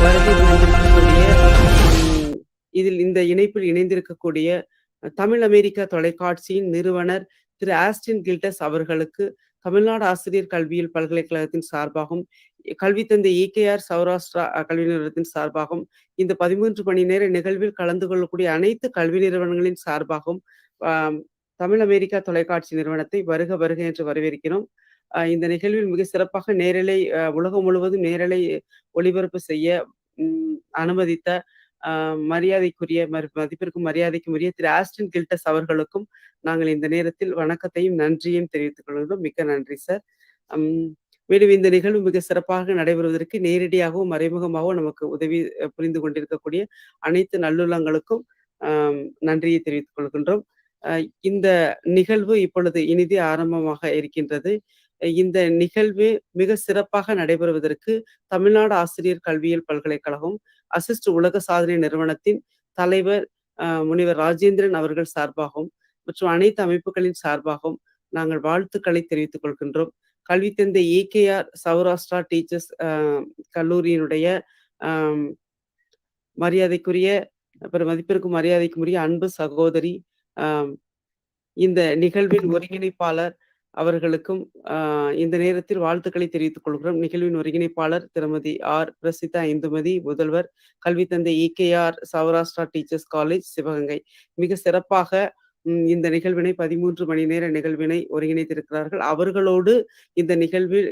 வருகை புரிந்திருக்கக்கூடிய இதில் இந்த இணைப்பில் இணைந்திருக்கக்கூடிய தமிழ் அமெரிக்கா தொலைக்காட்சியின் நிறுவனர் திரு ஆஸ்டின் கில்டஸ் அவர்களுக்கு தமிழ்நாடு ஆசிரியர் கல்வியியல் பல்கலைக்கழகத்தின் சார்பாகவும் கல்வி தந்தை EKR சௌராஷ்டிரா கல்வி நிறுவனத்தின் சார்பாகவும் இந்த 13 மணி நேர நிகழ்வில் கலந்து கொள்ளக்கூடிய அனைத்து கல்வி நிறுவனங்களின் சார்பாகவும் தமிழ் அமெரிக்கா தொலைக்காட்சி நிறுவனத்தை வருக வருக என்று வரவேற்கிறோம். இந்த நிகழ்வில் மிக சிறப்பாக நேரலை உலகம் முழுவதும் நேரலை ஒளிபரப்பு செய்ய அனுமதித்த மரியாதைக்குரிய மதிப்பிற்கும் மரியாதைக்கும் உரிய திரு ஆஸ்டின் கில்டஸ் அவர்களுக்கும் நாங்கள் இந்த நேரத்தில் வணக்கத்தையும் நன்றியும் தெரிவித்துக் கொள்கிறோம். மிக்க நன்றி சார். மேலும் இந்த நிகழ்வு மிக சிறப்பாக நடைபெறுவதற்கு நேரடியாகவும் மறைமுகமாகவும் நமக்கு உதவி புரிந்து கொண்டிருக்கக்கூடிய அனைத்து நல்லுள்ளங்களுக்கும் நன்றியை தெரிவித்துக் கொள்கின்றோம். இந்த நிகழ்வு இப்பொழுது இனிதே ஆரம்பமாக இருக்கின்றது. இந்த நிகழ்வு மிக சிறப்பாக நடைபெறுவதற்கு தமிழ்நாடு ஆசிரியர் கல்வியியல் பல்கலைக்கழகம் அசிஸ்ட் உலக சாதனை நிறுவனத்தின் தலைவர் முனைவர் ராஜேந்திரன் அவர்கள் சார்பாகவும் மற்றும் அனைத்து அமைப்புகளின் சார்பாகவும் நாங்கள் வாழ்த்துக்களை தெரிவித்துக் கொள்கின்றோம். கல்வி தந்தை EKR சௌராஷ்டிரா டீச்சர்ஸ் கல்லூரியினுடைய மரியாதைக்குரிய மதிப்பிற்கும் மரியாதைக்குரிய அன்பு சகோதரி இந்த நிகழ்வின் ஒருங்கிணைப்பாளர் அவர்களுக்கும் இந்த நேரத்தில் வாழ்த்துக்களை தெரிவித்துக் கொள்கிறோம். நிகழ்வின் ஒருங்கிணைப்பாளர் திருமதி பிரசிதா இந்துமதி, முதல்வர் கல்வி தந்தை EKR Saurashtra teachers college Sivaganga மிக சிறப்பாக இந்த நிகழ்வினை 13 மணி நேர நிகழ்வினை ஒருங்கிணைத்திருக்கிறார்கள். அவர்களோடு இந்த நிகழ்வில்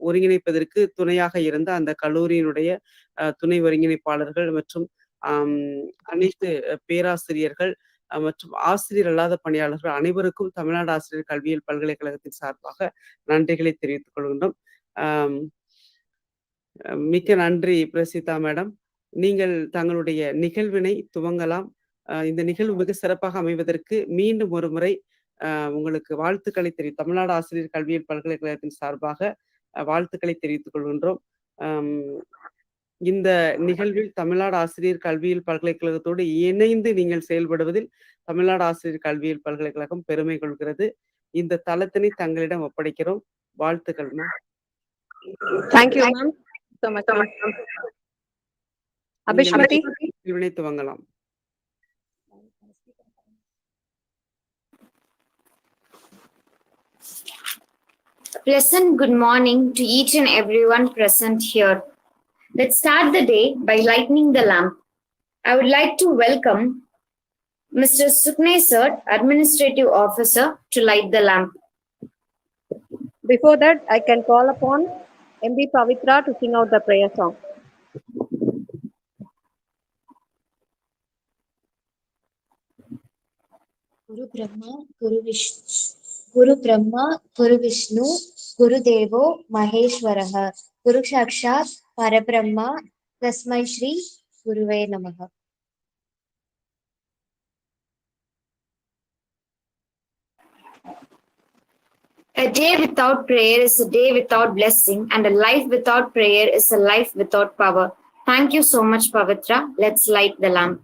ஒருங்கிணைப்பதற்கு துணையாக இருந்த அந்த கல்லூரியினுடைய துணை ஒருங்கிணைப்பாளர்கள் மற்றும் அனைத்து பேராசிரியர்கள் மற்றும் ஆசிரியர் அல்லாத பணியாளர்கள் அனைவருக்கும் தமிழ்நாடு ஆசிரியர் கல்வியியல் பல்கலைக்கழகத்தின் சார்பாக நன்றிகளை தெரிவித்துக் கொள்கின்றோம். மிக்க நன்றி பிரசிதா மேடம். நீங்கள் தங்களுடைய நிகழ்வினை துவங்கலாம். இந்த நிகழ்வு மிக சிறப்பாக அமைவதற்கு மீண்டும் ஒரு முறை உங்களுக்கு வாழ்த்துக்களை தமிழ்நாடு ஆசிரியர் கல்வியியல் பல்கலைக்கழகத்தின் சார்பாக வாழ்த்துக்களை தெரிவித்துக் கொள்கின்றோம். இந்த நிகழ்வில் தமிழ்நாடு ஆசிரியர் கல்வியியல் பல்கலைக்கழகத்தோடு இணைந்து நீங்கள் செயல்படுவதில் தமிழ்நாடு ஆசிரியர் கல்வியியல் பல்கலைக்கழகம் பெருமை கொள்கிறது. இந்த தளத்தினை தங்களிடம் ஒப்படைக்கிறோம். வாழ்த்துக்கள் மேம். Thank you ma'am. துவங்கலாம். Pleasant good morning to each and everyone present here. Let's start the day by lighting the lamp. I would like to welcome Mr. Sukne Sir, Administrative Officer, to light the lamp. Before that, I can call upon MB Pavitra to sing out the prayer song. Guru Brahma, Guru Vishnu, Guru Devo, Maheshwaraha, Guru Sakshat, Parabrahma, Tasmai Shri, Guruve Namaha. A day without prayer is a day without blessing, and a life without prayer is a life without power. Thank you so much, Pavitra. Let's light the lamp.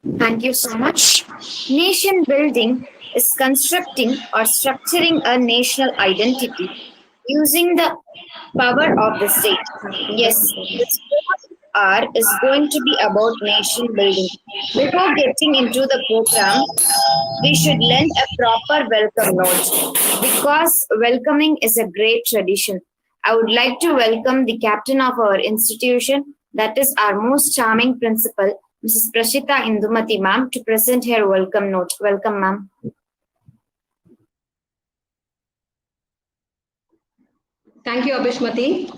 Thank you so much. Nation building is constructing or structuring a national identity using the power of the state. Yes, this hour is going to be about nation building. Before getting into the program, we should lend a proper welcome note because welcoming is a great tradition. I would like to welcome the captain of our institution, that is our most charming principal, Mrs. Prashita Indumati ma'am, to present her welcome note. Welcome, ma'am. Thank you, Abhishmati.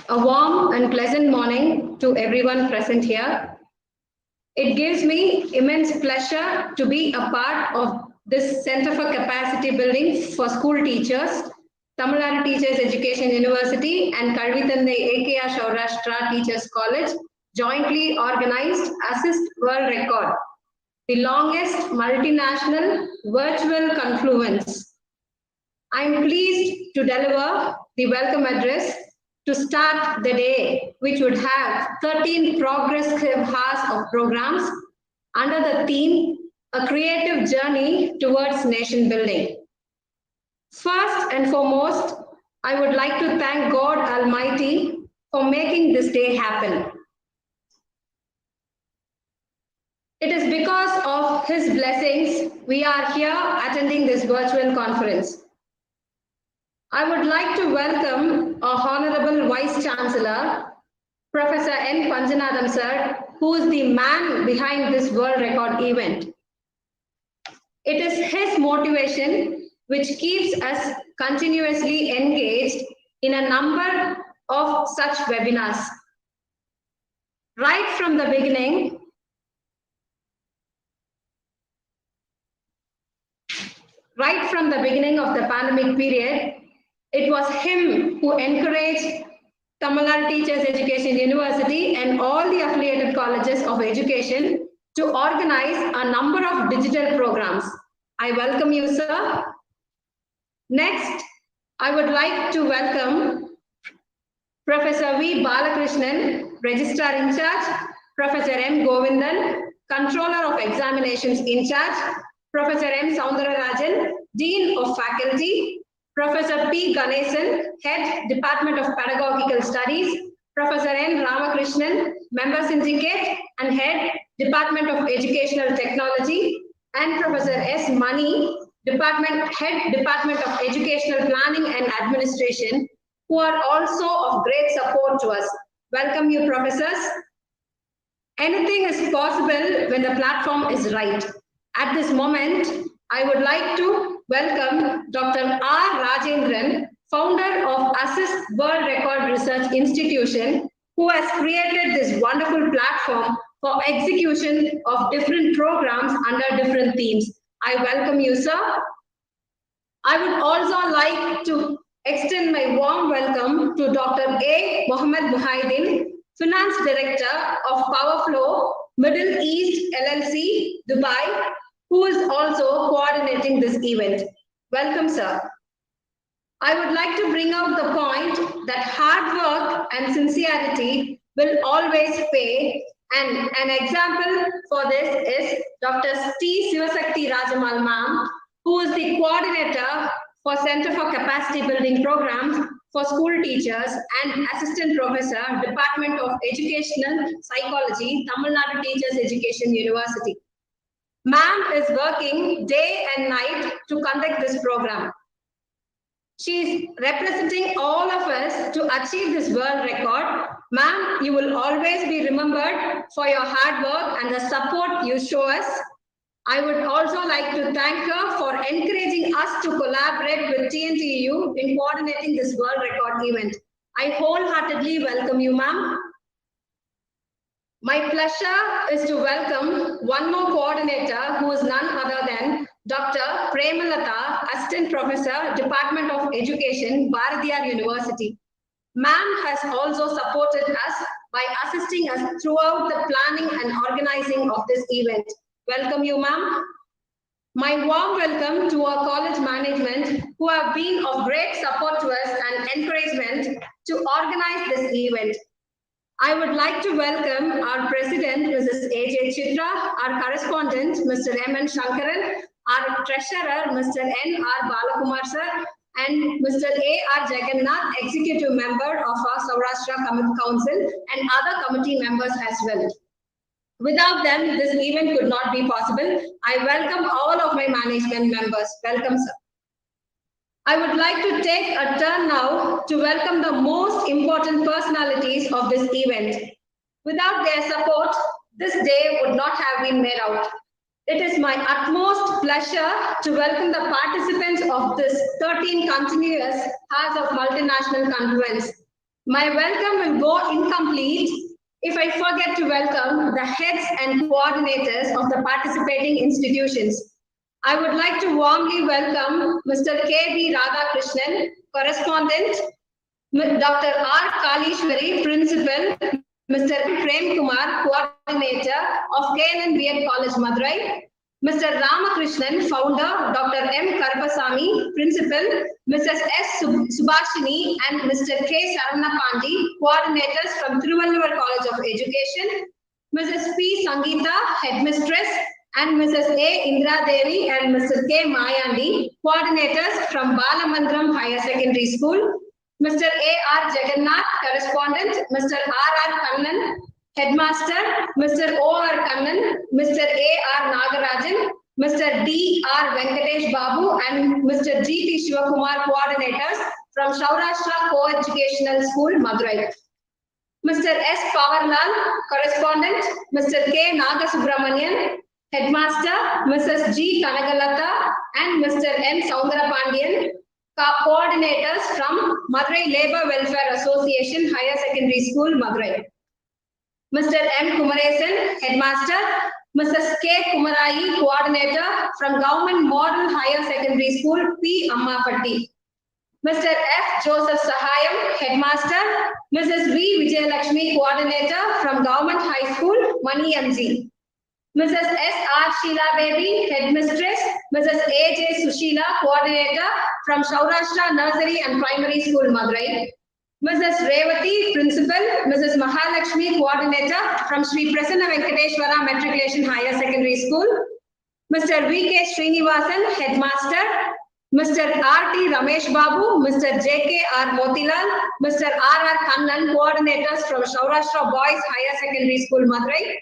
A warm and pleasant morning to everyone present here. It gives me immense pleasure to be a part of this Center for Capacity Building for School Teachers, Tamil Teachers Education University and Kalvithandai AKR Saurashtra Teachers College jointly organized Assist World Record, the longest multinational virtual confluence. I am pleased to deliver the welcome address to start the day, which would have 13 progressive hours of programs under the theme, A Creative Journey Towards Nation Building. First and foremost, I would like to thank God Almighty for making this day happen. It is because of His blessings we are here attending this virtual conference. I would like to welcome our Honorable Vice Chancellor, Professor N. Panjanadam sir, who is the man behind this world record event. It is his motivation which keeps us continuously engaged in a number of such webinars. Right from the beginning of the pandemic period, it was him who encouraged Tamil Nadu Teachers Education University and all the affiliated colleges of education to organize a number of digital programs. I welcome you, sir. Next, I would like to welcome Professor V. Balakrishnan, Registrar in charge, Professor M. Govindan, Controller of Examinations in charge, Professor M. Soundararajan, Dean of Faculty, Professor P. Ganesan, Head, Department of Pedagogical Studies, Professor N. Ramakrishnan, Member Syndicate and Head, Department of Educational Technology, and Professor S. Mani, Head, Department of Educational Planning and Administration, who are also of great support to us. Welcome you, professors. Anything is possible when the platform is right. At this moment, I would like to welcome Dr. R. Rajendran, founder of Assist World Record Research Institution, who has created this wonderful platform for execution of different programs under different themes. I welcome you, sir. I would also like to extend my warm welcome to Dr. A. Mohammed Muhaidin, Finance Director of Powerflow Middle East LLC, Dubai, who is also coordinating this event. Welcome, sir. I would like to bring out the point that hard work and sincerity will always pay, and an example for this is Dr. T. Sivasakti Rajamal ma'am, who is the coordinator for Center for Capacity Building Programs for School Teachers and Assistant Professor, Department of Educational Psychology, Tamil Nadu Teachers Education University. Ma'am is working day and night to conduct this program. She is representing all of us to achieve this world record. Ma'am, you will always be remembered for your hard work and the support you show us. I would also like to thank her for encouraging us to collaborate with TNTEU in coordinating this world record event. I wholeheartedly welcome you, ma'am. My pleasure is to welcome one more coordinator who is none other than Dr. Premalata, Assistant Professor, Department of Education, Bharatiyar University. Ma'am has also supported us by assisting us throughout the planning and organizing of this event. Welcome you, ma'am. My warm welcome to our college management who have been of great support to us and encouragement to organize this event. I would like to welcome our president, Mrs. A.J. Chitra, our correspondent, Mr. M.N. Shankaran, our treasurer, Mr. N.R. Balakumar sir, and Mr. A.R. Jagannath, executive member of our Saurashtra Council, and other committee members as well. Without them, this event could not be possible. I welcome all of my management members. Welcome, sir. I would like to take a turn now to welcome the most important personalities of this event. Without their support, this day would not have been made out. It is my utmost pleasure to welcome the participants of this 13 continuous hours of multinational Confluence. My welcome will go incomplete if I forget to welcome the heads and coordinators of the participating institutions. I would like to warmly welcome Mr. K.B. Radhakrishnan, Correspondent, Dr. R. Kalishwari, Principal, Mr. Prem Kumar, Coordinator of KNN B.Ed College, Madurai, Mr. Ramakrishnan, Founder, Dr. M. Karpasamy, Principal, Mrs. S. Subhashini, and Mr. K. Saranapandi, Coordinators from Thiruvallur College of Education, Mrs. P. Sangeeta, Headmistress, and Mrs. A. Indra Devi and Mr. K. Mayandi, Coordinators from Balamandram Higher Secondary School, Mr. A. R. Jagannath, Correspondent, Mr. R. R. Kannan, Headmaster, Mr. O. R. Kannan, Mr. A. R. Nagarajan, Mr. D. R. Venkatesh Babu, and Mr. G. T. Shivakumar, Coordinators from Saurashtra Co-Educational School, Madurai. Mr. S. Pavarlal, Correspondent, Mr. K. Nagasubramanian, Headmaster, Mrs. G. Kanagalata, and Mr. N. Soundarapandian, Coordinators from Madurai Labour Welfare Association Higher Secondary School, Madurai. Mr. M. Kumaresan, Headmaster, Mrs. K. Kumarai, Coordinator from Government Model Higher Secondary School, P. Ammapatti. Mr. F. Joseph Sahayam, Headmaster, Mrs. V. Vijayalakshmi, Coordinator from Government High School, Mani MG. Mrs. S. R. Sheila Baby, Headmistress, Mrs. A. J. Sushila, Coordinator from Saurashtra Nursery and Primary School, Madurai. Mrs. Revati, Principal, Mrs. Mahalakshmi, Coordinator from Sri Prasanna Venkateshwara Matriculation Higher Secondary School. Mr. V. K. Srinivasan, Headmaster, Mr. R. T. Ramesh Babu, Mr. J. K. R. Motilal, Mr. R. R. Kannan, Coordinators from Saurashtra Boys Higher Secondary School, Madurai.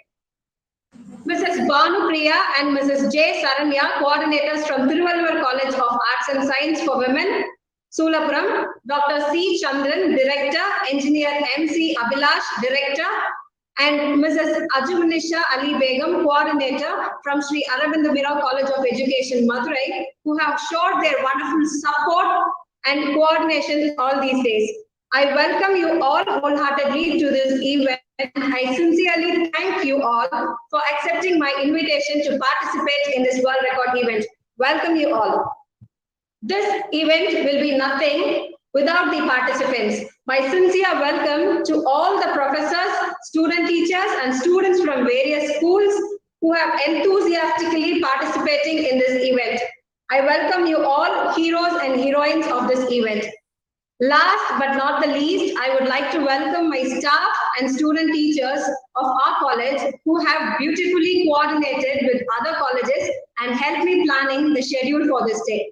Mrs. Banu Priya and Mrs. J. Saranya, Coordinators from Thiruvallur College of Arts and Science for Women, Sulapuram, Dr. C. Chandran, Director, Engineer M. C. Abhilash, Director, and Mrs. Ajumanisha Ali Begum, Coordinator from Sri Aurobindo Mira College of Education, Madurai, who have showed their wonderful support and coordination all these days. I welcome you all wholeheartedly to this event. I sincerely thank you all for accepting my invitation to participate in this world record event. Welcome you all. This event will be nothing without the participants. My sincere welcome to all the professors, student teachers, and students from various schools who have enthusiastically participating in this event. I welcome you all, heroes and heroines of this event. Last but not the least, I would like to welcome my staff and student teachers of our college who have beautifully coordinated with other colleges and helped me planning the schedule for this day.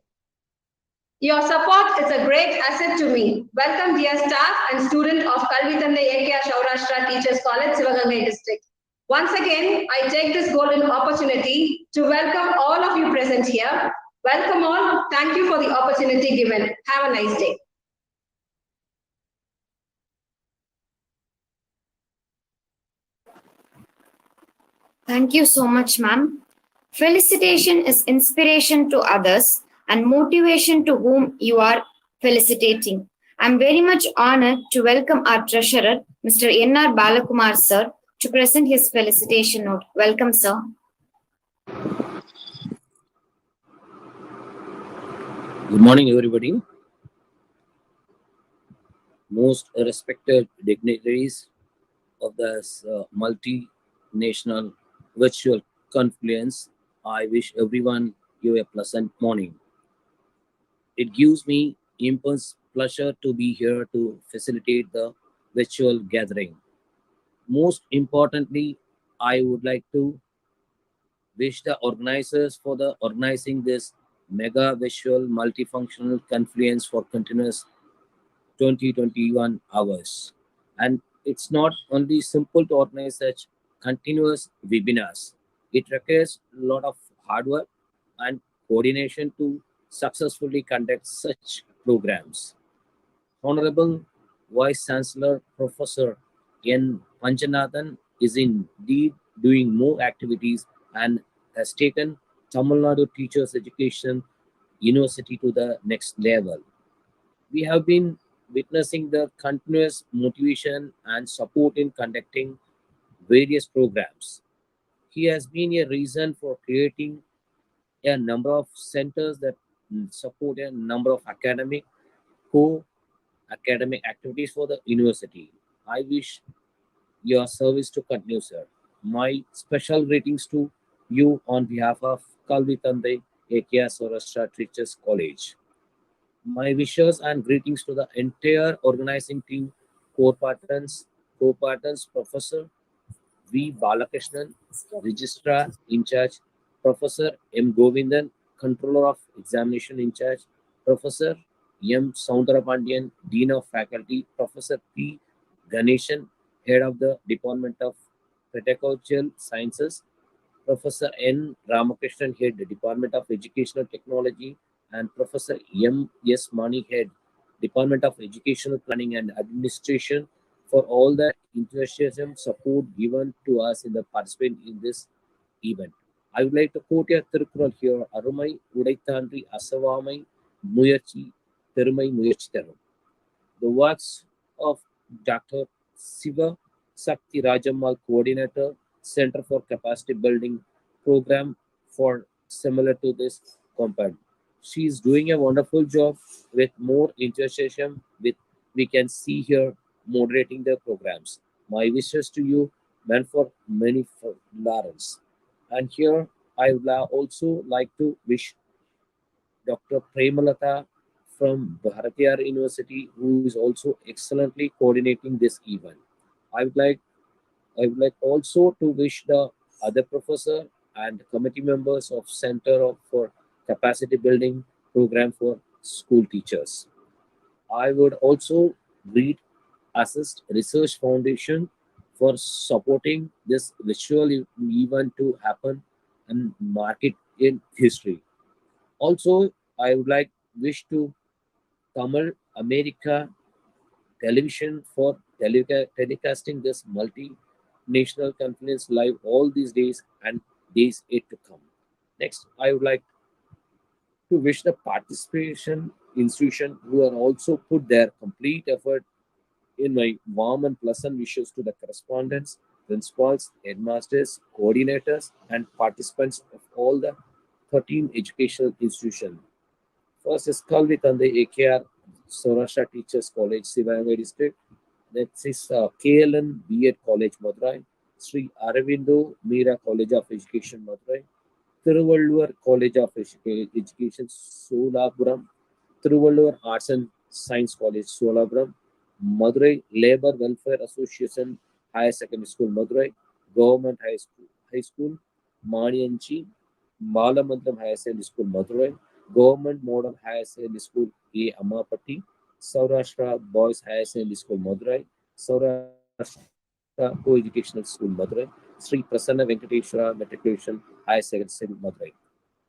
Your support is a great asset to me. Welcome, dear staff and student of Kalvi Thandai Ekya Saurashtra Teachers College, Sivagangai District. Once again, I take this golden opportunity to welcome all of you present here. Welcome all. Thank you for the opportunity given. Have a nice day. Thank you so much, ma'am. Felicitation is inspiration to others and motivation to whom you are felicitating. I'm very much honored to welcome our treasurer, Mr. N.R. Balakumar, sir, to present his felicitation note. Welcome, sir. Good morning, everybody. Most respected dignitaries of this multinational virtual Confluence, I wish everyone you a pleasant morning. It gives me immense pleasure to be here to facilitate the virtual gathering. Most importantly, I would like to wish the organizers for the organizing this mega visual multifunctional Confluence for continuous 2021 hours. And it's not only simple to organize such continuous webinars. It requires a lot of hard work and coordination to successfully conduct such programs. Honorable Vice Chancellor Professor N. Panchanathan is indeed doing more activities and has taken Tamil Nadu Teachers Education University to the next level. We have been witnessing the continuous motivation and support in conducting various programs. He has been a reason for creating a number of centers that support a number of academic activities for the university. I wish your service to continue, sir. My special greetings to you on behalf of Kalvi Tandai AKR Saurashtra Teachers College. My wishes and greetings to the entire organizing team, co-partners, Professor V. Balakrishnan, Registrar in charge, Professor M. Govindan, Controller of Examination in charge, Professor M. Soundarapandian, Dean of Faculty, Professor P. Ganeshan, Head of the Department of Pedagogical Sciences, Professor N. Ramakrishnan, Head, Department of Educational Technology, and Professor M. S. Mani, Head, Department of Educational Planning and Administration, for all the enthusiasm support given to us in the participant in this event. I would like to quote a Tirukkural here, Arumai Udaitandri Asavamai Muyarchi Terumai Muyarchi Tarum. The works of Dr. Siva Sakti Rajamal, Coordinator, Center for Capacity Building Program for similar to this compound. She is doing a wonderful job with more enthusiasm. We can see here moderating the programs. My wishes to you, meant for many for Lawrence. And here I would also like to wish Dr. Premalata from Bharatiyar University, who is also excellently coordinating this event. I would like also to wish the other professor and committee members of for Capacity Building Program for School Teachers. I would also greet Assist Research Foundation for supporting this virtual event to happen and mark it in history. Also, I would like wish to Tamil America Television for telecasting this multinational conference live all these days and days yet to come. Next, I would like to wish the participation institution who are also put their complete effort in my warm and pleasant wishes to the correspondents, principals, headmasters, coordinators, and participants of all the 13 educational institutions. First is Kalvi Tandai AKR Saurashtra Teachers College, Sivaganga District. Next is KLN B.Ed College, Madurai. Sri Aravindo Meera College of Education, Madurai. Thiruvalluvar College of Education, Solapuram. Thiruvalluvar Arts and Science College, Solapuram. Madurai Labor Welfare Association Higher Secondary School, Madurai. Government High School, Maniyanchi. Balamandram Higher Secondary School, Madurai. Government Model Higher Secondary School, A. Amapati. Saurashtra Boys Higher Secondary School, Madurai. Saurashtra Co-Educational School, Madurai. Sri Prasanna Venkateshwara Matriculation Higher Secondary School, Madurai.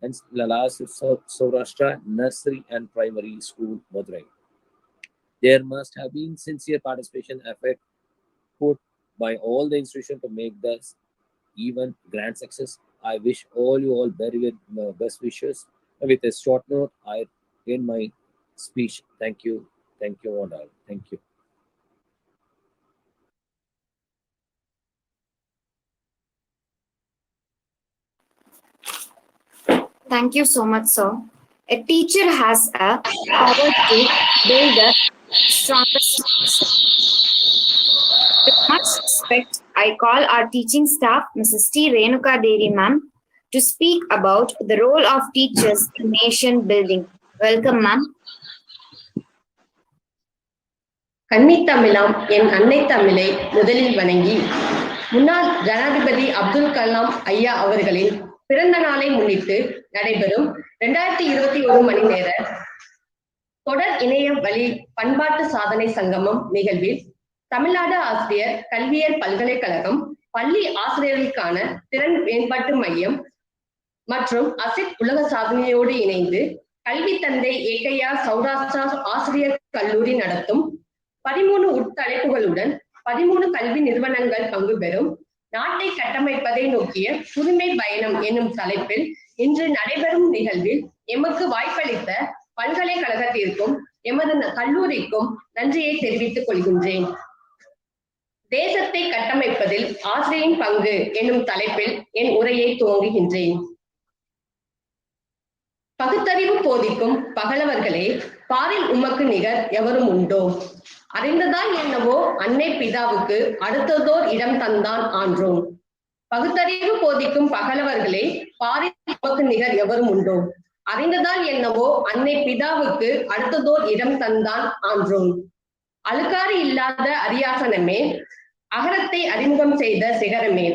And the last is Saurashtra Nursery and Primary School, Madurai. There must have been sincere participation effort put by all the institutions to make this event grand success. I wish all you all very best wishes. And with a short note, I end my speech. Thank you. Thank you all. Thank you. Thank you so much, sir. A teacher has a power to build the strongest nation. With much respect, I call our teaching staff, Mrs. T. Renuka Devi ma'am, to speak about the role of teachers in nation building. Welcome, ma'am. கன்னித்தமிழாம் என் அன்னை தமிழை முதலில் வணங்கி முன்னாள் ஜனாதிபதி அப்துல் கலாம் ஐயா அவர்களின் பிறந்த நாளை முன்னிட்டு நடைபெறும் 2021 மணி நேர தொடர் இணைய வழி பண்பாட்டு சாதனை சங்கமம் நிகழ்வில் தமிழ்நாடு ஆசிரியர் கல்வியியல் பல்கலைக்கழகம் பள்ளி ஆசிரியர்களுக்கான திறன் மேம்பாட்டு மையம் மற்றும் அசிட் உலக சாதனையோடு இணைந்து கல்வி தந்தை ஏக்கையா சௌராஷ்டிரா ஆசிரியர் கல்லூரி நடத்தும் 13 உட்தலைப்புகளுடன் 13 கல்வி நிறுவனங்கள் பங்கு பெறும் நாட்டை கட்டமைப்பதை நோக்கிய புதுமை பயணம் என்னும் தலைப்பில் இன்று நடைபெறும் நிகழ்வில் எமக்கு வாய்ப்பளித்த பல்கலைக்கழகத்திற்கும் எமது கல்லூரிக்கும் நன்றியை தெரிவித்துக் கொள்கின்றேன். தேசத்தை கட்டமைப்பதில் ஆசிரியரின் பங்கு என்னும் தலைப்பில் என் உரையை துவங்குகின்றேன். பகுத்தறிவு போதிக்கும் பகலவர்களே, பாரில் உமக்கு நிகர் எவரும் உண்டோ? அறிந்ததால் என்னவோ அன்னை பிதாவுக்கு அடுத்ததோர் இடம் தந்தான் ஆன்றோம். பகுத்தறிவு போதிக்கும் பகலவர்களே, பாரில் உமக்கு நிகர் எவரும் உண்டோ? அறிந்ததால் என்னவோ அன்னை பிதாவுக்கு அடுத்ததோர் இடம் தந்தான் ஆன்றோம். அழுக்காறு இல்லாத அரியாசனமே, அகரத்தை அறிமுகம் செய்த சிகரமே.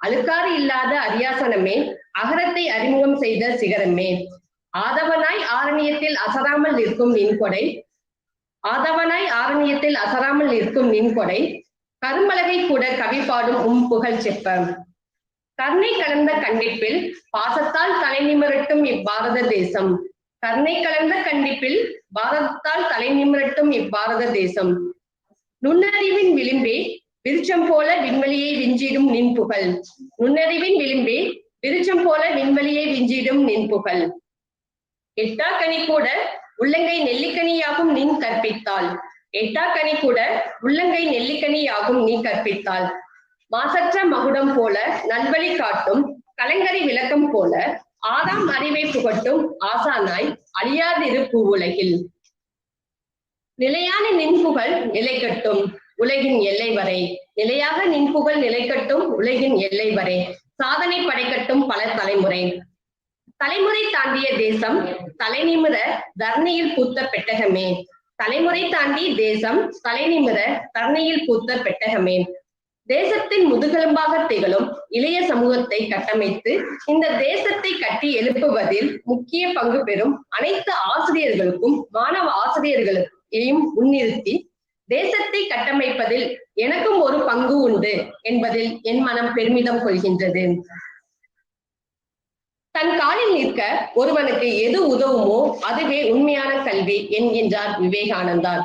அழுக்காறு இல்லாத அரியாசனமே, அகரத்தை அறிமுகம் செய்த சிகரமே. ஆதவனாய் ஆரண்யத்தில் அசராமல் நிற்கும் நின்கொடை, ஆதவனாய் ஆரண்யத்தில் அசராமல் நிற்கும் நின்கொடை, கரும்பலகை கூட கவி பாடும் புகழ் செப்ப. கருணை கலந்த கண்டிப்பில் பாசத்தால் தலை நிமிரட்டும் இப்பாரத தேசம். கருணை கலந்த கண்டிப்பில் பாரதத்தால் தலை நிமிரட்டும் இப்பாரத தேசம். நுண்ணறிவின் விளிம்பே விருட்சம் போல விண்வெளியை விஞ்சிடும் நின் புகழ். நுண்ணறிவின் விளிம்பே விருட்சம் போல விண்வெளியை விஞ்சிடும் நின் புகழ். எட்டா கனி கூட உள்ளங்கை நெல்லிக்கனியாகும் நீ கற்பித்தாள். எட்டா கனி கூட உள்ளங்கை நெல்லிக்கனியாகும் நீ கற்பித்தாள். மாசற்ற மகுடம் போல நல்வழி காட்டும் கலங்கரை விளக்கம் போல ஆறாம் அறிவை புகட்டும் ஆசானாய் அழியாதிரு பூவுலகில். நிலையான நின்புகழ் நிலைக்கட்டும் உலகின் எல்லை வரை. நிலையாக நின்புகழ் நிலைக்கட்டும் உலகின் எல்லை வரை. சாதனை படைக்கட்டும் பல தலைமுறை. தலைமுறை தாண்டிய தேசம் தலைநிமிர தரணியில் பூத்த பெட்டகமே. தலைமுறை தாண்டி தேசம் தலைநிமிர தரணியில் பூத்த பெட்டகமே. தேசத்தின் முதுகெலும்பாக திகழும் இளைய சமூகத்தை கட்டமைத்து இந்த தேசத்தை கட்டி எழுப்புவதில் முக்கிய பங்கு பெறும் அனைத்து ஆசிரியர்களுக்கும் மாணவ ஆசிரியர்களையும் முன்னிறுத்தி தேசத்தை கட்டமைப்பதில் எனக்கும் ஒரு பங்கு உண்டு என்பதில் என் மனம் பெருமிதம் கொள்கின்றது. தன் காலில் நிற்க ஒருவனுக்கு எது உதவுமோ அதுவே உண்மையான கல்வி என்கின்றார் விவேகானந்தார்.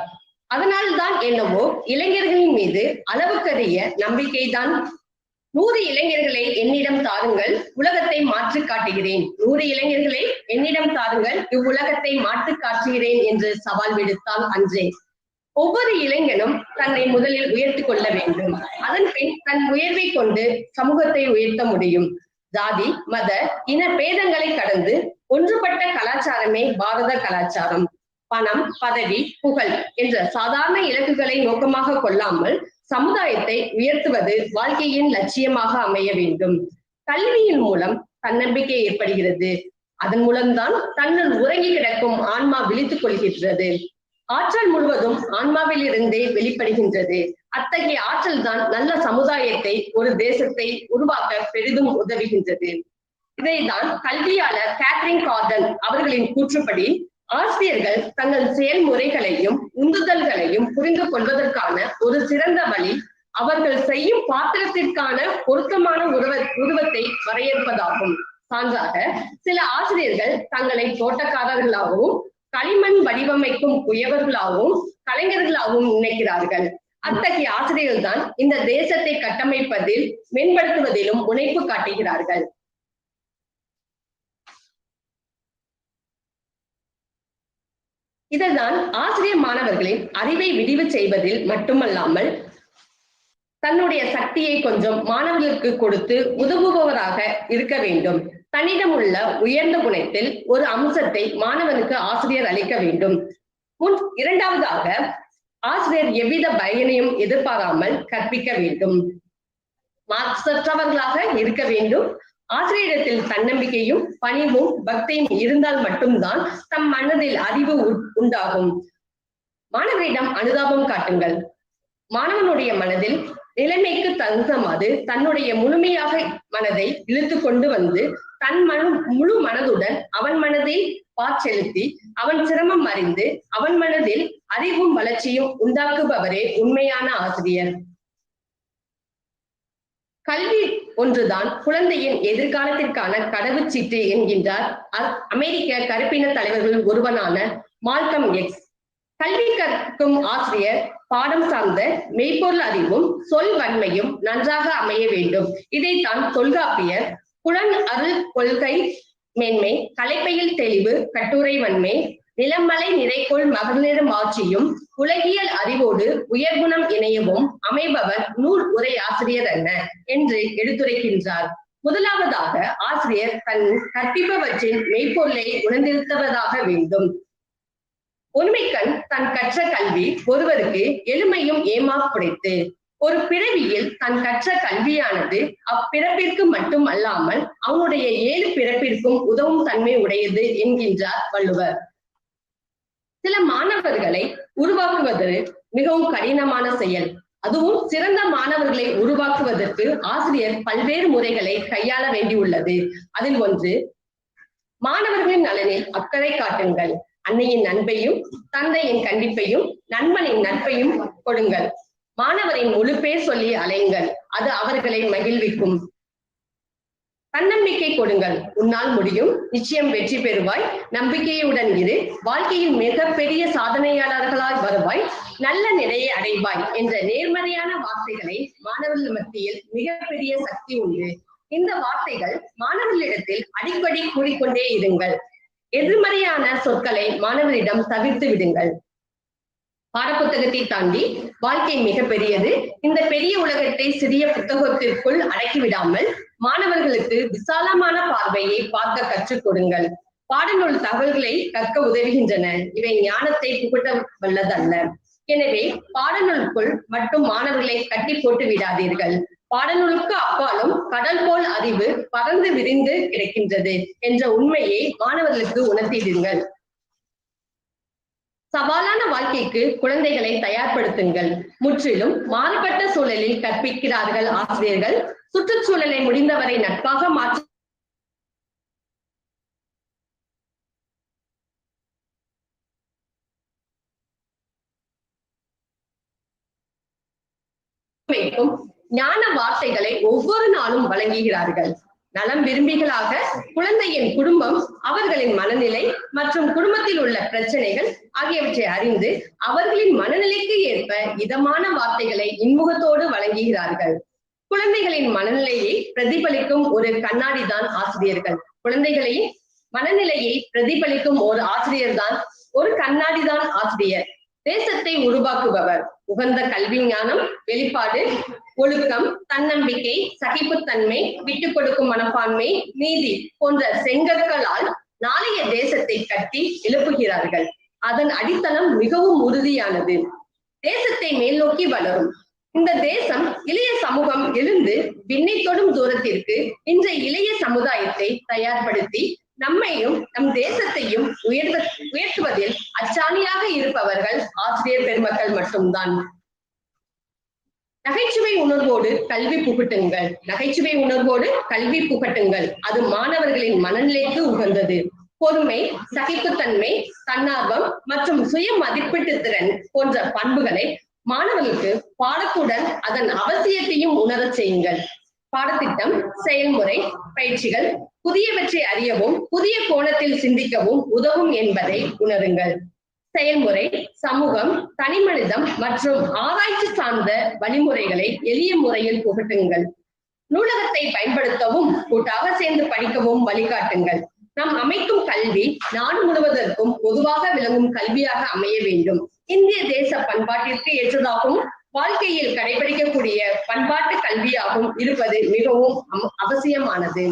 அதனால்தான் என்னவோ இளைஞர்களின் மீது அளவுக்கரிய நம்பிக்கைதான். 100 இளைஞர்களை என்னிடம் தாருங்கள், உலகத்தை மாற்றி காட்டுகிறேன். 100 இளைஞர்களை என்னிடம் தாருங்கள், இவ்வுலகத்தை மாற்றி காட்டுகிறேன் என்று சவால் விடுத்தால் அன்றே. ஒவ்வொரு இளைஞனும் தன்னை முதலில் உயர்த்தி கொள்ள வேண்டும். அதன் பின் தன் உயர்வை கொண்டு சமூகத்தை உயர்த்த முடியும். ஜாதி மத இன பேதங்களை கடந்து ஒன்றுபட்ட கலாச்சாரமே பாரத கலாச்சாரம். பணம் பதவி புகழ் என்ற சாதாரண இலக்குகளை நோக்கமாக கொள்ளாமல் சமுதாயத்தை உயர்த்துவது வாழ்க்கையின் லட்சியமாக அமைய வேண்டும். கல்வியின் மூலம் தன்னம்பிக்கை ஏற்படுகிறது. அதன் மூலம்தான் தன்னுள் உறங்கி கிடக்கும் ஆன்மா விழித்துக் கொள்கின்றது. ஆற்றல் முழுவதும் ஆன்மாவில் இருந்தே வெளிப்படுகின்றது. அத்தகைய ஆற்றல் தான் நல்ல சமுதாயத்தை ஒரு தேசத்தை உருவாக்க பெரிதும் உதவுகின்றது. இதைதான் கல்வியாளர் கேத்ரின் கார்டன் அவர்களின் கூற்றுப்படி ஆசிரியர்கள் தங்கள் செயல்முறைகளையும் உந்துதல்களையும் புரிந்து கொள்வதற்கான ஒரு சிறந்த வழி அவர்கள் செய்யும் பாத்திரத்திற்கான பொருத்தமான உருவத்தை வரையறுப்பதாகும். சான்றாக சில ஆசிரியர்கள் தங்களை தோட்டக்காரர்களாகவும் களிமண் வடிவமைக்கும் குயவர்களாகவும் கலைஞர்களாகவும் நினைக்கிறார்கள். அத்தகைய ஆசிரியர்கள் தான் இந்த தேசத்தை கட்டமைப்பதில் மேம்படுத்துவதிலும் முனைப்பு காட்டுகிறார்கள். இதுதான் ஆசிரியர் மாணவர்களின் அறிவை விரிவு செய்வதில் மட்டுமல்லாமல் தன்னுடைய சக்தியை கொஞ்சம் மாணவர்களுக்கு கொடுத்து உதவுபவராக இருக்க வேண்டும். தன்னிடம் உள்ள உயர்ந்த குணத்தில் ஒரு அம்சத்தை மாணவனுக்கு ஆசிரியர் அளிக்க வேண்டும். இரண்டாவதாக ஆசிரியர் எவ்வித பயனையும் எதிர்பாராமல் கற்பிக்க வேண்டும். மாற்றற்றவர்களாக இருக்க வேண்டும். ஆசிரியரிடத்தில் தன்னம்பிக்கையும் பணிவும் பக்தியும் இருந்தால் மட்டும்தான் தம் மனதில் அறிவு உண்டாகும். மாணவரிடம் அனுதாபம் காட்டுங்கள். மாணவனுடைய மனதில் நிலைமைக்கு தகுந்தமாறு தன்னுடைய முழுமையாக மனதை இழுத்து கொண்டு வந்து தன் முழு மனதுடன் அவன் மனதில் பாற்செலுத்தி அவன் சிரமம் அறிந்து அவன் மனதில் அறிவும் வளர்ச்சியும் உண்டாக்குபவரே உண்மையான ஆசிரியர். கல்வி ஒன்றுதான் குழந்தையின் எதிர்காலத்திற்கான கடவுச்சீட்டு என்கின்றார் அமெரிக்க கருப்பின தலைவர்கள் ஒருவனான மால்கம் எக்ஸ். கல்வி கற்கும் ஆசிரியர் பாடம் சார்ந்த மெய்ப்பொருள் அறிவும் சொல் வன்மையும் நன்றாக அமைய வேண்டும். இதைத்தான் தொல்காப்பியர் புலன் அருள் கொள்கை மேன்மை, கலைப்பையில் தெளிவு, கட்டுரை வன்மை, நிலமலை நிறைகொள் மகளிர் ஆட்சியும், உலகியல் அறிவோடு உயர்குணம் இணையவும் அமைபவர் நூல் உரை ஆசிரியர் என்ன என்று எடுத்துரைக்கின்றார். முதலாவதாக ஆசிரியர் தன் கற்பிப்பவற்றின் மெய்ப்பொருளை உணர்ந்திருத்தவதாக வேண்டும். உண்மைக்கண் தன் கற்ற கல்வி ஒருவருக்கு எளிமையும் ஏமாப்புடைத்து. ஒரு பிறவியில் தன் கற்ற கல்வியானது அப்பிறப்பிற்கு மட்டும் அல்லாமல் அவனுடைய 7 பிறப்பிற்கும் உதவும் தன்மை உடையது என்கின்றார் வள்ளுவர். சில மாணவர்களை உருவாக்குவது மிகவும் கடினமான செயல். அதுவும் சிறந்த மாணவர்களை உருவாக்குவதற்கு ஆசிரியர் பல்வேறு முறைகளை கையாள வேண்டியுள்ளது. அதில் ஒன்று, மாணவர்களின் நலனில் அக்கறை காட்டுங்கள். அன்னையின் அன்பையும் தந்தையின் கண்டிப்பையும் நண்பனின் நட்பையும் கொடுங்கள். மாணவரின் முழு பேர் சொல்லி அலையுங்கள், அது அவர்களை மகிழ்விக்கும். தன்னம்பிக்கை கொடுங்கள். உன்னால் முடியும், நிச்சயம் வெற்றி பெறுவாய், நம்பிக்கையுடன் இரு, வாழ்க்கையில் மிகப்பெரிய சாதனையாளர்களாய் வருவாய், நல்ல நிலையை அடைவாய் என்ற நேர்மறையான வார்த்தைகளை மாணவர்கள் மத்தியில் மிகப்பெரிய சக்தி உண்டு. இந்த வார்த்தைகள் மாணவர்களிடத்தில் அடிக்கடி கூறிக்கொண்டே இருங்கள். எதிர்மறையான சொற்களை மாணவரிடம் தவிர்த்து விடுங்கள். பாடப்புத்தகத்தை தாண்டி வாழ்க்கை மிக பெரியது. இந்த பெரிய உலகத்தை சிறிய புத்தகத்திற்குள் அடக்கிவிடாமல் மாணவர்களுக்கு விசாலமான பார்வையை பார்க்க கற்றுக் கொடுங்கள். பாடநூல் தகவல்களை கற்க உதவுகின்றன. இவை ஞானத்தை புகட்ட வல்லதல்ல. எனவே பாடநூலுக்குள் மட்டும் மாணவர்களை கட்டி போட்டு விடாதீர்கள். பாடநூலுக்கு அப்பாலும் கடல் போல் அறிவு பறந்து விரிந்து கிடக்கின்றது என்ற உண்மையை மாணவர்களுக்கு உணர்த்திடுங்கள். சவாலான வாழ்க்கைக்கு குழந்தைகளை தயார்படுத்துங்கள். முற்றிலும் மாறுபட்ட சூழலில் கற்பிக்கிறார்கள் ஆசிரியர்கள். சுற்றுச்சூழலை முடிந்தவரை நட்பாக மாற்ற ஞான வார்த்தைகளை ஒவ்வொரு நாளும் வழங்குகிறார்கள். நலம் விரும்பிகளாக குழந்தையின் குடும்பம், அவர்களின் மனநிலை மற்றும் குடும்பத்தில் உள்ள பிரச்சனைகள் ஆகியவற்றை அறிந்து அவர்களின் மனநிலைக்கு ஏற்ப இதமான வார்த்தைகளை இன்முகத்தோடு வழங்குகிறார்கள். குழந்தைகளின் மனநிலையை பிரதிபலிக்கும் ஒரு கண்ணாடி தான் ஆசிரியர்கள். குழந்தைகளின் மனநிலையை பிரதிபலிக்கும் ஒரு ஆசிரியர் தான், ஒரு கண்ணாடி தான் ஆசிரியர். தேசத்தை உருவாக்குபவர். உகந்த கல்வி ஞானம், வெளிப்பாடு, ஒழுக்கம், தன்னம்பிக்கை, சகிப்புத்தன்மை, விட்டுக் கொடுக்கும் மனப்பான்மை, நீதி போன்ற செங்கற்களால் நாளைய தேசத்தை கட்டி எழுப்புகிறார்கள். அதன் அடித்தளம் மிகவும் உறுதியானது. தேசத்தை மேல் நோக்கி வளரும். இந்த தேசம் இளைய சமூகம் எழுந்து விண்ணை தொடும் தூரத்திற்கு இன்றைய இளைய சமுதாயத்தை தயார்படுத்தி நம்மையும் நம் தேசத்தையும் உயர்த்துவதில் அச்சாணியாக இருப்பவர்கள் ஆசிரியர் பெருமக்கள் மட்டும்தான். நகைச்சுவை உணர்வோடு கல்வி புகட்டுங்கள். நகைச்சுவை உணர்வோடு கல்வி புகட்டுங்கள். அது மாணவர்களின் மனநிலைக்கு உகந்தது. பொறுமை, சகிப்புத்தன்மை, தன்னார்வம் மற்றும் சுய மதிப்பீட்டு திறன் போன்ற பண்புகளை மாணவர்களுக்கு பாடத்துடன் அதன் அவசியத்தையும் உணரச் செய்யுங்கள். பாடத்திட்டம், செயல்முறை, பயிற்சிகள் புதியவற்றை அறியவும் புதிய கோணத்தில் சிந்திக்கவும் உதவும் என்பதை உணருங்கள். செயல்முறை, சமூகம், தனிமனிதம் மற்றும் ஆராய்ச்சி சார்ந்த வழிமுறைகளை எளிய முறையில் புகட்டுங்கள். நூலகத்தை பயன்படுத்தவும் கூட்டாக சேர்ந்து படிக்கவும் வழிகாட்டுங்கள். நாம் அமைக்கும் கல்வி நாடு முழுவதற்கும் பொதுவாக விளங்கும் கல்வியாக அமைய வேண்டும். இந்திய தேச பண்பாட்டிற்கு ஏற்றதாகவும் வாழ்க்கையில் கடைபிடிக்கக்கூடிய பண்பாட்டு கல்வியாகவும் இருப்பது மிகவும் அவசியமானது.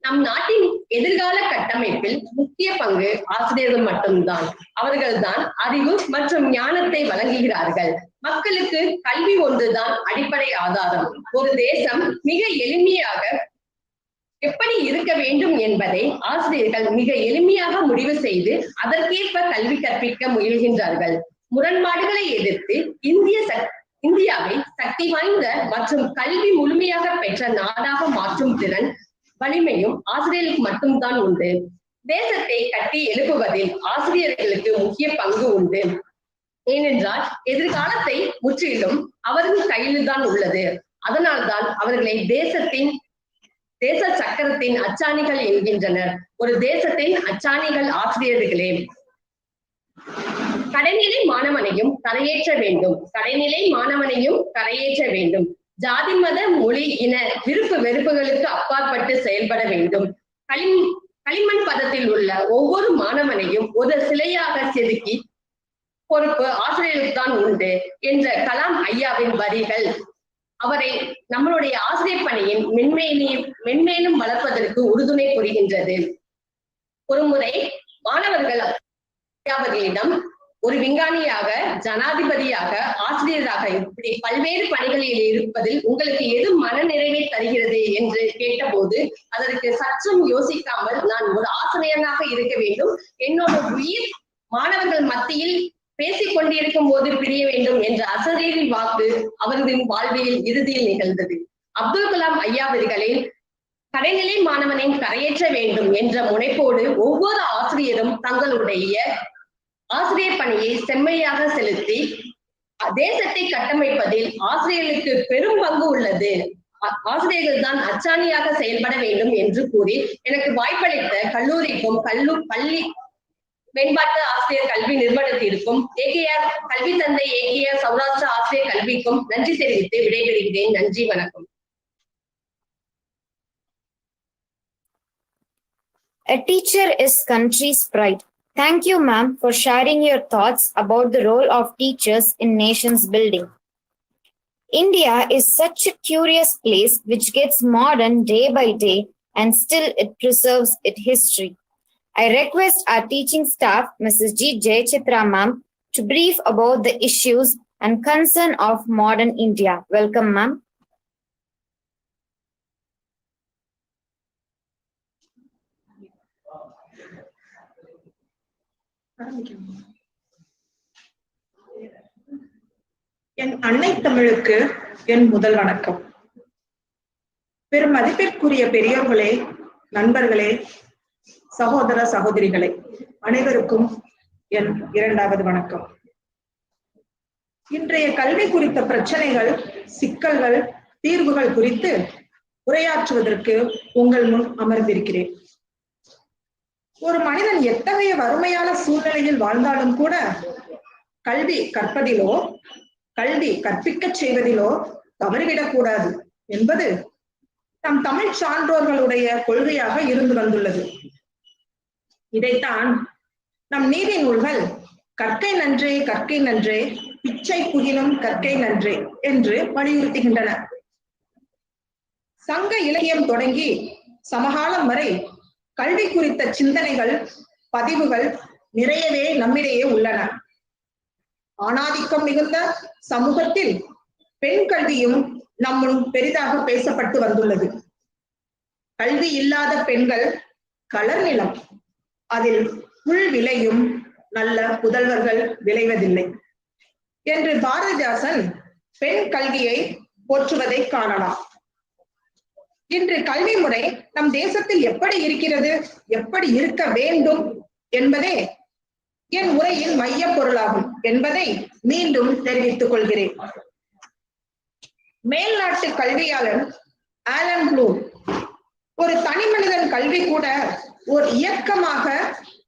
நம் நாட்டின் எதிர்கால கட்டமைப்பில் முக்கிய பங்கு ஆசிரியர்கள் மட்டும்தான். அவர்கள்தான் அறிவு மற்றும் ஞானத்தை வழங்குகிறார்கள். மக்களுக்கு கல்வி ஒன்றுதான் அடிப்படை ஆதாரம். ஒரு தேசம் மிக எளிமையாக எப்படி இருக்க வேண்டும் என்பதை ஆசிரியர்கள் மிக எளிமையாக முடிவு செய்து அதற்கேற்ப கல்வி கற்பிக்க முயல்கின்றார்கள். முரண்பாடுகளை எதிர்த்து இந்தியாவை சக்தி வாய்ந்த மற்றும் கல்வி முழுமையாக பெற்ற நாடாக மாற்றும் திறன், வலிமையும் ஆசிரியர்களுக்கு மட்டும்தான் உண்டு. தேசத்தை கட்டி எழுப்புவதில் ஆசிரியர்களுக்கு முக்கிய பங்கு உண்டு. ஏனென்றால் எதிர்காலத்தை முற்றிலும் அவர்கள் கையில்தான் உள்ளது. அதனால்தான் அவர்களை தேச சக்கரத்தின் அச்சாணிகள் என்கின்றனர். ஒரு தேசத்தின் அச்சாணிகள் ஆசிரியர்களே. கடைநிலை மாணவனையும் கரையேற்ற வேண்டும். ஜாதி மத மொழி இன விருப்பு வெறுப்புகளுக்கு அப்பாற்பட்டு செயல்பட வேண்டும். களிமண் பதத்தில் உள்ள ஒவ்வொரு மாணவனையும் ஒரு சிலையாக செதுக்கி பொறுப்பு ஆசிரியருக்கு தான் உண்டு என்ற கலாம் ஐயாவின் வரிகள் அவரை நம்மளுடைய ஆசிரியர் பணியின் மென்மேலும் வளர்ப்பதற்கு உறுதுணை புரிகின்றது. ஒருமுறை மாணவர்கள் அவர்களிடம் ஒரு விஞ்ஞானியாக, ஜனாதிபதியாக, ஆசிரியராக இப்படி பல்வேறு பணிகளில் இருப்பதில் உங்களுக்கு எது மன நிறைவை தருகிறது என்று கேட்டபோது அதற்கு சற்றும் யோசிக்காமல் நான் ஒரு ஆசிரியராக இருக்க வேண்டும், என்னோட உயிர் மாணவர்கள் மத்தியில் பேசிக் கொண்டிருக்கும் போது பிரிய வேண்டும் என்ற அசரீரின் வாக்கு அவர்களின் வாழ்வில் இறுதியில் நிகழ்ந்தது. அப்துல் கலாம் ஐயா அவர்களின் கடைநிலை மாணவனை கரையேற்ற வேண்டும் என்ற முனைப்போடு ஒவ்வொரு ஆசிரியரும் தங்களுடைய ஆசிரியர் பணியை செம்மையாக செலுத்தி தேசத்தை கட்டமைப்பதில் ஆசிரியர்களுக்கு பெரும் பங்கு உள்ளது. ஆசிரியர்கள் தான் அச்சாணியாக செயல்பட வேண்டும் என்று கூறி எனக்கு வாய்ப்பளித்த கல்லூரிக்கும் பள்ளி மேம்பாட்டு ஆசிரியர் கல்வி நிறுவனத்திற்கும் ஏகேஆர் கல்வி தந்தை ஏகேஆர் சௌராஷ்டிரா ஆசிரியர் கல்விக்கும் நன்றி தெரிவித்து விடைபெறுகிறேன். நன்றி, வணக்கம். A teacher is country's pride. Thank you, ma'am, for sharing your thoughts about the role of teachers in nation's building. India is such a curious place which gets modern day by day and still it preserves its history. I request our teaching staff, Mrs. G. Jayachitra ma'am, to brief about the issues and concern of modern India. Welcome, ma'am. என் அன்னை தமிழுக்கு என் முதல் வணக்கம். பெரும் மதிப்பிற்குரிய பெரியோர்களே, நண்பர்களே, சகோதர சகோதரிகளே, அனைவருக்கும் என் இரண்டாவது வணக்கம். இன்றைய கல்வி குறித்த பிரச்சனைகள், சிக்கல்கள், தீர்வுகள் குறித்து உரையாற்றுவதற்கு உங்கள் முன் அமர்ந்திருக்கிறேன். ஒரு மனிதன் எத்தகைய வறுமையான சூழ்நிலையில் வாழ்ந்தாலும் கூட கல்வி கற்பதிலோ கல்வி கற்பிக்க செய்வதிலோ தவறிவிடக்கூடாது என்பது நம் தமிழ் சான்றோர்களுடைய கொள்கையாக இருந்து வந்துள்ளது. இதைத்தான் நம் நீதி நூல்கள் கற்கை நன்றே, கற்கை நன்றே, பிச்சை புகிலும் கற்கை நன்றே என்று வலியுறுத்துகின்றன. சங்க இலக்கியம் தொடங்கி சமகாலம் வரை கல்வி குறித்த சிந்தனைகள், பதிவுகள் நிறையவே நம்மிடையே உள்ளன. ஆணாதிக்கம் மிகுந்த சமூகத்தில் பெண் கல்வியும் நம்முள் பெரிதாக பேசப்பட்டு வந்துள்ளது. கல்வி இல்லாத பெண்கள் களர் நிலம், அதில் புல் விளையும், நல்ல புதல்வர்கள் விளைவதில்லை என்று பாரதிதாசன் பெண் கல்வியை போற்றுவதை காணலாம். இன்று கல்வி முறை நம் தேசத்தில் எப்படி இருக்கிறது, எப்படி இருக்க வேண்டும் என்பதே என் உரையின் மைய பொருளாகும் என்பதை மீண்டும் தெரிவித்துக் கொள்கிறேன். மேல்நாட்டு கல்வியாளர் ஆலன் ப்ளூம் ஒரு தனி மனிதன் கல்வி கூட ஒரு இயக்கமாக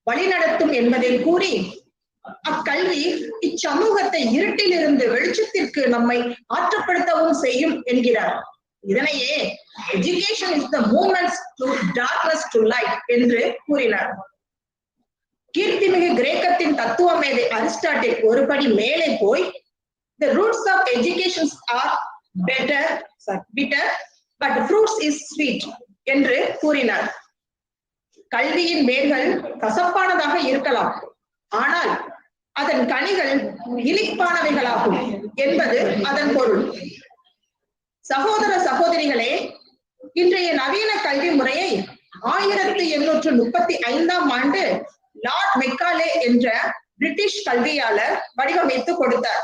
வழிநடத்தும் என்பதை கூறி அக்கல்வி இச்சமூகத்தை இருட்டிலிருந்து வெளிச்சத்திற்கு நம்மை ஆற்றப்படுத்தவும் செய்யும் என்கிறார். இதனையே education is the movement to darkness to light என்று கூறினார். கீர்த்திமிகு கிரேக்கத்தின் தத்துவ மேதை அரிஸ்டாட்டில் ஒருபடி மேலே போய் the roots of education are bitter but fruits is sweet என்று கூறினார். கல்வியின் வேர்கள் கசப்பானதாக இருக்கலாம், ஆனால் அதன் கனிகள் இனிப்பானவைகளாகும் என்பது அதன் பொருள். சகோதர சகோதரிகளே, இன்றைய நவீன கல்வி முறையை 1835 ஆண்டு லார்ட் மெக்காலே என்ற பிரிட்டிஷ் கல்வியாளர் வடிவமைத்து கொடுத்தார்.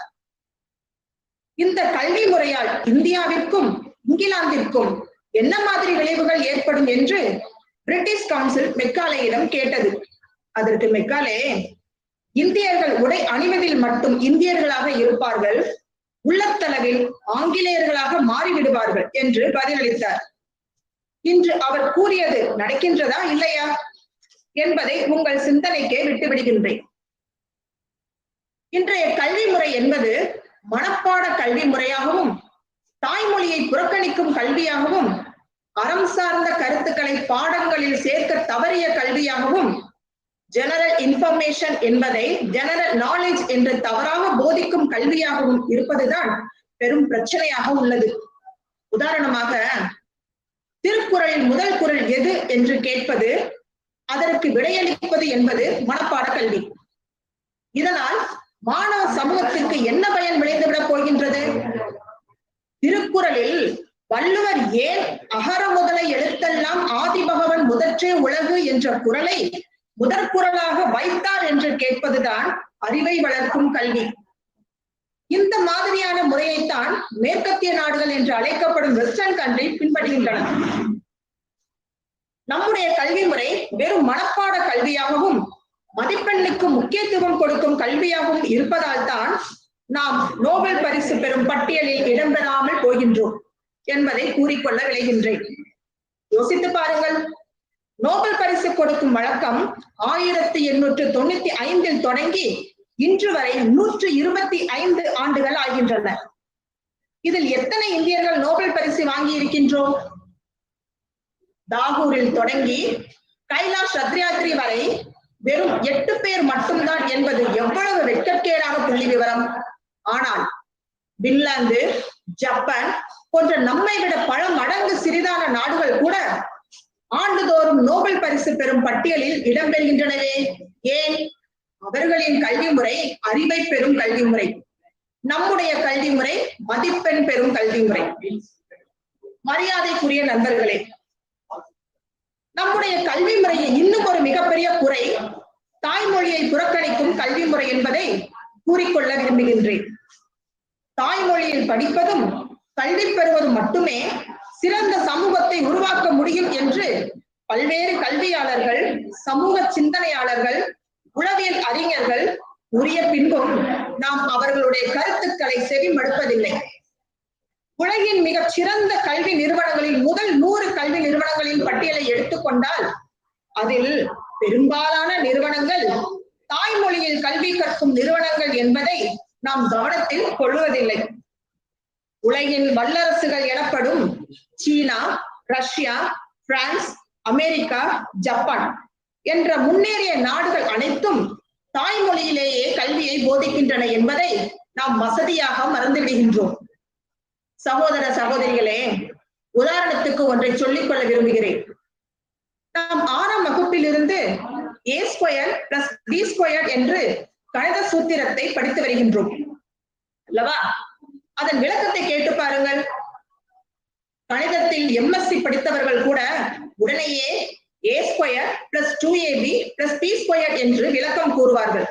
இந்த கல்வி முறையால் இந்தியாவிற்கும் இங்கிலாந்திற்கும் என்ன மாதிரி விளைவுகள் ஏற்படும் என்று பிரிட்டிஷ் கவுன்சில் மெக்காலேயிடம் கேட்டது. அதற்கு மெக்காலே, இந்தியர்கள் உடை அணிவதில் மட்டும் இந்தியர்களாக இருப்பார்கள், உள்ளத்தளவில் ஆங்கிலேயர்களாக மாறிவிடுவார்கள் என்று பதிலளித்தார். இன்று அவர் கூறியது நடக்கின்றதா இல்லையா என்பதை உங்கள் சிந்தனைக்கே விட்டுவிடுகின்றேன். இன்றைய கல்வி முறை என்பது மனப்பாட கல்வி முறையாகவும், தாய்மொழியை புறக்கணிக்கும் கல்வியாகவும், அறம் சார்ந்த கருத்துக்களை பாடங்களில் சேர்க்க தவறிய கல்வியாகவும், ஜெனரல் இன்ஃபர்மேஷன் என்பதை ஜெனரல் நாலேஜ் என்று தவறாக போதிக்கும் கல்வியாகவும் இருப்பதுதான் பெரும் பிரச்சனையாக உள்ளது. உதாரணமாக, திருக்குறளின் முதல் குறள் எது என்று கேட்பது, அதற்கு விடையளிப்பது என்பது மனப்பாட கல்வி. இதனால் மாணவ சமூகத்திற்கு என்ன பயன் விளைந்துவிடப் போகின்றது? திருக்குறளில் வள்ளுவர் ஏன் அகர முதல எழுத்தெல்லாம் ஆதிபகவன் முதற்றே உலகு என்ற குறளை முதற்குறளாக வைத்தார் என்று கேட்பதுதான் அறிவை வளர்க்கும் கல்வி. இந்த மாதிரியான முறையைத்தான் மேற்கத்திய நாடுகள் என்று அழைக்கப்படும் வெஸ்டர்ன் கண்ட்ரி பின்பற்றுகின்றன. நம்முடைய கல்வி முறை வெறும் மனப்பாட கல்வியாகவும் மதிப்பெண்ணுக்கு முக்கியத்துவம் கொடுக்கும் கல்வியாகவும் இருப்பதால் தான் நாம் நோபல் பரிசு பெறும் பட்டியலில் இடம்பெறாமல் போகின்றோம் என்பதை கூறிக்கொள்ள விளைகின்றேன். யோசித்து பாருங்கள். நோபல் பரிசு கொடுக்கும் வழக்கம் 1895 தொடங்கி இன்று வரை 125 ஆண்டுகள் ஆகின்றன. இதில் எத்தனை இந்தியர்கள் நோபல் பரிசு வாங்கி இருக்கின்றோம்? தாகூரில் தொடங்கி கைலாஷ் சத்யாத்ரி வரை வெறும் 8 பேர் மட்டும்தான் என்பது எவ்வளவு வெட்கக்கேடாக புள்ளி விவரம். ஆனால் பின்லாந்து, ஜப்பான் போன்ற நம்மை விட பல மடங்கு சிறிதான நாடுகள் கூட ஆண்டுதோறும் நோபல் பரிசு பெறும் பட்டியலில் இடம்பெறுகின்றனவே. ஏன்? அவர்களின் கல்வி முறை அறிவை பெறும் கல்வி முறை. நம்முடைய கல்வி முறை மதிப்பெண் பெறும் கல்வி முறை. மரியாதைக்குரிய நண்பர்களே, நம்முடைய கல்வி முறையை இன்னும் ஒரு மிகப்பெரிய குறை தாய்மொழியை புறக்கணிக்கும் கல்வி முறை என்பதை கூறிக்கொள்ள விரும்புகின்றேன். தாய்மொழியில் படிப்பதும் கல்வி பெறுவதும் மட்டுமே சிறந்த சமூகத்தை உருவாக்க முடியும் என்று பல்வேறு கல்வியாளர்கள், சமூக சிந்தனையாளர்கள், உளவியல் அறிஞர்கள் கூறிய பின்பும் நாம் அவர்களுடைய கருத்துக்களை செவிமடுப்பதில்லை. உலகின் மிகச் சிறந்த கல்வி நிறுவனங்களில் முதல் 100 கல்வி நிறுவனங்களின் பட்டியலை எடுத்துக்கொண்டால் அதில் பெரும்பாலான நிறுவனங்கள் தாய்மொழியில் கல்வி கற்கும் நிறுவனங்கள் என்பதை நாம் கவனத்தில் கொள்வதில்லை. உலகின் வல்லரசுகள் எனப்படும் சீனா, ரஷ்யா, பிரான்ஸ், அமெரிக்கா, ஜப்பான் என்ற முன்னேறிய நாடுகள் அனைத்தும் தாய்மொழியிலேயே கல்வியை போதிக்கின்றன என்பதை நாம் வசதியாக மறந்துவிடுகின்றோம். சகோதர சகோதரிகளே, உதாரணத்துக்கு ஒன்றை சொல்லிக் கொள்ள விரும்புகிறேன். நாம் 6ஆம் வகுப்பிலிருந்து a² + b² என்று கணித சூத்திரத்தை படித்து வருகின்றோம் அல்லவா? அதன் விளக்கத்தை கேட்டு பாருங்கள். கணிதத்தில் MSc படித்தவர்கள் கூட உடனேயே a² + 2ab + b² என்று விளக்கம் கூறுவார்கள்.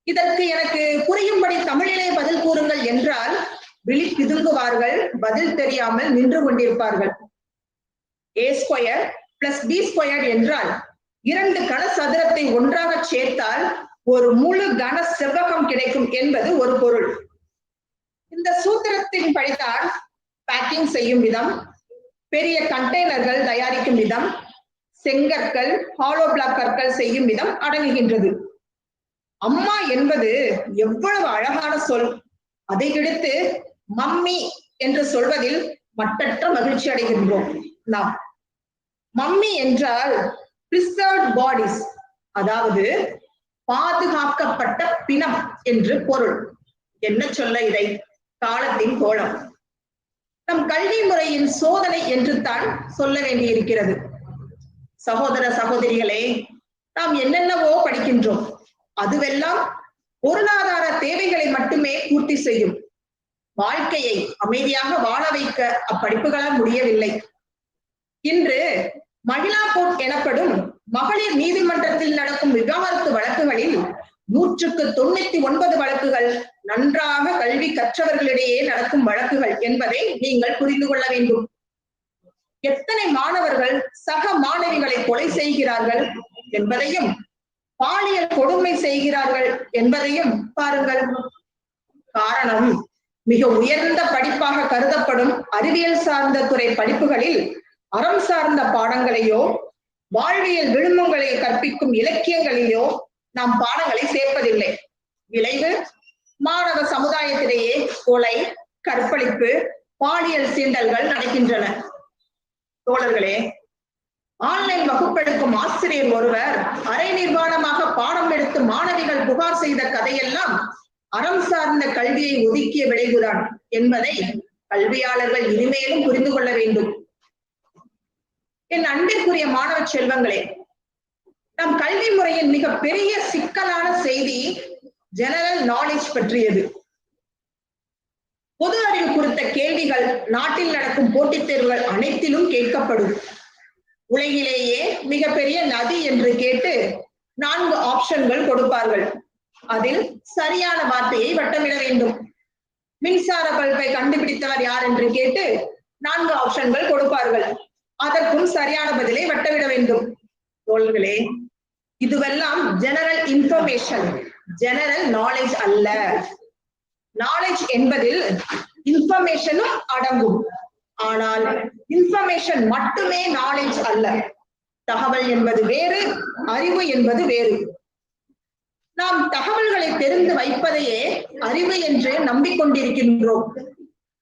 இதற்கு எனக்கு புரியும்படி தமிழிலே பதில் கூறுங்கள் என்றால் விழி பிதுங்குவார்கள், பதில் தெரியாமல் நின்று கொண்டிருப்பார்கள். a² + b² என்றால் 2 கன சதுரத்தை ஒன்றாக சேர்த்தால் ஒரு முழு கன செவ்வகம் கிடைக்கும் என்பது ஒரு பொருள். இந்த சூத்திரத்தின் படிதான் பேக்கிங் செய்யும் விதம், பெரிய கண்டெய்னர்கள் தயாரிக்கும் விதம், செங்கற்கள், ஹாலோ பிளாக் கற்கள் செய்யும் விதம் அடங்குகின்றது. அம்மா என்பது எவ்வளவு அழகான சொல். அதை விடுத்து மம்மி என்று சொல்வதில் மட்டற்ற மகிழ்ச்சி அடைகின்றோம் நாம். மம்மி என்றால் preserved bodies, அதாவது பாதுகாக்கப்பட்ட பிணம் என்று பொருள். என்ன சொல்ல இதை? காலத்தின் கோலம். நம் கல்வி முறையின் சோதனை என்று தான் சொல்ல வேண்டியிருக்கிறது. சகோதர சகோதரிகளே, நாம் என்னென்னவோ படிக்கின்றோம். அதுவெல்லாம் பொருளாதார தேவைகளை மட்டுமே பூர்த்தி செய்யும். வாழ்க்கையை அமைதியாக வாழ வைக்க அப்படிப்புகளால் முடியவில்லை. இன்று மகிழா கோர்ட் எனப்படும் மகளிர் நீதிமன்றத்தில் நடக்கும் விவாகரத்து வழக்குகளில் 199 வழக்குகள் நன்றாக கல்வி கற்றவர்களிடையே நடக்கும் வழக்குகள் என்பதை நீங்கள் புரிந்து கொள்ள வேண்டும். எத்தனை மாணவர்கள் சக மாணவிகளை கொலை செய்கிறார்கள் என்பதையும், பாலியல் கொடுமை செய்கிறார்கள் என்பதையும் பாருங்கள். காரணம், மிக உயர்ந்த படிப்பாக கருதப்படும் அறிவியல் சார்ந்த துறை படிப்புகளில் அறம் சார்ந்த பாடங்களையோ வாழ்வியல் விழுமங்களை கற்பிக்கும் இலக்கியங்களிலோ நாம் பாடங்களை சேர்ப்பதில்லை. விளைவு மாணவ சமுதாயத்திலேயே கொலை, கற்பழிப்பு, பாலியல் சீண்டல்கள் நடக்கின்றன. தோழர்களே, ஆன்லைன் வகுப்பெடுக்கும் ஆசிரியர் ஒருவர் அரை நிர்வாணமாக பாடம் எடுத்து மாணவிகள் புகார் செய்த கதையெல்லாம் அறம் சார்ந்த கல்வியை ஒதுக்கிய விளைவுதான் என்பதை கல்வியாளர்கள் இனிமேலும் புரிந்து கொள்ள வேண்டும். என் அன்பிற்குரிய மாணவ செல்வங்களே, நம் கல்வி முறையின் மிக பெரிய சிக்கலான செய்தி ஜெனரல் நாலேஜ் பற்றியது. பொது அறிவு குறித்த கேள்விகள் நாட்டில் நடக்கும் போட்டித் தேர்வுகள் அனைத்திலும் கேட்கப்படும். உலகிலேயே மிகப்பெரிய நதி என்று கேட்டு 4 ஆப்ஷன்கள் கொடுப்பார்கள். அதில் சரியான வார்த்தையை வட்டமிட வேண்டும். மின்சார பல்பை கண்டுபிடித்தவர் யார் என்று கேட்டு 4 ஆப்ஷன்கள் கொடுப்பார்கள். அதற்கும் சரியான பதிலை வட்டமிட வேண்டும். தோழர்களே, இதுவெல்லாம் ஜெனரல் இன்ஃபர்மேஷன், ஜெனரல் நாலேஜ் அல்ல. நாலேஜ் என்பதில் இன்ஃபர்மேஷனும் அடங்கும். ஆனால் இன்ஃபர்மேஷன் மட்டுமே நாலேஜ் அல்ல. தகவல் என்பது வேறு, அறிவு என்பது வேறு. நாம் தகவல்களை தெரிந்து வைப்பதையே அறிவு என்று நம்பிக்கொண்டிருக்கின்றோம்.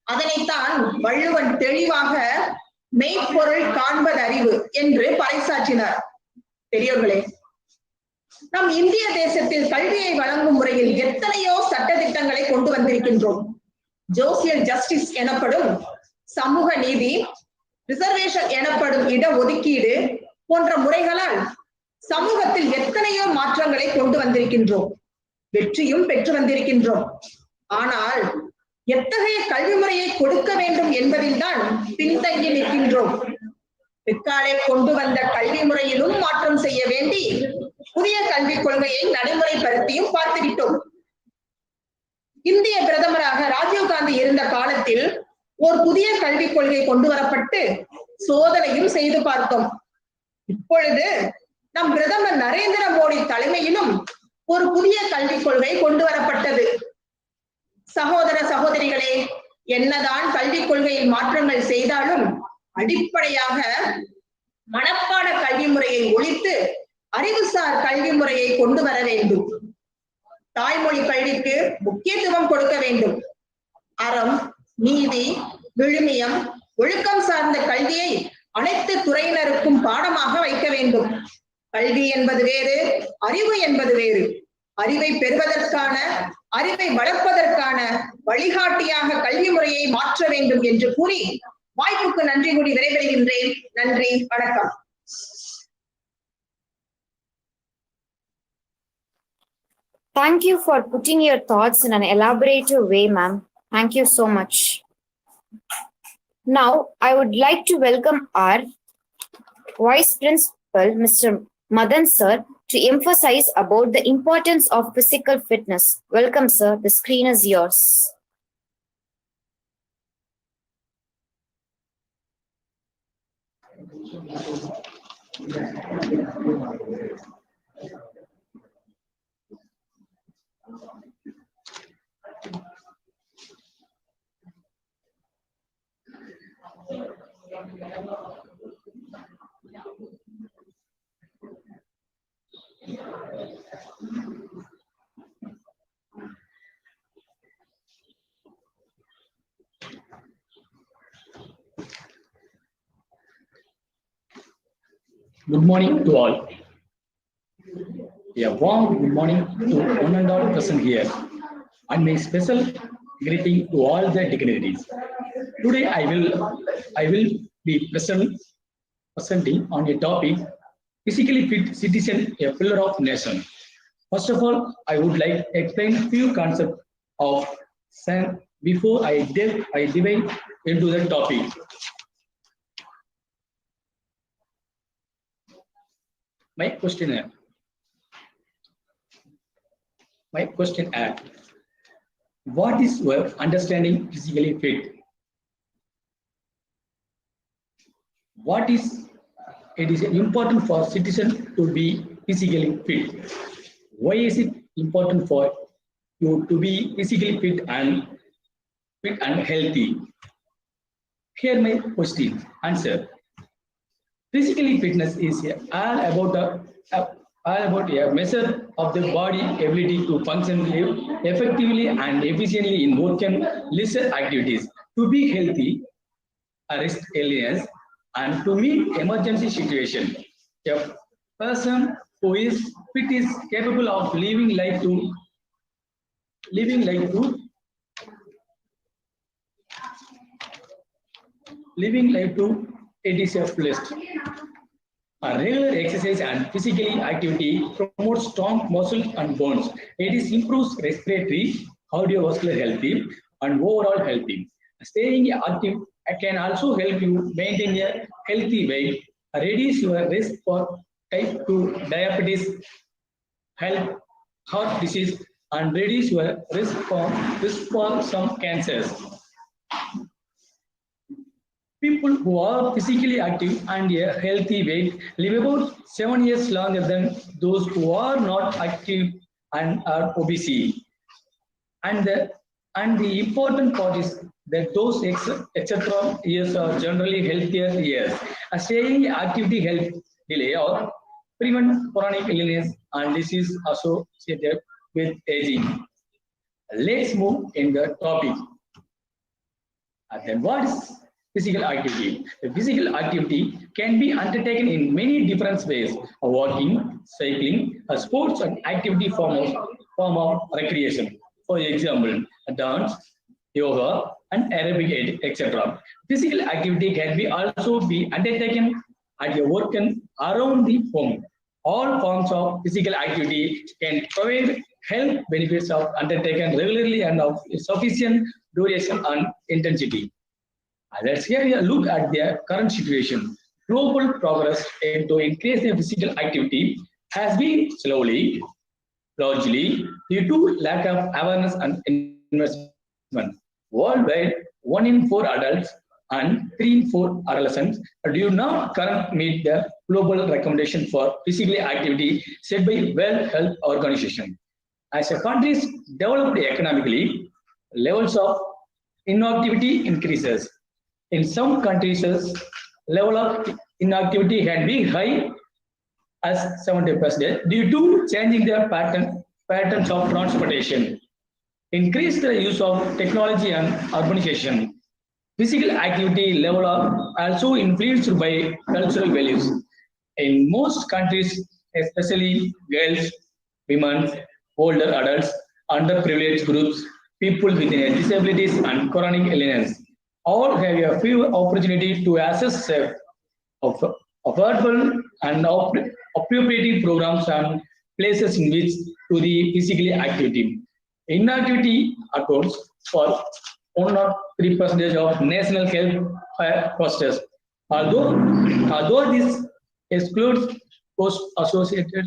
அதனைத்தான் வள்ளுவன் தெளிவாக மெய்ப்பொருள் காண்பது அறிவு என்று பறைசாற்றினார். பெரியோர்களே, நம் இந்திய தேசத்தில் கல்வியை வழங்கும் முறையில் எத்தனையோ சட்ட திட்டங்களை கொண்டு வந்திருக்கின்றோம். சோசியல் ஜஸ்டிஸ் எனப்படும் சமூக நீதி, ரிசர்வேஷன் எனப்படும் இட ஒதுக்கீடு போன்ற முறைகளால் சமூகத்தில் எத்தனையோ மாற்றங்களை கொண்டு வந்திருக்கின்றோம். வெற்றியும் பெற்று வந்திருக்கின்றோம். ஆனால் எத்தகைய கல்வி முறையை கொடுக்க வேண்டும் என்பதில் தான் பின்தங்கி நிற்கின்றோம். பிற்காலே கொண்டு வந்த கல்வி முறையிலும் மாற்றம் செய்ய வேண்டி புதிய கல்விக் கொள்கையை நடைமுறைப்படுத்தியும் பார்த்துவிட்டோம். இந்திய பிரதமராக ராஜீவ்காந்தி இருந்த காலத்தில் ஒரு புதிய கல்விக் கொள்கை கொண்டு வரப்பட்டு சோதனையும் செய்து பார்த்தோம். இப்பொழுது நம் பிரதமர் நரேந்திர மோடி தலைமையிலும் ஒரு புதிய கல்விக் கொள்கை கொண்டு வரப்பட்டது. சகோதர சகோதரிகளே, என்னதான் கல்விக் கொள்கையில் மாற்றங்கள் செய்தாலும் அடிப்படையாக மனப்பாட கல்வி முறையை ஒழித்து அறிவுசார் கல்வி முறையை கொண்டு வர வேண்டும். தாய்மொழி கல்விக்கு முக்கியத்துவம் கொடுக்க வேண்டும். அறம், நீதி, விழுமியம், ஒழுக்கம் சார்ந்த கல்வியை அனைத்து துறையினருக்கும் பாடமாக வைக்க வேண்டும். கல்வி என்பது வேறு, அறிவு என்பது வேறு. அறிவை பெறுவதற்கான, அறிவை வளர்ப்பதற்கான வழிகாட்டியாக கல்வி முறையை மாற்ற வேண்டும் என்று கூறி வாய்ப்புக்கு நன்றி கூறி விடைபெறுகின்றேன். நன்றி, வணக்கம். Thank you for putting your thoughts in an elaborative way, ma'am. Thank you so much. Now, I would like to welcome our Vice Principal, Mr. Madan sir, to emphasize about the importance of physical fitness. Welcome, sir. The screen is yours. Good morning to all. A warm good morning to one and all present here, and my special greeting to all the dignitaries. Today I will be presenting on a topic: physically fit citizen, a pillar of nation. First of all, I would like to explain few concepts of SAN before I dive into the topic. My question is, what is your understanding physically fit? It is important for citizen to be physically fit. Why is it important for you to be physically fit, and fit and healthy. Here my question, answer. Physically fitness is all about a measure of the body ability to function effectively and efficiently in work and leisure activities, to be healthy, arrest illness, and to meet emergency situation. A person who is fit is capable of living life to it is a fullest. A regular exercise and physical activity promotes strong muscles and bones. It improves respiratory, cardiovascular health, and overall health. Staying active can also help you maintain a healthy weight, reduce your risk for type 2 diabetes, heart disease, and reduce your risk for some cancers. People who are physically active and a healthy weight live about 7 years longer than those who are not active and are obese. And the important part is that those etc. years are generally healthier years. Staying activity helps delay or prevent chronic illness and disease associated with aging. Let's move in the topic. And then what is physical activity? The physical activity can be undertaken in many different ways: walking, cycling, sports, and activity form of recreation. For example, dance, yoga, and aerobic, etc. Physical activity can also be undertaken at your work and around the home. All forms of physical activity can provide health benefits of undertaken regularly and of sufficient duration and intensity. Let's have a look at the current situation. Global progress to increase the physical activity has been slowly, largely due to lack of awareness and investment. Worldwide, 1 in 4 adults and 3 in 4 adolescents do not currently meet the global recommendation for physical activity set by World Health Organization. As a country developed economically, levels of inactivity increases. In some countries, level of inactivity can be high as 70% due to changing their patterns of transportation, increase the use of technology and urbanization. Physical activity level are also influenced by cultural values. In most countries, especially girls, women, older adults, underprivileged groups, people with disabilities and chronic illness, all have a few opportunity to access affordable and appropriate programs and places in which to the physical activity. Inactivity accounts for 1 or 3% of national health costs. Although this excludes costs associated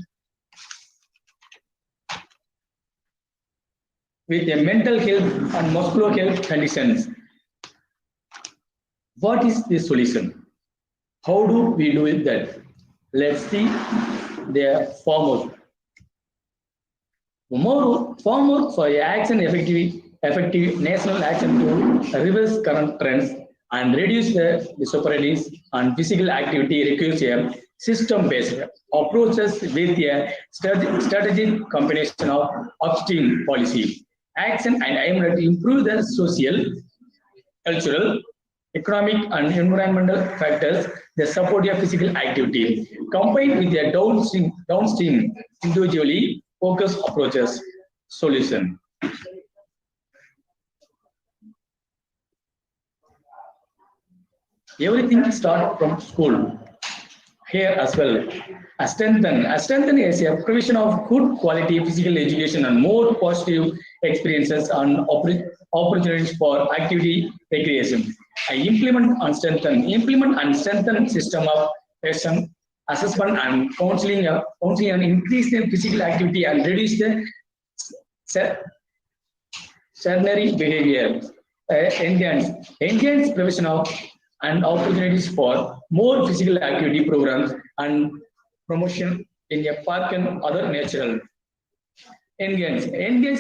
with a mental health and muscular health conditions. What is the solution? How do we do it that? Let's see the formula. Formula for action effective national action to reverse current trends and reduce the disparities and physical activity requires a system-based approaches with a strategic combination of upstream policy, action, and aim to improve the social, cultural, economic, and environmental factors that support your physical activity, combined with a downstream individually focused approaches. Solution. Everything starts from school. Here as well. Strengthen is a provision of good quality physical education and more positive experiences and opportunities for activity recreation. Implement and strengthen system of patient assessment and counseling and increase the physical activity and reduce the sedentary behavior. Enhance provision of and opportunities for more physical activity programs and promotion in a park and other natural. Enhance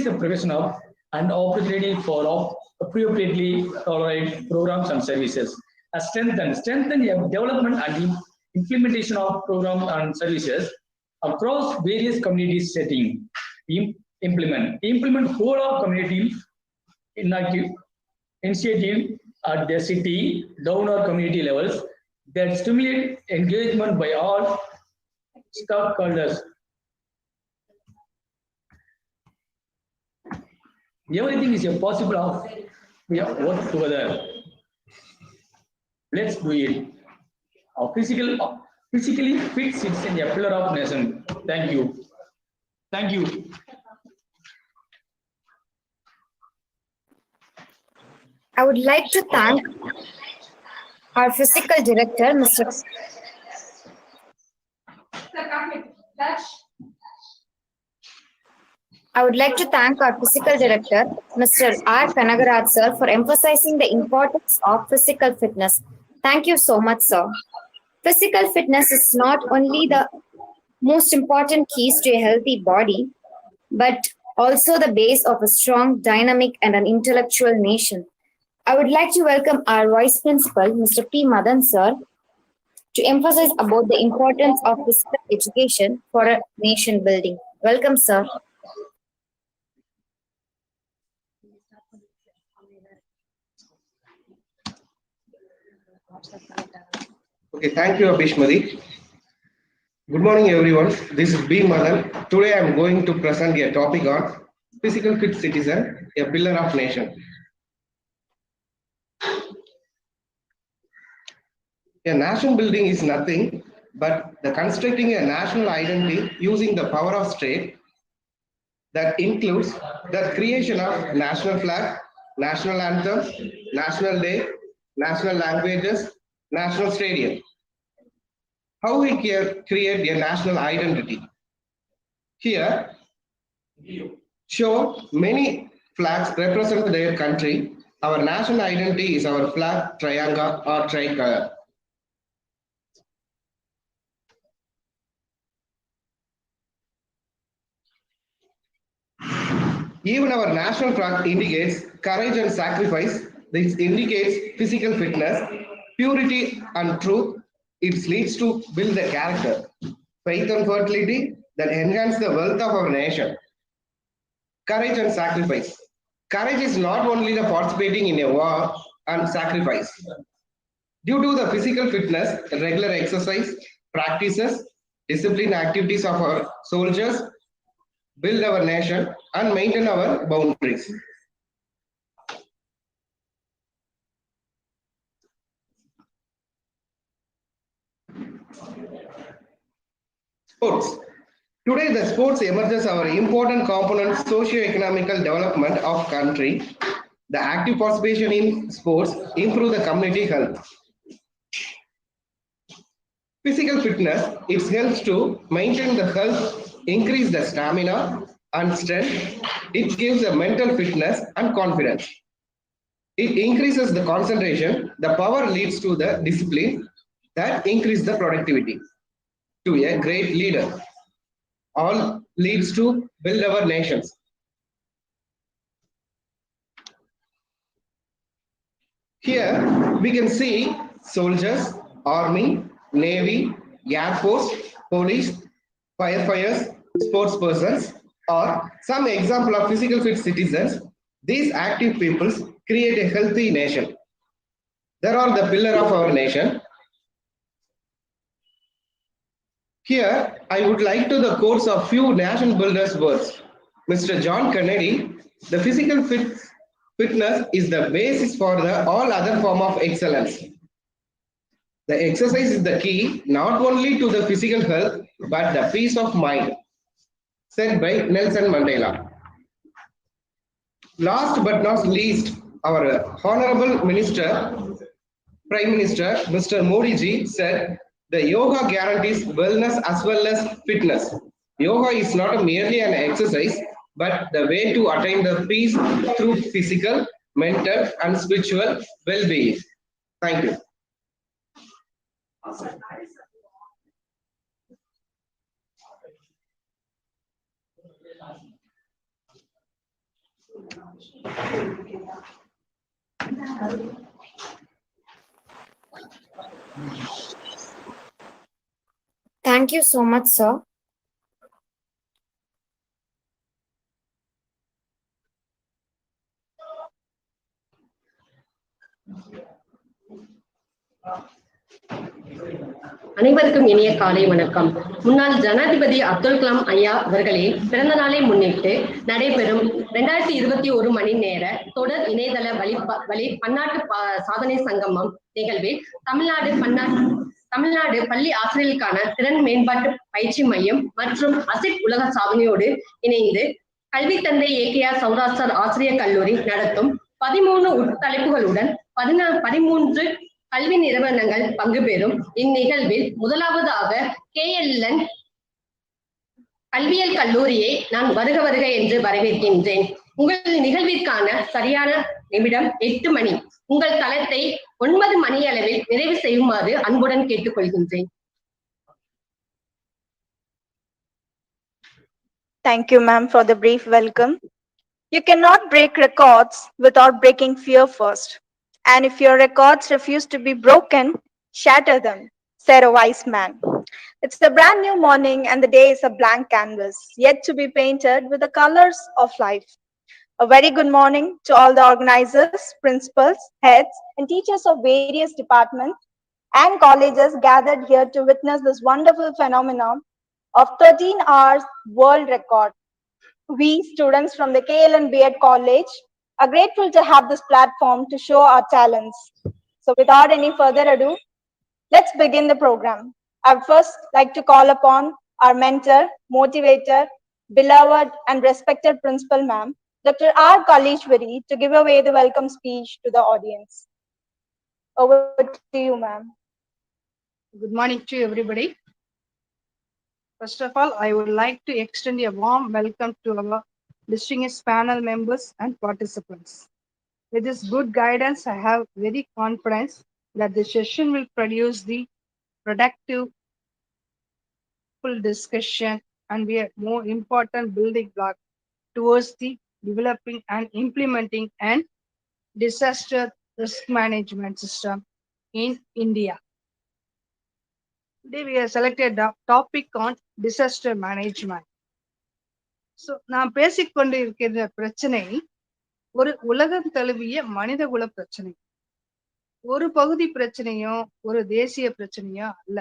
the provision of and opportunity for appropriately tolerate programs and services. Strengthen development and implementation of programs and services across various community settings. Implement whole of community initiative at the city, down or community levels that stimulate engagement by all stakeholders. Everything is possible of we work together. Let's do it. A physically fit citizen, a pillar of nation. Thank you. Thank you. I would like to thank our physical director, Mr. I would like to thank our physical director, Mr. R. Kanagaraj sir, for emphasizing the importance of physical fitness. Thank you so much, sir. Physical fitness is not only the most important keys to a healthy body, but also the base of a strong, dynamic, and an intellectual nation. I would like to welcome our Vice Principal, Mr. P. Madan sir, to emphasize about the importance of physical education for a nation building. Welcome, sir. Okay, thank you, Abhishmati. Good morning, everyone. This is B. Madan. Today, I am going to present a topic on physical fit citizen, a pillar of nation. A nation building is nothing but the constructing a national identity using the power of state that includes the creation of national flag, national anthem, national day, national languages, national stadium. How we can create a national identity? Here, show many flags represent their country. Our national identity is our flag, triangle or tricolor. Even our national flag indicates courage and sacrifice. This indicates physical fitness, purity and truth. It leads to build the character, faith and fertility that enhance the wealth of our nation. Courage and sacrifice. Courage is not only the participating in a war and sacrifice. Due to the physical fitness, regular exercise, practices, discipline activities of our soldiers, build our nation and maintain our boundaries. Sports. Today, the sports emerges our important component socio-economical development of country. The active participation in sports improve the community health. Physical fitness, it helps to maintain the health, increase the stamina and strength. It gives a mental fitness and confidence. It increases the concentration. The power leads to the discipline that increase the productivity to a great leader. All leads to build our nations. Here we can see soldiers, army, navy, air force, police, firefighters, sports persons, or some example of physical fit citizens. These active peoples create a healthy nation. They are the pillar of our nation. Here, I would like to the quotes of few nation builders' words. Mr. John Kennedy, the physical fitness is the basis for the all other form of excellence. The exercise is the key not only to the physical health but the peace of mind, said by Nelson Mandela. Last but not least, our Honorable Prime Minister, Mr. Modi ji said, the yoga guarantees wellness as well as fitness. Yoga is not merely an exercise, but the way to attain the peace through physical, mental, and spiritual well-being. Thank you. Thank you so much, sir. அனைவருக்கும் இனிய காலை வணக்கம். முன்னாள் ஜனாதிபதி அப்துல் கலாம் ஐயா அவர்களின் பிறந்த நாளை முன்னிட்டு நடைபெறும் 2021 மணி நேர தொடர் இணையதள வழி பன்னாட்டு சாதனை சங்கமம் நிகழ்வில் தமிழ்நாடு பள்ளி ஆசிரியர்களுக்கான திறன் மேம்பாட்டு பயிற்சி மையம் மற்றும் அசிட் உலக சாதனையோடு இணைந்து கல்வி தந்தை ஏகேஆர் சௌராஷ்டிரா ஆசிரியர் கல்லூரி நடத்தும் 13 உட்தலைப்புகளுடன் 13 கல்வி நிறுவனங்கள் பங்கு பெறும் இந்நிகழ்வில் முதலாவதாக KLN கல்வியியல் கல்லூரியை நான் வருக என்று வரவேற்கின்றேன். உங்கள் நிகழ்விற்கான சரியான நிமிடம் 8 மணி. உங்கள் தளத்தை 9 மணி அளவில் நிறைவு செய்யுமாறு அன்புடன் கேட்டுக்கொள்கின்றேன். Thank you, ma'am, for the brief welcome. You cannot break records without breaking fear first. And if your records refuse to be broken, shatter them, said a wise man. It's a brand new morning and the day is a blank canvas, yet to be painted with the colors of life. A very good morning to all the organizers, principals, heads, and teachers of various departments and colleges gathered here to witness this wonderful phenomenon of 13 hours world record. We students from the KLN B.Ed College are grateful to have this platform to show our talents. So without any further ado, let's begin the program. I would first like to call upon our mentor, motivator, beloved and respected principal ma'am, Dr. R. Kalishwari, to give away the welcome speech to the audience. Over to you, ma'am. Good morning to everybody. First of all, I would like to extend a warm welcome to our distinguished panel members and participants. With this good guidance, I have very confidence that the session will produce the productive, full discussion and be a more important building block towards the developing and implementing an disaster risk management system in India. Today we have selected a topic on disaster management. So, நான் பேசிக்கொண்டு இருக்கிற பிரச்சனை ஒரு உலகம் தழுவிய மனிதகுல பிரச்சனை. ஒரு பகுதி பிரச்சனையோ ஒரு தேசிய பிரச்சனையோ அல்ல.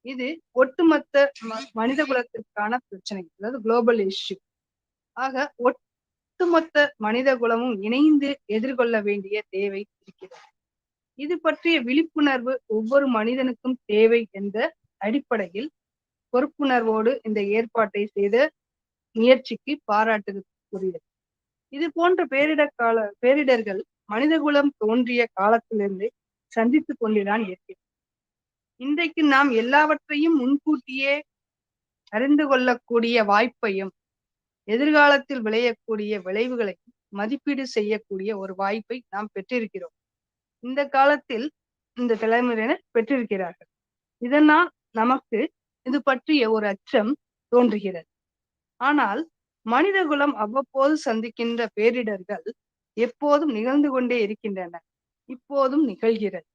இது ஒட்டுமொத்த மனிதகுலத்திற்கான பிரச்சனை, அதாவது குளோபல் இஷ்யூ. ஆக ஒட்டுமொத்த மனிதகுலமும் இணைந்து எதிர்கொள்ள வேண்டிய தேவை இருக்கிறது. இது பற்றிய விழிப்புணர்வு ஒவ்வொரு மனிதனுக்கும் தேவை என்ற அடிப்படையில் பொறுப்புணர்வோடு இந்த ஏற்பாட்டை செய்த முயற்சிக்கு பாராட்டுக்குரியது. இது போன்ற பேரிடர்கள் மனிதகுலம் தோன்றிய காலத்திலிருந்து சந்தித்துக் கொண்டுதான் இருக்கிறது. இன்றைக்கு நாம் எல்லாவற்றையும் முன்கூட்டியே அறிந்து கொள்ளக்கூடிய வாய்ப்பையும் எதிர்காலத்தில் விளையக்கூடிய விளைவுகளை மதிப்பீடு செய்யக்கூடிய ஒரு வாய்ப்பை நாம் பெற்றிருக்கிறோம். இந்த காலத்தில் இந்த தலைமுறையினர் பெற்றிருக்கிறார்கள். இதனால் நமக்கு இது பற்றிய ஒரு அச்சம் தோன்றுகிறது. ஆனால் மனிதகுலம் அவ்வப்போது சந்திக்கின்ற பேரிடர்கள் எப்போதும் நிகழ்ந்து கொண்டே இருக்கின்றன, இப்போதும் நிகழ்கிறது.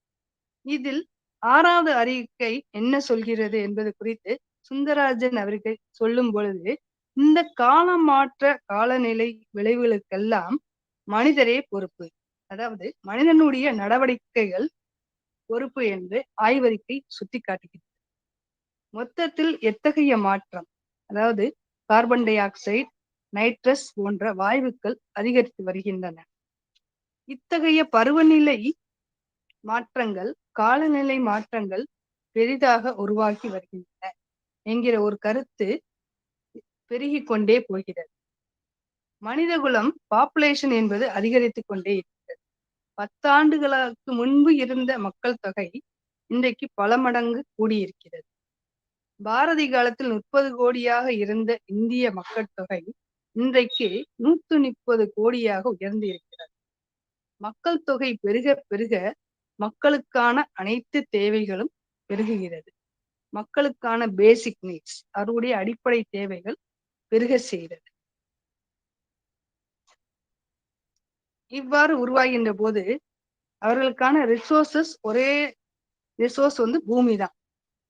இதில் 6வது அறிக்கை என்ன சொல்கிறது என்பது குறித்து சுந்தரராஜன் அவர்கள் சொல்லும் பொழுது, இந்த காலமாற்ற காலநிலை விளைவுகளுக்கெல்லாம் மனிதரே பொறுப்பு, அதாவது மனிதனுடைய நடவடிக்கைகள் பொறுப்பு என்று ஆய்வறிக்கை சுட்டிக்காட்டுகிறது. மொத்தத்தில் எத்தகைய மாற்றம், அதாவது கார்பன் டை ஆக்சைடு, நைட்ரஸ் போன்ற வாயுக்கள் அதிகரித்து வருகின்றன. இத்தகைய பருவநிலை மாற்றங்கள், காலநிலை மாற்றங்கள் பெரிதாக உருவாகி வருகின்றன என்கிற ஒரு கருத்து பெருகிக் கொண்டே போகிறது. மனிதகுலம் பாப்புலேஷன் என்பது அதிகரித்துக் கொண்டே இருக்கிறது. 10 ஆண்டுகளுக்கு முன்பு இருந்த மக்கள் தொகை இன்றைக்கு பல மடங்கு கூடியிருக்கிறது. பாரதி காலத்தில் 30 கோடியாக இருந்த இந்திய மக்கள் தொகை இன்றைக்கு 130 கோடியாக உயர்ந்து இருக்கிறது. மக்கள் தொகை பெருக பெருக மக்களுக்கான அனைத்து தேவைகளும் பெருகுகிறது. மக்களுக்கான பேசிக் நீட்ஸ், அவருடைய அடிப்படை தேவைகள் பெருக செய்கிறது. இவ்வாறு உருவாகின்ற போது அவர்களுக்கான ஒரே ரிசோர்ஸ் வந்து பூமி தான்.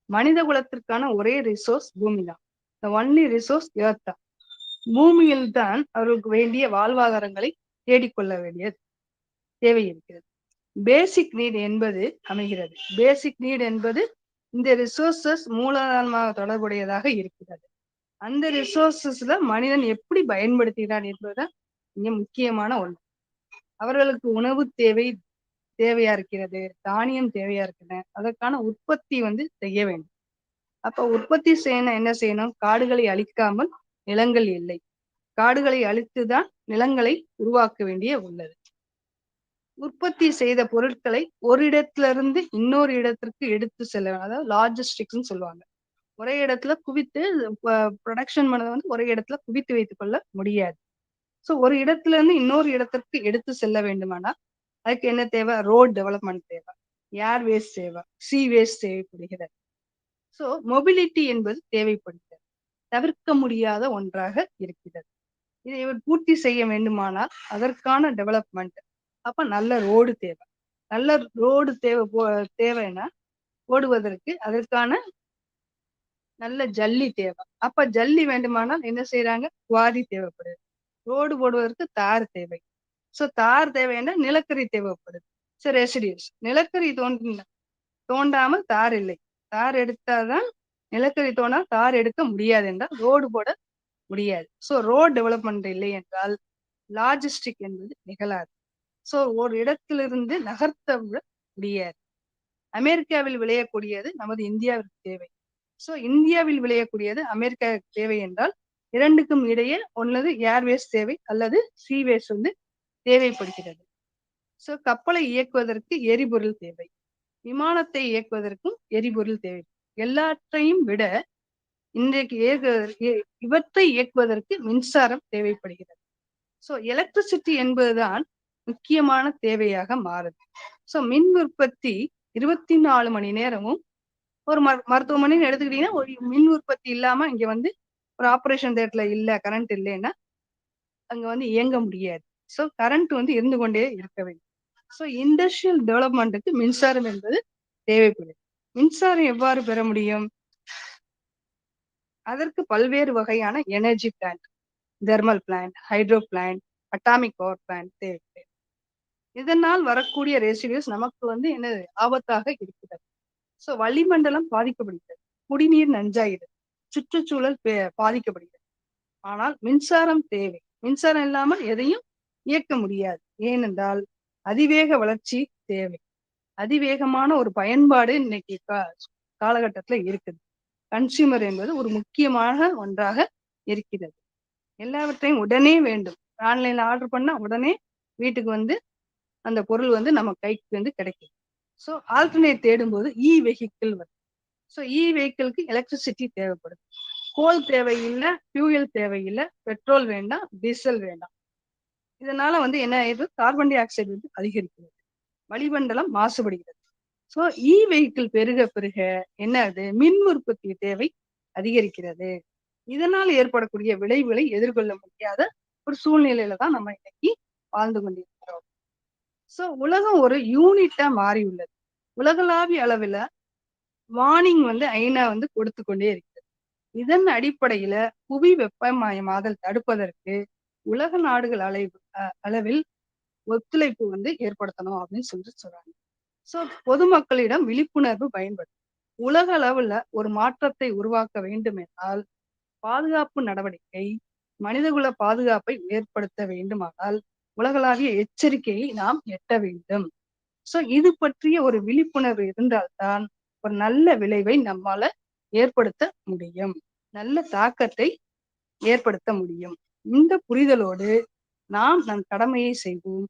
மனித குலத்திற்கான ஒரே ரிசோர்ஸ் பூமி தான். ஒன்லி ரிசோர்ஸ் எர்த் தான். பூமியில் தான் அவர்களுக்கு வேண்டிய வாழ்வாதாரங்களை தேடிக்கொள்ள வேண்டியது தேவை இருக்கிறது. பேசிக் நீட் என்பது அமைகிறது. பேசிக் நீட் என்பது இந்த ரிசோர்சஸ் மூலதனமாக தொடர்புடையதாக இருக்கிறது. அந்த ரிசோர்சஸ்ல மனிதன் எப்படி பயன்படுத்துகிறான் என்பதுதான் இங்க முக்கியமான ஒன்று. அவர்களுக்கு உணவு தேவையா இருக்கிறது, தானியம் தேவையா இருக்கிறது, அதற்கான உற்பத்தி வந்து செய்ய வேண்டும். அப்ப உற்பத்தி செய்யணும், என்ன செய்யணும்? காடுகளை அழிக்காமல் நிலங்கள் இல்லை. காடுகளை அழித்துதான் நிலங்களை உருவாக்க வேண்டிய உள்ளது. உற்பத்தி செய்த பொருட்களை ஒரு இடத்துல இருந்து இன்னொரு இடத்திற்கு எடுத்து செல்ல, அதாவது லாஜிஸ்டிக்ஸ் சொல்லுவாங்க. ஒரே இடத்துல குவித்து ப்ரொடக்ஷன் பண்ணதை வந்து ஒரே இடத்துல குவித்து வைத்துக் கொள்ள முடியாது. சோ ஒரு இடத்துல இருந்து இன்னொரு இடத்திற்கு எடுத்து செல்ல வேண்டுமானா அதுக்கு என்ன தேவை? ரோட் டெவலப்மெண்ட் தேவை, ஏர்வேஸ் தேவை, சீவேஸ் தேவைப்படுகிறது. சோ மொபிலிட்டி என்பது தேவைப்படுகிறது, தவிர்க்க முடியாத ஒன்றாக இருக்கிறது. இதை பூர்த்தி செய்ய வேண்டுமானால் அதற்கான டெவலப்மெண்ட், அப்ப நல்ல ரோடு தேவை. நல்ல ரோடு தேவைன்னா ஓடுவதற்கு அதற்கான நல்ல ஜல்லி தேவை. அப்ப ஜல்லி வேண்டுமானால் என்ன செய்யறாங்க? குவாரி தேவைப்படுது. ரோடு போடுவதற்கு தார் தேவை. சோ தார் தேவைன்னா நிலக்கரி தேவைப்படுது. சோ ரெசிடியூஸ், நிலக்கரி தோண்டாமல் தார் இல்லை. தார் எடுத்தாதான் நிலக்கரி தோண்டா தார் எடுக்க முடியாது என்றால் ரோடு போட முடியாது. சோ ரோடு டெவலப்மெண்ட் இல்லை என்றால் லாஜிஸ்டிக் என்பது நிகழாது. சோ ஒரு இடத்திலிருந்து நகர்த்த முடியாது. அமெரிக்காவில் விளையக்கூடியது நமது இந்தியாவிற்கு தேவை. சோ இந்தியாவில் விளையக்கூடியது அமெரிக்காவுக்கு தேவை என்றால் இரண்டுக்கும் இடையே ஒன்னது ஏர்வேஸ் தேவை அல்லது சீவேஸ் வந்து தேவைப்படுகிறது. சோ கப்பலை இயக்குவதற்கு எரிபொருள் தேவை, விமானத்தை இயக்குவதற்கும் எரிபொருள் தேவை. எல்லாற்றையும் விட இன்றைக்கு இவற்றை இயக்குவதற்கு மின்சாரம் தேவைப்படுகிறது. சோ எலக்ட்ரிசிட்டி என்பதுதான் முக்கியமான தேவையாக மாறுது. சோ மின் உற்பத்தி 24 மணி நேரமும் ஒரு மருத்துவமனைன்னு எடுத்துக்கிட்டீங்கன்னா ஒரு மின் உற்பத்தி இல்லாம இங்க வந்து ஒரு ஆபரேஷன் தியேட்டர்ல இல்ல, கரண்ட் இல்லைன்னா அங்க வந்து இயங்க முடியாது. சோ கரண்ட் வந்து இருந்து கொண்டே இருக்க வேண்டும். சோ இண்டஸ்ட்ரியல் டெவலப்மெண்ட்டுக்கு மின்சாரம் என்பது தேவைப்படுது. மின்சாரம் எவ்வாறு பெற முடியும்? அதற்கு பல்வேறு வகையான energy plant, thermal plant, hydro plant, atomic power plant தேவைப்படுது. இதனால் வரக்கூடிய ரெசிடியூஸ் நமக்கு வந்து என்ன ஆபத்தாக இருக்கிறது. சோ வளிமண்டலம் பாதிக்கப்படுகிறது, குடிநீர் நஞ்சாகிறது, சுற்றுச்சூழல் பாதிக்கப்படுகிறது. ஆனால் மின்சாரம் தேவை. மின்சாரம் இல்லாமல் எதையும் இயக்க முடியாது. ஏனென்றால் அதிவேக வளர்ச்சி தேவை. அதிவேகமான ஒரு பயன்பாடு இன்னைக்கு காலகட்டத்துல இருக்குது. கன்சியூமர் என்பது ஒரு முக்கியமான ஒன்றாக இருக்கிறது. எல்லாவற்றையும் உடனே வேண்டும். ஆன்லைன்ல ஆர்டர் பண்ணா உடனே வீட்டுக்கு வந்து அந்த பொருள் வந்து நம்ம கைக்கு வந்து கிடைக்கும். சோ ஆல்டர்னேட் தேடும்போது வெஹிக்கிள் வருது. சோ வெஹிக்கிளுக்கு எலக்ட்ரிசிட்டி தேவைப்படுது. கோல் தேவையில்லை, ஃபியூயல் தேவையில்லை, பெட்ரோல் வேண்டாம், டீசல் வேண்டாம். இதனால வந்து என்ன ஆயிடுது? கார்பன் டை ஆக்சைடு வந்து அதிகரிக்கிறது, வளிமண்டலம் மாசுபடுகிறது. சோ வெஹிக்கிள் பெருக பெருக என்ன ஆகுது? மின் உற்பத்தி தேவை அதிகரிக்கிறது. இதனால் ஏற்படக்கூடிய விளைவுகளை எதிர்கொள்ள முடியாத ஒரு சூழ்நிலையில தான் நம்ம இன்னைக்கு வாழ்ந்து கொண்டிருக்கிறோம். சோ உலகம் ஒரு யூனிட்டா மாறி உள்ளது. உலகளாவிய அளவுல வார்னிங் வந்து ஐநா வந்து கொடுத்து கொண்டே இருக்கிறது. இதன் அடிப்படையில புவி வெப்பமயமாதல் தடுப்பதற்கு உலக நாடுகள் அளவில் ஒத்துழைப்பு வந்து ஏற்படுத்தணும் அப்படின்னு சொல்றாங்க. சோ பொதுமக்களிடம் விழிப்புணர்வு பயன்படும். உலக அளவுல ஒரு மாற்றத்தை உருவாக்க வேண்டும் என்றால் பாதுகாப்பு நடவடிக்கை, மனிதகுல பாதுகாப்பை ஏற்படுத்த வேண்டுமானால் உலகளாவிய எச்சரிக்கையை நாம் எட்ட வேண்டும். சோ இது பற்றிய ஒரு விழிப்புணர்வு இருந்தால்தான் ஒரு நல்ல விளைவை நம்மால ஏற்படுத்த முடியும், நல்ல தாக்கத்தை ஏற்படுத்த முடியும். இந்த புரிதலோடு நாம் நம் கடமையை செய்வோம்.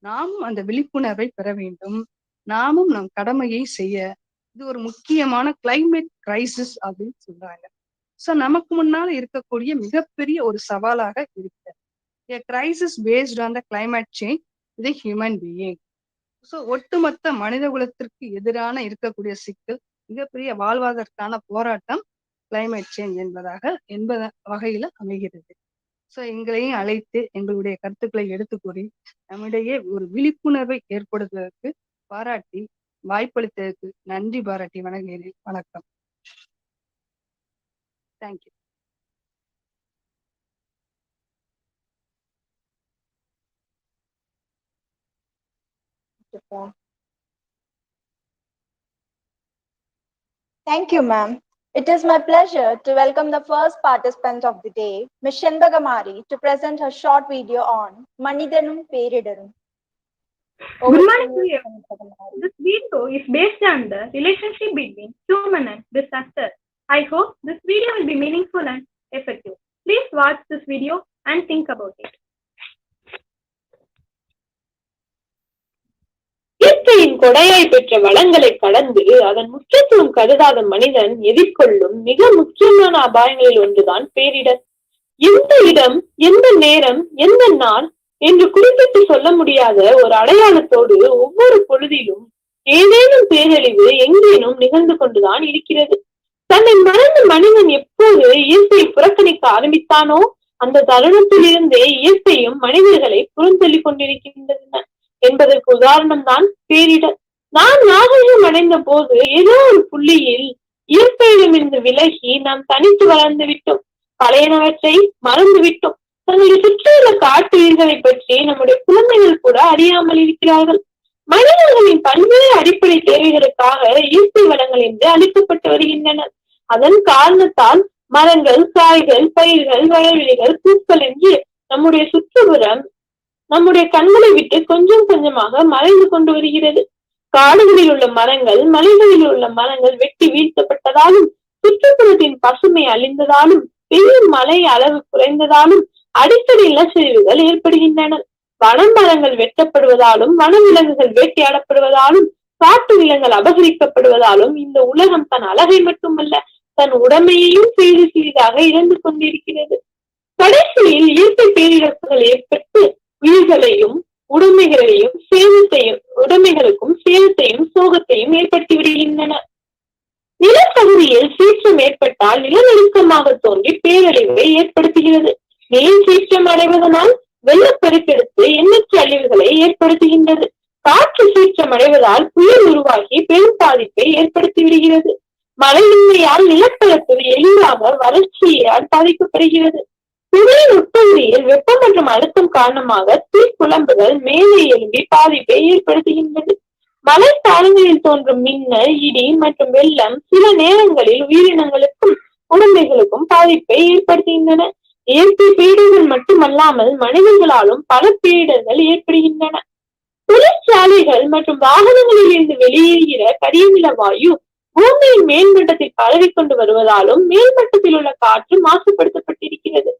நாமும் அந்த விழிப்புணர்வை பெற வேண்டும். நாமும் நம் கடமையை செய்ய, இது ஒரு முக்கியமான கிளைமேட் கிரைசிஸ் அப்படின்னு சொல்றாங்க. சோ நமக்கு முன்னால இருக்கக்கூடிய மிகப்பெரிய ஒரு சவாலாக இருக்கிறது. A crisis based on the climate change is a human being. So ஒட்டுமொத்த மனித குலத்திற்கு எதிரான இருக்கக்கூடிய சிக்கல், மிகப்பெரிய வாழ்வதற்கான போராட்டம் கிளைமேட் சேஞ்ச் என்பத வகையில அமைகிறது. எங்களையும் அழைத்து எங்களுடைய கருத்துக்களை எடுத்து கூறி நம்மிடையே ஒரு விழிப்புணர்வை ஏற்படுத்துவதற்கு பாராட்டி வாய்ப்பளித்ததற்கு நன்றி பாராட்டி வணங்குகிறேன். வணக்கம். Thank you. Thank you, ma'am. It is my pleasure to welcome the first participant of the day, Ms. Shenbagamari, to present her short video on Manidanum Peridarum. Good morning to you. This video is based on the relationship between human and disaster. I hope this video will be meaningful and effective. Please watch this video and think about it. இயற்கையின் கொடையாய் பெற்ற வளங்களை கடந்து அதன் முக்கியத்துவம் கருதாத மனிதன் எதிர்கொள்ளும் மிக முக்கியமான அபாயங்களில் ஒன்றுதான் பேரிடர். எந்த இடம், எந்த நேரம், எந்த நாள் என்று குறிப்பிட்டு சொல்ல முடியாத ஒரு அடையாளத்தோடு ஒவ்வொரு பொழுதிலும் ஏதேனும் பேரழிவு எங்கேனும் நிகழ்ந்து கொண்டுதான் இருக்கிறது. தன்னை மறந்த மனிதன் எப்போது இயற்கையை புறக்கணிக்க ஆரம்பித்தானோ அந்த தருணத்தில் இருந்தே இயற்கையும் மனிதர்களை புறந்தள்ளி கொண்டிருக்கின்றன என்பதற்கு உதாரணம் தான் பேரிடர். நாம் நாகரிகம் அடைந்த போது ஏதோ ஒரு புள்ளியில் இயற்கையிடமிருந்து விலகி நாம் தனித்து வளர்ந்து விட்டோம். பழையனவற்றை மறந்து விட்டோம். தங்களை சுற்றியுள்ள காட்டு உயிர்களை பற்றி நம்முடைய குழந்தைகள் கூட அறியாமல் இருக்கிறார்கள். மனிதர்களின் பல்வேறு அடிப்படை தேவைகளுக்காக இயற்கை வளங்கள் என்று அளிக்கப்பட்டு வருகின்றன. அதன் காரணத்தால் மரங்கள், காய்கள், பயிர்கள், வயல்வெளிகள், பூக்கள் என்று நம்முடைய சுற்றுப்புறம் நம்முடைய கண்களை விட்டு கொஞ்சம் கொஞ்சமாக மறைந்து கொண்டு வருகிறது. காடுகளில் உள்ள மரங்கள், மலைகளில் உள்ள மரங்கள் வெட்டி வீழ்த்தப்பட்டதாலும், சுற்றுப்புறத்தின் பசுமை அழிந்ததாலும், பெய்யும் மழை அளவு குறைந்ததாலும் அடிக்கடி நிலச்சரிவுகள் ஏற்படுகின்றன. வனமரங்கள் வெட்டப்படுவதாலும், வனவிலங்குகள் வேட்டையாடப்படுவதாலும், காட்டு விலங்குகள் அபகரிக்கப்படுவதாலும் இந்த உலகம் தன் அழகை மட்டுமல்ல தன் உடமையையும் சிறிது சிறிதாக இழந்து கொண்டிருக்கிறது. கடைசியில் இயற்கை பேரிழப்புகள் ஏற்பட்டு உயிர்களையும் உடைமைகளுக்கும் சேதத்தையும் சோகத்தையும் ஏற்படுத்தி விடுகின்றன. நிலப்பகுதியில் சீற்றம் ஏற்பட்டால் நிலநடுக்கமாக தோன்றி பேரழிவை ஏற்படுத்துகிறது. நீர் சீற்றம் அடைவதனால் வெள்ளப்பெருக்கெடுத்து எண்ணற்ற அழிவுகளை ஏற்படுத்துகின்றது. காற்று சீற்றம் அடைவதால் புயல் உருவாகி பெரும் பாதிப்பை ஏற்படுத்தி விடுகிறது. மழையின்மையால் நிலப்பரப்பு எளிதாக வறட்சியால் பாதிக்கப்படுகிறது. புவியின் உட்பகுதியில் வெப்பம் மற்றும் அழுத்தம் காரணமாக தீக்குழம்புகள் மேலே எழும்பி பாதிப்பை ஏற்படுத்துகின்றது. மழைக்காலங்களில் தோன்றும் மின்னல், இடி மற்றும் வெள்ளம் சில நேரங்களில் உயிரினங்களுக்கும் உடமைகளுக்கும் பாதிப்பை ஏற்படுத்துகின்றன. இயற்கை பேரிடர்கள் மட்டுமல்லாமல் மனிதர்களாலும் பல பேரிடர்கள் ஏற்படுகின்றன. தொழிற்சாலைகள் மற்றும் வாகனங்களில் இருந்து வெளியேறுகிற கரியமில வாயு பூமியின் மேல்மட்டத்தில் பரவிக்கொண்டு வருவதாலும் மேல்மட்டத்தில் உள்ள காற்று மாசுபடுத்தப்பட்டிருக்கிறது.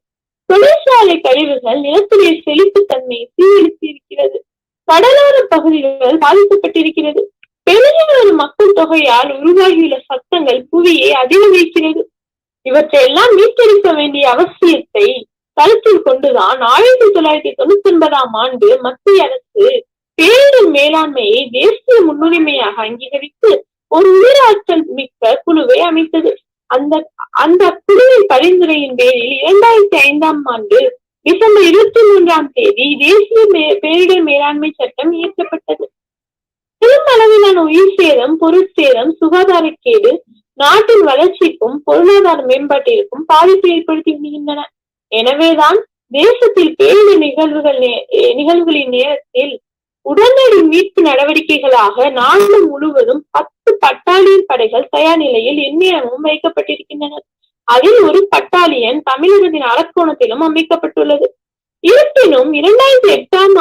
தொழிற்சாலை கழிவுகள் நிலத்துடைய செழிப்பு தன்மையை சீரழித்து இருக்கிறது. கடலோர பகுதிகள் பாதிக்கப்பட்டிருக்கிறது. பெரிய ஒரு மக்கள் தொகையால் உருவாகியுள்ள சத்தங்கள் புவியை அதிர வைக்கிறது. இவற்றையெல்லாம் மீட்டெடுக்க வேண்டிய அவசியத்தை கருத்தில் கொண்டுதான் 1999ஆம் ஆண்டு மத்திய அரசு பேரிடர் மேலாண்மையை தேசிய முன்னுரிமையாக அங்கீகரித்து ஒரு உயிராற்றல் மிக்க குழுவை அமைத்தது. அந்த குழுவின் பரிந்துரையின் பேரில் 2005ஆம் ஆண்டு டிசம்பர் 23ஆம் தேதி தேசிய பேரிடர் மேலாண்மை சட்டம் இயற்றப்பட்டது. பெருமளவிலான உயிர் சேதம், பொருட்சேதம், சுகாதாரக்கேடு நாட்டின் வளர்ச்சிக்கும் பொருளாதார மேம்பாட்டிற்கும் பாதிப்பு ஏற்படுத்தி வருகின்றன. எனவேதான் தேசத்தில் பேரிடர் நிகழ்வுகளின் நேரத்தில் உடனடி மீட்பு நடவடிக்கைகளாக நாடு முழுவதும் 10 பட்டாலியன் படைகள் தயார் நிலையில் எந்நேரமும் வைக்கப்பட்டிருக்கின்றன. அதில் ஒரு பட்டாலியன் தமிழகத்தின் அரக்கோணத்திலும் அமைக்கப்பட்டுள்ளது. இருப்பினும் 2008ஆம்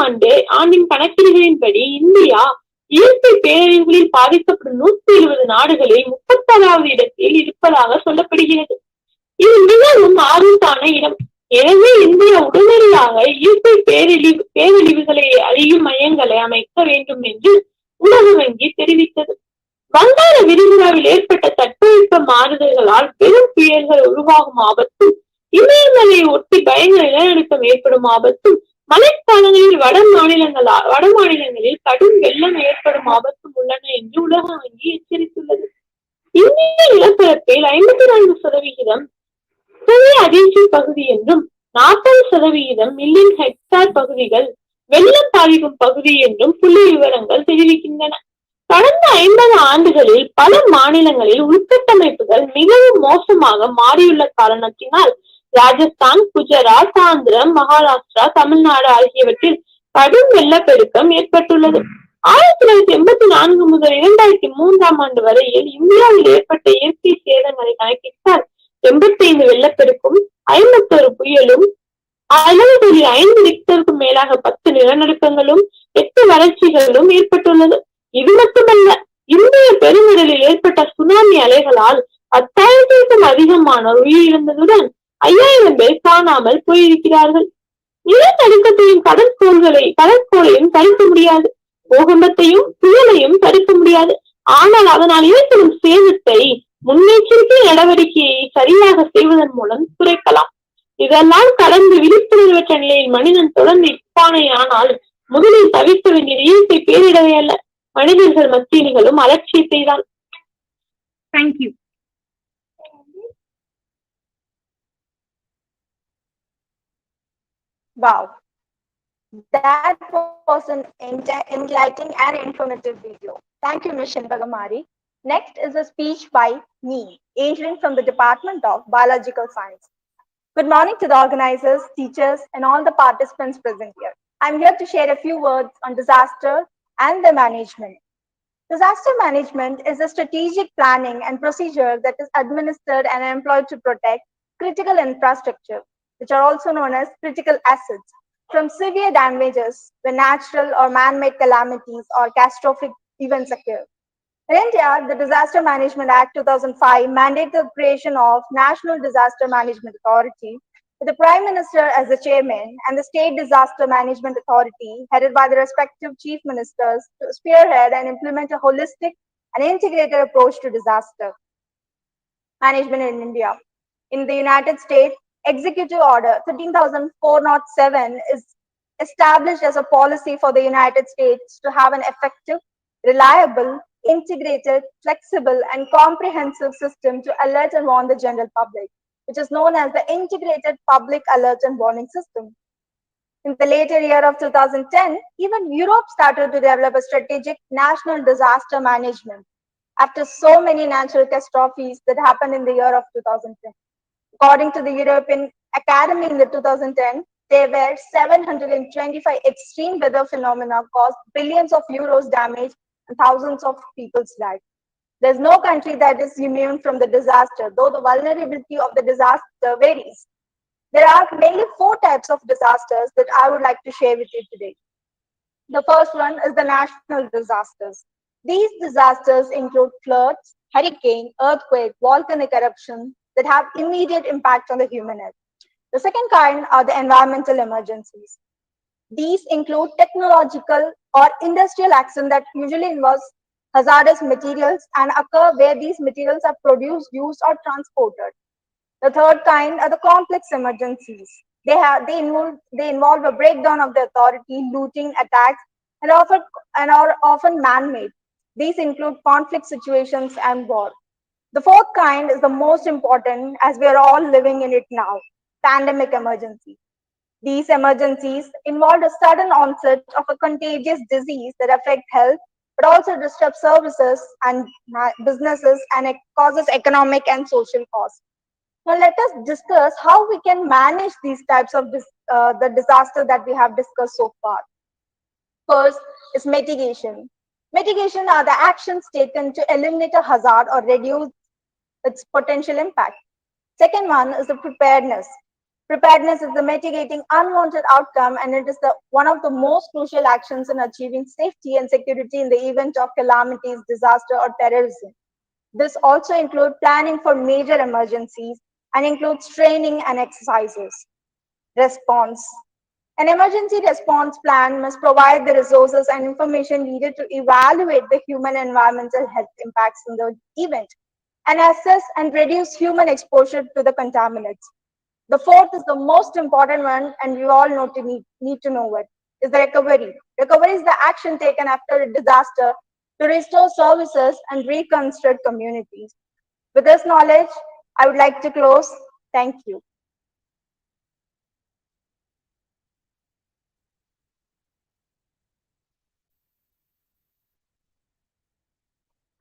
ஆண்டின் கணக்கீடுகளின்படி இந்தியா இயற்கை பேரழிவுகளில் பாதிக்கப்படும் 170 நாடுகளில் 36வது இடத்தில் இருப்பதாக சொல்லப்படுகிறது. இது மிகவும் ஆபத்தான இடம். எனவே இந்தியா உடனடியாக இயற்கை பேரழிவுகளை அறியும் மையங்களை அமைக்க வேண்டும் என்று உலக வங்கி தெரிவித்தது. வங்காள விரிகுடாவில் ஏற்பட்ட தட்பவெப்ப மாறுதல்களால் பெரும் புயல்கள் உருவாகும் ஆபத்தும், இமயமலையை ஒட்டி பயங்கர நிலநடுக்கம் ஏற்படும் ஆபத்தும், மழைக்காலங்களில் வட மாநிலங்களில் கடும் வெள்ளம் ஏற்படும் ஆபத்தும் உள்ளன என்று உலக வங்கி எச்சரித்துள்ளது. இந்திய நிலப்பரப்பில் 54% புவி அதிர்ச்சி பகுதி என்றும் 40% மில்லியன் ஹெக்டார் பகுதிகள் வெள்ளம் பாதிக்கும் பகுதி என்றும் புள்ளி விவரங்கள் தெரிவிக்கின்றன. கடந்த 50 ஆண்டுகளில் பல மாநிலங்களில் உள்கட்டமைப்புகள் மிகவும் மோசமாக மாறியுள்ள காரணத்தினால் ராஜஸ்தான், குஜராத், ஆந்திரம், மகாராஷ்டிரா, தமிழ்நாடு ஆகியவற்றில் கடும் வெள்ளப்பெருக்கம் ஏற்பட்டுள்ளது. 1984 முதல் 2003 ஆண்டு வரையில் இந்தியாவில் ஏற்பட்ட இயற்கை சேதங்களை கணக்கிட்டால் 85 வெள்ளப்பெருக்கும், 51 புயலும், 60.5 ரிக்டருக்கும் மேலாக 10 நிலநடுக்கங்களும், 8 வறட்சிகளும் ஏற்பட்டுள்ளது. இது மட்டுமல்ல, இந்திய பெருங்கடலில் ஏற்பட்ட சுனாமி அலைகளால் 10,000க்கும் அதிகமானோர் உயிரிழந்ததுடன் 5,000 பேர் காணாமல் போயிருக்கிறார்கள். நிலநடுக்கத்தையும் கடற்கோளையும் தடுக்க முடியாது, பூகம்பத்தையும் புயலையும் தடுக்க முடியாது. ஆனால் அதனால் ஏற்படும் சேதத்தை முன்னெச்சரிக்கை நடவடிக்கையை சரியாக செய்வதன் மூலம் குறைக்கலாம். இதெல்லாம் கடந்து விழிப்புணர்வற்ற நிலையில் மனிதன் தொடர்ந்து இருப்பானேயானால் முதலில் தவிர்க்க வேண்டியது இயற்கை பேரிடரை அல்ல, மனிதர்கள் மத்தியில் நிகழும் அலட்சியத்தை தான். Thank you. Wow, that was an enlightening and informative video. Thank you, Ms. Bagamari. Next is a speech by me, Adrian from the Department of Biological Science. Good morning to the organizers, teachers, and all the participants present here. I'm here to share a few words on disaster and the management. Disaster management is a strategic planning and procedure that is administered and employed to protect critical infrastructure, which are also known as critical assets, from severe damages when natural or man-made calamities or catastrophic events occur. In India, the Disaster Management Act 2005 mandated the creation of National Disaster Management Authority, with the Prime Minister as the chairman and the State Disaster Management Authority, headed by the respective chief ministers, to spearhead and implement a holistic and integrated approach to disaster management in India. In the United States, Executive Order 13,407 is established as a policy for the United States to have an effective, reliable, integrated, flexible, and comprehensive system to alert and warn the general public, which is known as the Integrated Public Alert and Warning System. In the later year of 2010, even Europe started to develop a strategic national disaster management after so many natural catastrophes that happened in the year of 2010. According to the European Academy in the 2010, there were 725 extreme weather phenomena caused billions of euros damage and thousands of people's lives. There's no country that is immune from the disaster, though the vulnerability of the disaster varies. There are mainly 4 types of disasters that I would like to share with you today. The first one is the national disasters. These disasters include floods, hurricane, earthquake, volcanic eruption that have immediate impact on the human health. The second kind are the environmental emergencies. These include technological or industrial action that usually involves hazardous materials and occur where these materials are produced, used, or transported. The third kind are the complex emergencies. They involve a breakdown of the authority, looting, attacks, and are often man-made. These include conflict situations and war. The fourth kind is the most important, as we are all living in it now: pandemic emergency. These emergencies involve a sudden onset of a contagious disease that affects health, but also disrupts services and businesses, and it causes economic and social costs. Now let us discuss how we can manage these types of the disaster that we have discussed so far. First is mitigation. Mitigation are the actions taken to eliminate a hazard or reduce its potential impact. Second one is the preparedness. Preparedness is the mitigating unwanted outcome, and it is one of the most crucial actions in achieving safety and security in the event of calamities, disaster, or terrorism. This also includes planning for major emergencies and includes training and exercises. Response. An emergency response plan must provide the resources and information needed to evaluate the human and environmental health impacts in the event and assess and reduce human exposure to the contaminants. The fourth is the most important one, and we all need to know it, is the recovery. Recovery is the action taken after a disaster to restore services and reconstruct communities. With this knowledge, I would like to close. Thank you.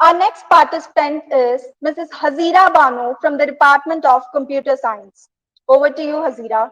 Our next participant is Mrs. Hazira Banu from the Department of Computer Science. Over to you, Hazira.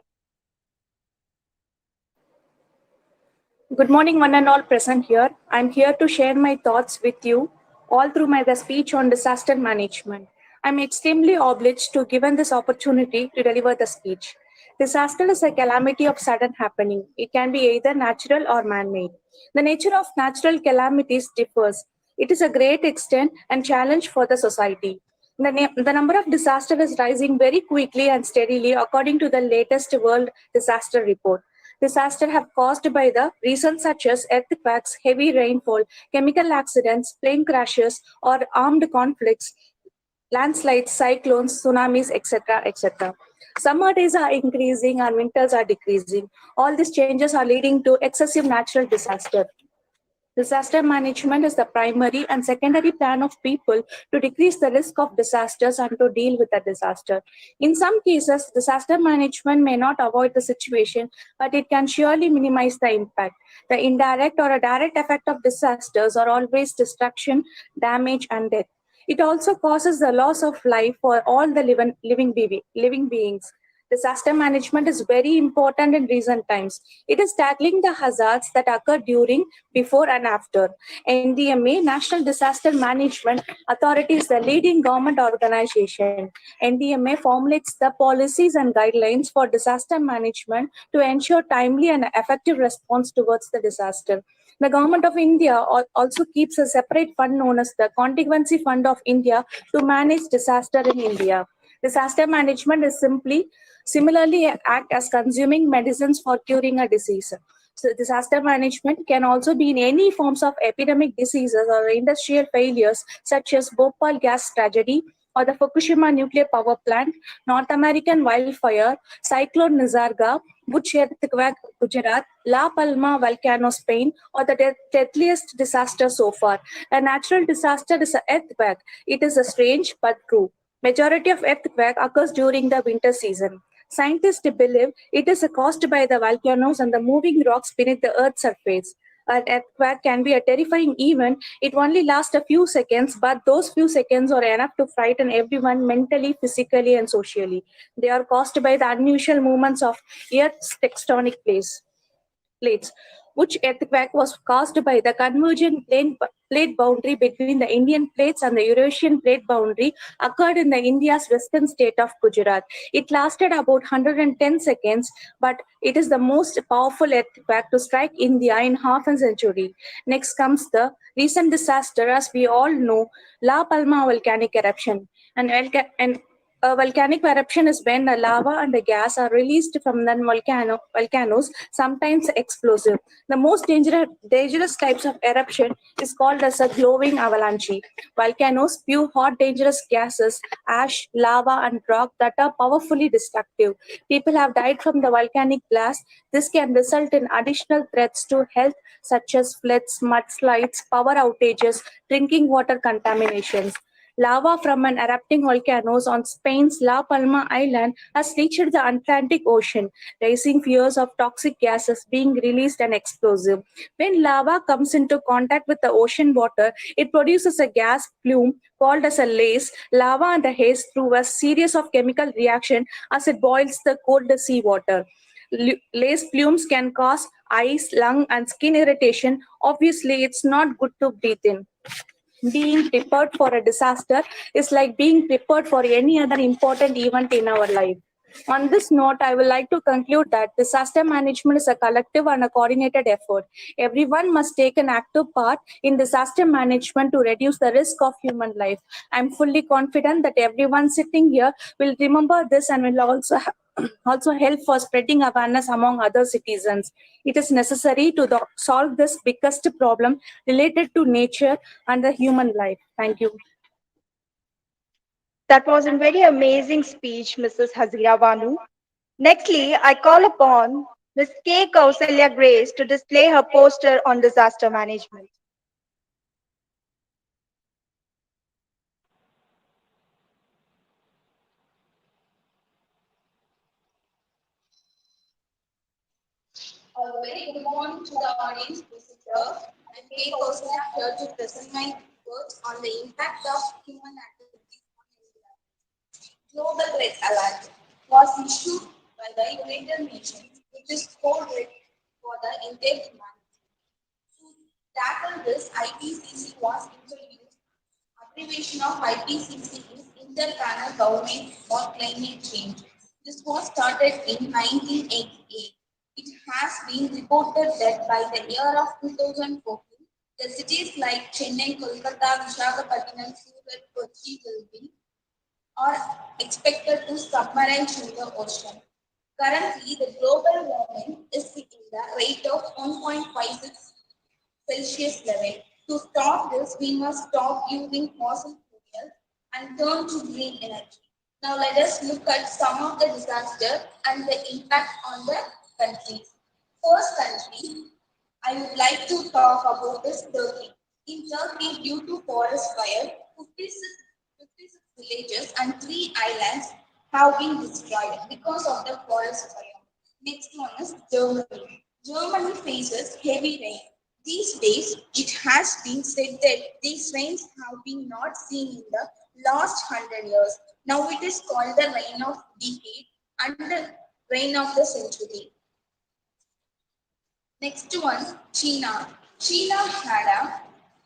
Good morning, one and all present here. I'm here to share my thoughts with you all through the speech on disaster management. I'm extremely obliged to given this opportunity to deliver the speech. Disaster is a calamity of sudden happening. It can be either natural or man-made. The nature of natural calamities differs. It is a great extent and challenge for the society. The number of disasters is rising very quickly and steadily according to the latest World Disaster Report. Disasters have caused by the reasons such as earthquakes, heavy rainfall, chemical accidents, plane crashes, or armed conflicts, landslides, cyclones, tsunamis, etc., etc. Summer days are increasing and winters are decreasing. All these changes are leading to excessive natural disaster. Disaster management is the primary and secondary plan of people to decrease the risk of disasters and to deal with the disaster. In some cases, disaster management may not avoid the situation, but it can surely minimize the impact. The indirect or a direct effect of disasters are always destruction, damage, and death. It also causes the loss of life for all the living beings. Disaster management is very important in recent times. It is tackling the hazards that occur during, before, and after. NDMA, National Disaster Management Authority, is the leading government organization. NDMA formulates the policies and guidelines for disaster management to ensure timely and effective response towards the disaster. The Government of India also keeps a separate fund known as the Contingency Fund of India to manage disaster in India. Disaster management is similarly act as consuming medicines for curing a disease. So disaster management can also be in any forms of epidemic diseases or industrial failures such as Bhopal gas tragedy or the Fukushima nuclear power plant, North American wildfire, Cyclone Nisarga, Bhuj earthquake Gujarat, La Palma volcano Spain, or the deadliest disaster so far. A natural disaster is an earthquake. It is a strange but true. Majority of earthquake occurs during the winter season. Scientists believe it is caused by the volcanoes and the moving rocks beneath the Earth's surface. An earthquake can be a terrifying event. It only lasts a few seconds, but those few seconds are enough to frighten everyone mentally, physically, and socially. They are caused by the unusual movements of Earth's tectonic plates, which earthquake was caused by the convergent plate boundary between the Indian plates and the Eurasian plate boundary occurred in the India's western state of Gujarat. It lasted about 110 seconds, but it is the most powerful earthquake to strike India in half a century. Next comes the recent disaster, as we all know, La Palma volcanic eruption. A volcanic eruption is when the lava and the gas are released from the volcanoes, sometimes explosive. The most dangerous types of eruption is called as a glowing avalanche. Volcanoes spew hot, dangerous gases, ash, lava, and rock that are powerfully destructive. People have died from the volcanic blast. This can result in additional threats to health, such as floods, mudslides, power outages, drinking water contaminations. Lava from an erupting volcanoes on Spain's La Palma Island has reached the Atlantic Ocean, raising fears of toxic gases being released and explosive. When lava comes into contact with the ocean water, it produces a gas plume called as a lace. Lava and the haze through a series of chemical reactions as it boils the cold seawater. Lace plumes can cause eyes, lung, and skin irritation. Obviously, it's not good to breathe in. Being prepared for a disaster is like being prepared for any other important event in our life. On this note, I would like to conclude that disaster management is a collective and a coordinated effort. Everyone must take an active part in disaster management to reduce the risk of human life. I'm fully confident that everyone sitting here will remember this and will also help for spreading awareness among other citizens. It is necessary to solve this biggest problem related to nature and the human life. Thank you. That was a very amazing speech, Mrs. Hazira Banu. Nextly, I call upon Ms. K. Kausalya Grace to display her poster on disaster management. A very good morning to the audience. I'm K. Kausalya here to present my experts on the impact of human activities on environment. Global Red Alert was issued by the United Nations, which is code red for the entire humanity. To tackle this, IPCC was introduced. Abbreviation of IPCC is Inter-Panel Government for Climate Change. This was started in 1988. It has been reported that by the year of 2014, the cities like Chennai, Kolkata, Visakhapatnam, Surat, Kochi will be are expected to submerge in the ocean. Currently, the global warming is in the rate of 1.56 Celsius level. To stop this, we must stop using fossil fuels and turn to green energy. Now let us look at some of the disasters and the impact on the countries. First country I would like to talk about is Turkey. In Turkey, due to forest fire, 56 villages and 3 islands have been destroyed because of the forest fire. Next one is Germany. Germany faces heavy rain. These days, it has been said that these rains have been not seen in the last 100 years. Now it is called the rain of decade and the rain of the century. Next one, China. China had a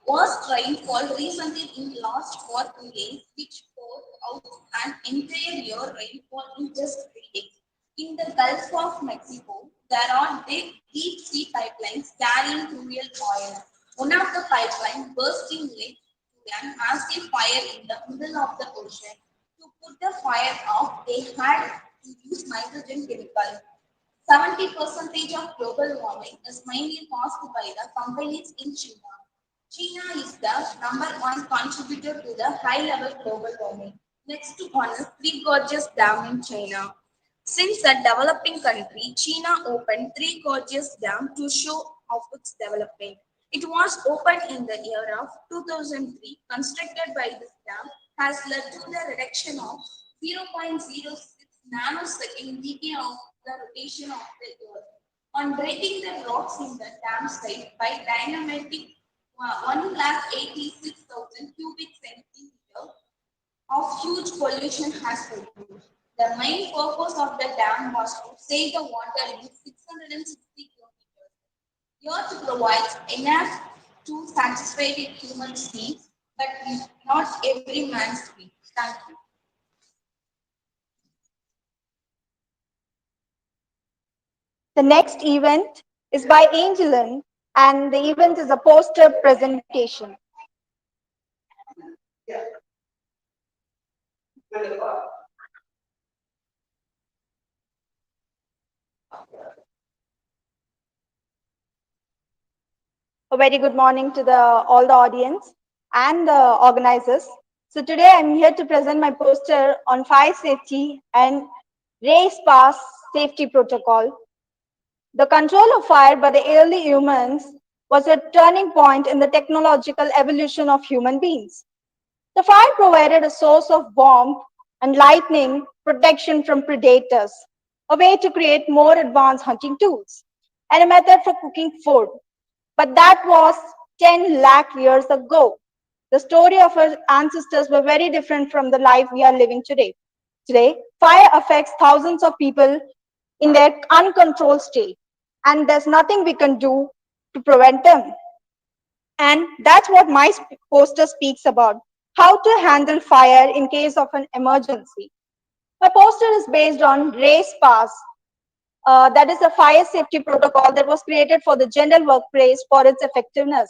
worst rainfall recently in last 4 days, which poured out an entire year rainfall in just 3 days. In the Gulf of Mexico, there are deep sea pipelines carrying fuel oil. One of the pipelines bursting led to a massive fire in the middle of the ocean. To put the fire off, they had to use nitrogen chemicals. 70% of global warming is mainly caused by the companies in China. China is the #1 contributor to the high-level global warming. Next one is Three Gorges Dam in China. Since a developing country, China opened Three Gorges Dam to show off its development. It was opened in the year of 2003. Constructed by this dam has led to the reduction of 0.06 nanosecond decay of the rotation of the Earth. On breaking the rocks in the dam site by dynamiting 1,86,000 cubic centimeters of huge pollution has produced. The main purpose of the dam was to save the water in 660 kilometers. Earth provides enough to satisfy the human needs, but not every man's needs. Thank you. The next event is by Angelin, and the event is a poster presentation. A very good morning to all the audience and the organizers. So today I'm here to present my poster on fire safety and race pass safety protocol. The control of fire by the early humans was a turning point in the technological evolution of human beings. The fire provided a source of warmth and lightning protection from predators, a way to create more advanced hunting tools, and a method for cooking food. But that was 10 lakh years ago. The story of our ancestors were very different from the life we are living today. Today, fire affects thousands of people in their uncontrolled state, and there's nothing we can do to prevent them. And that's what my poster speaks about, how to handle fire in case of an emergency. My poster is based on RACE PASS. That is a fire safety protocol that was created for the general workplace for its effectiveness.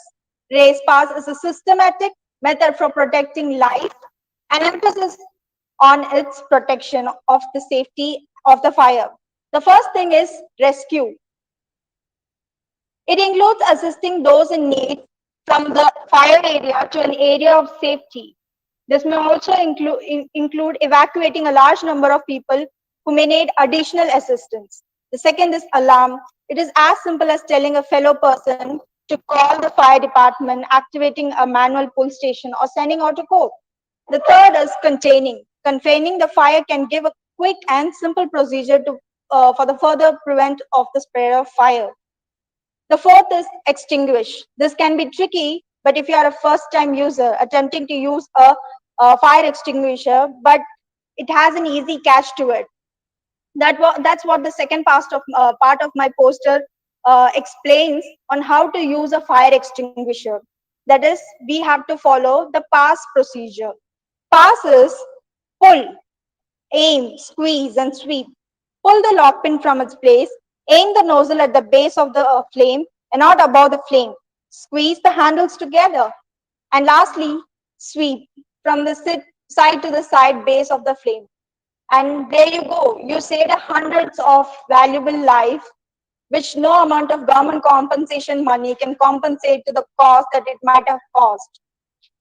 RACE PASS is a systematic method for protecting life and emphasis on its protection of the safety of the fire. The first thing is rescue. It includes assisting those in need from the fire area to an area of safety. This may also include evacuating a large number of people who may need additional assistance. The second is alarm. It is as simple as telling a fellow person to call the fire department, activating a manual pull station, or sending out a code. The third is containing. Containing the fire can give a quick and simple procedure for the further prevent of the spread of fire. The fourth is extinguish. This can be tricky But if you are a first time user attempting to use a fire extinguisher, but it has an easy catch to it. That's what the second part of my poster explains on how to use a fire extinguisher. That is, we have to follow the pass procedure. Pass is pull, aim, squeeze, and sweep. Pull the lock pin from its place. Aim the nozzle at the base of the flame and not above the flame. Squeeze the handles together. And lastly, sweep from the side to the side base of the flame. And there you go. You saved hundreds of valuable lives, which no amount of government compensation money can compensate to the cost that it might have cost.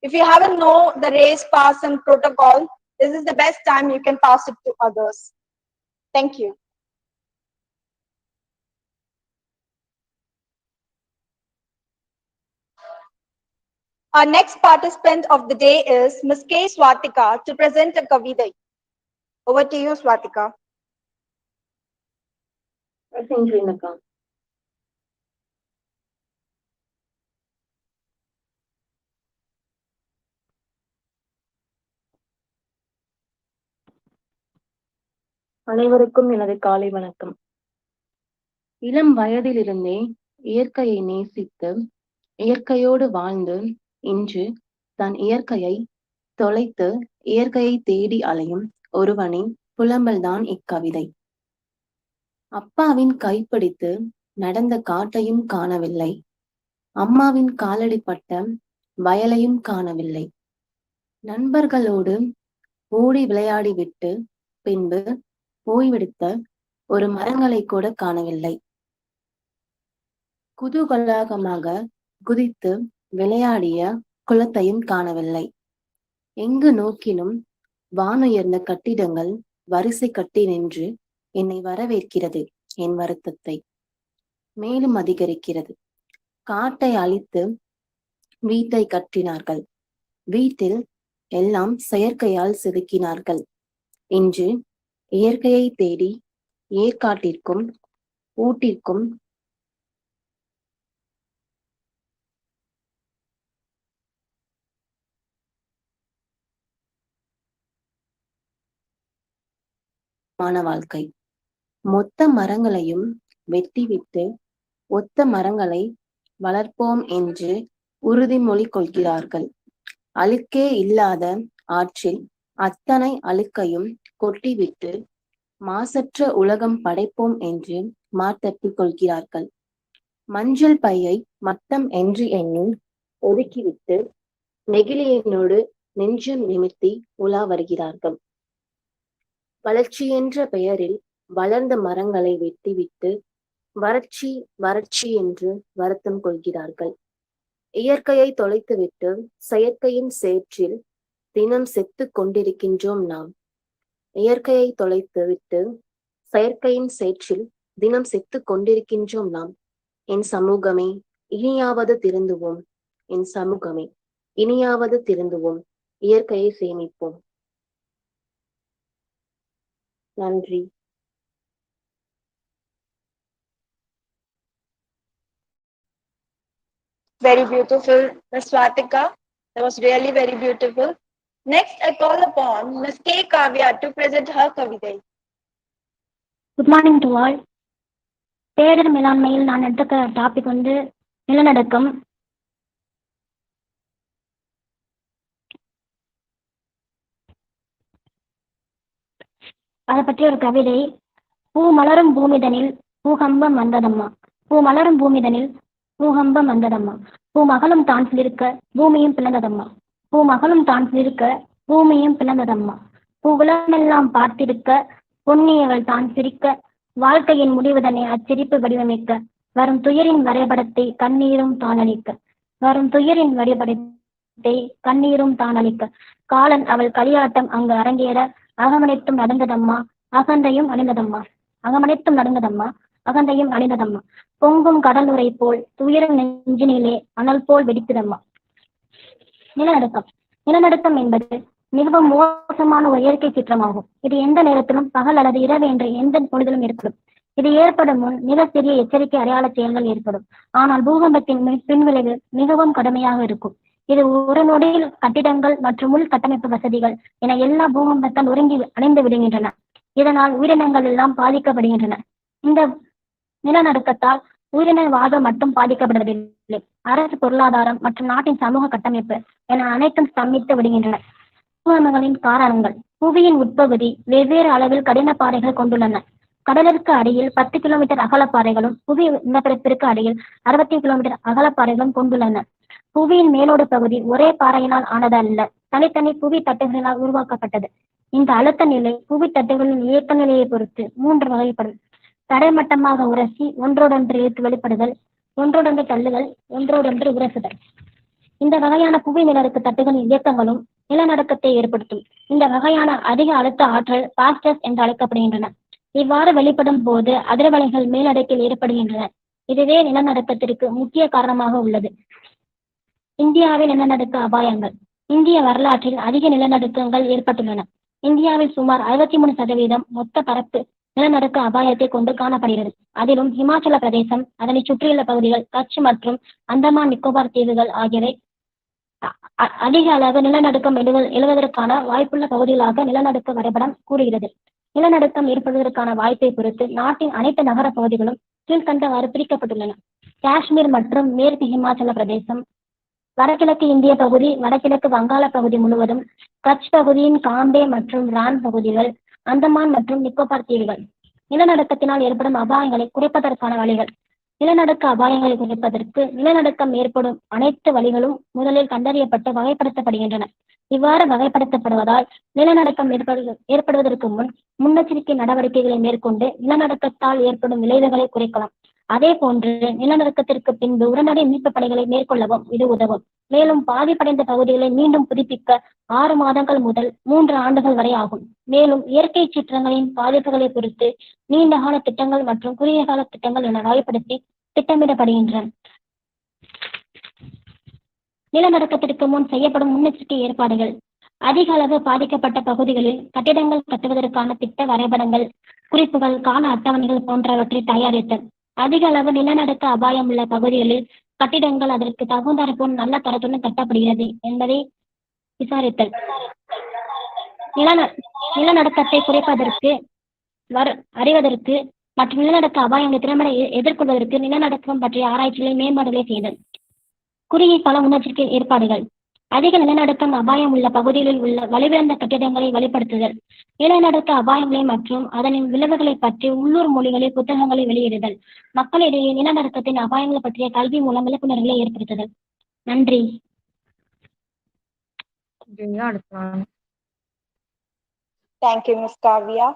If you haven't know the race, pass, and protocol, this is the best time you can pass it to others. Thank you. Our next participant of the day is Ms. K. Swatika to present a Kavidai. Over to you, Swatika. Thank you, Inaka. அனைவருக்கும் எனது காலை வணக்கம். இளம் வயதிலிருந்தே இயற்கையை நேசித்து இயற்கையோடு வாழ்ந்து இன்று தன் இயற்கையை தொலைத்து இயற்கையை தேடி அலையும் ஒருவனின் புலம்பல்தான் இக்கவிதை. அப்பாவின் கைப்பிடித்து நடந்த காட்டையும் காணவில்லை, அம்மாவின் காலடிப்பட்ட வயலையும் காணவில்லை, நண்பர்களோடு ஓடி விளையாடிவிட்டு பின்பு ஓய்வெடுத்த ஒரு மரங்களை கூட காணவில்லை, குதூகலமாக குதித்து விளையாடிய குளத்தையும் காணவில்லை. எங்கு நோக்கினும் வானுயர்ந்த கட்டிடங்கள் வரிசை கட்டி நின்று என்னை வரவேற்கிறது. என் வருத்தத்தை மேலும் அதிகரிக்கிறது. காட்டை அழித்து வீட்டை கட்டினார்கள். வீட்டில் எல்லாம் செயற்கையால் செதுக்கினார்கள். இன்று இயற்கையை தேடி ஏற்காட்டிற்கும் ஊட்டிற்கும் வாழ்க்கை. மொத்த மரங்களையும் வெட்டிவிட்டு ஒத்த மரங்களை வளர்ப்போம் என்று உறுதிமொழி கொள்கிறார்கள். அழுக்கே இல்லாத ஆற்றில் அத்தனை அழுக்கையும் கொட்டிவிட்டு மாசற்ற உலகம் படைப்போம் என்று மாத்தட்டிக் கொள்கிறார்கள். மஞ்சள் பையை மட்டம் என்று எண்ணி ஒதுக்கிவிட்டு நெகிழியினோடு நெஞ்சம் நிமித்தி உலா வருகிறார்கள். வளர்ச்சி என்ற பெயரில் வளர்ந்த மரங்களை வெட்டிவிட்டு வறட்சி வறட்சி என்று வருத்தம் கொள்கிறார்கள். இயற்கையை தொலைத்துவிட்டு செயற்கையின் சேற்றில் தினம் செத்து கொண்டிருக்கின்றோம் நாம். இயற்கையை தொலைத்து விட்டு செயற்கையின் சேற்றில் தினம் செத்து கொண்டிருக்கின்றோம் நாம். என் சமூகமே இனியாவது திருந்துவோம். என் சமூகமே இனியாவது திருந்துவோம். இயற்கையை சேமிப்போம். நன்றி. Very beautiful, Ms. Swatika. That was really very beautiful. Next, I call upon Ms. K. Kavya to present her Kavidai. Good morning to all. பேரிடர் மேலாண்மையில் நான் எடுத்துக்க டாபிக் வந்து நிலநடுக்கம். அதை பற்றி ஒரு கவிதை. பூ மலரும் பூமிதனில் பூகம்பம் வந்ததம்மா, பூ மலரும் பூமிதனில் பூகம்பம் வந்ததம்மா, பூ மகளும் தான் சிலிர்க்க பூமியும் பிளந்ததம்மா, பூ மகளும் தான் சிலிர்க்க பூமியும் பிளந்ததம்மா, பூவுலமெல்லாம் பார்த்திருக்க பொன்னியவள் தான் சிரிக்க, வாழ்க்கையின் முடிவுதனை அச்சிரிப்பு வடிவமைக்க, வரும் துயரின் வரைபடத்தை கண்ணீரும் தானளிக்க, வரும் துயரின் வரைபடத்தை கண்ணீரும் தானளிக்க, காலன் அவள் களியாட்டம் அங்கு அரங்கேற அகமனைத்தும் நடந்ததம்மா, அகந்தையும் அணிந்ததம்மா, அகமனைத்தும் நடந்ததம்மா, அகந்தையும் அணிந்ததம்மா, பொங்கும் கடலுரை போல் துயரின் நெஞ்சினிலே அனல் போல் வெடித்ததம்மா. நிலநடுக்கம். நிலநடுக்கம் என்பது மிகவும் மோசமான ஒரு இயற்கை சீற்றமாகும். இது எந்த நேரத்திலும் பகல் அல்லது இரவு என்ற எந்த பொழுதிலும் ஏற்படும். இது ஏற்படும் முன் மிக சிறிய எச்சரிக்கை அடையாள செயல்கள் ஏற்படும். ஆனால் பூகம்பத்தின் பின்விளைவு மிகவும் கடுமையாக இருக்கும். இது ஒரு நொடியில் கட்டிடங்கள் மற்றும் உள்கட்டமைப்பு வசதிகள் என எல்லா பூகம்பத்தால் ஒருங்கி அணைந்து விடுகின்றன. இதனால் உயிரினங்கள் எல்லாம் பாதிக்கப்படுகின்றன. இந்த நிலநடுக்கத்தால் உயிரின வாழ்வு மட்டும் பாதிக்கப்படுவதில்லை, அரசு, பொருளாதாரம் மற்றும் நாட்டின் சமூக கட்டமைப்பு என அனைத்தும் ஸ்தம்பித்து விடுகின்றன. பூகம்பங்களின் காரணங்கள். புவியின் உட்பகுதி வெவ்வேறு அளவில் கடின பாறைகள் கொண்டுள்ளன. கடலிற்கு அடியில் 10 கிலோமீட்டர் அகலப்பாறைகளும் புவி நிலப்பரப்பிற்கு அடியில் 60 கிலோமீட்டர் அகலப்பாறைகளும் கொண்டுள்ளன. புவியின் மேலோடு பகுதி ஒரே பாறையினால் ஆனது அல்ல, தனித்தனி புவி தட்டுகளினால் உருவாக்கப்பட்டது. இந்த அழுத்த நிலை புவி தட்டுகளின் இயக்க நிலையை பொறுத்து 3 வகைப்படும். தரைமட்டமாக உரசி ஒன்றோடொன்று இழுத்து வெளிப்படுதல், ஒன்றோடொன்று தள்ளுதல், ஒன்றோடொன்று உரசுதல். இந்த வகையான புவி நிலநடுக்க தட்டுகளின் இயக்கங்களும் நிலநடுக்கத்தை ஏற்படுத்தும். இந்த வகையான அதிக அழுத்த ஆற்றல் பாஸ்டர்ஸ் என்று அழைக்கப்படுகின்றன. இவ்வாறு வெளிப்படும் போது அதிர்வலைகள் மேலடுக்கில் ஏற்படுகின்றன. இதுவே நிலநடுக்கத்திற்கு முக்கிய காரணமாக உள்ளது. இந்தியாவில் நிலநடுக்க அபாயங்கள். இந்திய வரலாற்றில் அதிக நிலநடுக்கங்கள் ஏற்பட்டுள்ளன. இந்தியாவில் சுமார் 63% மொத்த பரப்பு நிலநடுக்க அபாயத்தை கொண்டு காணப்படுகிறது. அதிலும் இமாச்சல பிரதேசம், அதனை சுற்றியுள்ள பகுதிகள், கட்ச் மற்றும் அந்தமான் நிக்கோபார் தீவுகள் ஆகியவை அதிக அளவு நிலநடுக்கம் எழுவதற்கான வாய்ப்புள்ள பகுதிகளாக நிலநடுக்க வரைபடம் கூறுகிறது. நிலநடுக்கம் ஏற்படுவதற்கான வாய்ப்பை பொறுத்து நாட்டின் அனைத்து நகர பகுதிகளும் கீழ்கண்டவாறு பிரிக்கப்பட்டுள்ளன. காஷ்மீர் மற்றும் மேற்கு இமாச்சல பிரதேசம், வடகிழக்கு இந்திய பகுதி, வடகிழக்கு வங்காள பகுதி முழுவதும், கட்ச் பகுதியின் காம்பே மற்றும் ரான் பகுதிகள், அந்தமான் மற்றும் நிக்கோபார் தீவுகள். நிலநடுக்கத்தினால் ஏற்படும் அபாயங்களை குறைப்பதற்கான வழிகள். நிலநடுக்க அபாயங்களை குறைப்பதற்கு நிலநடுக்கம் ஏற்படும் அனைத்து வழிகளும் முதலில் கண்டறியப்பட்டு வகைப்படுத்தப்படுகின்றன. இவ்வாறு வகைப்படுத்தப்படுவதால் நிலநடுக்கம் ஏற்படுவதற்கு முன் முன்னெச்சரிக்கை நடவடிக்கைகளை மேற்கொண்டு நிலநடுக்கத்தால் ஏற்படும் விளைவுகளை குறைக்கலாம். அதே போன்று நிலநடுக்கத்திற்கு பின்பு உடனடி மீட்பு பணிகளை மேற்கொள்ளவும் இது உதவும். மேலும் பாதிப்படைந்த பகுதிகளை மீண்டும் புதுப்பிக்க 6 மாதங்கள் முதல் 3 ஆண்டுகள் வரை ஆகும். மேலும் இயற்கை சீற்றங்களின் பாதிப்புகளை பொறுத்து நீண்டகால திட்டங்கள் மற்றும் குறுகிய கால திட்டங்கள் என வகைப்படுத்தி திட்டமிடப்படுகின்றன. நிலநடுக்கத்திற்கு முன் செய்யப்படும் முன்னெச்சரிக்கை ஏற்பாடுகள். அதிக அளவு பாதிக்கப்பட்ட பகுதிகளில் கட்டிடங்கள் கட்டுவதற்கான திட்ட வரைபடங்கள், குறிப்புகள், கால அட்டவணைகள் போன்றவற்றை தயாரித்தல். அதிக அளவு நிலநடுக்க அபாயம் உள்ள பகுதிகளில் கட்டிடங்கள் அதற்கு தகுந்தாற்போல் நல்ல தரத்துடன் கட்டப்படுகிறது என்பதை விசாரித்தல். நிலநடுக்கத்தை குறைப்பதற்கு, அறிவதற்கு மற்றும் நிலநடுக்க அபாயங்களை திறம்பட எதிர்கொள்வதற்கு நிலநடுக்கம் பற்றிய ஆராய்ச்சிகளை மேம்பாடுகளை செய்தல். குறுகிய கால முன்னெச்சரிக்கை ஏற்பாடுகள். அதிக நிலநடுக்கம் அபாயம் உள்ள பகுதிகளில் உள்ள வலுவிழந்த கட்டிடங்களை வலுப்படுத்துதல். நிலநடுக்க அபாயங்களை மற்றும் அதனின் விளைவுகளை பற்றி உள்ளூர் மொழிகளில் புத்தகங்களை வெளியிடுதல். மக்களிடையே நிலநடுக்கத்தின் அபாயங்கள் பற்றிய கல்வி மூலம் விழிப்புணர்வுகளை ஏற்படுத்துதல். நன்றி. Thank you, Ms. Kavya.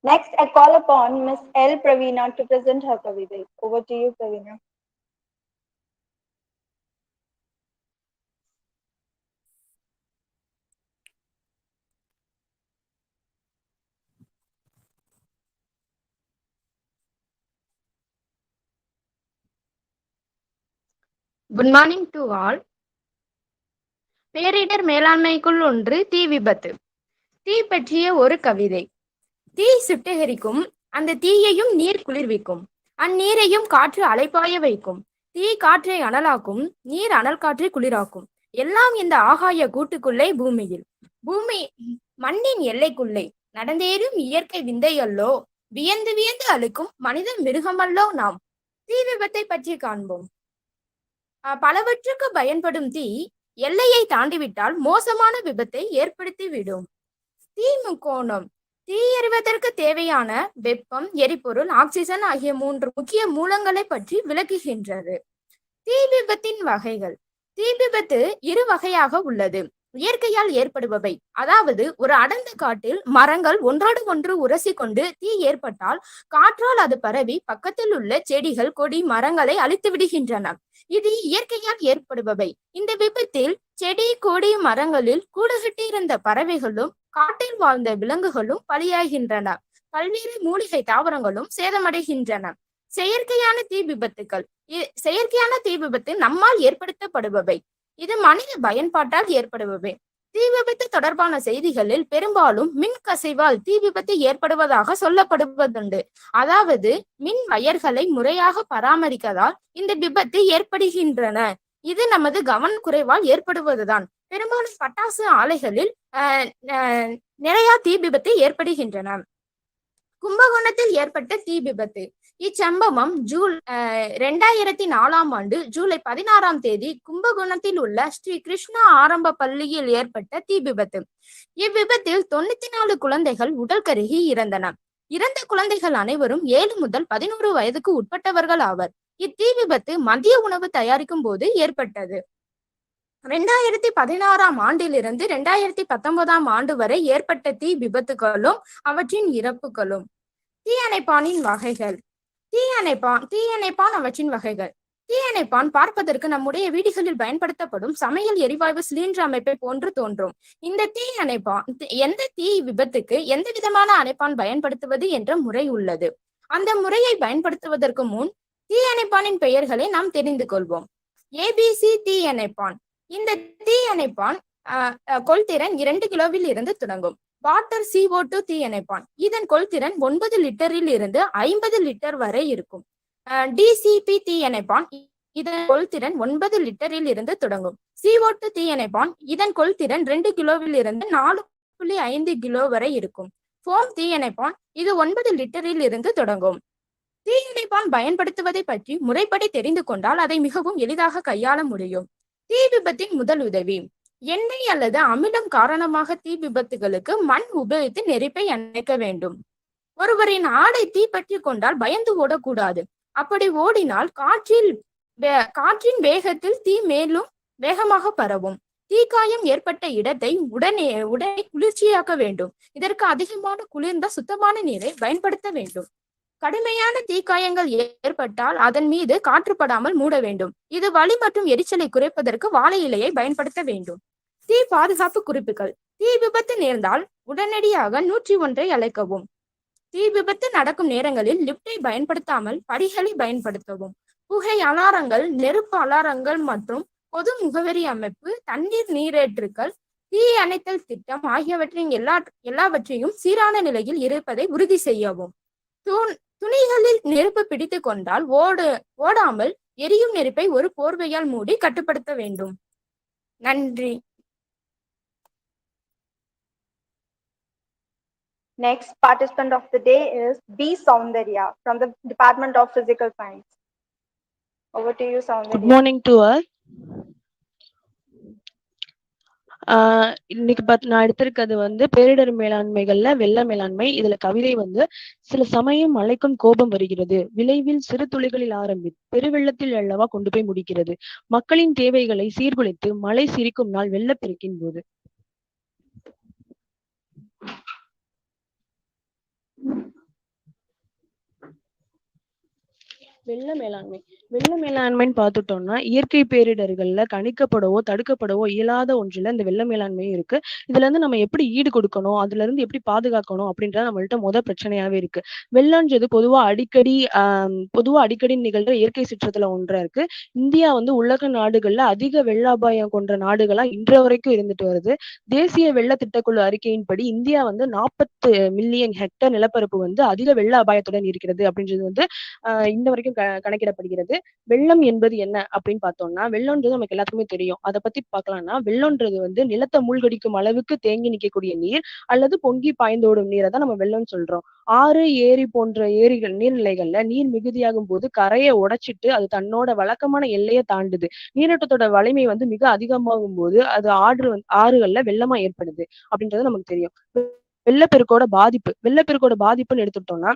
Next, I call upon Ms. L. Praveena to present her Kavita. Over to you, Praveena. Good morning to all. பேரிடர் மேலாண்மைக்குள் ஒன்று தீ விபத்து. தீ பற்றிய ஒரு கவிதை. தீ சுட்டெரிக்கும், அந்த தீயையும் நீர் குளிர்விக்கும், அந்நீரையும் காற்று அலைப்பாய வைக்கும். தீ காற்றை அனலாக்கும், நீர் அனல் காற்றை குளிராக்கும். எல்லாம் இந்த ஆகாய கூட்டுக்குள்ளே பூமியில், பூமி மண்ணின் எல்லைக்குள்ளே நடந்தேறும் இயற்கை விந்தையல்லோ, வியந்து வியந்து அழுக்கும் மனித மிருகமல்லோ நாம். தீ விபத்தை பற்றி காண்போம். பலவற்றுக்கு பயன்படும் தீ எல்லையை தாண்டிவிட்டால் மோசமான விபத்தை ஏற்படுத்திவிடும். தீ முக்கோணம். தீ எறிவதற்கு தேவையான வெப்பம், எரிபொருள், ஆக்சிஜன் ஆகிய 3 முக்கிய மூலங்களை பற்றி விளக்குகின்றது. தீ விபத்தின் வகைகள். தீ விபத்து 2 வகையாக உள்ளது. இயற்கையால் ஏற்படுபவை, அதாவது ஒரு அடர்ந்த காட்டில் மரங்கள் ஒன்றோடு ஒன்று உரசி கொண்டு தீ ஏற்பட்டால் காற்றால் அது பரவி பக்கத்தில் உள்ள செடிகள், கொடி, மரங்களை அழித்து விடுகின்றன. இது இயற்கையால் ஏற்படுபவை. இந்த விபத்தில் செடி, கொடி, மரங்களில் கூடுகட்டியிருந்த பறவைகளும் காட்டில் வாழ்ந்த விலங்குகளும் பலியாகின்றன. பல்வேறு மூலிகை தாவரங்களும் சேதமடைகின்றன. செயற்கையான தீ விபத்துகள். செயற்கையான தீ விபத்து நம்மால் ஏற்படுத்தப்படுபவை. இது மனித பயன்பாட்டால் ஏற்படுபவை. தீ விபத்து தொடர்பான செய்திகளில் பெரும்பாலும் மின் கசிவால் தீ விபத்து ஏற்படுவதாக சொல்லப்படுவதுண்டு. அதாவது மின் வயர்களை முறையாக பராமரிக்கதால் இந்த விபத்து ஏற்படுகின்றன. இது நமது கவனக்குறைவால் ஏற்படுவதுதான். பெரும்பாலும் பட்டாசு ஆலைகளில் நிறைய தீ விபத்து ஏற்படுகின்றன. கும்பகோணத்தில் ஏற்பட்ட தீ விபத்து. இச்சம்பவம் 2004 ஜூலை 16 கும்பகோணத்தில் உள்ள ஸ்ரீ கிருஷ்ணா ஆரம்ப பள்ளியில் ஏற்பட்ட தீ விபத்து. இவ்விபத்தில் 94 குழந்தைகள் உடல் கருகி இறந்தன. இறந்த குழந்தைகள் அனைவரும் 7 முதல் 11 வயதுக்கு உட்பட்டவர்கள் ஆவர். இத்தீ விபத்து மதிய உணவு தயாரிக்கும் போது ஏற்பட்டது. 2016 2019 வரை ஏற்பட்ட தீ விபத்துகளும் அவற்றின் இறப்புகளும். தீயணைப்பானின் வகைகள். தீயணைப்பான் அவற்றின் வகைகள். தீயணைப்பான் பார்ப்பதற்கு நம்முடைய வீடுகளில் பயன்படுத்தப்படும் சமையல் எரிவாயு சிலிண்டர் அமைப்பை போன்று தோன்றும். இந்த தீயணைப்பான் எந்த தீ விபத்துக்கு எந்த விதமான அணைப்பான் பயன்படுத்துவது என்ற முறை உள்ளது. அந்த முறையை பயன்படுத்துவதற்கு முன் தீயணைப்பானின் பெயர்களை நாம் தெரிந்து கொள்வோம். ஏபிசி தீயணைப்பான். இந்த தீயணைப்பான் கொள்திறன் 2 கிலோவில் இருந்து தொடங்கும். Water CO2 தீயணைப்பான். இதன் கொள்திறன் 9 லிட்டரில் இருந்து 50 லிட்டர் வரை இருக்கும். DCP தீயணைப்பான். இதன் கொள்திறன் 9 லிட்டரில் இருந்து தொடங்கும். CO2 தீயணைப்பான். இதன் கொள்திறன் 2 கிலோவில் இருந்து 4.5 கிலோ வரை இருக்கும். ஃபோம் தீயணைப்பான். இது 9 லிட்டரில் இருந்து தொடங்கும். தீயணைப்பான் பயன்படுத்துவதை பற்றி முறைப்படி தெரிந்து கொண்டால் அதை மிகவும் எளிதாக கையாள முடியும். தீ விபத்தின் முதல் உதவி. எண்ணெய் அல்லது அமிலம் காரணமாக தீ விபத்துகளுக்கு மண் உபயோகித்து நெருப்பை அணைக்க வேண்டும். ஒருவரின் ஆடை தீ பற்றி கொண்டால் பயந்து ஓடக்கூடாது. அப்படி ஓடினால் காற்றின் வேகத்தில் தீ மேலும் வேகமாக பரவும். தீக்காயம் ஏற்பட்ட இடத்தை உடனே குளிர்ச்சியாக்க வேண்டும். இதற்கு அதிகமான குளிர்ந்த சுத்தமான நீரை பயன்படுத்த வேண்டும். கடுமையான தீக்காயங்கள் ஏற்பட்டால் அதன் மீது காற்றுப்படாமல் மூட வேண்டும். இது வலி மற்றும் எரிச்சலை குறைப்பதற்கு வாழை இலையை பயன்படுத்த வேண்டும். தீ பாதுகாப்பு குறிப்புகள். தீ விபத்து நேர்ந்தால் உடனடியாக 101 அழைக்கவும். தீ விபத்து நடக்கும் நேரங்களில் லிப்டை பயன்படுத்தாமல் படிகளை பயன்படுத்தவும். புகை அலாரங்கள், நெருப்பு அலாரங்கள் மற்றும் பொது முகவரி அமைப்பு, தண்ணீர் நீரேற்றுக்கள், தீ அணைத்தல் திட்டம் ஆகியவற்றின் எல்லாவற்றையும் சீரான நிலையில் இருப்பதை உறுதி செய்யவும். துணிகளில் நெருப்பு பிடித்து கொண்டால் ஓடாமல் எரியும் நெருப்பை ஒரு போர்வையால் மூடி கட்டுப்படுத்த வேண்டும். நன்றி. Next participant of the day is B. Soundarya from the Department of Physical Science. Over to you, Soundarya. Good morning to all. இன்னைக்கு நான் எடுத்திருக்கிறது வந்து பேரிடர் மேலாண்மைகள்ல வெள்ள மேலாண்மை. இதுல கவிதை வந்து சில சமயம் மழைக்கும் கோபம் வருகிறது, விளைவில் சிறு துளிகளில் ஆரம்பித்து பெருவெள்ளத்தில் அல்லவா கொண்டு போய் முடிக்கிறது. மக்களின் தேவைகளை சீர்குலைத்து மழை சிரிக்கும் நாள் வெள்ளப்பெருக்கின் போது. வெள்ள மேலாண்மைன்னு பார்த்துட்டோம்னா இயற்கை பேரிடர்கள்ல கணிக்கப்படவோ தடுக்கப்படவோ இயலாத ஒன்றுல இந்த வெள்ள மேலாண்மையும் இருக்கு. இதுல இருந்து நம்ம எப்படி ஈடு கொடுக்கணும், அதுல இருந்து எப்படி பாதுகாக்கணும் அப்படின்றத நம்மள்ட்ட பிரச்சனையாவே இருக்கு. வெள்ளம்ன்றது பொதுவா அடிக்கடி நிகழ்ற இயற்கை சீற்றத்துல ஒன்றா இருக்கு. இந்தியா வந்து உலக நாடுகள்ல அதிக வெள்ள அபாயம் கொண்ட நாடுகளா இன்ற வரைக்கும் இருந்துட்டு வருது. தேசிய வெள்ள திட்டக்குழு அறிக்கையின்படி இந்தியா வந்து 40 மில்லியன் ஹெக்டேர் நிலப்பரப்பு வந்து அதிக வெள்ள அபாயத்துடன் இருக்கிறது அப்படின்றது வந்து இந்த வரைக்கும் கணக்கிடப்படுகிறது. வெள்ளம் என்பது என்ன அப்படின்னு பார்த்தோம்னா, வெள்ளம்ன்றது நமக்கு எல்லாத்துக்குமே தெரியும். அதை பத்தி பார்க்கலாம்னா, வெள்ளம்ன்றது வந்து நிலத்தை மூழ்கடிக்கும் அளவுக்கு தேங்கி நிற்கக்கூடிய நீர் அல்லது பொங்கி பாய்ந்தோடும் நீரை தான் நம்ம வெள்ளம்னு சொல்றோம். ஆறு, ஏரி போன்ற நீர்நிலைகள்ல நீர் மிகுதியாகும் போது கரையை உடைச்சிட்டு அது தன்னோட வழக்கமான எல்லையை தாண்டுது. நீரோட்டத்தோட வலிமை வந்து மிக அதிகமாகும் போது அது ஆறுகள்ல வெள்ளமா ஏற்படுது அப்படின்றது நமக்கு தெரியும். வெள்ளப்பெருக்கோட பாதிப்புன்னு எடுத்துட்டோம்னா,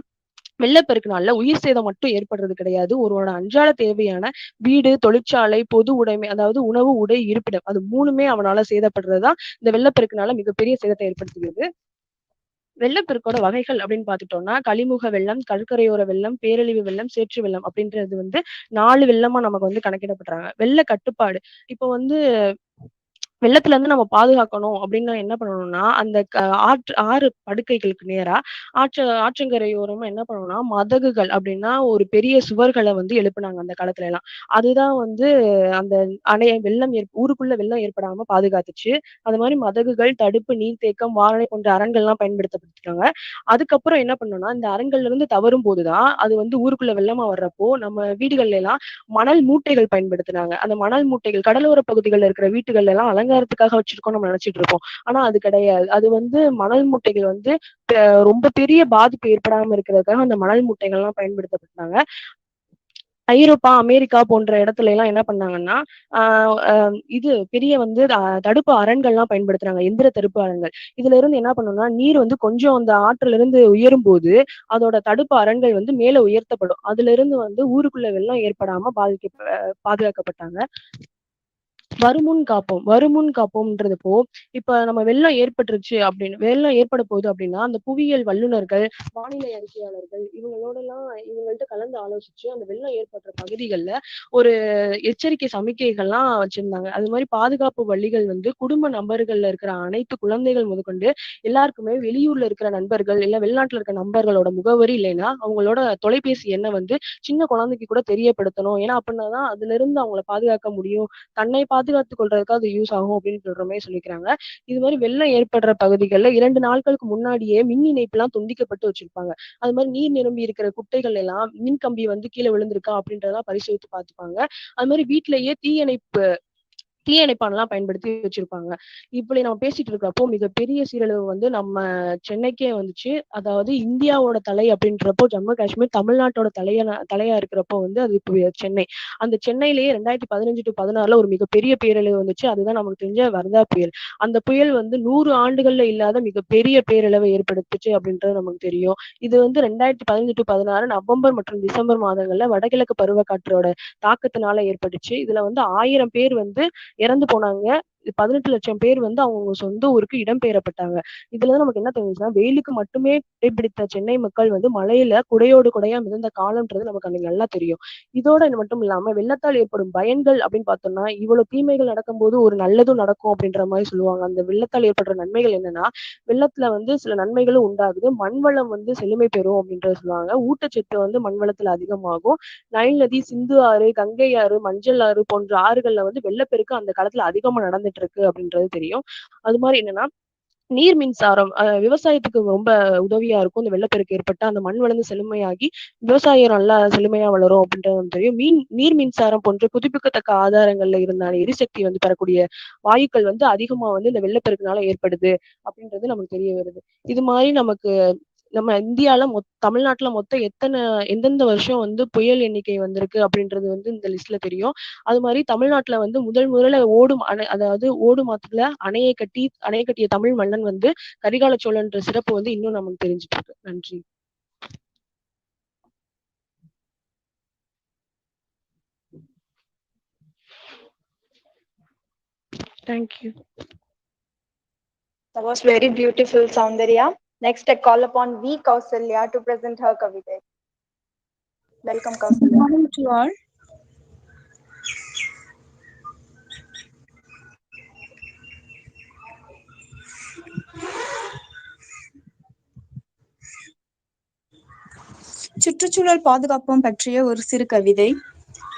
வெள்ளப்பெருக்குனால உயிர் சேதம் மட்டும் ஏற்படுறது கிடையாது. ஒருவரோட அன்றாட தேவையான வீடு, தொழிற்சாலை, பொது உடைமை, அதாவது உணவு, உடை, இருப்பிடம், அது 3மே அவனால சேதப்படுறதுதான் இந்த வெள்ளப்பெருக்குனால மிகப்பெரிய சேதத்தை ஏற்படுத்துகிறது. வெள்ளப்பெருக்கோட வகைகள் அப்படின்னு பார்த்துட்டோம்னா, கழிமுக வெள்ளம், கடற்கரையோர வெள்ளம், பேரழிவு வெள்ளம், சேற்று வெள்ளம் அப்படின்றது வந்து 4 வெள்ளமா நமக்கு வந்து கணக்கிடப்படுறாங்க. வெள்ள கட்டுப்பாடு. இப்போ வந்து வெள்ளத்துல இருந்து நம்ம பாதுகாக்கணும் அப்படின்னு என்ன பண்ணணும்னா அந்த ஆறு படுக்கைகளுக்கு நேரா ஆற்றங்கரையோரமா என்ன பண்ணணும்னா மதகுகள் அப்படின்னா ஒரு பெரிய சுவர்களை வந்து எழுப்புனாங்க அந்த காலத்துல எல்லாம். அதுதான் வந்து அந்த ஊருக்குள்ள வெள்ளம் ஏற்படாம பாதுகாத்துச்சு. அது மாதிரி மதகுகள், தடுப்பு, நீர்த்தேக்கம், வாழை போன்ற அரண்கள்லாம் பயன்படுத்தப்பட்டிருக்காங்க. அதுக்கப்புறம் என்ன பண்ணணும்னா இந்த அரண்கள்ல இருந்து தவறும் போதுதான் அது வந்து ஊருக்குள்ள வெள்ளமா வர்றப்போ நம்ம வீடுகள்ல எல்லாம் மணல் மூட்டைகள் பயன்படுத்தினாங்க. அந்த மணல் மூட்டைகள் கடலோர பகுதிகளில் இருக்கிற வீட்டுகள்ல எல்லாம் அலங்காரத்துக்காக வச்சிருக்கோம் நம்ம நினைச்சிட்டு இருப்போம். ஆனா அது கிடையாது. அது வந்து மணல் மூட்டைகள் வந்து ரொம்ப பெரிய பாதிப்பு ஏற்படாம இருக்கிறதுக்காக அந்த மணல் மூட்டைகள் எல்லாம் பயன்படுத்தப்பட்டாங்க. ஐரோப்பா, அமெரிக்கா போன்ற இடத்துல எல்லாம் என்ன பண்ணாங்கன்னா இது பெரிய வந்து தடுப்பு அரண்கள்லாம் பயன்படுத்துறாங்க. எந்திர தடுப்பு அரண்கள். இதுல இருந்து என்ன பண்ணணும்னா நீர் வந்து கொஞ்சம் அந்த ஆற்றுல இருந்து உயரும் போது அதோட தடுப்பு அரண்கள் வந்து மேல உயர்த்தப்படும். அதுல இருந்து வந்து ஊருக்குள்ள வெள்ளம் ஏற்படாம பாதுகாக்கப்பட்டாங்க. வருமுன் காப்போம்ன்றதுப்போ இப்ப நம்ம வெள்ளம் ஏற்பட போகுது அப்படின்னா அந்த புவியியல் வல்லுநர்கள், வானிலை அறிக்கையாளர்கள் இவங்கள்ட்ட கலந்து ஆலோசிச்சு அந்த வெள்ளம் ஏற்படுற பகுதிகளில் ஒரு எச்சரிக்கை சமிக்கைகள்லாம் வச்சிருந்தாங்க. அது மாதிரி பாதுகாப்பு வழிகள் வந்து குடும்ப நபர்கள்ல இருக்கிற அனைத்து குழந்தைகள் முதற்கொண்டு எல்லாருக்குமே வெளியூர்ல இருக்கிற நண்பர்கள் இல்ல வெளிநாட்டுல இருக்கிற நண்பர்களோட முகவரி இல்லைன்னா அவங்களோட தொலைபேசி எண்ணை வந்து சின்ன குழந்தைக்கு கூட தெரியப்படுத்தணும். ஏன்னா அப்படின்னாதான் அதுல இருந்து அவங்களை பாதுகாக்க முடியும். தன்னை பாதுகாத்துக் கொள்றதுக்கு அது யூஸ் ஆகும் அப்படின்னு சொல்ற மாதிரி சொல்லிக்கிறாங்க. இது மாதிரி வெள்ளம் ஏற்படுற பகுதிகளில் 2 நாட்களுக்கு முன்னாடியே மின் இணைப்பு எல்லாம் துண்டிக்கப்பட்டு வச்சிருப்பாங்க. அது மாதிரி நீர் நிரம்பி இருக்கிற குட்டைகள் எல்லாம் மின் கம்பி வந்து கீழே விழுந்திருக்கா அப்படின்றதெல்லாம் பரிசோதித்து பார்த்துப்பாங்க. அது மாதிரி வீட்டிலேயே தீயணைப்பான்லாம் பயன்படுத்தி வச்சிருப்பாங்க. இப்படி நம்ம பேசிட்டு இருக்கிறப்போ மிகப்பெரிய சீரழிவு வந்து நம்ம சென்னைக்கே வந்துச்சு. அதாவது இந்தியாவோட தலை அப்படின்றப்போ ஜம்மு காஷ்மீர் தமிழ்நாட்டோட தலையா இருக்கிறப்போ வந்து அது சென்னை. அந்த சென்னையிலேயே 2015 to 16 ஒரு மிகப்பெரிய பேரழிவு வந்துச்சு. அதுதான் நமக்கு தெரிஞ்ச வர்தா புயல். அந்த புயல் வந்து 100 ஆண்டுகள்ல இல்லாத மிகப்பெரிய பேரழிவை ஏற்படுத்துச்சு அப்படின்றது நமக்கு தெரியும். இது வந்து 2015 to 16 நவம்பர் மற்றும் டிசம்பர் மாதங்கள்ல வடகிழக்கு பருவக்காற்றோட தாக்கத்தினால ஏற்பட்டுச்சு. இதுல வந்து 1000 பேர் வந்து இறந்து போனாங்க. 18 லட்சம் பேர் வந்து அவங்க சொந்த ஊருக்கு இடம்பெயரப்பட்டாங்க. இதுலதான் நமக்கு என்ன தெரிஞ்சுன்னா வெயிலுக்கு மட்டுமே பிடித்த சென்னை மக்கள் வந்து மழையில குடையோடு குடையா மிதந்த காலம்ன்றது நமக்கு அன்னைக்கு நல்லா தெரியும். இதோட மட்டும் இல்லாம வெள்ளத்தால் ஏற்படும் பயன்கள் அப்படின்னு பார்த்தோம்னா இவ்வளவு தீமைகள் நடக்கும்போது ஒரு நல்லதும் நடக்கும் அப்படின்ற மாதிரி சொல்லுவாங்க. அந்த வெள்ளத்தால் ஏற்படுற நன்மைகள் என்னன்னா வெள்ளத்துல வந்து சில நன்மைகளும் உண்டாகுது. மண்வளம் வந்து செழுமை பெறும் அப்படின்றத சொல்லுவாங்க. ஊட்டச்சத்து வந்து மண்வளத்துல அதிகமாகும். நைல் நதி, சிந்து ஆறு, கங்கை ஆறு, மஞ்சள் ஆறு போன்ற ஆறுகள்ல வந்து வெள்ளப்பெருக்கு அந்த காலத்துல அதிகமா நடந்துட்டு இருக்கு அப்படின்றது தெரியும். அது மாதிரி என்னன்னா நீர் மின்சாரம் விவசாயத்துக்கு ரொம்ப உதவியா இருக்கும். இந்த வெள்ளப்பெருக்கு ஏற்பட்டா அந்த மண் வளர்ந்து செழுமையாகி விவசாயம் நல்லா செழுமையா வளரும் அப்படின்றது தெரியும். நீர் மின்சாரம் போன்ற புதுப்பிக்கத்தக்க ஆதாரங்கள்ல இருந்தான எரிசக்தி வந்து பெறக்கூடிய வாயுக்கள் வந்து அதிகமா வந்து இந்த வெள்ளப்பெருக்குனால ஏற்படுது அப்படின்றது நமக்கு தெரிய வருது. இது மாதிரி நம்ம இந்தியால தமிழ்நாட்டுல மொத்தம் எந்தெந்த வருஷம் வந்து புயல் எண்ணிக்கை வந்திருக்கு அப்படின்றது வந்து இந்த லிஸ்ட்ல தெரியும். அது மாதிரி தமிழ்நாட்டுல வந்து முதல்ல ஓடும் ஆத்துல அணையை கட்டிய தமிழ் மன்னன் வந்து கரிகால சோழன்ற சிறப்பு வந்து இன்னும் நமக்கு தெரிஞ்சுட்டு இருக்கு. நன்றி. Thank you. That was very beautiful, Soundarya. Next, I call upon V. Kausalya to present her kavita. Welcome, Kausalya. Good morning to all. சுற்றுச்சூழல் பாதுகாப்பம் பற்றிய ஒரு சிறு கவிதை.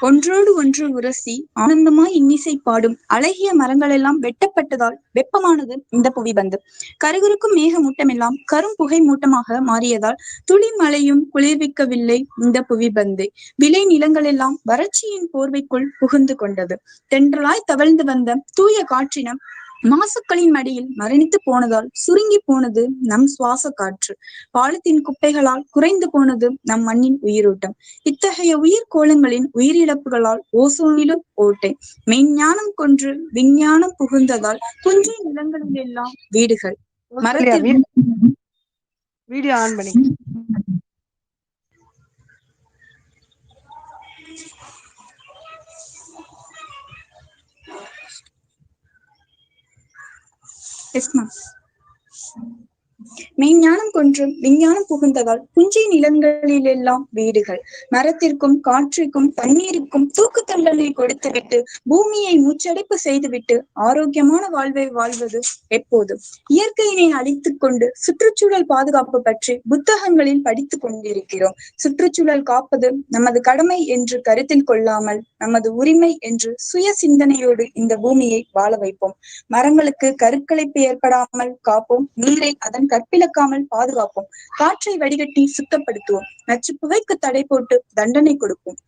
ஒன்றோடு ஒன்று உரசி ஆனந்தமாய் இன்னிசை பாடும் அழகிய மரங்கள் எல்லாம் வெட்டப்பட்டதால் வெப்பமானது இந்த புவிபந்து. கருகுருக்கும் மேக மூட்டமெல்லாம் கரும் புகை மூட்டமாக மாறியதால் துளி மழையும் குளிர்விக்கவில்லை இந்த புவிபந்து. விளை நிலங்கள் எல்லாம் வறட்சியின் போர்வைக்குள் புகுந்து கொண்டது. தென்றலாய் தவழ்ந்து வந்த தூய காற்றினம் மாசுக்களின் மடியில் மரணித்து போனதால் சுருங்கி போனது நம் சுவாச காற்று. பாலித்தீன் குப்பைகளால் குறைந்து போனது நம் மண்ணின் உயிரோட்டம். இத்தகைய உயிர்கோளங்களின் உயிரிழப்புகளால் ஓசோனிலும் ஓட்டை. மெய்ஞானம் கொன்று விஞ்ஞானம் புகுந்ததால் புஞ்சை நிலங்களில் எல்லாம் வீடுகள். மரத்தில் வீடியோ ஆன் பண்ணி மெய்ஞானம் கொன்றும் விஞ்ஞானம் புகுந்ததால் புஞ்சை நிலங்களிலெல்லாம் வீடுகள், மரத்திற்கும் காற்றுக்கும் தண்ணீருக்கும் தூக்குத்தண்டனை கொடுத்துவிட்டு பூமியை மூச்சடைப்பு செய்துவிட்டு ஆரோக்கியமான வாழ்வை வாழ்வது எப்போது? இயற்கையினை அழித்துக் கொண்டு சுற்றுச்சூழல் பாதுகாப்பு பற்றி புத்தகங்களில் படித்துக் கொண்டிருக்கிறோம். சுற்றுச்சூழல் காப்பது நமது கடமை என்று கருத்தில் கொள்ளாமல் நமது உரிமை என்று சுய சிந்தனையோடு இந்த பூமியை வாழ வைப்போம். மரங்களுக்கு கருக்கலைப்பு ஏற்படாமல் காப்போம். நீரை அதன் கற்பிழக்காமல் பாதுகாப்போம். காற்றை வடிகட்டி சுத்தப்படுத்துவோம். நச்சு புகைக்கு தடை போட்டு தண்டனை கொடுப்போம்.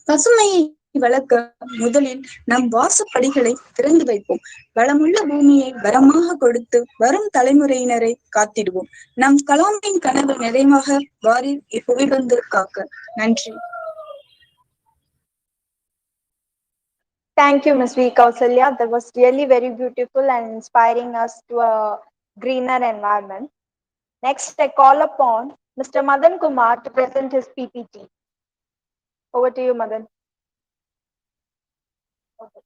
பசுமையை வளர்க்க முதலில் நம் வாசப்படிகளை திறந்து வைப்போம். வளமுள்ள பூமியை வரமாக கொடுத்து வரும் தலைமுறையினரை காத்திடுவோம். நம் கலாமின் கனவு நிறைவாக வாரில் இப்புவிபந்து காக்க. நன்றி. Thank you, Ms. V. Kausalya. That was really very beautiful and inspiring us to a greener environment. Next, I call upon Mr. Madan Kumar to present his PPT. Over to you, Madan. Okay.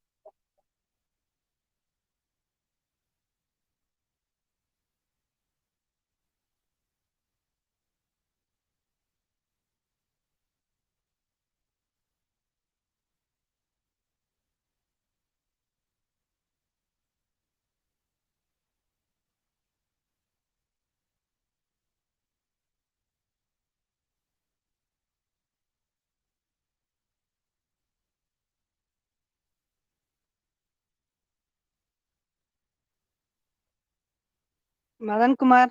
Madan Kumar,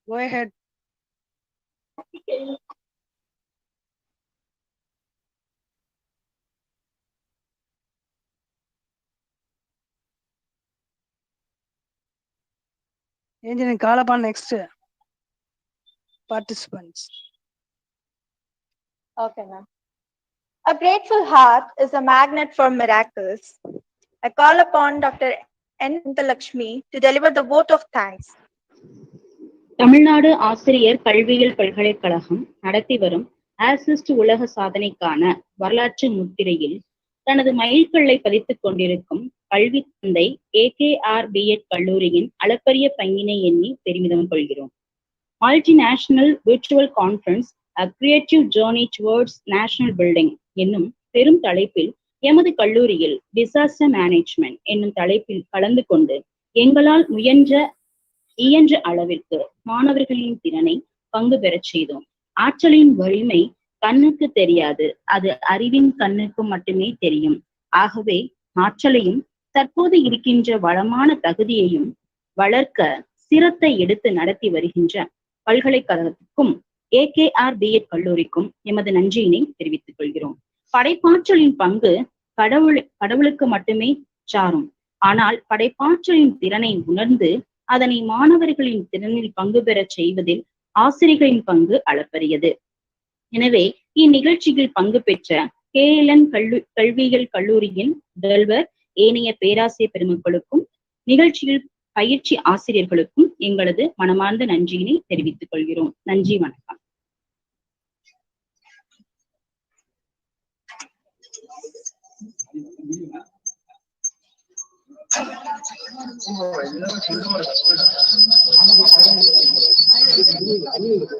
go ahead. Engineering, call upon next participants. Okay, ma'am. A grateful heart is a magnet for miracles. I call upon Dr. N. Lakshmi to deliver the vote of thanks. Tamil Nadu ஆசிரியர் கல்வியியல் பல்கலைக்கழகம் நடத்தி வரும் assist உலக சாதனைக்கான வரலாற்று முத்திரையில் தனது மைல்கல்லை பதித்துக் கொண்டிருக்கும் கல்வி தந்தை AKRBEd கல்லூரியின் அளப்பரிய பங்கினை எண்ணி பெருமிதம் கொள்கிறோம். Multinational Virtual Conference, A Creative Journey Towards National Building என்னும் பெரும் தலைப்பில் எமது கல்லூரியில் டிசாஸ்டர் மேனேஜ்மெண்ட் என்னும் தலைப்பில் கலந்து கொண்டு எங்களால் இயன்ற அளவிற்கு மாணவர்களின் திறனை பங்கு பெறச் செய்தோம். ஆற்றலின் வலிமை கண்ணுக்கு தெரியாது, அது அறிவின் கண்ணுக்கு மட்டுமே தெரியும். ஆகவே ஆற்றலையும் தற்போது இருக்கின்ற வளமான தகுதியையும் வளர்க்க சிரத்தை எடுத்து நடத்தி வருகின்ற பல்கலைக்கழகத்துக்கும் AKRBEd கல்லூரிக்கும் எமது நன்றியினை தெரிவித்துக் கொள்கிறோம். படைப்பாற்றலின் பங்கு கடவுளுக்கு மட்டுமே சாரும். ஆனால் படைப்பாற்றலின் திறனை உணர்ந்து அதனை மாணவர்களின் திறனில் பங்கு பெறச் செய்வதில் ஆசிரியர்களின் பங்கு அளப்பரியது. எனவே இந்நிகழ்ச்சியில் பங்கு பெற்ற KLN கல்வியியல் கல்லூரியின் முதல்வர், ஏனைய பேராசிரியர் பெருமக்களுக்கும் நிகழ்ச்சியில் பயிற்சி ஆசிரியர்களுக்கும் எங்களது மனமார்ந்த நன்றியினை தெரிவித்துக் கொள்கிறோம். நன்றி, வணக்கம்.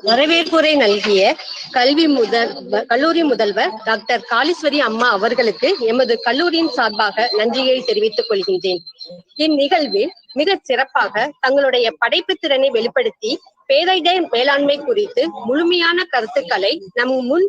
வரவேற்புரை நல்கிய கல்லூரி முதல்வர் டாக்டர் காளீஸ்வரி அம்மா அவர்களுக்கு எமது கல்லூரியின் சார்பாக நன்றியை தெரிவித்துக் கொள்கின்றேன். இந்நிகழ்வில் மிக சிறப்பாக தங்களுடைய படைப்பு திறனை வெளிப்படுத்தி பேரிடர் மேலாண்மை குறித்து முழுமையான கருத்துக்களை நம் முன்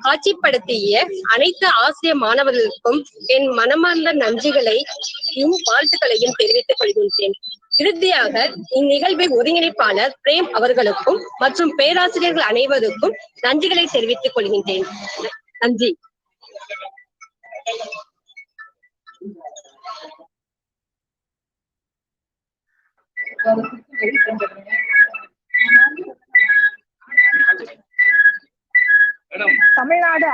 காட்சிப்படுத்திய அனைத்து ஆசிரியர் மாணவர்களுக்கும் என் மனமார்ந்த நன்றிகளையும் வாழ்த்துக்களையும் தெரிவித்துக் கொள்கின்றேன். இறுதியாக இந்நிகழ்வை ஒருங்கிணைப்பாளர் பிரேம் அவர்களுக்கும் மற்றும் பேராசிரியர்கள் அனைவருக்கும் நன்றிகளை தெரிவித்துக் கொள்கின்றேன். நன்றி. தமிழ்நாடு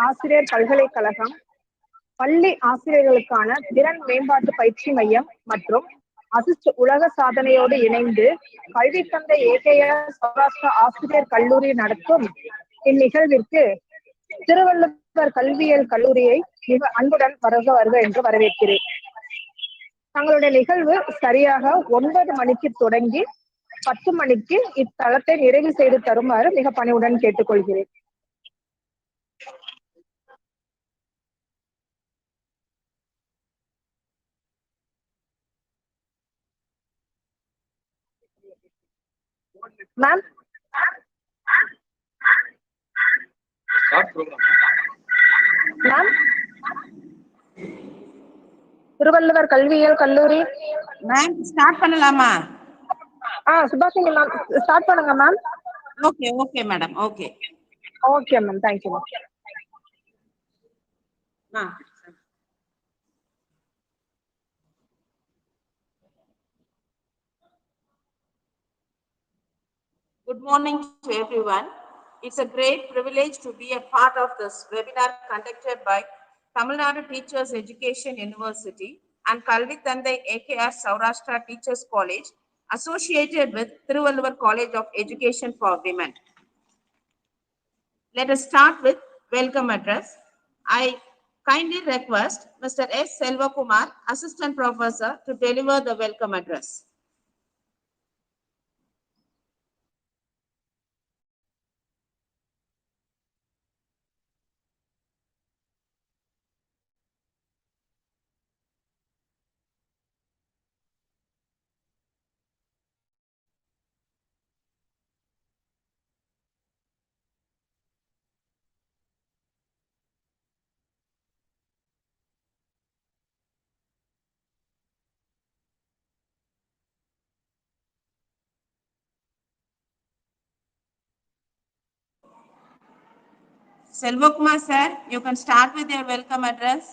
ஆசிரியர் பல்கலைக்கழகம் பள்ளி ஆசிரியர்களுக்கான திறன் மேம்பாட்டு பயிற்சி மையம் மற்றும் அசிஸ்ட் உலக சாதனையோடு இணைந்து கல்வி தந்தை AKR சௌராஷ்டிரா ஆசிரியர் கல்லூரி நடத்தும் இந்நிகழ்விற்கு திருவள்ளுவர் கல்வியியல் கல்லூரியை மிக அன்புடன் வருக என்று வரவேற்கிறேன். தங்களுடைய நிகழ்வு சரியாக 9 மணிக்கு தொடங்கி 10 மணிக்கு இத்தளத்தை நிறைவு செய்து தருமாறு மிக பணிவுடன் கேட்டுக்கொள்கிறேன். மேம் மேம் திருவள்ளுவர் கல்வியியல் கல்லூரி மேம் ஸ்டார்ட் பண்ணலாமா? சுபாஷினி மேம் ஸ்டார்ட் பண்ணுங்க ma'am. Okay okay madam okay okay ma'am thank you ma'am. Good morning to everyone. It's a great privilege to be a part of this webinar conducted by TamilNadu Teachers Education University and Kalvithandai AKR Saurashtra Teachers College associated with Thiruvalluvar College of Education for Women. Let us start with welcome address. I kindly request Mr. S. Selvakumar, Assistant Professor, to deliver the welcome address. Selvakumar sir, you can start with your welcome address.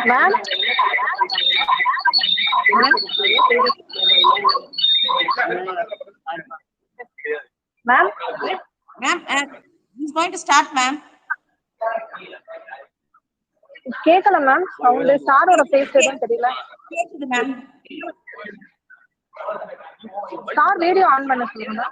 Ma'am? Ma'am? Ma'am, who's going to start, ma'am? கேக்கல ma'am. அவங்க சாரோட base எதுவும் தெரியல. கேக்குது ma'am. Sir video on பண்ண சொல்லுங்க.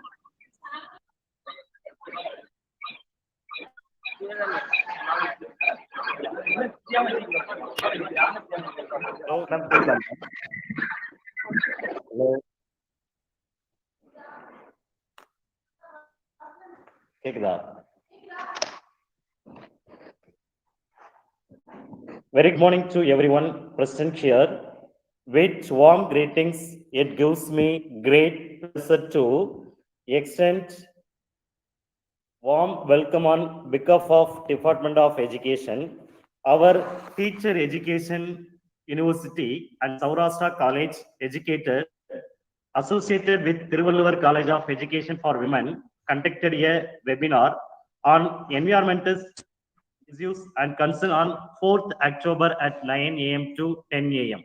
கேக்குதா? Very good morning to everyone present here. With warm greetings, it gives me great pleasure to extend warm welcome on behalf of Department of Education, our Teacher Education University and Saurashtra College educated associated with Thiruvalluvar College of Education for Women conducted a webinar on environmental issues and concern on 4th October at 9 a.m. to 10 a.m.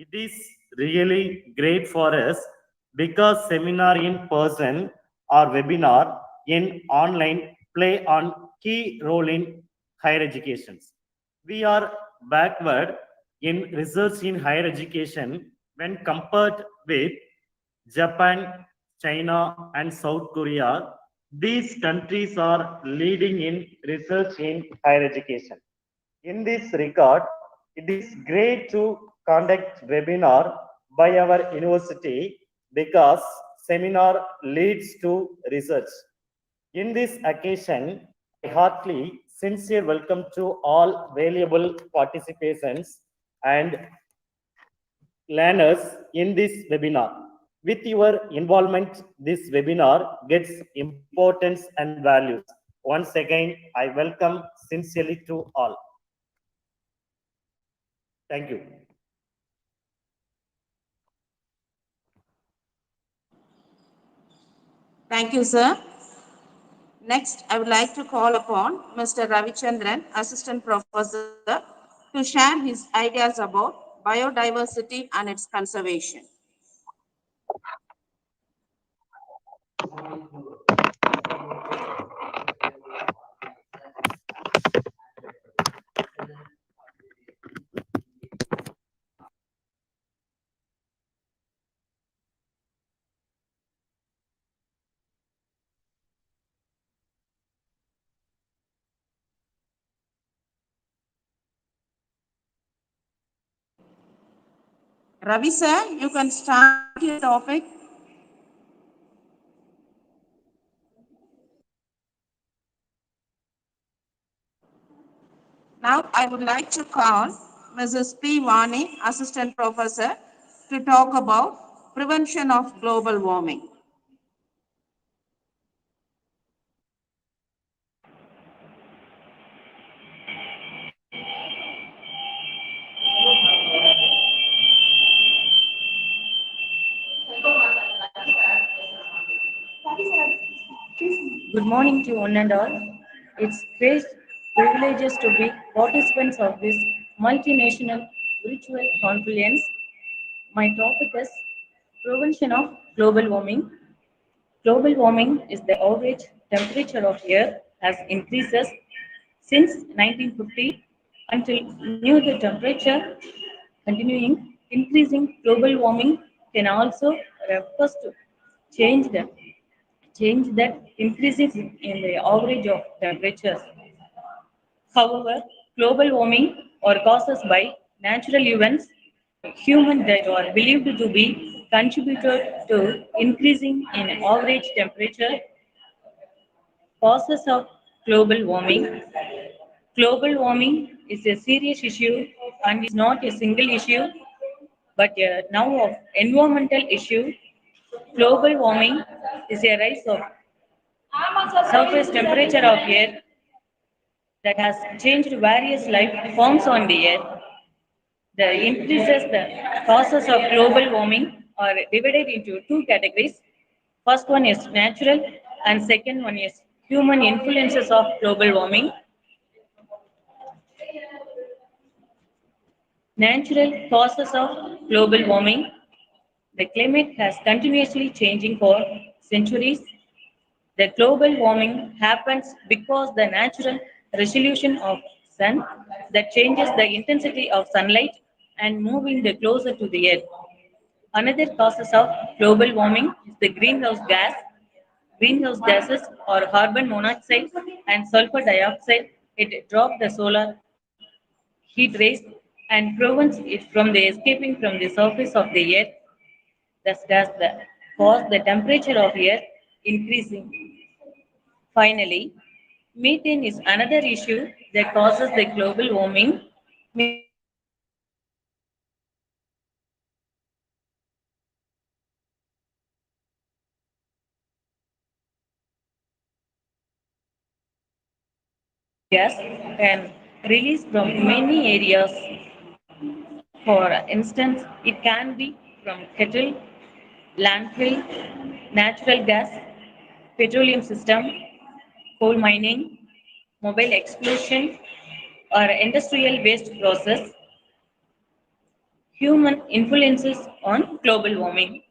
It is really great for us because seminar in person or webinar in online play on key role in higher education. We are backward in research in higher education when compared with Japan, China, and South Korea. These countries are leading in research in higher education. In this regard, it is great to conduct webinar by our university because seminar leads to research. In this occasion, I heartily sincere welcome to all valuable participants and learners in this webinar. With your involvement, this webinar gets importance and values. Once again, I welcome sincerely to all. Thank you. Thank you, sir. Next, I would like to call upon Mr. Ravichandran, Assistant Professor, to share his ideas about biodiversity and its conservation. Ravi sir, you can start your topic. Now I would like to call Mrs. P. Vani, Assistant Professor, to talk about prevention of global warming. Good morning to one and all. It's great privileges to be participants of this multinational virtual Confluence. My topic is prevention of global warming. Global warming is the average temperature of Earth has increases since 1950 until new the temperature continuing increasing global warming can also refer to change the change that increases in the average of temperatures. However, global warming or causes by natural events human that are believed to be contributed to increasing in average temperature causes of global warming. Global warming is a serious issue and is not a single issue but now of environmental issue. Global warming is a rise of surface temperature of Earth that has changed various life forms on the Earth. The increases the causes of global warming are divided into two categories. First one is natural and second one is human influences of global warming. Natural causes of global warming. The climate has continuously changing for centuries. The global warming happens because the natural resolution of sun that changes the intensity of sunlight and moving the closer to the earth. Another causes of global warming is the greenhouse gas. Greenhouse gases are carbon monoxide and sulfur dioxide. It drops the solar heat rays and prevents it from the escaping from the surface of the earth. Thus does the cause the temperature of earth increasing. Finally, methane is another issue that causes the global warming. Gas can release from many areas. For instance, it can be from kettle, landfill, natural gas, petroleum system, coal mining, mobile explosion, or industrial waste process. Human influences on global warming.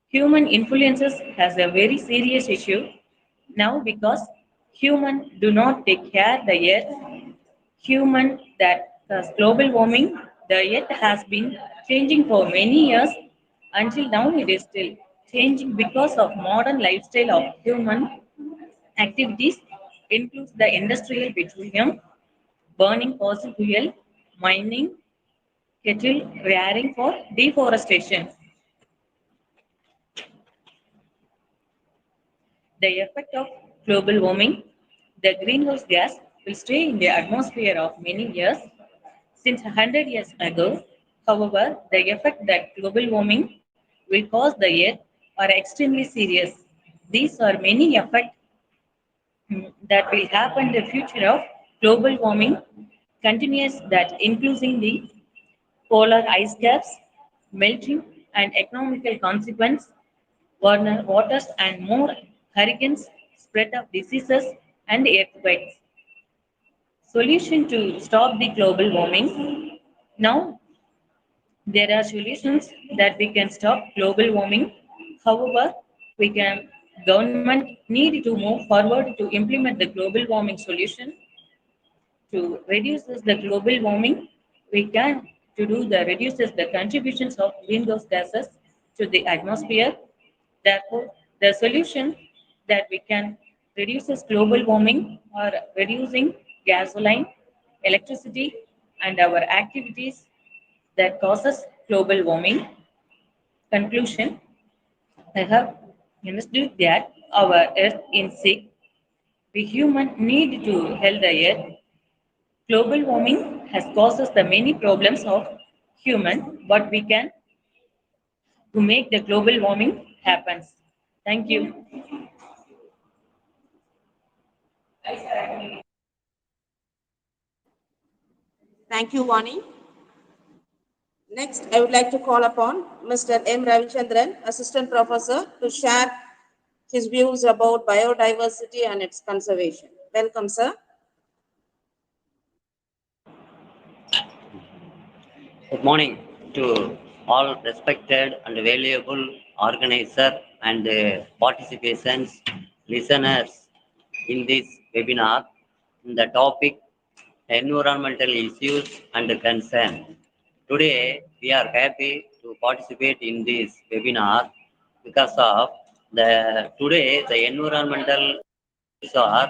Human influences has a very serious issue now because human do not take care the earth. Human that cause global warming, the earth has been changing for many years. Until now, it is still changing because of modern lifestyle of human activities includes the industrial petroleum, burning fossil fuel, mining, cattle rearing for deforestation. The effect of global warming, the greenhouse gas will stay in the atmosphere of many years. Since 100 years ago, however, the effect that global warming will cause the earth are extremely serious. These are many effects that will happen in the future of global warming continues that including the polar ice caps, melting and economical consequence, waters and more hurricanes, spread of diseases and earthquakes. Solution to stop the global warming. Now there are solutions that we can stop global warming. However, we can government need to move forward to implement the global warming solution to reduce the global warming. We can to do the reduces the contributions of greenhouse gases to the atmosphere. Therefore, the solution that we can reduces global warming or reducing gasoline, electricity, and our activities that causes global warming. Conclusion: I have understood that our Earth is sick. We human need to help the Earth. Global warming has caused us the many problems of human. What we can to make the global warming happens. Thank you. Thank you, Vani. Next, I would like to call upon Mr. M. Ravichandran, Assistant Professor, to share his views about biodiversity and its conservation. Welcome, sir. Good morning to all respected and valuable organizers and participants, listeners in this webinar. The topic environmental issues and concern. Today, we are happy to participate in this webinar because of the environmental are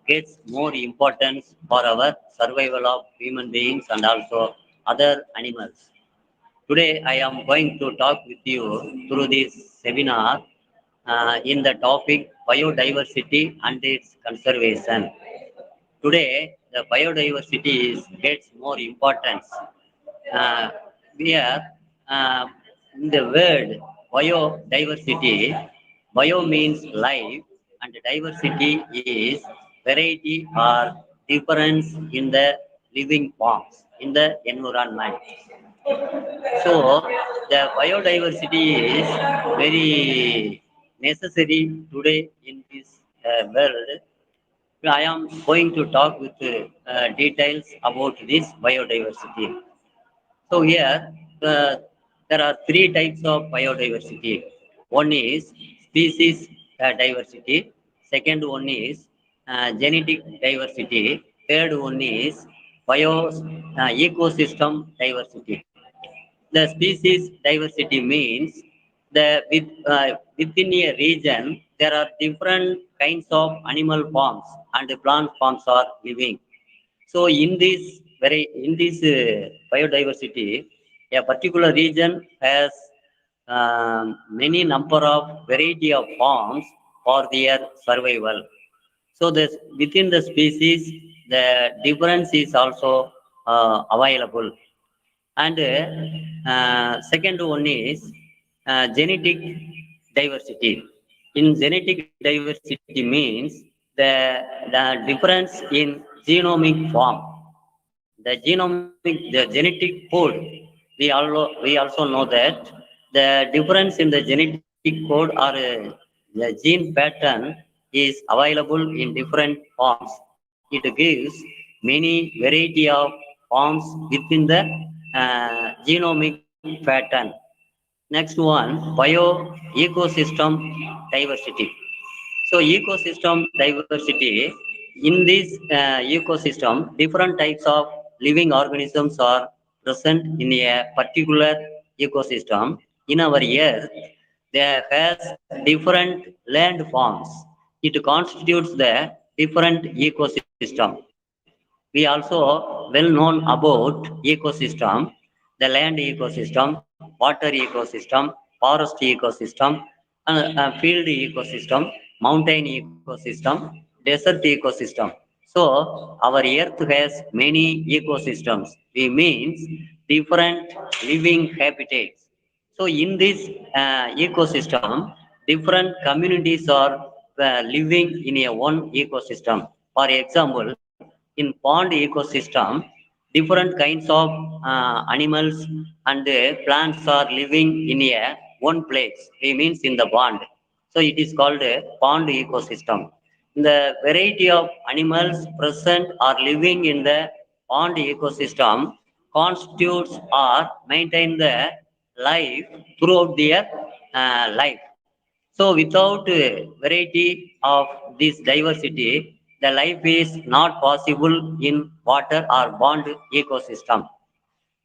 gets more importance for our survival of human beings and also other animals. Today, I am going to talk with you through this seminar in the topic biodiversity and its conservation. Today, the biodiversity gets more importance. Uh, we are in the word biodiversity. Bio means life, and diversity is variety or difference in the living forms in the environment. So, the biodiversity is very necessary today in this world. I am going to talk with details about this biodiversity. So here, there are three types of biodiversity. One is species diversity. Second one is genetic diversity. Third one is ecosystem diversity. The species diversity means within a region there are different kinds of animal forms and plant forms are living. So in this biodiversity, a particular region has many number of variety of forms for their survival. So this within the species, the difference is also available. And second one is genetic diversity. In genetic diversity means the difference in genomic form. The genetic code. We also know that the difference in the genetic code or the gene pattern is available in different forms. It gives many variety of forms within the genomic pattern. Next one, bio-ecosystem diversity. So ecosystem diversity, in this ecosystem, different types of living organisms are present in a particular ecosystem. In our earth, there has different land forms. It constitutes the different ecosystem. We also well known about ecosystem, the land ecosystem, water ecosystem, forest ecosystem, field ecosystem, mountain ecosystem, desert ecosystem. So our earth has many ecosystems. We means different living habitats. So in this ecosystem, different communities are living in a one ecosystem. For example, in pond ecosystem, different kinds of animals and plants are living in a one place. It means in the pond. So it is called a pond ecosystem. The variety of animals present or living in the pond ecosystem constitutes or maintain the life throughout their life. So without variety of this diversity, the life is not possible in water or pond ecosystem.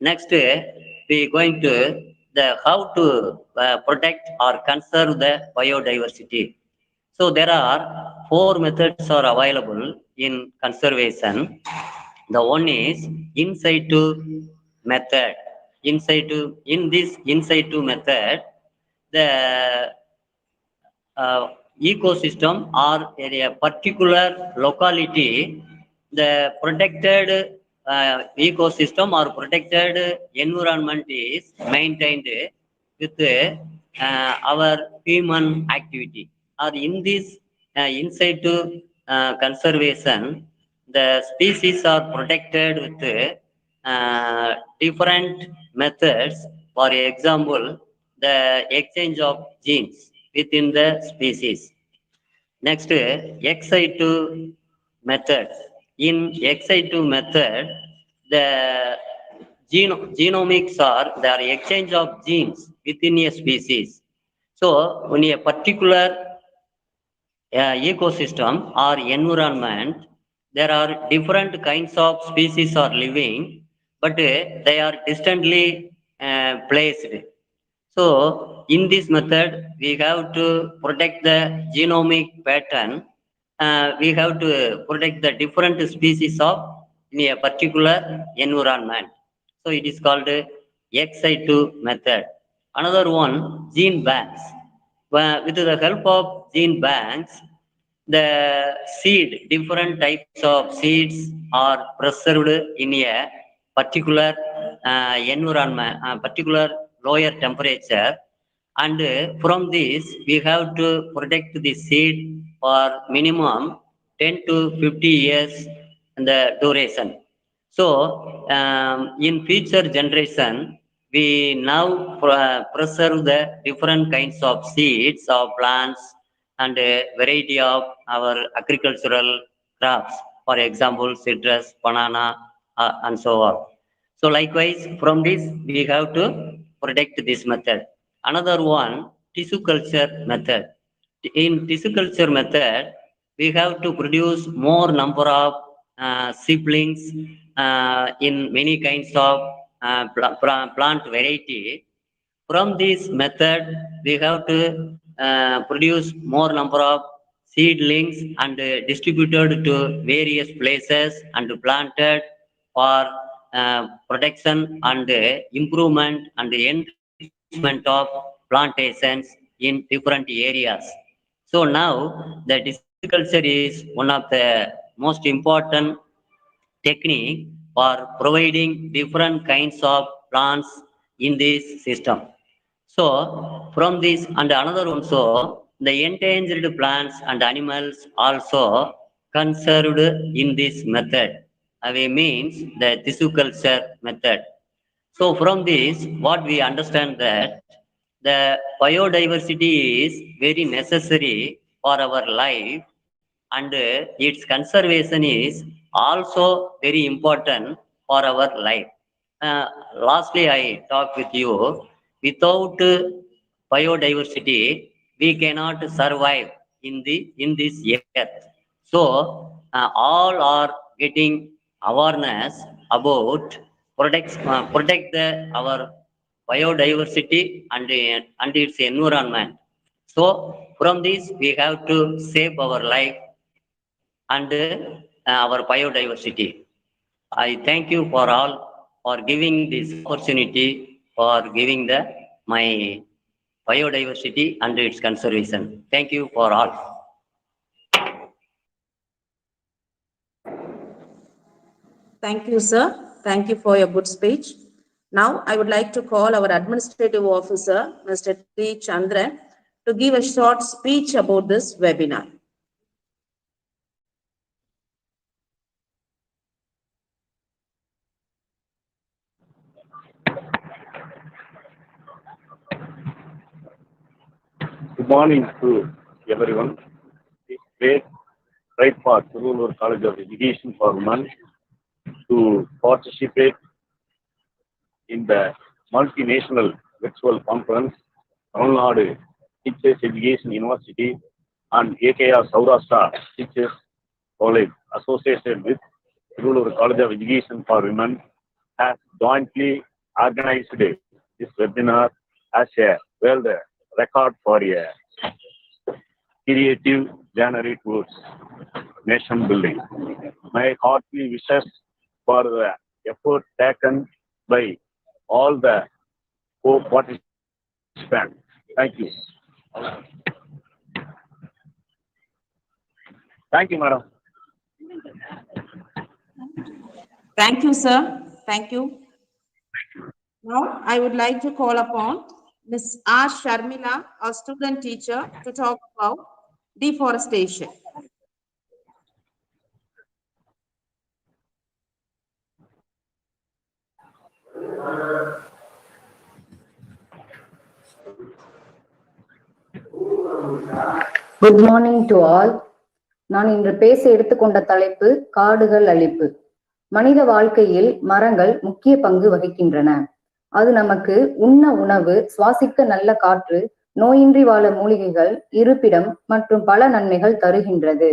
Next, we are going to the how to protect or conserve the biodiversity. So there are four methods are available in conservation. The one is in situ method. in this inside to method, the ecosystem or a particular locality, the protected ecosystem or protected environment is maintained with our human activity. Or in this inside to conservation, the species are protected with different methods. For example, the exchange of genes within the species. Next, ex situ method. In ex situ method, the genomics are the exchange of genes within a species. So, when a particular ecosystem or environment, there are different kinds of species are living, but they are distantly placed. So, in this method, we have to protect the genomic pattern. We have to protect the different species of in a particular environment. So, it is called ex situ method. Another one, gene banks. With the help of gene banks, the different types of seeds are preserved in a particular environment, particular lower temperature, and from this we have to protect the seed for minimum 10 to 50 years in the duration. So in future generation, we now preserve the different kinds of seeds of plants and a variety of our agricultural crops, for example citrus, banana, and so on. So likewise, from this we have to protect this method. Another one, tissue culture method. In tissue culture method, we have to produce more number of siblings in many kinds of plant variety. From this method, we have to produce more number of seedlings and distributed to various places and planted for protection and improvement and enrichment of plantations in different areas. So now the culture is one of the most important technique for providing different kinds of plants in this system. So from this and another also, the endangered plants and animals also conserved in this method. We means the tissue culture method. So from this, what we understand that the biodiversity is very necessary for our life, and its conservation is also very important for our life. Lastly, I talk with you. Without biodiversity, we cannot survive in this earth. So all are getting awareness about protect our biodiversity and its environment. So from this, we have to save our life and our biodiversity. I thank you for all for giving this opportunity for giving the my biodiversity and its conservation. Thank you for all. Thank you, sir. Thank you for your good speech. Now, I would like to call our administrative officer, Mr. T. Chandran, to give a short speech about this webinar. Good morning to everyone. It's great right for Tirunur College of Education for Women to participate in the multinational virtual conference, Nadu Teachers Education University and AKR Saurashtra Teachers College associated with Tirunur College of Education for Women has jointly organized this webinar as a world record for a creative January towards nation building. My hearty wishes for the effort taken by all the co-participants. Thank you. Thank you, madam. Thank you, sir. Thank you. Now, I would like to call upon Ms. R. Sharmila, our student teacher, to talk about deforestation. Good morning to all. நான் இன்று பேச எடுத்துக்கொண்ட தலைப்பு காடுகள் அழிப்பு. மனித வாழ்க்கையில் மரங்கள் முக்கிய பங்கு வகிக்கின்றன. அது நமக்கு உண்ண உணவு, சுவாசிக்க நல்ல காற்று, நோயின்றி வாழ மூலிகைகள், இருப்பிடம் மற்றும் பல நன்மைகள் தருகின்றது.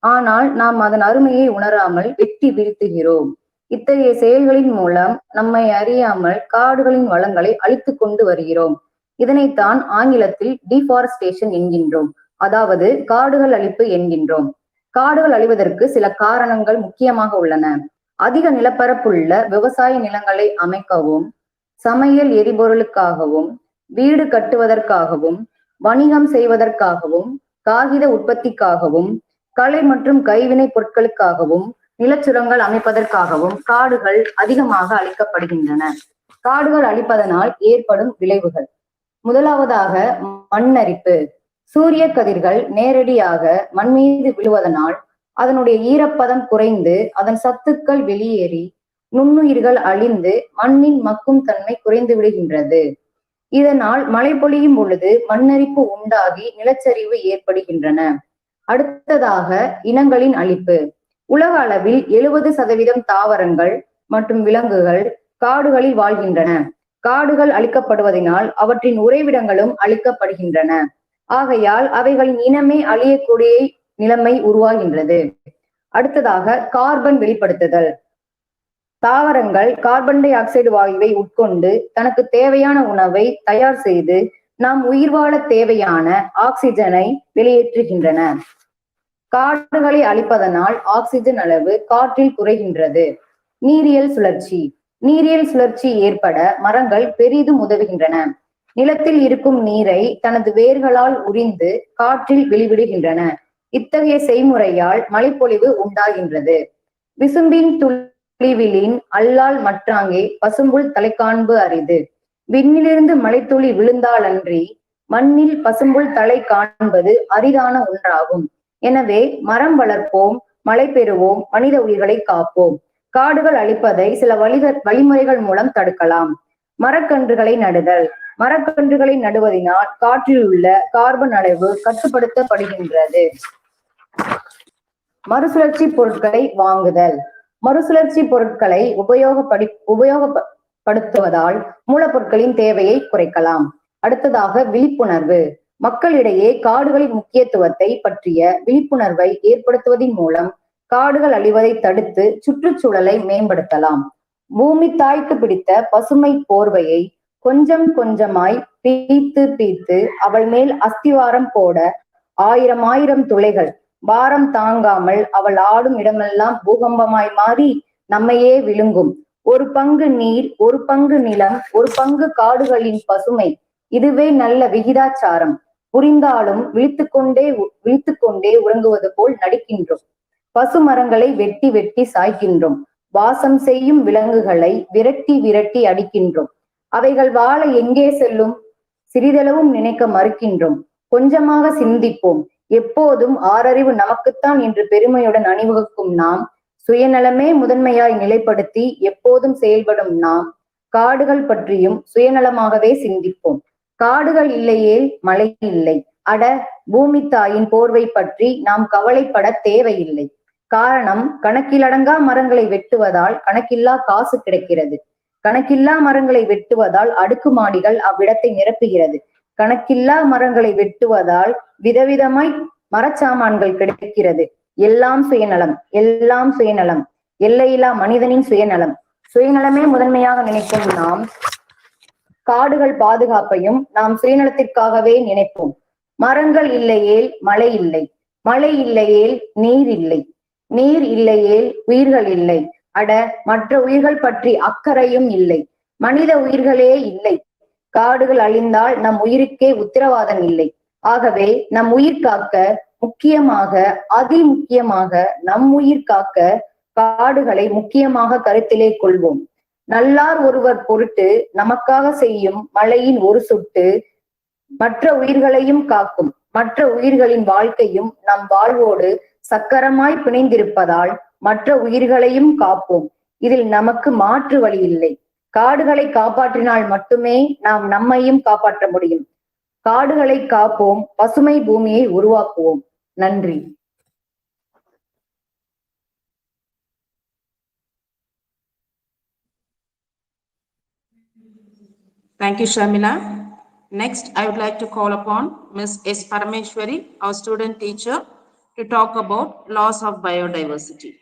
ஆனால் நாம் அதன் அருமையை உணராமல் வெட்டி வீழ்த்துகிறோம். இத்தகைய செயல்களின் மூலம் நம்மை அறியாமல் காடுகளின் வளங்களை அழித்து கொண்டு வருகிறோம். இதனைத்தான் ஆங்கிலத்தில் டிஃபாரஸ்டேஷன் என்கின்றோம், அதாவது காடுகள் அழிப்பு என்கின்றோம். காடுகள் அழிவதற்கு சில காரணங்கள் முக்கியமாக உள்ளன. அதிக நிலப்பரப்புள்ள விவசாய நிலங்களை அமைக்கவும், சமையல் எரிபொருளுக்காகவும், வீடு கட்டுவதற்காகவும், வணிகம் செய்வதற்காகவும், காகித உற்பத்திக்காகவும், கலை மற்றும் கைவினை பொருட்களுக்காகவும், நிலச்சுரங்கள் அமைப்பதற்காகவும் காடுகள் அதிகமாக அழிக்கப்படுகின்றன. காடுகள் அழிப்பதனால் ஏற்படும் விளைவுகள்: முதலாவதாக மண்ணரிப்பு. சூரிய கதிர்கள் நேரடியாக மண் மீது விழுவதனால் அதனுடைய ஈரப்பதம் குறைந்து அதன் சத்துக்கள் வெளியேறி நுண்ணுயிர்கள் அழிந்து மண்ணின் மக்கும் தன்மை குறைந்து விடுகின்றது. இதனால் மழை பொழியும் பொழுது மண்ணரிப்பு உண்டாகி நிலச்சரிவு ஏற்படுகின்றன. அடுத்ததாக இனங்களின் அழிப்பு. உலக அளவில் 70% தாவரங்கள் மற்றும் விலங்குகள் காடுகளில் வாழ்கின்றன. காடுகள் அழிக்கப்படுவதனால் அவற்றின் உறைவிடங்களும் அழிக்கப்படுகின்றன. ஆகையால் அவைகளின் இனமே அழியக்கூடிய நிலைமை உருவாகின்றது. அடுத்ததாக கார்பன் வெளிப்படுத்துதல். தாவரங்கள் கார்பன் டை ஆக்சைடு வாயுவை உட்கொண்டு தனக்கு தேவையான உணவை தயார் செய்து நாம் உயிர் வாழ தேவையான ஆக்சிஜனை வெளியேற்றுகின்றன. காடுகளை அழிப்பதனால் ஆக்சிஜன் அளவு காற்றில் குறைகின்றது. நீரியல் சுழற்சி. நீரியல் சுழற்சி ஏற்பட மரங்கள் பெரிதும் உதவுகின்றன. நிலத்தில் இருக்கும் நீரை தனது வேர்களால் உறிந்து காற்றில் வெளிவிடுகின்றன. இத்தகைய செய்முறையால் மழைப்பொழிவு உண்டாகின்றது. விசும்பின் துளிவிலின் அல்லால் மற்றாங்கே பசும்புல் தலைக்காண்பு அரிது. விண்ணிலிருந்து மழைத்துளி விழுந்தாலன்றி மண்ணில் பசும்புல் தலை காண்பது அரிதான ஒன்றாகும். எனவே மரம் வளர்ப்போம், மழை பெறுவோம், மனித உயிர்களை காப்போம். காடுகள் அழிப்பதை சில வழிமுறைகள் மூலம் தடுக்கலாம். மரக்கன்றுகளை நடுதல். மரக்கன்றுகளை நடுவதனால் காற்றில் உள்ள கார்பன் அளவு கட்டுப்படுத்தப்படுகின்றது. மறுசுழற்சி பொருட்களை வாங்குதல். மறுசுழற்சி பொருட்களை உபயோகப்படுத்துவதால் மூலப்பொருட்களின் தேவையை குறைக்கலாம். அடுத்ததாக விழிப்புணர்வு. மக்களிடையே காடுகளின் முக்கியத்துவத்தை பற்றிய விழிப்புணர்வை ஏற்படுத்துவதன் மூலம் காடுகள் அழிவதை தடுத்து சுற்றுச்சூழலை மேம்படுத்தலாம். பூமி தாய்க்கு பிடித்த பசுமை போர்வையை கொஞ்சம் கொஞ்சமாய் பீத்து பீத்து அவள் மேல் அஸ்திவாரம் போட 1000 துளைகள் பாரம் தாங்காமல் அவள் ஆடும் இடமெல்லாம் பூகம்பமாய் மாறி நம்மையே விழுங்கும். ஒரு பங்கு நீர், ஒரு பங்கு நிலம், ஒரு பங்கு காடுகளின் பசுமை, இதுவே நல்ல விகிதாச்சாரம். புரிந்தாலும் விழித்துக்கொண்டே உறங்குவது போல் நடிக்கின்றோம். பசு மரங்களை வெட்டி வெட்டி சாய்க்கின்றோம். வாசம் செய்யும் விலங்குகளை விரட்டி விரட்டி அடிக்கின்றோம். அவைகள் வாழ எங்கே செல்லும்? சிறிதளவும் நினைக்க மறுக்கின்றோம். கொஞ்சமாக சிந்திப்போம். எப்போதும் ஆறறிவு நமக்குத்தான் என்று பெருமையுடன் அணிவகுக்கும் நாம், சுயநலமே முதன்மையாய் நிலைப்படுத்தி எப்போதும் செயல்படும் நாம், காடுகள் பற்றியும் சுயநலமாகவே சிந்திப்போம். காடுகள் இல்லையேல் மழை இல்லை. அட, பூமி தாயின் போர்வை பற்றி நாம் கவலைப்பட தேவையில்லை. காரணம், கணக்கிலடங்கா மரங்களை வெட்டுவதால் கணக்கில்லா காசு கிடைக்கிறது. கணக்கில்லா மரங்களை வெட்டுவதால் அடுக்குமாடிகள் அவ்விடத்தை நிரப்புகிறது. கணக்கில்லா மரங்களை வெட்டுவதால் விதவிதமாய் மரச்சாமான்கள் கிடைக்கிறது. எல்லாம் சுயநலம், எல்லாம் சுயநலம். எல்லையில்லா மனிதனின் சுயநலம். சுயநலமே முதன்மையாக நினைக்கும் நாம் காடுகள் பாதுகாப்பையும் நாம் சுயநலத்திற்காகவே நினைப்போம். மரங்கள் இல்லையேல் மழை இல்லை. மழை இல்லையேல் நீர் இல்லை. நீர் இல்லையேல் உயிர்கள் இல்லை. அட, மற்ற உயிர்கள் பற்றி அக்கறையும் இல்லை. மனித உயிர்களே இல்லை. காடுகள் அழிந்தால் நம் உயிருக்கே உத்தரவாதம் இல்லை. ஆகவே நம் உயிர் காக்க முக்கியமாக அதிமுக்கியமாக நம் உயிர் காக்க காடுகளை முக்கியமாக கருத்திலே கொள்வோம். நல்லார் ஒருவர் பொருட்டு நமக்காக செய்யும் மழையின் ஒரு சொட்டு மற்ற உயிர்களையும் காக்கும். மற்ற உயிர்களின் வாழ்க்கையும் நம் வாழ்வோடு சக்கரமாய் பிணைந்திருப்பதால் மற்ற உயிர்களையும் காப்போம். இதில் நமக்கு மாற்று வழி இல்லை. காடுகளை காப்பாற்றினால் மட்டுமே நாம் நம்மையும் காப்பாற்ற முடியும். காடுகளை காப்போம், பசுமை பூமியை உருவாக்குவோம். நன்றி. Thank you, Shamila. Next, I would like to call upon Ms. S. Parameshwari, our student teacher, to talk about loss of biodiversity.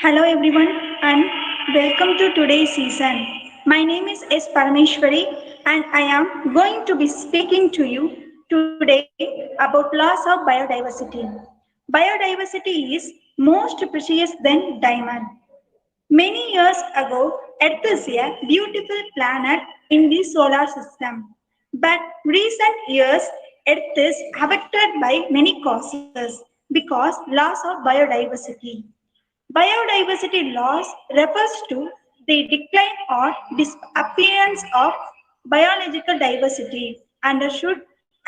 Hello everyone and welcome to today's season. My name is S. Parameshwari and I am going to be speaking to you today about loss of biodiversity. Biodiversity is most precious than diamond. Many years ago, Earth is a beautiful planet in the solar system. But recent years, Earth is affected by many causes because loss of biodiversity. Biodiversity loss refers to the decline or disappearance of biological diversity, understood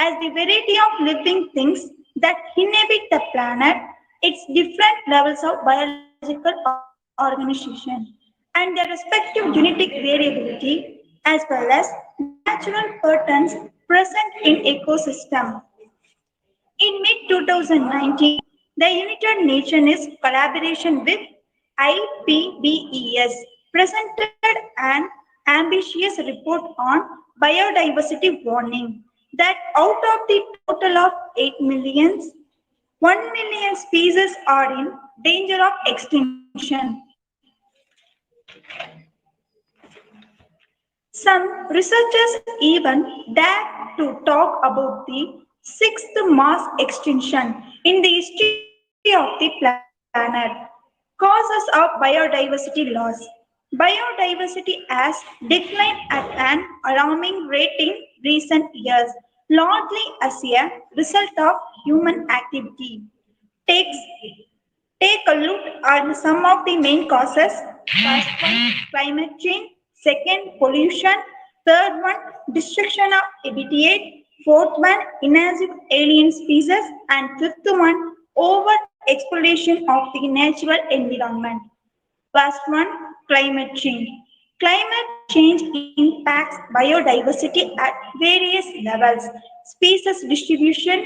as the variety of living things that inhabit the planet, its different levels of biological organization, and their respective genetic variability, as well as natural patterns present in ecosystem. In mid-2019, the United Nations collaboration with IPBES presented an ambitious report on biodiversity warning that out of the total of 8 million, 1 million species are in danger of extinction. Some researchers even dare to talk about the sixth mass extinction in the history of the planet. Causes of biodiversity loss. Biodiversity has declined at an alarming rate in recent years, largely as a result of human activity. Take a look at some of the main causes. First one, climate change. Second, pollution. Third one, destruction of habitat. Fourth one, invasive alien species. And fifth one, over-exploitation of the natural environment. First one, climate change. Climate change impacts biodiversity at various levels. Species distribution,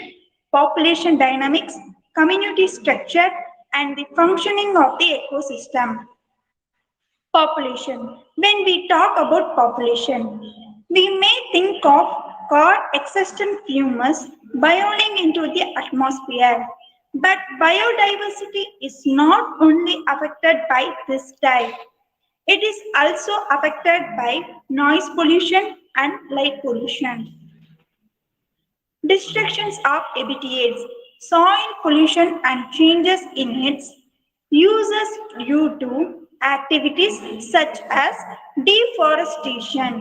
population dynamics, community structure, and the functioning of the ecosystem. Population. When we talk about population, we may think of coexistent fumes ballooning into the atmosphere. But biodiversity is not only affected by this type. It is also affected by noise pollution and light pollution. Destructions of habitats, soil pollution and changes in its uses due to activities such as deforestation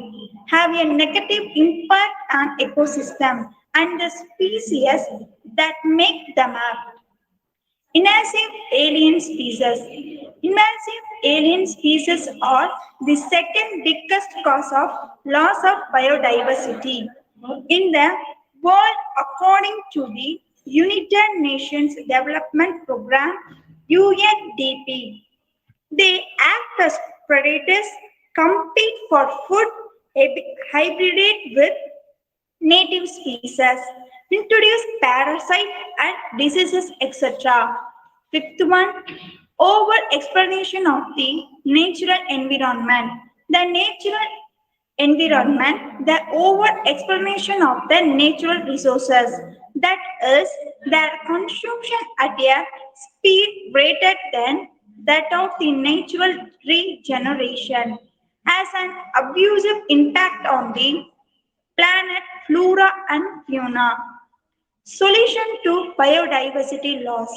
have a negative impact on ecosystem and the species that make them up. Invasive alien species. Invasive alien species are the second biggest cause of loss of biodiversity in the world according to the United Nations Development Programme UNDP. They act as predators, compete for food, hybridate with native species, introduce parasites and diseases, etc. Fifth one, over-exploitation of the natural environment. The over-exploitation of the natural resources, that is, their consumption at a speed greater than that of the natural regeneration, has an abusive impact on the planet flora and fauna. Solution to biodiversity loss.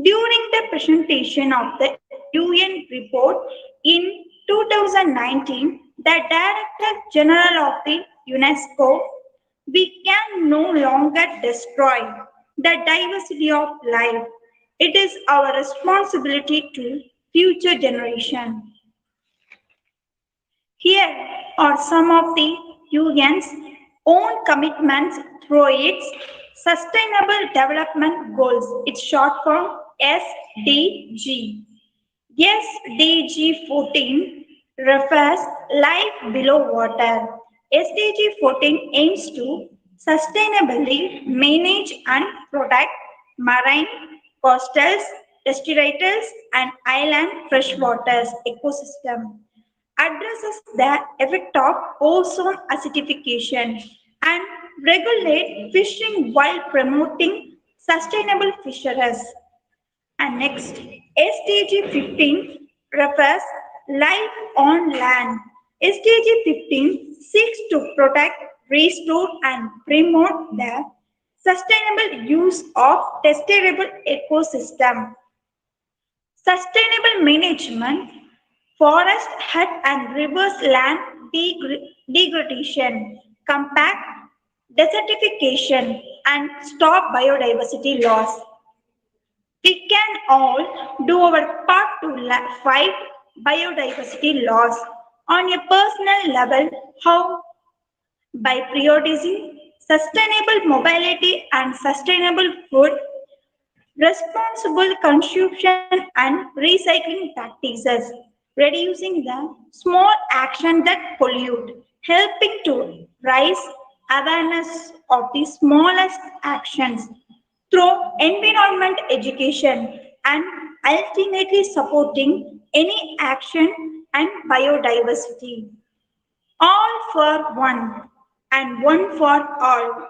During the presentation of the UN report in 2019, the Director General of the UNESCO, we can no longer destroy the diversity of life. It is our responsibility to future generations. Here are some of the UN's own commitments through its Sustainable Development Goals. It's short form SDG. SDG 14 refers life below water. SDG 14 aims to sustainably manage and protect marine, coastal, terrestrial, and island freshwaters ecosystem, addresses the effect of ozone acidification, and regulate fishing while promoting sustainable fisheries. And next, SDG 15 refers life on land. SDG 15 seeks to protect, restore, and promote the sustainable use of terrestrial ecosystem. Sustainable management, forest, hut, and rivers land degradation, combat desertification, and stop biodiversity loss. We can all do our part to fight biodiversity loss on a personal level. How? By prioritizing sustainable mobility and sustainable food, responsible consumption and recycling practices, reducing the small action that pollute, helping to raise awareness of the smallest actions through environment education, and ultimately supporting any action and biodiversity. All for one and one for all.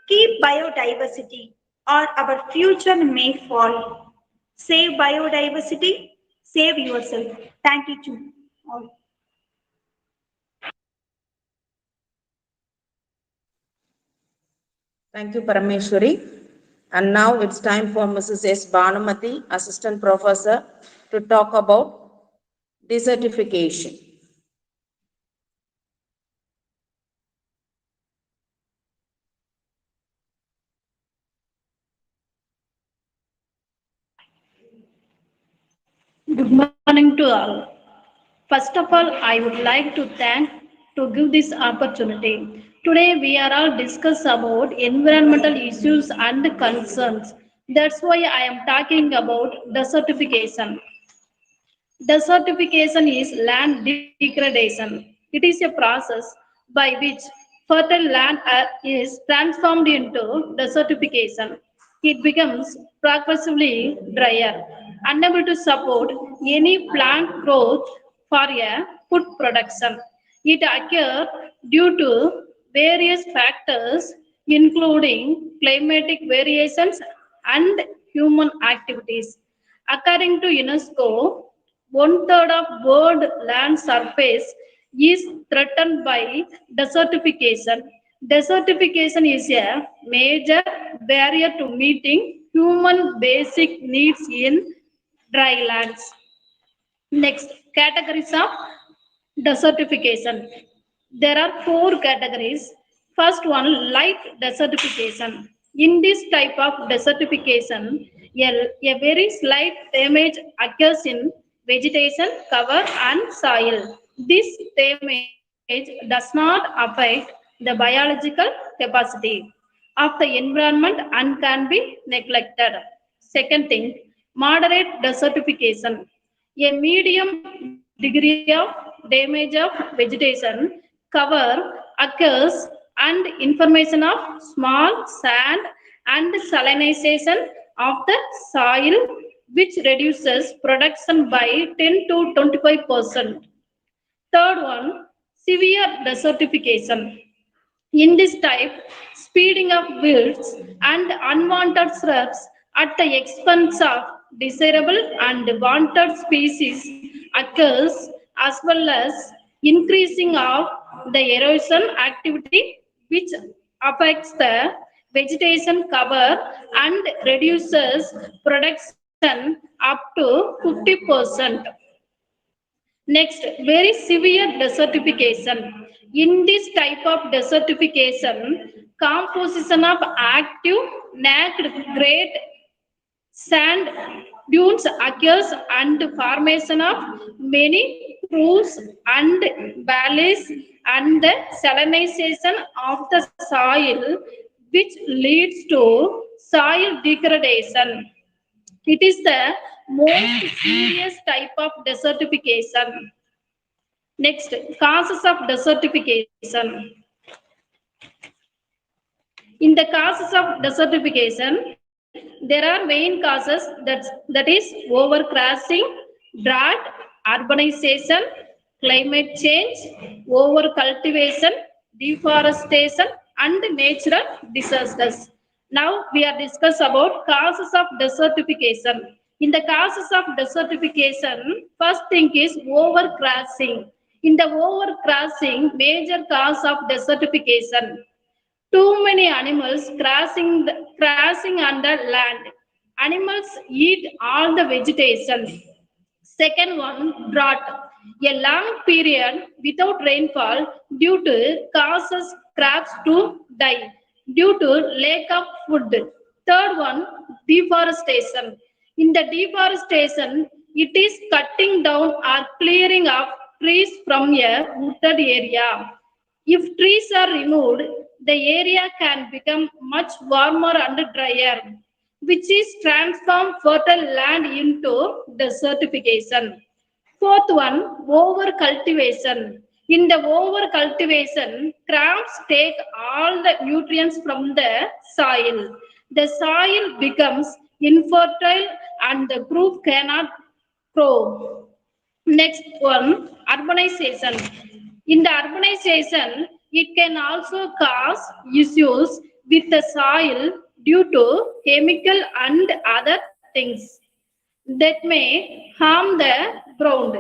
Keep biodiversity or our future may fall. Save biodiversity, save yourself. Thank you to all. Thank you, Parameshwari. And now it's time for Mrs. S. Bhanumati, Assistant Professor, to talk about desertification. Good morning to all. First of all, I would like to give this opportunity. Today we are all discuss about environmental issues and concerns. That's why I am talking about desertification. Desertification is land degradation. It is a process by which fertile land is transformed into desertification. It becomes progressively drier, unable to support any plant growth for a food production. It occurs due to various factors, including climatic variations and human activities. According to UNESCO, one-third of world land surface is threatened by desertification. Desertification is a major barrier to meeting human basic needs in dry lands. Next, categories of desertification. There are 4 categories. First one, light desertification. In this type of desertification, a very slight damage occurs in vegetation, cover, and soil. This damage does not affect the biological capacity of the environment and can be neglected. Second thing, moderate desertification. A medium degree of damage of vegetation, cover occurs, and information of small sand and salinization of the soil, which reduces production by 10 to 25%. Third one, severe desertification. In this type, speeding of weeds and unwanted shrubs at the expense of desirable and wanted species occurs, as well as increasing of the erosion activity, which affects the vegetation cover and reduces production up to 50%. Next, very severe desertification. In this type of desertification, composition of active naked great sand dunes occurs and formation of many pools and valleys and the salinization of the soil, which leads to soil degradation. It is the most serious type of desertification. Next, causes of desertification. In the causes of desertification, there are main causes that is overcrashing, drought, urbanization, climate change, overcultivation, deforestation, and natural disasters. Now we are discuss about causes of desertification. In the causes of desertification, first thing is overcrashing. In the overcrashing, major cause of desertification. Too many animals crashing under land. Animals eat all the vegetation. Second one, drought. A long period without rainfall due to causes crops to die due to lack of food. Third one, deforestation. In the deforestation, it is cutting down or clearing of trees from a wooded area. If trees are removed, the area can become much warmer and drier, which is transform fertile land into desertification. Fourth one, over-cultivation. In the over-cultivation, crops take all the nutrients from the soil. The soil becomes infertile and the group cannot grow. Next one, urbanization. In the urbanization, it can also cause issues with the soil due to chemical and other things that may harm the ground.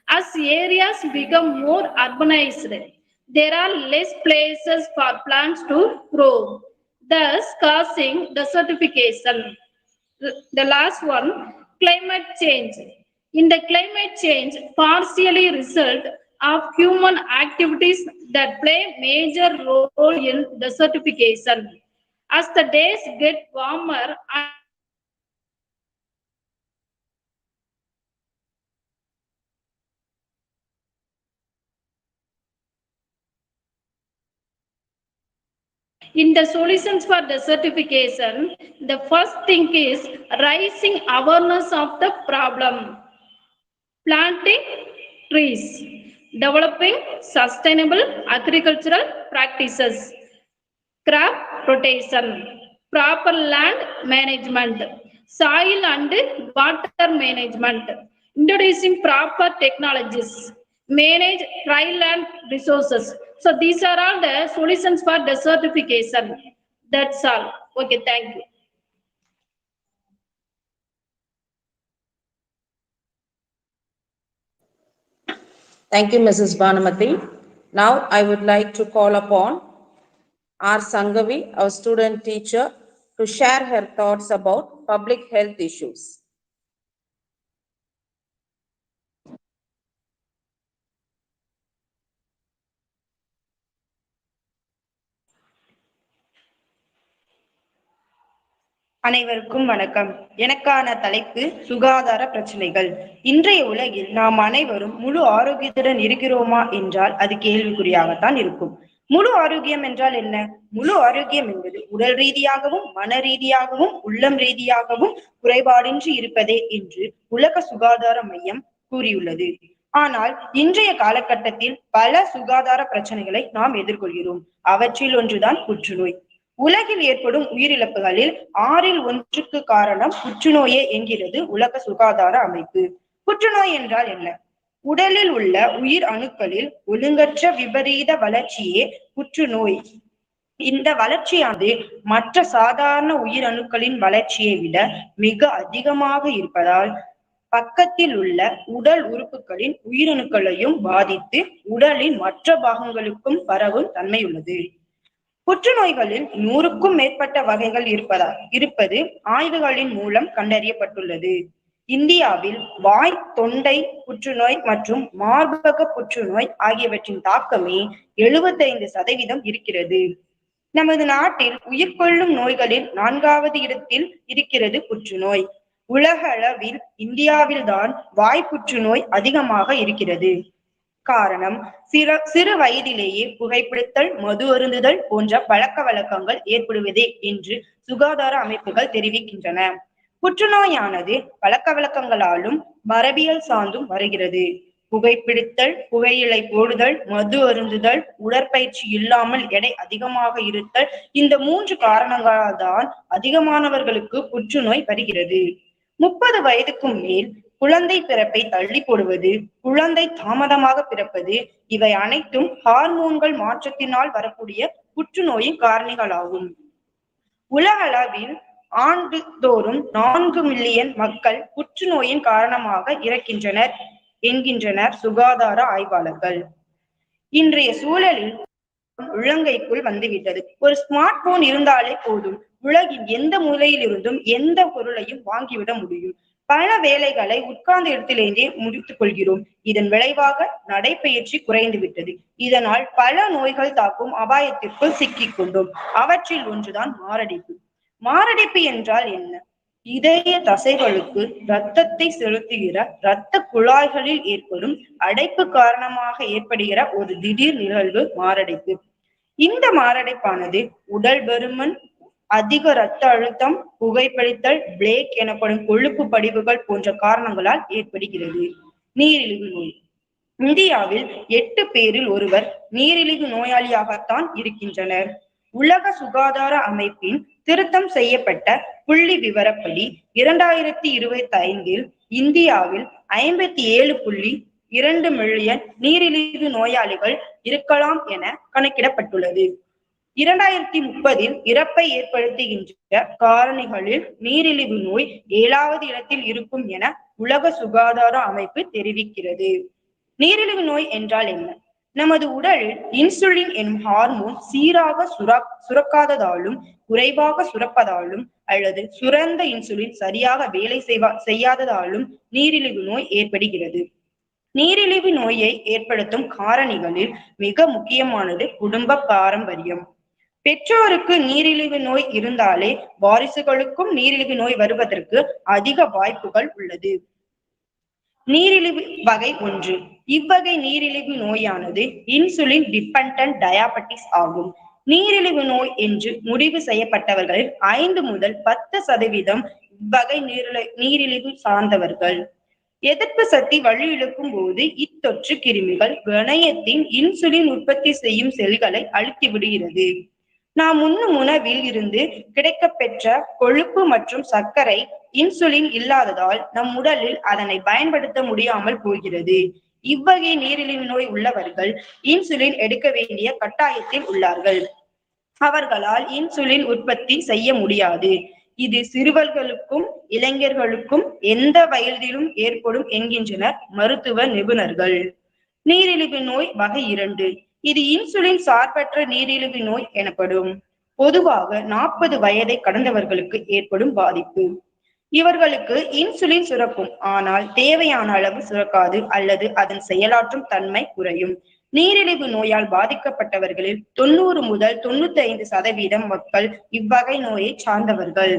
As areas become more urbanized, there are less places for plants to grow, thus causing desertification. The last one, climate change. In the climate change, partially result of human activities that play major role in desertification. As the days get warmer in the solutions for desertification, the first thing is raising awareness of the problem. Planting trees, developing sustainable agricultural practices, crop rotation, proper land management, soil and water management, introducing proper technologies, manage dry land resources. So these are all the solutions for desertification. That's all. Okay, thank you. Thank you, Mrs. Banamati. Now I would like to call upon R. Sangavi, our student teacher, to share her thoughts about public health issues. அனைவருக்கும் வணக்கம். எனக்கான தலைப்பு சுகாதார பிரச்சனைகள். இன்றைய உலகில் நாம் அனைவரும் முழு ஆரோக்கியத்துடன் இருக்கிறோமா என்றால் அது கேள்விக்குறியாகத்தான் இருக்கும். முழு ஆரோக்கியம் என்றால் என்ன? முழு ஆரோக்கியம் என்பது உடல் ரீதியாகவும் மன ரீதியாகவும் உள்ளம் ரீதியாகவும் குறைபாடின்றி இருப்பதே என்று உலக சுகாதார மையம் கூறியுள்ளது. ஆனால் இன்றைய காலகட்டத்தில் பல சுகாதார பிரச்சனைகளை நாம் எதிர்கொள்கிறோம். அவற்றில் ஒன்றுதான் புற்றுநோய். உலகில் ஏற்படும் உயிரிழப்புகளில் 1/6 காரணம் புற்றுநோயே என்கிறது உலக சுகாதார அமைப்பு. புற்றுநோய் என்றால் என்ன? உடலில் உள்ள உயிர் அணுக்களில் ஒழுங்கற்ற விபரீத வளர்ச்சியே புற்றுநோய். இந்த வளர்ச்சியானது மற்ற சாதாரண உயிரணுக்களின் வளர்ச்சியை விட மிக அதிகமாக இருப்பதால் பக்கத்தில் உள்ள உடல் உறுப்புகளின் உயிரணுக்களையும் பாதித்து உடலின் மற்ற பாகங்களுக்கும் பரவும் தன்மை உள்ளது. புற்றுநோய்களில் 100க்கும் மேற்பட்ட வகைகள் இருப்பது ஆய்வுகளின் மூலம் கண்டறியப்பட்டுள்ளது. இந்தியாவில் வாய், தொண்டை புற்றுநோய் மற்றும் மார்பக புற்றுநோய் ஆகியவற்றின் தாக்கமே 75% இருக்கிறது. நமது நாட்டில் உயிர்கொள்ளும் நோய்களில் 4வது இடத்தில் இருக்கிறது புற்றுநோய். உலக அளவில் இந்தியாவில்தான் வாய் புற்றுநோய் அதிகமாக இருக்கிறது. காரணம், சிறு வயதிலேயே புகைப்பிடித்தல், மது அருந்துதல் போன்ற பழக்க வழக்கங்கள் ஏற்படுவதே என்று சுகாதார அமைப்புகள் தெரிவிக்கின்றன. புற்றுநோயானது பழக்க வழக்கங்களாலும் மரபியல் சார்ந்தும் வருகிறது. புகைப்பிடித்தல், புகையிலை போடுதல், மது அருந்துதல், உடற்பயிற்சி இல்லாமல் எடை அதிகமாக இருத்தல், இந்த 3 காரணங்களால் தான் அதிகமானவர்களுக்கு புற்றுநோய் வருகிறது. 30 வயதுக்கும் மேல் குழந்தை பிறப்பை தள்ளி போடுவது, குழந்தை தாமதமாக பிறப்பது, இவை அனைத்தும் ஹார்மோன்கள் மாற்றத்தினால் வரக்கூடிய புற்றுநோயின் காரணிகளாகும். உலக அளவில் ஆண்டுதோறும் 4 மில்லியன் மக்கள் புற்றுநோயின் காரணமாக இறக்கின்றனர் என்கின்றனர் சுகாதார ஆய்வாளர்கள். இன்றைய சூழலில் உள்ளங்கைக்குள் வந்துவிட்டது. ஒரு ஸ்மார்ட் போன் இருந்தாலே போதும், உலகின் எந்த மூலையில் இருந்தும் எந்த பொருளையும் வாங்கிவிட முடியும். பல வேலைகளை உட்கார்ந்த இடத்திலேயே முடித்துக் கொள்கிறோம். இதன் விளைவாக நடைப்பயிற்சி குறைந்து விட்டது. இதனால் பல நோய்கள் தாக்கும் அபாயத்திற்குள் சிக்கிக் கொண்டோம். அவற்றில் ஒன்றுதான் மாரடைப்பு. மாரடைப்பு என்றால் என்ன? இதய தசைகளுக்கு இரத்தத்தை செலுத்துகிற இரத்த குழாய்களில் ஏற்படும் அடைப்பு காரணமாக ஏற்படுகிற ஒரு திடீர் நிகழ்வு மாரடைப்பு. இந்த மாரடைப்பானது உடல் பருமன், அதிக இரத்த அழுத்தம், புகைப்பிடித்தல், பிளேக் எனப்படும் கொழுப்பு படிவுகள் போன்ற காரணங்களால் ஏற்படுகிறது. நீரிழிவு நோய். இந்தியாவில் 8 பேரில் ஒருவர் நீரிழிவு நோயாளியாகத்தான் இருக்கின்றனர். உலக சுகாதார அமைப்பின் திருத்தம் செய்யப்பட்ட புள்ளி விவரப்படி 2025 இந்தியாவில் 57.2 மில்லியன் நீரிழிவு நோயாளிகள் இருக்கலாம் என கணக்கிடப்பட்டுள்ளது. 2030 இறப்பை ஏற்படுத்துகின்ற காரணிகளில் நீரிழிவு நோய் 7வது இடத்தில் இருக்கும் என உலக சுகாதார அமைப்பு தெரிவிக்கிறது. நீரிழிவு நோய் என்றால் என்ன? நமது உடலில் இன்சுலின் எனும் ஹார்மோன் சீராக சுரக்காததாலும், குறைவாக சுரப்பதாலும் அல்லது சுரந்த இன்சுலின் சரியாக வேலை செய்யாததாலும் நீரிழிவு நோய் ஏற்படுகிறது. நீரிழிவு நோயை ஏற்படுத்தும் காரணிகளில் மிக முக்கியமானது குடும்ப பாரம்பரியம். பெற்றோருக்கு நீரிழிவு நோய் இருந்தாலே வாரிசுகளுக்கும் நீரிழிவு நோய் வருவதற்கு அதிக வாய்ப்புகள் உள்ளது. நீரிழிவு வகை 1. இவ்வகை நீரிழிவு நோயானது இன்சுலின் டிபெண்டன்ட் டயாபெட்டிஸ் ஆகும். நீரிழிவு நோய் என்று முடிவு செய்யப்பட்டவர்களில் 5 முதல் 10% இவ்வகை நீரிழிவு சார்ந்தவர்கள். எதிர்ப்பு சக்தி வலுவிழக்கும் போது இத்தொற்று கிருமிகள் கணையத்தின் இன்சுலின் உற்பத்தி செய்யும் செல்களை அழுத்தி விடுகிறது. நாம் உண்ணும் உணவில் இருந்து கிடைக்கப்பெற்ற கொழுப்பு மற்றும் சர்க்கரை இன்சுலின் இல்லாததால் நம் உடலில் அதனை பயன்படுத்த முடியாமல் போகிறது. இவ்வகை நீரிழிவு நோய் உள்ளவர்கள் இன்சுலின் எடுக்க வேண்டிய கட்டாயத்தில் உள்ளார்கள். அவர்களால் இன்சுலின் உற்பத்தி செய்ய முடியாது. இது சிறுவர்களுக்கும் இளைஞர்களுக்கும் எந்த வயதிலும் ஏற்படும் என்கின்றனர் மருத்துவ நிபுணர்கள். நீரிழிவு நோய் வகை 2. இது இன்சுலின் சார்பற்ற நீரிழிவு நோய் எனப்படும். பொதுவாக 40 வயதை கடந்தவர்களுக்கு ஏற்படும் பாதிப்பு. இவர்களுக்கு இன்சுலின் சுரக்கும், ஆனால் தேவையான அளவு சுரக்காது அல்லது அதன் செயலாற்றும் தன்மை குறையும். நீரிழிவு நோயால் பாதிக்கப்பட்டவர்களில் 90 முதல் 95% மக்கள் இவ்வகை நோயை சார்ந்தவர்கள்.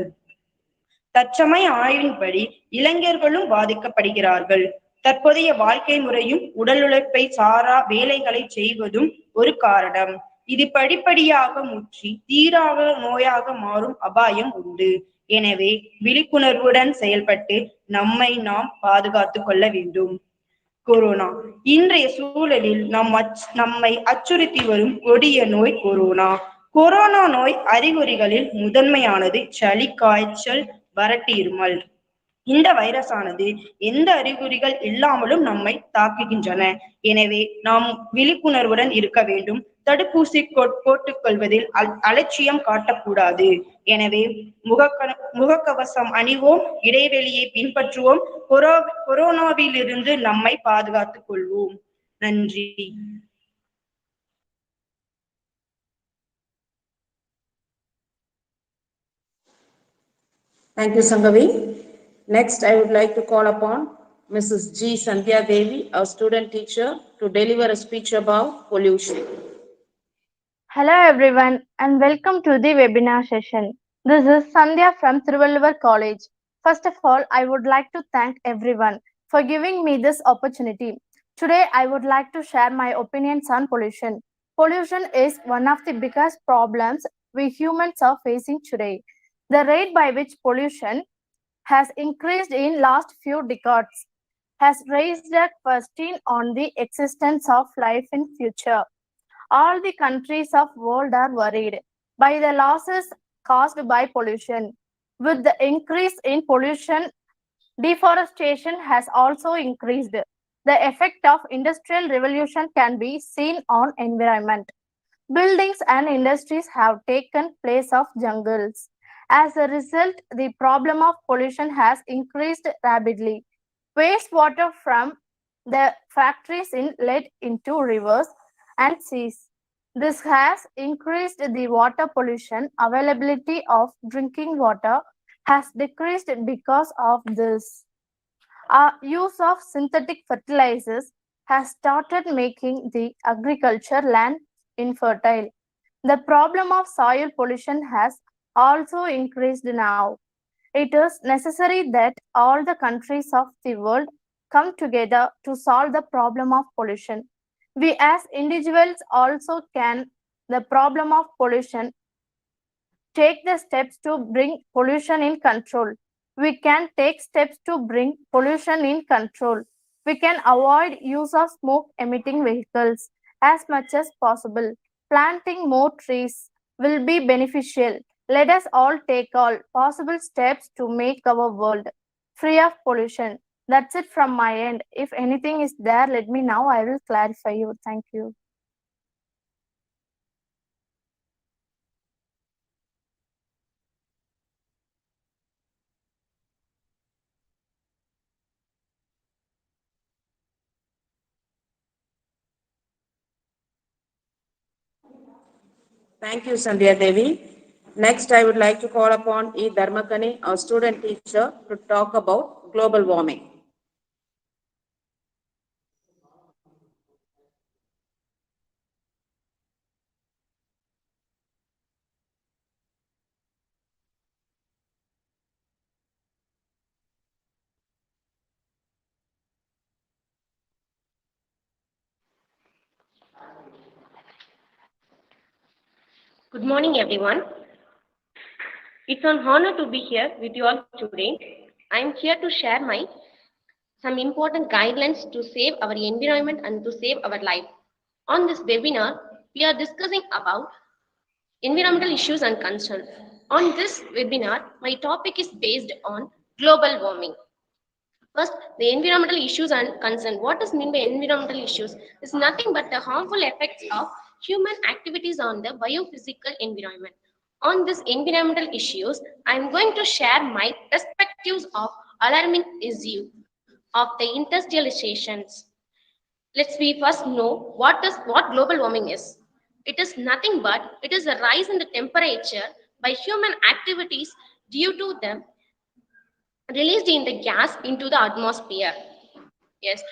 தற்சமய ஆய்வின்படி இளைஞர்களும் பாதிக்கப்படுகிறார்கள். தற்போதைய வாழ்க்கை முறையும் உடல் உழைப்பை சாரா வேலைகளை செய்வதும் ஒரு காரணம். இது படிப்படியாக முற்றி தீராக நோயாக மாறும் அபாயம் உண்டு. எனவே விழிப்புணர்வுடன் செயல்பட்டு நம்மை நாம் பாதுகாத்துக் கொள்ள வேண்டும். கொரோனா. இன்றைய சூழலில் நம்மை அச்சுறுத்தி வரும் கொடிய நோய் கொரோனா. கொரோனா நோய் அறிகுறிகளில் முதன்மையானது சளி, காய்ச்சல், வறட்டு இருமல். இந்த வைரஸானது எந்த அறிகுறிகள் இல்லாமலும் நம்மை தாக்குகின்றன. எனவே நாம் விழிப்புணர்வுடன் இருக்க வேண்டும். தடுப்பூசி போட்டுக் கொள்வதில் அலட்சியம் காட்டக்கூடாது. எனவே முகக்கவசம் அணிவோம், இடைவெளியை பின்பற்றுவோம், கொரோனாவிலிருந்து நம்மை பாதுகாத்துக் கொள்வோம். நன்றி. Thank you, Sanghavi. Next, I would like to call upon Mrs. G. Sandhya Devi, our student teacher, to deliver a speech about pollution. Hello everyone and welcome to the webinar session. This is Sandhya from Thiruvalluvar College. First of all, I would like to thank everyone for giving me this opportunity. Today, I would like to share my opinions on pollution. Pollution is one of the biggest problems we humans are facing today. The rate by which pollution has increased in last few decades has raised a question on the existence of life in future. All the countries of world are worried by the losses caused by pollution. With the increase in pollution, deforestation has also increased. The effect of industrial revolution can be seen on environment. Buildings and industries have taken place of jungles. As a result, the problem of pollution has increased rapidly. Wastewater from the factories is led into rivers and seas. This has increased the water pollution. Availability of drinking water has decreased because of this. Our use of synthetic fertilizers has started making the agriculture land infertile. The problem of soil pollution has also increased now. It is necessary that all the countries of the world come together to solve the problem of pollution. We as individuals also can the problem of pollution take the steps to bring pollution in control. We can take steps to bring pollution in control. We can avoid use of smoke emitting vehicles as much as possible. Planting more trees will be beneficial. Let us all take all possible steps to make our world free of pollution. That's it from my end. If anything is there, let me know. I will clarify you. Thank you. Thank you, Sandhya Devi. Next, I would like to call upon E. Dharmakani, our student teacher, to talk about global warming. Good morning, everyone. It's an honor to be here with you all today. I'm here to share some important guidelines to save our environment and to save our life. On this webinar, we are discussing about environmental issues and concerns. On this webinar, my topic is based on global warming. First, the environmental issues and concern. What does mean by environmental issues? It's nothing but the harmful effects of human activities on the biophysical environment. On this environmental issues, I am going to share my perspectives of alarming issue of the industrializations. Let's we first know what global warming is. It is nothing but it is a rise in the temperature by human activities due to the released in the gas into the atmosphere. Yes,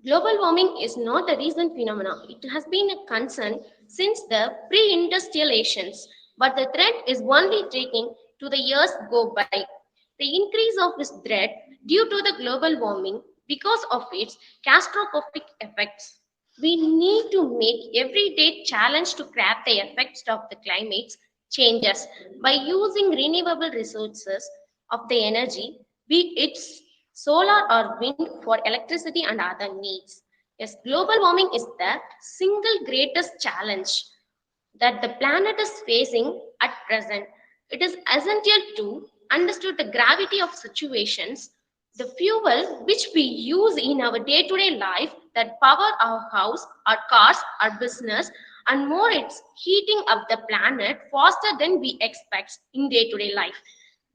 global warming is not a recent phenomenon. It has been a concern since the pre-industrializations, but the threat is only taking to the years go by. The increase of this threat due to the global warming because of its catastrophic effects. We need to make everyday challenge to crack the effects of the climate changes by using renewable resources of the energy, be it solar or wind for electricity and other needs. Yes, global warming is the single greatest challenge that the planet is facing at present. It is essential to understand the gravity of situations. The fuel which we use in our day-to-day life that power our house, our cars, our business, and more, it's heating up the planet faster than we expect in day-to-day life.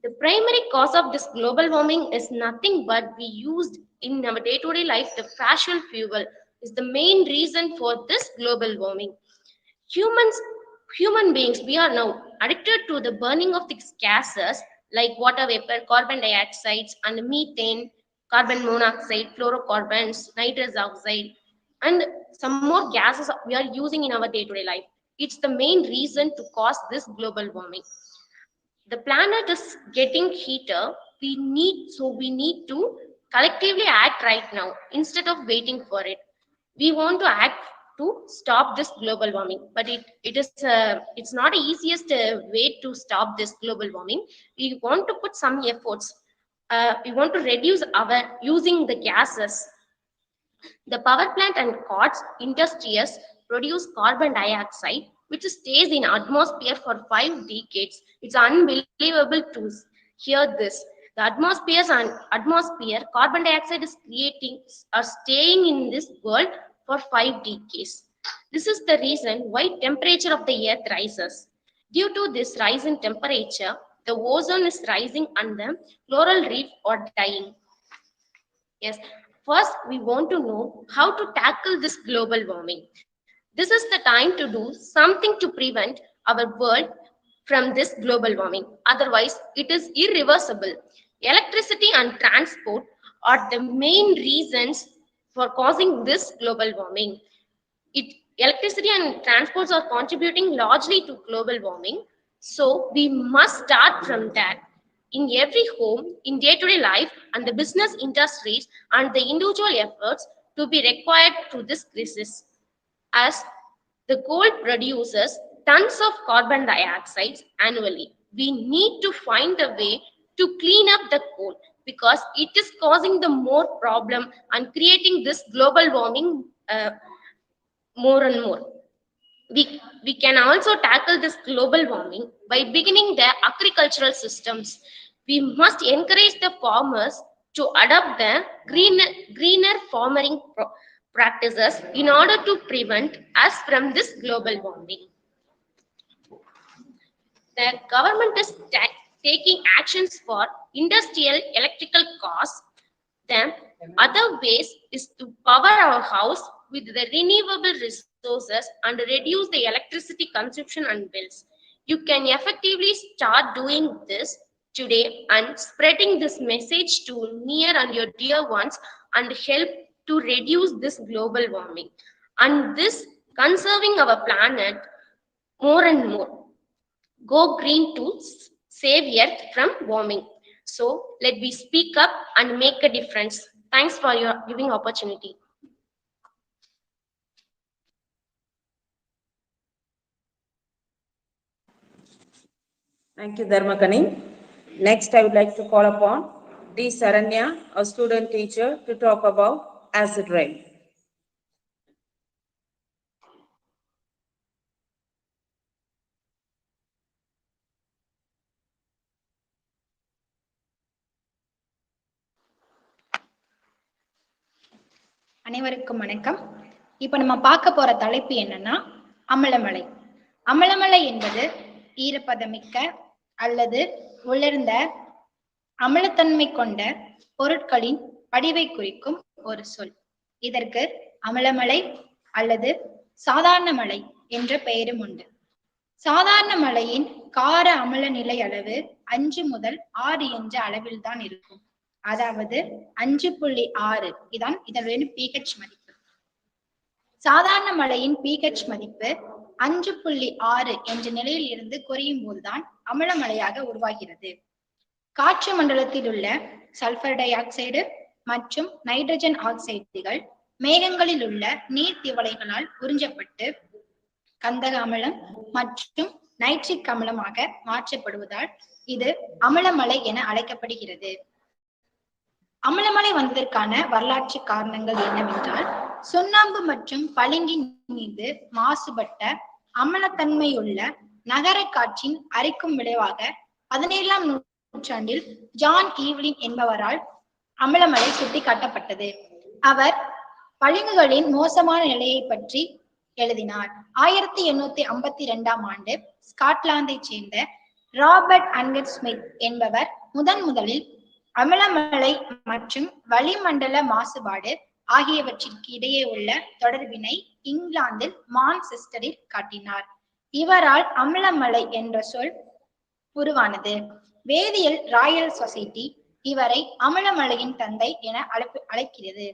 The primary cause of this global warming is nothing but we used in our day-to-day life the fossil fuel is the main reason for this global warming. Humans Human beings, we are now addicted to the burning of these gases like water vapor, carbon dioxide, and methane, carbon monoxide, fluorocarbons, nitrous oxide, and some more gases we are using in our day-to-day life. It's the main reason to cause this global warming. The planet is getting heater. We need to collectively act right now instead of waiting for it. We want to act to stop this global warming, but it's not the easiest way to stop this global warming. We want to put some efforts. We want to reduce our using the gases. The power plant and coal industries produce carbon dioxide, which stays in atmosphere for 5 decades. It's unbelievable to hear this. The atmosphere, carbon dioxide is staying in this world for 5 decades. This is the reason why temperature of the earth rises. Due to this rise in temperature, the ozone is rising and the coral reef are dying. Yes, first we want to know how to tackle this global warming. This is the time to do something to prevent our world from this global warming. Otherwise, it is irreversible. Electricity and transport are the main reasons for causing this global warming. Electricity and transports are contributing largely to global warming. So we must start from that. In every home, in day-to-day life, and the business industries, and the individual efforts to be required to this crisis. As the coal produces tons of carbon dioxide annually, we need to find a way to clean up the coal because it is causing the more problem and creating this global warming more and more. We can also tackle this global warming by beginning the agricultural systems. We must encourage the farmers to adopt the greener farming practices in order to prevent us from this global warming. The government is taking actions for industrial electrical cars. The other ways is to power our house with the renewable resources and reduce the electricity consumption and bills. You can effectively start doing this today and spreading this message to near and your dear ones and help to reduce this global warming and this conserving our planet more and more. Go green to save earth from warming. So let me speak up and make a difference. Thanks for your giving opportunity. Thank you, Dharmakani. Next, I would like to call upon D. Saranya, a student teacher, to talk about acid rain. அனைவருக்கும் வணக்கம். இப்ப நம்ம பார்க்க போற தலைப்பு என்னன்னா அமிலமழை. அமிலமழை என்பது ஈரப்பதமிக்க அல்லது உலர்ந்த அமிலத்தன்மை கொண்ட பொருட்களின் படிவை குறிக்கும் ஒரு சொல். இதற்கு அமிலமழை அல்லது சாதாரண மழை என்ற பெயரும் உண்டு. சாதாரண மழையின் கார அமில நிலை அளவு 5 முதல் 6 என்ற அளவில் தான் இருக்கும். அதாவது 5.6 இதான் இதனுடைய pH மதிப்பு. சாதாரண மழையின் pH மதிப்பு 5.6 என்ற நிலையில் இருந்து குறையும் போதுதான் அமிலமழையாக உருவாகிறது. காற்று மண்டலத்தில் உள்ள சல்பர் டை ஆக்சைடு மற்றும் நைட்ரஜன் ஆக்சைடுகள் மேகங்களில் உள்ள நீர் திவலைகளால் உறிஞ்சப்பட்டு கந்தக அமிலம் மற்றும் நைட்ரிக் அமிலமாக மாற்றப்படுவதால் இது அமிலமழை என அழைக்கப்படுகிறது. அமிலமழை வந்ததற்கான வரலாற்று காரணங்கள் என்னவென்றால், சுண்ணாம்பு மற்றும் பளிங்கின் மீது மாசுபட்ட அமிலத்தன்மையுள்ள நகர காற்றின் அரிக்கும் விளைவாக 17ஆம் நூற்றாண்டில் ஜான் ஈவ்லின் என்பவரால் அமிலமழை சுட்டிக்காட்டப்பட்டது. அவர் பளிங்குகளின் மோசமான நிலையை பற்றி எழுதினார். 1852ஆம் ஆண்டு ஸ்காட்லாந்தை சேர்ந்த ராபர்ட் அன்கர் ஸ்மித் என்பவர் முதலில் அமிலமழை மற்றும் வளிமண்டல மாசுபாடு ஆகியவற்றிற்கு இடையே உள்ள தொடர்பினை இங்கிலாந்தில் மான்செஸ்டரில் காட்டினார். இவரால் அமலமலை என்ற சொல் உருவானது. வேதியியல் ராயல் சொசைட்டி இவரை அமலமலையின் தந்தை என அழைக்கிறது.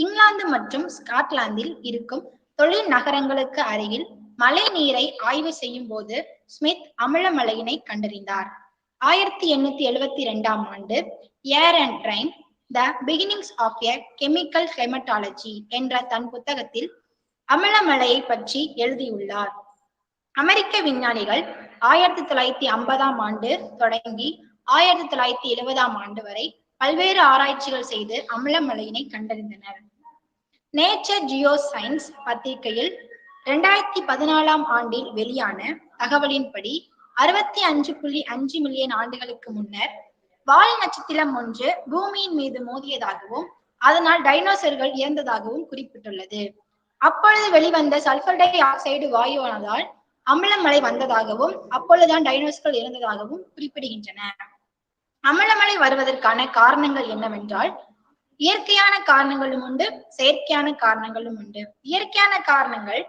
இங்கிலாந்து மற்றும் ஸ்காட்லாந்தில் இருக்கும் தொழில் நகரங்களுக்கு அருகில் மழை நீரை ஆய்வு செய்யும் போது ஸ்மித் அமிலமலையினை கண்டறிந்தார். 1872 ஆண்டு air and rain the beginnings of a chemical climatology என்ற தன் புத்தகத்தில் அமிலமலையை பற்றி எழுதியுள்ளார். அமெரிக்க விஞ்ஞானிகள் 1950 ஆண்டு தொடங்கி 1970 ஆண்டு வரை பல்வேறு ஆராய்ச்சிகள் செய்து அமிலமலையினை கண்டறிந்தனர். நேச்சர் ஜியோ சயின்ஸ் பத்திரிகையில் 2014 ஆண்டில் வெளியான தகவலின்படி 65.5 மில்லியன் ஆண்டுகளுக்கு முன்னர் வால் நட்சத்திரம் ஒன்று பூமியின் மீது மோதியதாகவும் அதனால் டைனோசர்கள் இறந்ததாகவும் குறிப்பிட்டுள்ளது. அப்பொழுது வெளிவந்த சல்பர் டை ஆக்சைடு வாயுவானதால் அமிலமலை வந்ததாகவும் அப்பொழுதுதான் டைனோசர்கள் இறந்ததாகவும் குறிப்பிடுகின்றன. அமிலமலை வருவதற்கான காரணங்கள் என்னவென்றால் இயற்கையான காரணங்களும் உண்டு, செயற்கையான காரணங்களும் உண்டு. இயற்கையான காரணங்கள்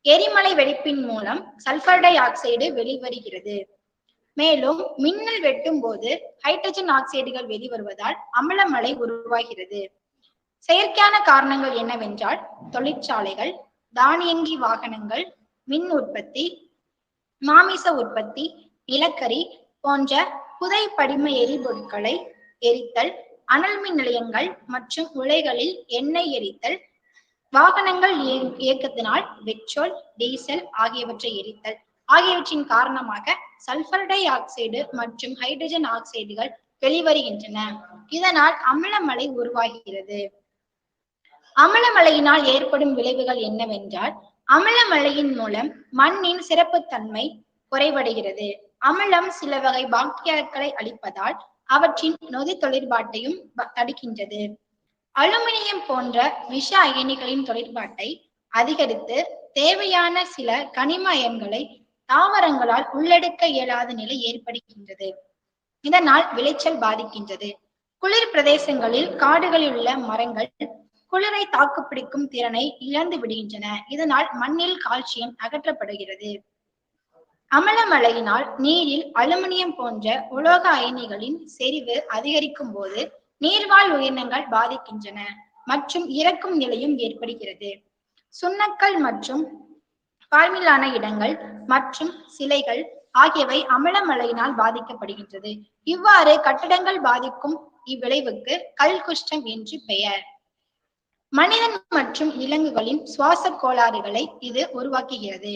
எரிமலை வெடிப்பின் மூலம் சல்பர் டை ஆக்சைடு வெளிவருகிறது. மேலும் மின்னல் வெட்டும் போது ஹைட்ரஜன் ஆக்சைடுகள் வெளிவருவதால் அமிலமலை உருவாகிறது. செயற்கையான காரணங்கள் என்னவென்றால் தொழிற்சாலைகள், தானியங்கி வாகனங்கள், மின் உற்பத்தி, மாமிச உற்பத்தி, நிலக்கரி போன்ற புதை படிம எரிபொருட்களை எரித்தல், அனல் மின் நிலையங்கள் மற்றும் உலைகளில் எண்ணெய் எரித்தல், வாகனங்கள் இயக்கத்தினால் பெட்ரோல், டீசல் ஆகியவற்றை எரித்தல் ஆகியவற்றின் காரணமாக சல்பர் டை ஆக்சைடு மற்றும் ஹைட்ரஜன் ஆக்சைடுகள் வெளிவருகின்றன. இதனால் அமிலமலை உருவாகிறது. அமிலமலையினால் ஏற்படும் விளைவுகள் என்னவென்றால் அமிலமலையின் மூலம் மண்ணின் சிறப்புத்தன்மை குறைவடைகிறது. அமிலம் சில வகை பாக்டீரியாக்களை அழிப்பதால் அவற்றின் நொதி தொழிற்பாட்டையும் தடுக்கின்றது. அலுமினியம் போன்ற விஷ அயனிகளின் தொழிற்பாட்டை அதிகரித்து தேவையான சில கனிம அயன்களை தாவரங்களால் உள்ளெடுக்க இயலாத நிலை ஏற்படுகின்றது. இதனால் விளைச்சல் பாதிக்கின்றது. குளிர் பிரதேசங்களில் காடுகளில் உள்ள மரங்கள் குளிரை தாக்குப்பிடிக்கும் திறனை இழந்து விடுகின்றன. இதனால் மண்ணில் கால்சியம் அகற்றப்படுகிறது. அமிலமலையினால் நீரில் அலுமினியம் போன்ற உலோக அயனிகளின் செறிவு அதிகரிக்கும் போது நீர்வாழ் உயிரினங்கள் பாதிக்கின்றன மற்றும் இறக்கும் நிலையும் ஏற்படுகிறது. சுண்ணக்கல் மற்றும் பால்மிலான இடங்கள் மற்றும் சிலைகள் ஆகியவை அமிலமலையினால் பாதிக்கப்படுகின்றது. இவ்வாறு கட்டடங்கள் பாதிக்கும் இவ்விளைவுக்கு கல்குஷ்டம் என்று பெயர். மனிதன் மற்றும் விலங்குகளின் சுவாச கோளாறுகளை இது உருவாக்குகிறது.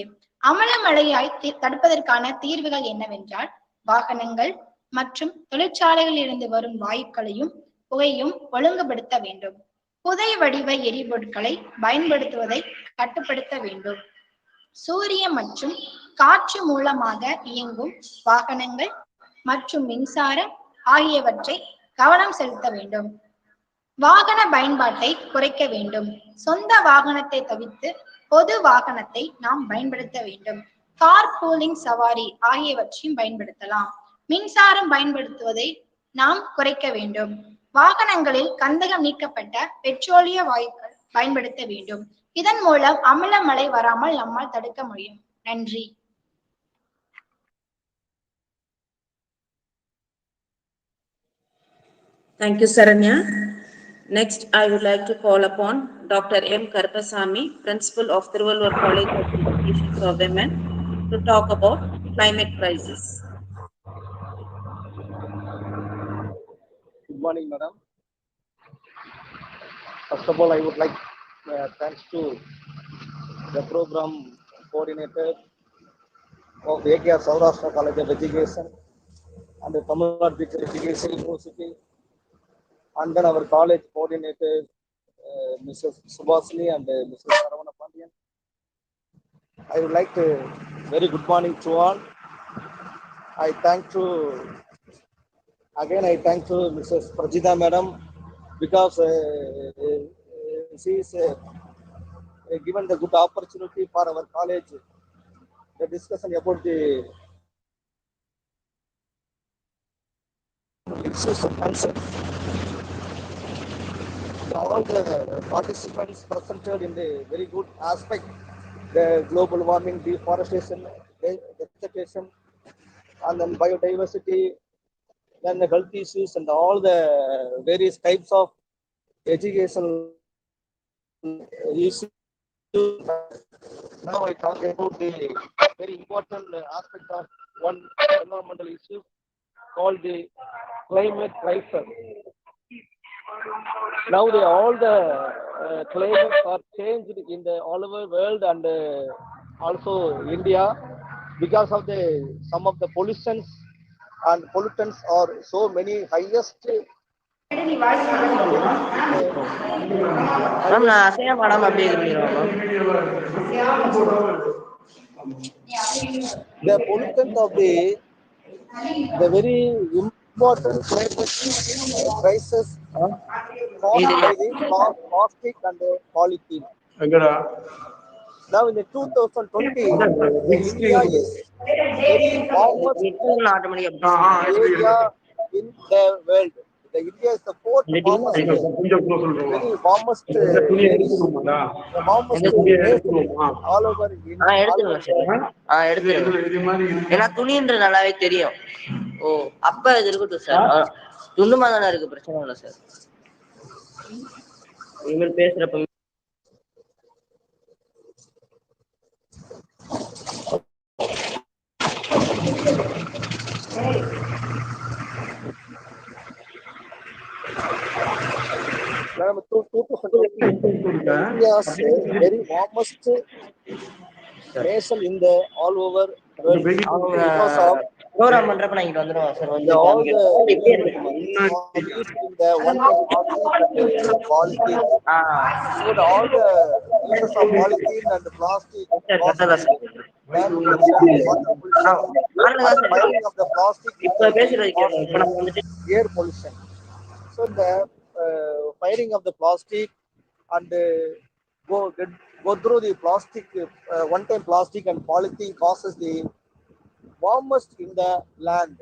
அமிலமலையை தடுப்பதற்கான தீர்வுகள் என்னவென்றால் வாகனங்கள் மற்றும் தொழிற்சாலைகளில் இருந்து வரும் வாயுக்களையும் புகையும் ஒழுங்குபடுத்த வேண்டும். புதை வடிவ எரிபொருட்களை பயன்படுத்துவதை கட்டுப்படுத்த வேண்டும். சூரிய மற்றும் காற்று மூலமாக இயங்கும் வாகனங்கள் மற்றும் மின்சாரம் ஆகியவற்றை கவனம் செலுத்த வேண்டும். வாகன பயன்பாட்டை குறைக்க வேண்டும். சொந்த வாகனத்தை தவிர்த்து பொது வாகனத்தை நாம் பயன்படுத்த வேண்டும். கார் பூலிங் சவாரி ஆகியவற்றையும் பயன்படுத்தலாம். மின்சாரம் பயன்படுத்துவதை நாம் குறைக்க வேண்டும். வாகனங்களில் கந்தகம் நீக்கப்பட்ட பெட்ரோலிய வாயுக்கள் பயன்படுத்த வேண்டும். இதன் மூலம் அமிலமலை வராமல் நம்மால் தடுக்க முடியும். நன்றி. Thank you, Saranya. Next, I would like to call upon Dr. M. Karpasamy, Principal of Thiruvallur College of Education for Women, to talk about climate crisis. Good morning, madam. First of all, I would like thanks to the program coordinator of AKR Saurashtra College of Education and the Tamil Teacher Education University, and then our college coordinators, Mrs. Subhasini and Mrs. Saravana Pandian. I would like to very good morning to all. I thank to Mrs. Prajita madam because she is given the good opportunity for our college the discussion about the issues of concern. All the participants presented in the very good aspect the global warming, deforestation, vegetation, and then biodiversity, then the health issues and all the various types of educational issues. Now I talk about the very important aspect of one environmental issue called the climate crisis. Now all the climates are changed in the all over world and also India because of the some of the pollutions and pollutants are so many highest. The pollutant of the very important climate crisis caused by the plastic and the polythene. Now in the 2020, India is very warmest area in the world. The India is the fourth warmest, very warmest area, the warmest nation all over in all over world. ஏன்னா துணின்ற நல்லாவே தெரியும். ஓ அப்ப இது இருக்கட்டும் sir. துண்டுமா தானே இருக்கு, பிரச்சனை இல்லை சார். இனிமேல் பேசுறப்ப India's very warmest nation in the all over world because of program பண்றப்ப நான் இங்க வந்துடுவேன் சார். வந்து all the used in the one-time plastic and polythene. So all the uses of polythene and plastic causes land pollution, water pollution, and firing of the plastic causes air pollution. So the firing of the plastic and go through the plastic, one-time plastic and polythene causes the warmest in the land.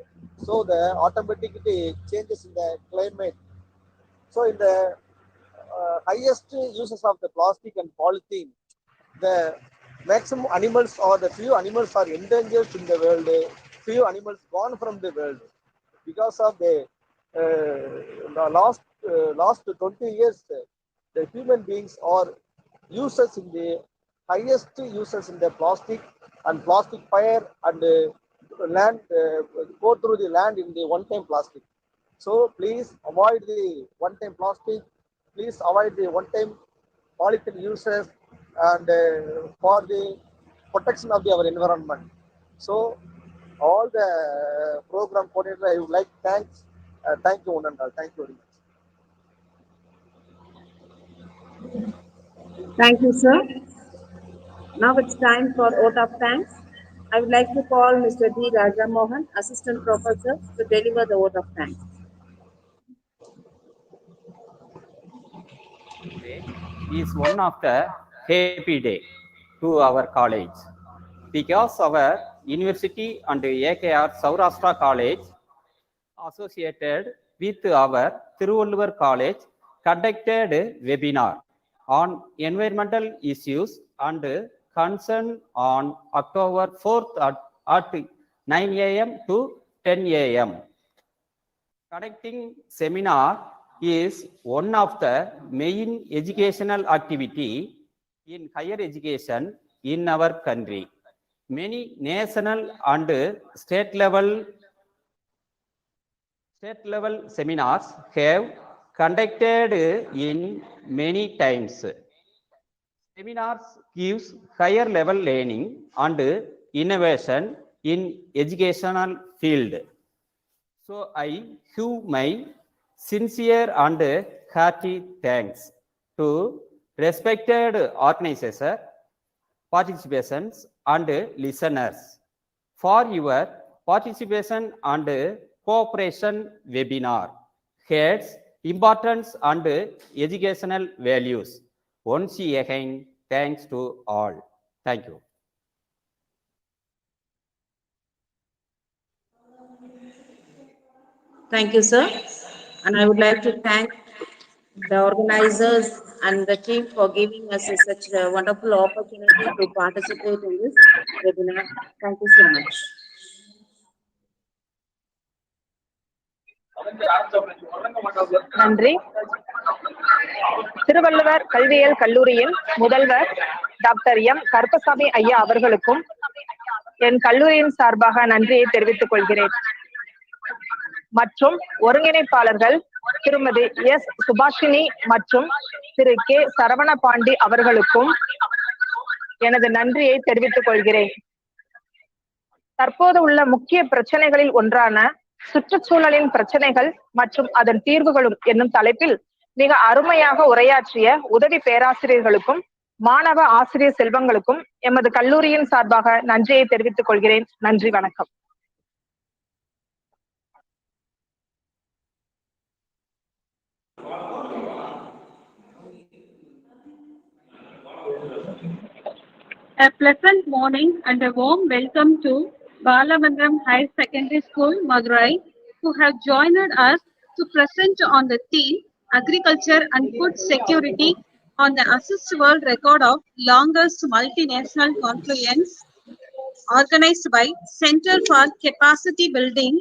So the automatically changes in the climate. So in the highest uses of the plastic and polythene, the maximum animals or the few animals are endangered in the world. Few animals gone from the world because of the last 20 years. The human beings are users in the highest users in the plastic and plastic fire and land go through the land in the one-time plastic. So please avoid the one-time plastic. Please avoid the one-time polythene uses and for the protection of our environment. So all the program coordinator, I would like to thank you one and all. Thank you very much. Thank you, sir. Now it's time for vote of thanks. I would like to call Mr. D. Rajamohan, Assistant Professor, to deliver the vote of thanks. Today is one of the happy day to our college because our university and AKR Saurashtra College associated with our Tiruvallur College conducted a webinar on environmental issues and concern on October 4th at 9 a.m. to 10 a.m. Conducting seminar is one of the main educational activity in higher education in our country. Many national and state level seminars have conducted in many times. Seminars gives higher level learning and innovation in educational field. So I give my sincere and hearty thanks to respected organizers, participants and listeners for your participation and cooperation webinar heads importance and educational values. Once again, thanks to all. Thank you. Thank you, sir. And I would like to thank the organizers and the team for giving us such a wonderful opportunity to participate in this webinar. Thank you so much. நன்றி. திருவள்ளுவர் கல்வியியல் கல்லூரியின் முதல்வர் doctor M Karuppasamy ஐயா அவர்களுக்கும் என் கல்லூரியின் சார்பாக நன்றியை தெரிவித்துக் கொள்கிறேன். மற்றும் ஒருங்கிணைப்பாளர்கள் திருமதி எஸ் சுபாஷினி மற்றும் திரு கே சரவண பாண்டி அவர்களுக்கும் எனது நன்றியை தெரிவித்துக் கொள்கிறேன். தற்போது உள்ள முக்கிய பிரச்சனைகளில் ஒன்றான சுற்றுச்சூழலின் பிரச்சனைகள் மற்றும் அதன் தீர்வுகளும் என்னும் தலைப்பில் மிக அருமையாக உரையாற்றிய உதவி பேராசிரியர்களுக்கும் மாணவ ஆசிரியர் செல்வங்களுக்கும் எமது கல்லூரியின் சார்பாக நன்றியை தெரிவித்துக் கொள்கிறேன். நன்றி, வணக்கம். A pleasant morning and a warm welcome to Balamandram Higher Secondary School, Madurai, who have joined us to present on the theme Agriculture and Food Security on the Assist World Record of Longest Multinational Confluence, organized by Center for Capacity Building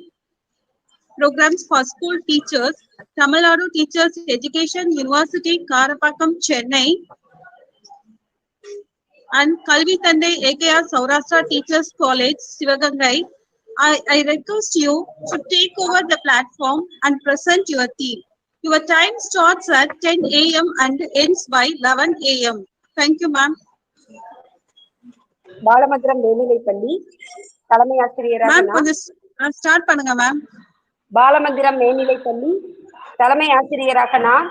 Programs for School Teachers, Tamil Teachers Education University, Karapakkam, Chennai, and Kalvi Thandai AKR Saurashtra Teachers College, Sivagangai. I request you to take over the platform and present your theme. Your time starts at 10 a.m. and ends by 11 a.m. Thank you, ma'am. பாலமந்திரம் மேல்நிலைப்பள்ளி தலைமை ஆசிரியராக start பண்ணுங்க ma'am. பாலமந்திரம் மேல்நிலைப்பள்ளி தலைமை ஆசிரியராக நான்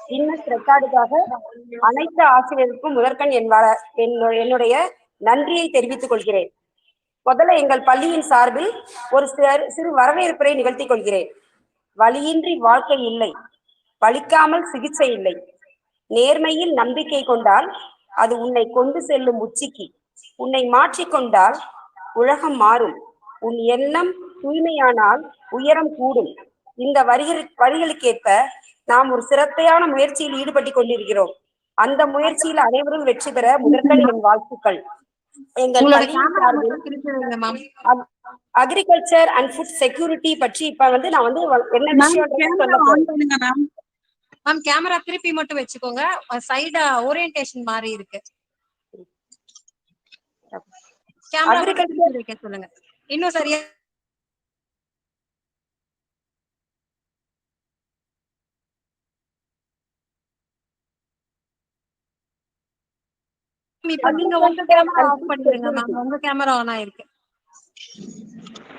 Guinness ரெக்கார்டுக்காக அனைத்து ஆசிரியருக்கும் முதற்கண் என்னுடைய நன்றியை தெரிவித்துக் கொள்கிறேன். முதல்ல எங்கள் பள்ளியின் சார்பில் ஒரு சிறு வரவேற்புரை நிகழ்த்தி கொள்கிறேன். வலியின்றி வாழ்க்கை இல்லை, வலிக்காமல் சிகிச்சை இல்லை. நேர்மையில் நம்பிக்கை கொண்டால் அது உன்னை கொண்டு செல்லும் உச்சிக்கு. உன்னை மாற்றிக்கொண்டால் உலகம் மாறும். உன் எண்ணம் தூய்மையானால் உயரம் கூடும். இந்த வரிகளுக்கேற்ப நாம் ஒரு சிறப்பான முயற்சியில் ஈடுபட்டு கொண்டிருக்கிறோம். அந்த முயற்சியில் அனைவரும் வெற்றி பெற முதற்கண் என் வாழ்த்துக்கள். எங்கள் அக்ரிகல்ச்சர் அண்ட் ஃபுட் செக்யூரிட்டி பற்றி இப்ப நான் என்ன விஷயம் மேம், கேமரா திருப்பி மட்டும் வச்சுக்கோங்க. சைடு ஓரியன்டேஷன் மாதிரி இருக்கு. கேமரா சொல்லுங்க இன்னும் சரியா. இப்ப நீங்க உங்க கேமரா ஆஃப் பண்ணிடுங்க மேம். உங்க கேமரா ஆன் ஆயிருக்கு.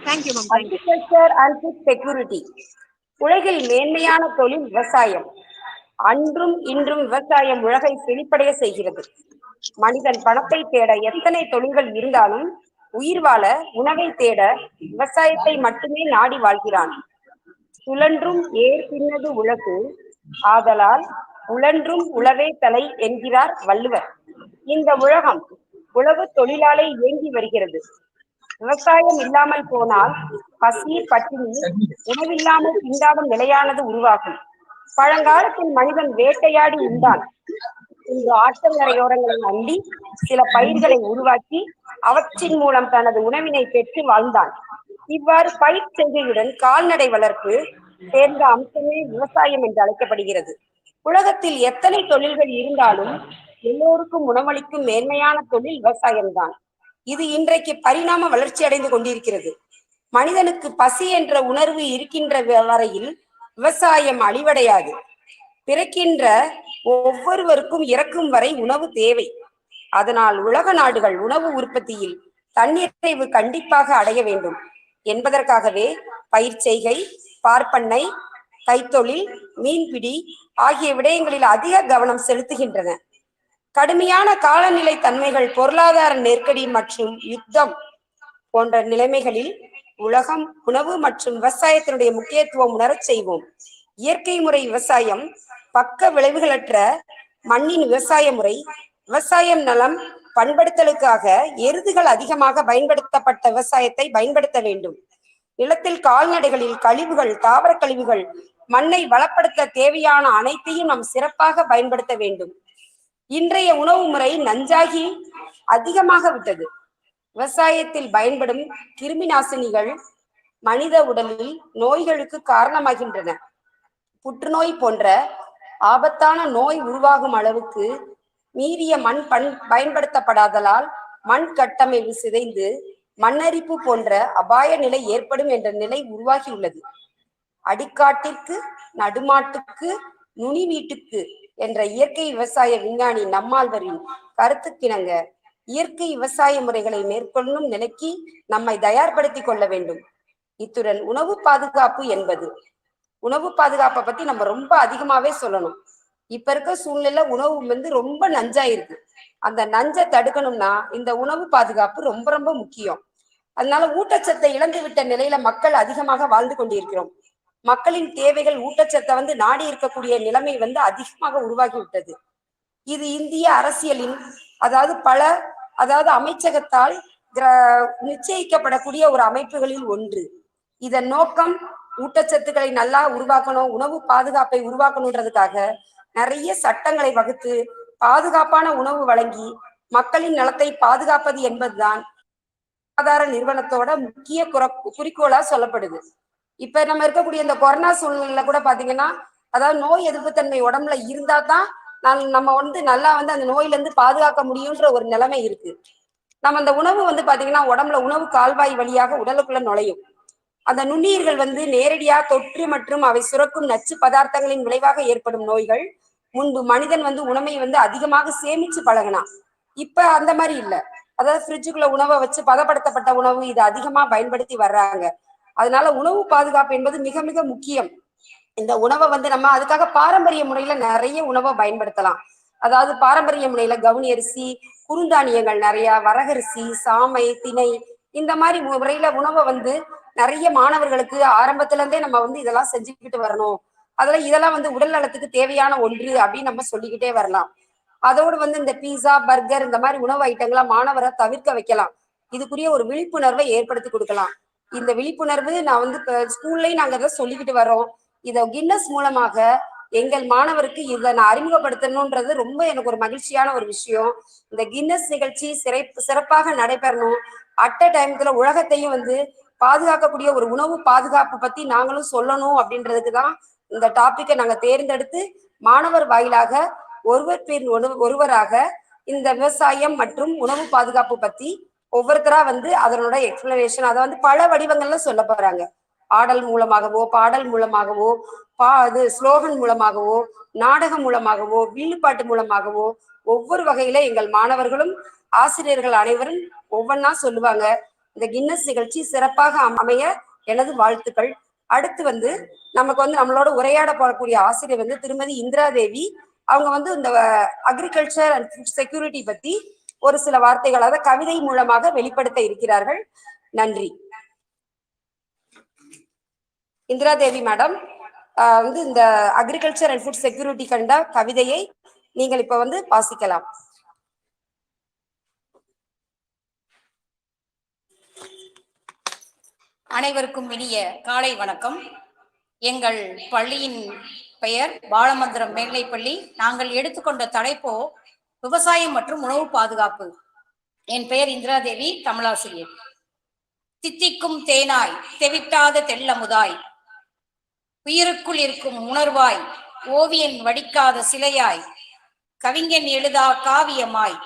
Thank you ma'am. Agriculture and food security. உலகில் மேன்மையான தொழில் விவசாயம். அன்றும் இன்றும் விவசாயம் உலகை செழிப்படைய செய்கிறது. மனிதன் பணத்தை தேட எத்தனை தொழில்கள் இருந்தாலும் உயிர் வாழ உணவை தேட விவசாயத்தை மட்டுமே நாடி வாழ்கிறான். சுழன்றும் ஏர் பின்னது உலகு, ஆதலால் உழன்றும் உழவே தலை என்கிறார் வள்ளுவர். இந்த உலகம் உழவு தொழிலாலே இயங்கி வருகிறது. விவசாயம் இல்லாமல் போனால் பசி, பட்டினி, உணவில்லாமல் திண்டாடும் நிலையானது உருவாகும். பழங்காலத்தில் மனிதன் வேட்டையாடி உண்டான். இன்று ஆற்றங்கரையோரங்களை அண்டி சில பயிர்களை உருவாக்கி அவற்றின் மூலம் தனது உணவினை பெற்று வாழ்ந்தான். இவ்வாறு பயிர் செய்கையுடன் கால்நடை வளர்ப்பு சேர்ந்த அம்சமே விவசாயம் என்று அழைக்கப்படுகிறது. உலகத்தில் எத்தனை தொழில்கள் இருந்தாலும் எல்லோருக்கும் உணவளிக்கும் மேன்மையான தொழில் விவசாயம்தான். இது இன்றைக்கு பரிணாம வளர்ச்சி அடைந்து கொண்டிருக்கிறது. மனிதனுக்கு பசி என்ற உணர்வு இருக்கின்ற வரையில் விவசாயம் அழிவடையாது. பிறக்கின்ற ஒவ்வொருவருக்கும் இறக்கும் வரை உணவு தேவை. அதனால் உலக நாடுகள் உணவு உற்பத்தியில் தன்னிறைவு கண்டிப்பாக அடைய வேண்டும் என்பதற்காகவே பயிர் செய்கை, பார்ப்பண்ணை, கைத்தொழில், மீன்பிடி ஆகிய விடயங்களில் அதிக கவனம் செலுத்துகின்றன. கடுமையான காலநிலை தன்மைகள், பொருளாதார நெருக்கடி மற்றும் யுத்தம் போன்ற நிலைமைகளில் உலகம் உணவு மற்றும் விவசாயத்தினுடைய முக்கியத்துவம் உணரச் செய்வோம். இயற்கை முறை விவசாயம், பக்க விளைவுகளற்ற மண்ணின் விவசாய முறை, விவசாயம் நலம் பண்படுத்தலுக்காக எருதுகள் அதிகமாக பயன்படுத்தப்பட்ட விவசாயத்தை பயன்படுத்த வேண்டும். நிலத்தில் கால்நடைகளில் கழிவுகள், தாவர கழிவுகள், மண்ணை வளப்படுத்த தேவையான அனைத்தையும் நாம் சிறப்பாக பயன்படுத்த வேண்டும். இன்றைய உணவு முறை நஞ்சாகி அதிகமாக விட்டது. விவசாயத்தில் பயன்படும் கிருமி நாசினிகள் மனித உடலில் நோய்களுக்கு காரணமாகின்றன. புற்றுநோய் போன்ற ஆபத்தான நோய் உருவாகும் அளவுக்கு மீறிய மண் பயன்படுத்தப்படாதலால் மண் கட்டமைப்பு சிதைந்து மண்ணரிப்பு போன்ற அபாய நிலை ஏற்படும் என்ற நிலை உருவாகியுள்ளது. அடிக்காட்டிற்கு, நடுமாட்டுக்கு, நுனி வீட்டுக்கு என்ற இயற்கை விவசாய விஞ்ஞானி நம்மாழ்வாரின் கருத்துக்கிணங்க இயற்கை விவசாய முறைகளை மேற்கொள்ளும் நிலைக்கு நம்மை தயார்படுத்திக் கொள்ள வேண்டும். இத்துடன் உணவு பாதுகாப்பு என்பது, உணவு பாதுகாப்பை பத்தி நம்ம ரொம்ப அதிகமாவே சொல்லணும். இப்ப இருக்க சூழ்நிலை உணவு ரொம்ப நஞ்சா இருக்கு. அந்த நஞ்சை தடுக்கணும்னா இந்த உணவு பாதுகாப்பு ரொம்ப ரொம்ப முக்கியம். அதனால ஊட்டச்சத்தை இழந்து விட்ட நிலையில மக்கள் அதிகமாக வாழ்ந்து கொண்டிருக்கிறோம். மக்களின் தேவைகள் ஊட்டச்சத்தை நாடி இருக்கக்கூடிய நிலைமை அதிகமாக உருவாகி விட்டது. இது இந்திய அரசியலின் அதாவது அமைச்சகத்தால் நிச்சயிக்கப்படக்கூடிய ஒரு அமைப்புகளில் ஒன்று. இதன் நோக்கம் ஊட்டச்சத்துக்களை நல்லா உருவாக்கணும், உணவு பாதுகாப்பை உருவாக்கணுன்றதுக்காக நிறைய சட்டங்களை வகுத்து பாதுகாப்பான உணவு வழங்கி மக்களின் நலத்தை பாதுகாப்பது என்பதுதான் சுகாதார நிறுவனத்தோட முக்கிய குறிக்கோளா சொல்லப்படுது. இப்ப நம்ம இருக்கக்கூடிய இந்த கொரோனா சூழ்நிலையில கூட பாத்தீங்கன்னா, அதாவது நோய் எதிர்ப்பு தன்மை உடம்புல இருந்தா தான் நம்ம நல்லா அந்த நோயில இருந்து பாதுகாக்க முடியும்ன்ற ஒரு நிலைமை இருக்கு. நம்ம அந்த உணவு பாத்தீங்கன்னா உடம்புல உணவு கால்வாய் வழியாக உடலுக்குள்ள நுழையும். அந்த நுண்ணுயிர்கள் நேரடியா தொற்று மற்றும் அவை சுரக்கும் நச்சு பதார்த்தங்களின் விளைவாக ஏற்படும் நோய்கள். முன்பு மனிதன் உணவை அதிகமாக சேமிச்சு பழகினான். இப்ப அந்த மாதிரி இல்லை. அதாவது ஃப்ரிட்ஜுக்குள்ள உணவை வச்சு பதப்படுத்தப்பட்ட உணவு இது அதிகமா பயன்படுத்தி வர்றாங்க. அதனால உணவு பாதுகாப்பு என்பது மிக மிக முக்கியம். இந்த உணவை நம்ம அதுக்காக பாரம்பரிய முறையில நிறைய உணவை பயன்படுத்தலாம். அதாவது பாரம்பரிய முறையில கவுனி அரிசி, குறுந்தானியங்கள் நிறைய, வரகரிசி, சாமை, திணை, இந்த மாதிரி முறையில உணவை நிறைய மாணவர்களுக்கு ஆரம்பத்துல இருந்தே நம்ம இதெல்லாம் செஞ்சுக்கிட்டு வரணும். இதெல்லாம் உடல் நலத்துக்கு தேவையான ஒன்று அப்படின்னு நம்ம சொல்லிக்கிட்டே வரலாம். அதோடு இந்த பீஸா, பர்கர் இந்த மாதிரி உணவு ஐட்டங்களை மாணவரை தவிர்க்க வைக்கலாம். இதுக்குரிய ஒரு விழிப்புணர்வை ஏற்படுத்தி கொடுக்கலாம். இந்த விழிப்புணர்வு நான் ஸ்கூல்லையும் நாங்க இதை சொல்லிக்கிட்டு வரோம். இதை கின்னஸ் மூலமாக எங்கள் மாணவருக்கு இதை நான் அறிமுகப்படுத்தணும்ன்றது ரொம்ப எனக்கு ஒரு மகிழ்ச்சியான ஒரு விஷயம். இந்த கின்னஸ் நிகழ்ச்சி சிறப்பாக நடைபெறணும். அட் அ டைம்ல உலகத்தையும் பாதுகாக்கக்கூடிய ஒரு உணவு பாதுகாப்பு பத்தி நாங்களும் சொல்லணும் அப்படின்றதுக்கு தான் இந்த டாபிக்கை நாங்க தேர்ந்தெடுத்து மாணவர் வாயிலாக ஒருவராக இந்த விவசாயம் மற்றும் உணவு பாதுகாப்பு பத்தி ஒவ்வொருத்தரா அதனோட எக்ஸ்பிளனேஷன் அதை பல வடிவங்கள்ல சொல்ல போறாங்க. ஆடல் மூலமாகவோ, பாடல் மூலமாகவோ, ஸ்லோகன் மூலமாகவோ, நாடகம் மூலமாகவோ, வில்லுப்பாட்டு மூலமாகவோ ஒவ்வொரு வகையில எங்கள் மாணவர்களும் ஆசிரியர்கள் அனைவரும் ஒவ்வொன்னா சொல்லுவாங்க. இந்த கின்னஸ் நிகழ்ச்சி சிறப்பாக அமைய எனது வாழ்த்துக்கள். அடுத்து நமக்கு நம்மளோட உரையாட போடக்கூடிய ஆசிரியர் திருமதி இந்திரா தேவி. அவங்க இந்த அக்ரிகல்ச்சர் அண்ட் ஃபுட் செக்யூரிட்டி பத்தி ஒரு சில வார்த்தைகளாக கவிதை மூலமாக வெளிப்படுத்த இருக்கிறார்கள். நன்றி. இந்திரா தேவி மேடம் இந்த அக்ரிகல்ச்சர் அண்ட் ஃபுட் செக்யூரிட்டி கண்ட கவிதையை நீங்கள் இப்ப வாசிக்கலாம். அனைவருக்கும் இனிய காலை வணக்கம். எங்கள் பள்ளியின் பெயர் பாலமந்திரம் மேல்நிலைப்பள்ளி. நாங்கள் எடுத்துக்கொண்ட தலைப்போ விவசாயம் மற்றும் உணவு பாதுகாப்பு. என் பெயர் இந்திரா தேவி, தமிழாசிரியர். தித்திக்கும் தேனாய், தெவிட்டாத தெள்ளமுதாய், உயிருக்குள் இருக்கும் உணர்வாய், ஓவியன் வடிக்காத சிலையாய், கவிஞன் எழுதா காவியமாய்,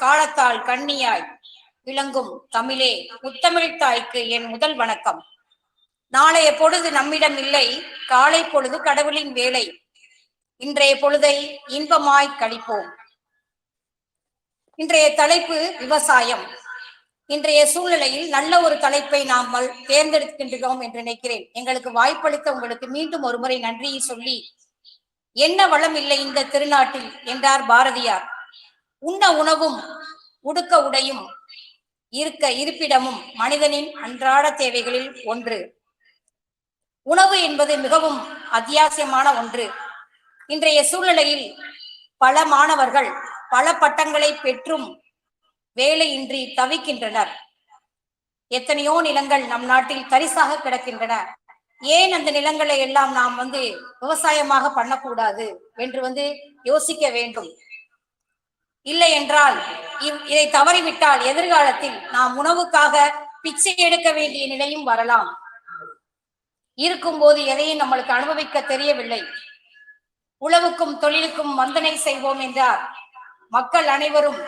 காலத்தால் கண்ணியாய் விளங்கும் தமிழே, முத்தமிழ் தாய்க்கு என் முதல் வணக்கம். நாளைய பொழுது நம்மிடம் இல்லை, காலை பொழுது கடவுளின் வேலை. இன்றைய பொழுதை இன்பமாய் கழிப்போம். இன்றைய தலைப்பு விவசாயம். இன்றைய சூழ்நிலையில் நல்ல ஒரு தலைப்பை நாம் தேர்ந்தெடுக்கின்றோம் என்று நினைக்கிறேன். எங்களுக்கு வாய்ப்பளித்த உங்களுக்கு மீண்டும் ஒரு முறை நன்றியை சொல்லி, என்ன வளம் இல்லை இந்த திருநாட்டில் என்றார் பாரதியார். உண்ண உணவும், உடுக்க உடையும், இருக்க இருப்பிடமும் மனிதனின் அன்றாட தேவைகளில் ஒன்று. உணவு என்பது மிகவும் அத்தியாவசியமான ஒன்று. இன்றைய சூழ்நிலையில் பல மாணவர்கள் பல பட்டங்களை பெற்றும் வேலையின்றி தவிக்கின்றனர். எத்தனையோ நிலங்கள் நம் நாட்டில் தரிசாக கிடக்கின்றன. ஏன் அந்த நிலங்களை எல்லாம் நாம் விவசாயமாக பண்ணக்கூடாது என்று யோசிக்க வேண்டும். இல்லை என்றால் இதை தவறிவிட்டால் எதிர்காலத்தில் நாம் உணவுக்காக பிச்சை எடுக்க வேண்டிய நிலையும் வரலாம். இருக்கும்போது எதையும் நம்மளுக்கு அனுபவிக்க தெரியவில்லை. உழவுக்கும் தொழிலுக்கும் வந்தனை செய்வோம் என்றார். மக்கள் அனைவரும்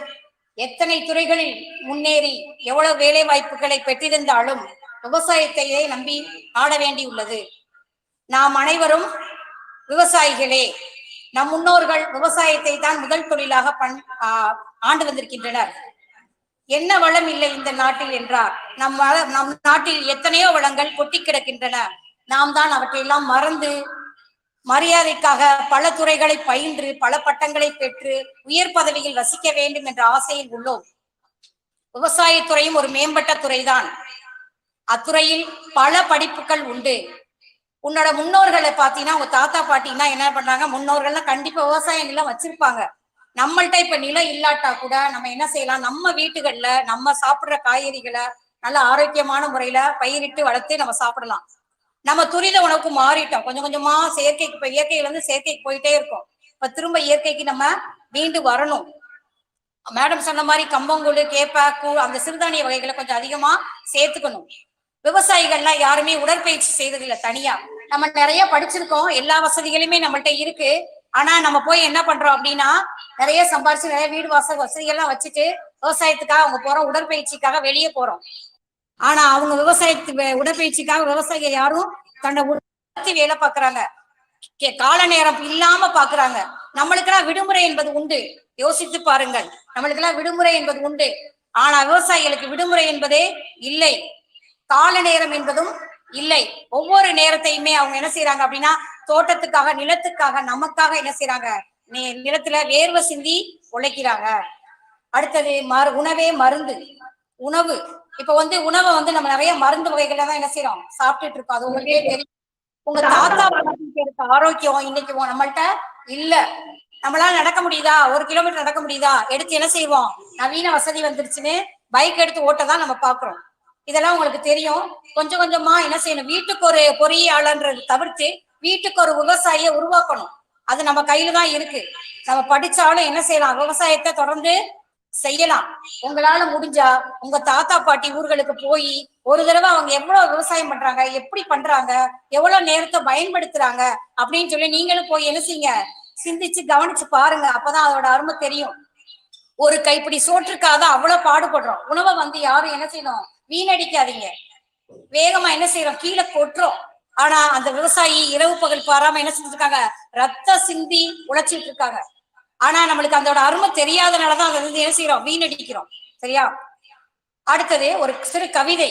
எத்தனை துறைகளில் முன்னேறி எவ்வளவு வேலை வாய்ப்புகளை பெற்றிருந்தாலும் விவசாயத்தையே நம்பி ஆட வேண்டியுள்ளது. நாம் அனைவரும் விவசாயிகளே. நம் முன்னோர்கள் விவசாயத்தை தான் முதல் தொழிலாக ஆண்டு வந்திருக்கின்றனர். என்ன வளம் இல்லை இந்த நாட்டில் என்றார். நம் நாட்டில் எத்தனையோ வளங்கள் கொட்டி கிடக்கின்றன. நாம் தான் அவற்றையெல்லாம் மறந்து மரியாதைக்காக பல துறைகளை பயின்று பல பட்டங்களை பெற்று உயர் பதவியில் வசிக்க வேண்டும் என்ற ஆசையில் உள்ளோம். விவசாயத்துறையும் ஒரு மேம்பட்ட துறைதான். அத்துறையில் பல படிப்புகள் உண்டு. உன்னோட முன்னோர்களை பார்த்தீங்கன்னா, உங்க தாத்தா பாட்டின்னா என்ன பண்றாங்க, முன்னோர்கள்லாம் கண்டிப்பா விவசாயம் எல்லாம் வச்சிருப்பாங்க. நம்மள்ட்ட இப்ப நிலம் இல்லாட்டா கூட நம்ம என்ன செய்யலாம், நம்ம வீட்டுகள்ல நம்ம சாப்பிடுற காய்கறிகளை நல்ல ஆரோக்கியமான முறையில பயிரிட்டு வளர்த்து நம்ம சாப்பிடலாம். நம்ம துரித உணவுக்கு மாறிட்டோம். கொஞ்சம் கொஞ்சமா செயற்கைக்கு, இப்ப இயற்கையில இருந்து செயற்கைக்கு போயிட்டே இருக்கோம். இப்ப திரும்ப இயற்கைக்கு நம்ம மீண்டு வரணும். மேடம் சொன்ன மாதிரி கம்பங்கூழ், கேப்ப கூழ், அந்த சிறுதானிய வகைகளை கொஞ்சம் அதிகமா சேர்த்துக்கணும். விவசாயிகள்லாம் யாருமே உடற்பயிற்சி செய்யறதில்ல தனியா. நம்ம நிறைய படிச்சிருக்கோம், எல்லா வசதிகளுமே நம்மள்ட்ட இருக்கு. ஆனா நம்ம போய் என்ன பண்றோம் அப்படின்னா, நிறைய சம்பாரிச்சு நிறைய வீடு வாசல் வசதிகள்லாம் வச்சுட்டு விவசாயத்துக்காக அவங்க போறோம், உடற்பயிற்சிக்காக வெளியே போறோம். ஆனா அவங்க உடற்பயிற்சிக்காக விவசாயிகள் யாரும் தன்னை உணர்த்தி வேலை பார்க்கறாங்க, கால நேரம் இல்லாம பாக்குறாங்க. நம்மளுக்கெல்லாம் விடுமுறை என்பது உண்டு, யோசித்து பாருங்கள். நம்மளுக்கெல்லாம் விடுமுறை என்பது உண்டு. ஆனா விவசாயிகளுக்கு விடுமுறை என்பதே இல்லை, கால நேரம் என்பதும் இல்லை. ஒவ்வொரு நேரத்தையுமே அவங்க என்ன செய்யறாங்க அப்படின்னா, தோட்டத்துக்காக, நிலத்துக்காக, நமக்காக என்ன செய்யறாங்க, நிலத்துல வேர்வை சிந்தி உழைக்கிறாங்க. அடுத்தது உணவே மருந்து. உணவு இப்ப உணவை நம்ம நிறைய மருந்து வகைகளை தான் என்ன செய்யறோம், சாப்பிட்டுட்டு இருக்கோம். அது உங்களுக்கே தெரியும். உங்க தாத்தா எடுத்த ஆரோக்கியம் இன்னைக்கு நம்மள்ட்ட இல்ல. நம்மளால நடக்க முடியுதா, 1 கிலோமீட்டர் நடக்க முடியுதா, எடுத்து என்ன செய்வோம், நவீன வசதி வந்துருச்சுன்னு பைக் எடுத்து ஓட்டதான் நம்ம பாக்குறோம். இதெல்லாம் உங்களுக்கு தெரியும். கொஞ்சம் கொஞ்சமா என்ன செய்யணும், வீட்டுக்கு ஒரு பொறியாளர்ன்றது தவிர்த்து வீட்டுக்கு ஒரு விவசாயியை உருவாக்கணும். அது நம்ம கையில தான் இருக்கு. நம்ம படிச்சாலும் என்ன செய்யலாம், விவசாயத்தை தொடர்ந்து செய்யலாம். உங்களால முடிஞ்சா உங்க தாத்தா பாட்டி ஊர்களுக்கு போய் ஒரு தடவை அவங்க எவ்வளவு விவசாயம் பண்றாங்க, எப்படி பண்றாங்க, எவ்வளவு நேரத்தை பயன்படுத்துறாங்க அப்படின்னு சொல்லி நீங்களும் போய் என்ன செய்யுங்க, சிந்திச்சு கவனிச்சு பாருங்க. அப்பதான் அதோட அருமை தெரியும். ஒரு கைப்பிடி சோற்றுக்காக அவ்வளவு பாடுபடுறோம். உணவை யாரும் என்ன செய்யணும், வீணடிக்காதீங்க. வேகமா என்ன செய்யறோம், கீழே கொட்டுறோம். ஆனா அந்த விவசாயி இரவு பகல் பாராம என்ன செஞ்சுட்டு இருக்காங்க, ரத்த சிந்தி உழைச்சிட்டு இருக்காங்க. ஆனா நம்மளுக்கு அதோட அருமை தெரியாதனாலதான் அதை என்ன செய்யறோம், வீணடிக்கிறோம். சரியா? அடுத்தது ஒரு சிறு கவிதை.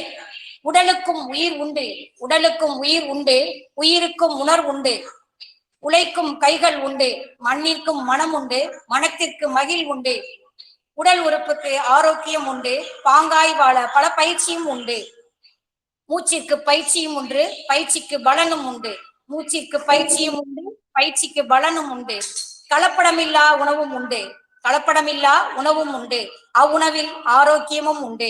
உடலுக்கும் உயிர் உண்டு, உடலுக்கும் உயிர் உண்டு, உயிருக்கும் உணர்வு உண்டு, உழைக்கும் கைகள் உண்டு, மண்ணிற்கும் மனம் உண்டு, மனத்திற்கு மகிழ் உண்டு, உடல் உறுப்புக்கு ஆரோக்கியம் உண்டு, பாங்காய் வாழ பல பயிற்சியும் உண்டு, மூச்சிற்கு பயிற்சியும் உண்டு, பயிற்சிக்கு பலனும் உண்டு, மூச்சிற்கு பயிற்சியும் உண்டு, பயிற்சிக்கு பலனும் உண்டு, கலப்படமில்லா உணவும் உண்டு, கலப்படமில்லா உணவும் உண்டு, அவ்வுணவில் ஆரோக்கியமும் உண்டு,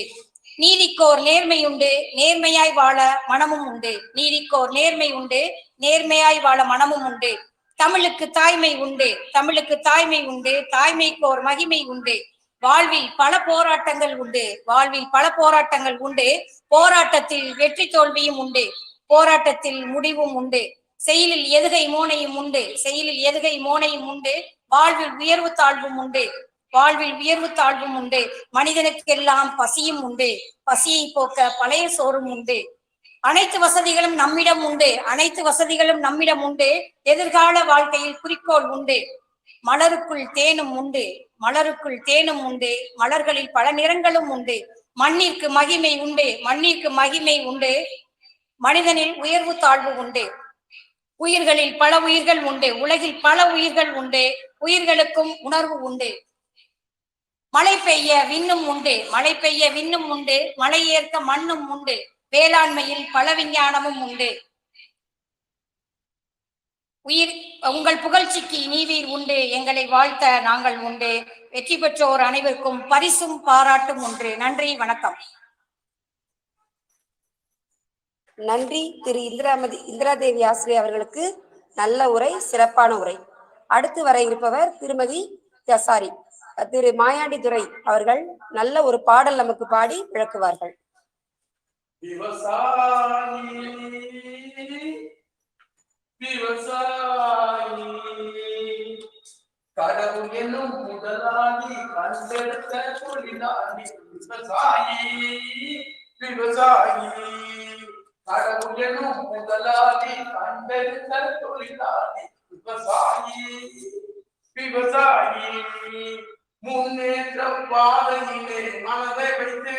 நீதிக்கோர் நேர்மை உண்டு, நேர்மையாய் வாழ மனமும் உண்டு, நீதிக்கோர் நேர்மை உண்டு, நேர்மையாய் வாழ மனமும் உண்டு, தமிழுக்கு தாய்மை உண்டு, தமிழுக்கு தாய்மை உண்டு, தாய்மைக்கோர் மகிமை உண்டு, வாழ்வில் பல போராட்டங்கள் உண்டு, வாழ்வில் பல போராட்டங்கள் உண்டு, போராட்டத்தில் வெற்றி தோல்வியும் உண்டு, போராட்டத்தில் முடிவும் உண்டு, செயலில் எதுகை மோனையும் உண்டு, செயலில் எதுகை மோனையும் உண்டு, வாழ்வில் உயர்வு தாழ்வும் உண்டு, வாழ்வில் உயர்வு தாழ்வும் உண்டு, மனிதனுக்கெல்லாம் பசியும் உண்டு, பசியை போக்க பழைய சோறும் உண்டு, அனைத்து வசதிகளும் நம்மிடம் உண்டு, அனைத்து வசதிகளும் நம்மிடம் உண்டு, எதிர்கால வாழ்க்கையில் குறிக்கோள் உண்டு, மலருக்குள் தேனும் உண்டு, மலருக்குள் தேனும் உண்டு, மலர்களில் பல நிறங்களும் உண்டு, மண்ணிற்கு மகிமை உண்டு, மண்ணிற்கு மகிமை உண்டு, மனிதனில் உயர்வு தாழ்வு உண்டு, உயிர்களில் பல உயிர்கள் உண்டு, உலகில் பல உயிர்கள் உண்டு, உயிர்களுக்கும் உணர்வு உண்டு, மழை பெய்ய விண்ணும் உண்டு, மழை பெய்ய விண்ணும் உண்டு, மழை ஏற்க மண்ணும் உண்டு, வேளாண்மையில் பல விஞ்ஞானமும் உண்டு, உயிர் உங்கள் புகழ்ச்சிக்கு நீவீர் உண்டு, எங்களை வாழ்த்த நாங்கள் உண்டு, வெற்றி பெற்றோர் அனைவருக்கும் பரிசும் பாராட்டும் உண்டு. நன்றி, வணக்கம். நன்றி திரு இந்திரா தேவி ஆசிரியர் அவர்களுக்கு. நல்ல உரை, சிறப்பான உரை. அடுத்து வர இருப்பவர் திருமதி திரு மாயாண்டி துரை அவர்கள் நல்ல ஒரு பாடல் நமக்கு பாடி விளக்குவார்கள். கடவுள் என்னும் முதலாளி கண்டெடுத்த தொழிலாளி விவசாயி. கடவுள் என்னும் முதலாளி கண்டெடுத்த தொழிலாளி விவசாயி. முன்னேற்ற பாதையிலே மனதை வைத்து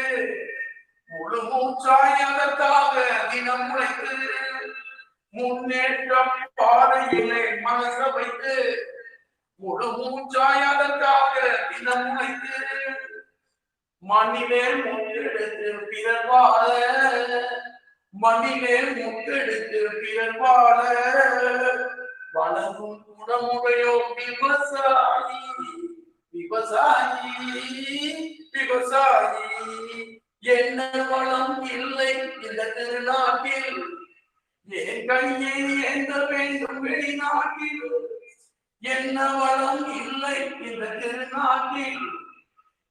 முழு மூச்சாய் அதற்காக தினம் உழைத்து. முன்னேற்ற பாதையிலே மனசை வைத்து முழு மூச்சாய் அதற்காக தினம் உழைத்து. மண்ணிலே முத்தெடுத்து பிறர் வாழ, மண்ணிலே முத்தெடுத்து பிறர் வாழ வளரும் குணமுடையோ விவசாயி. என்ன வளம் இல்லை இந்த திருநாட்டில், என் கையை ஏந்த வேண்டும் வெளிநாட்டில். என்ன வளம் இல்லை இந்த திருநாட்டில்,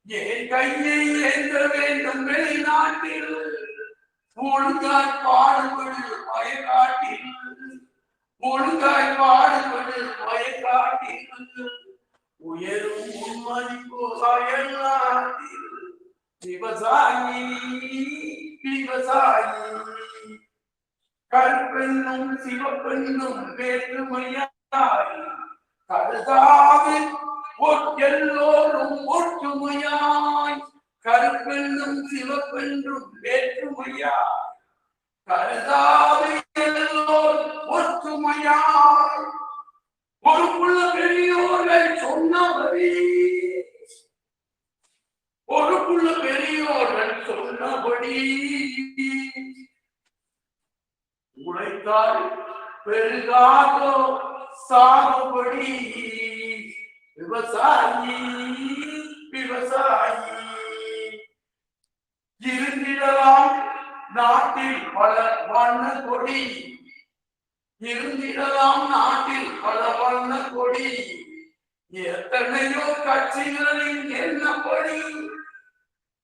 என் கையை ஏந்த வேண்டும் வெளிநாட்டில். ஒழுங்காய் பாடுபடு வயக்காட்டில், ஒழுங்காய் பாடுபடு வயக்காட்டில். உயரும் உன்மதிப்பு அயல்நாட்டில். விவசாயி. கருப்பெண்ணும் சிவப்பெண்ணும் வேற்றுமையாய் கருதாது எல்லோரும் ஒற்றுமையாய். கருப்பெண்ணும் சிவப்பெண்ணும் வேற்றுமையாய் கருதாது எல்லோரும் ஒற்றுமையாய். ஒரு புள்ள பெரியோர்கள் சொன்னபடி, ஒரு புள்ள பெரியோர்கள் சொன்னபடி உழைத்தால் பெருகாதோ சாகுபடி. விவசாயி. இருந்திடலாம் நாட்டில் பல வண்ண கொடி, இருந்திடலாம் நாட்டில் பல வண்ண கொடி. எத்தனையோ கட்சிகளின் என்னப்படி,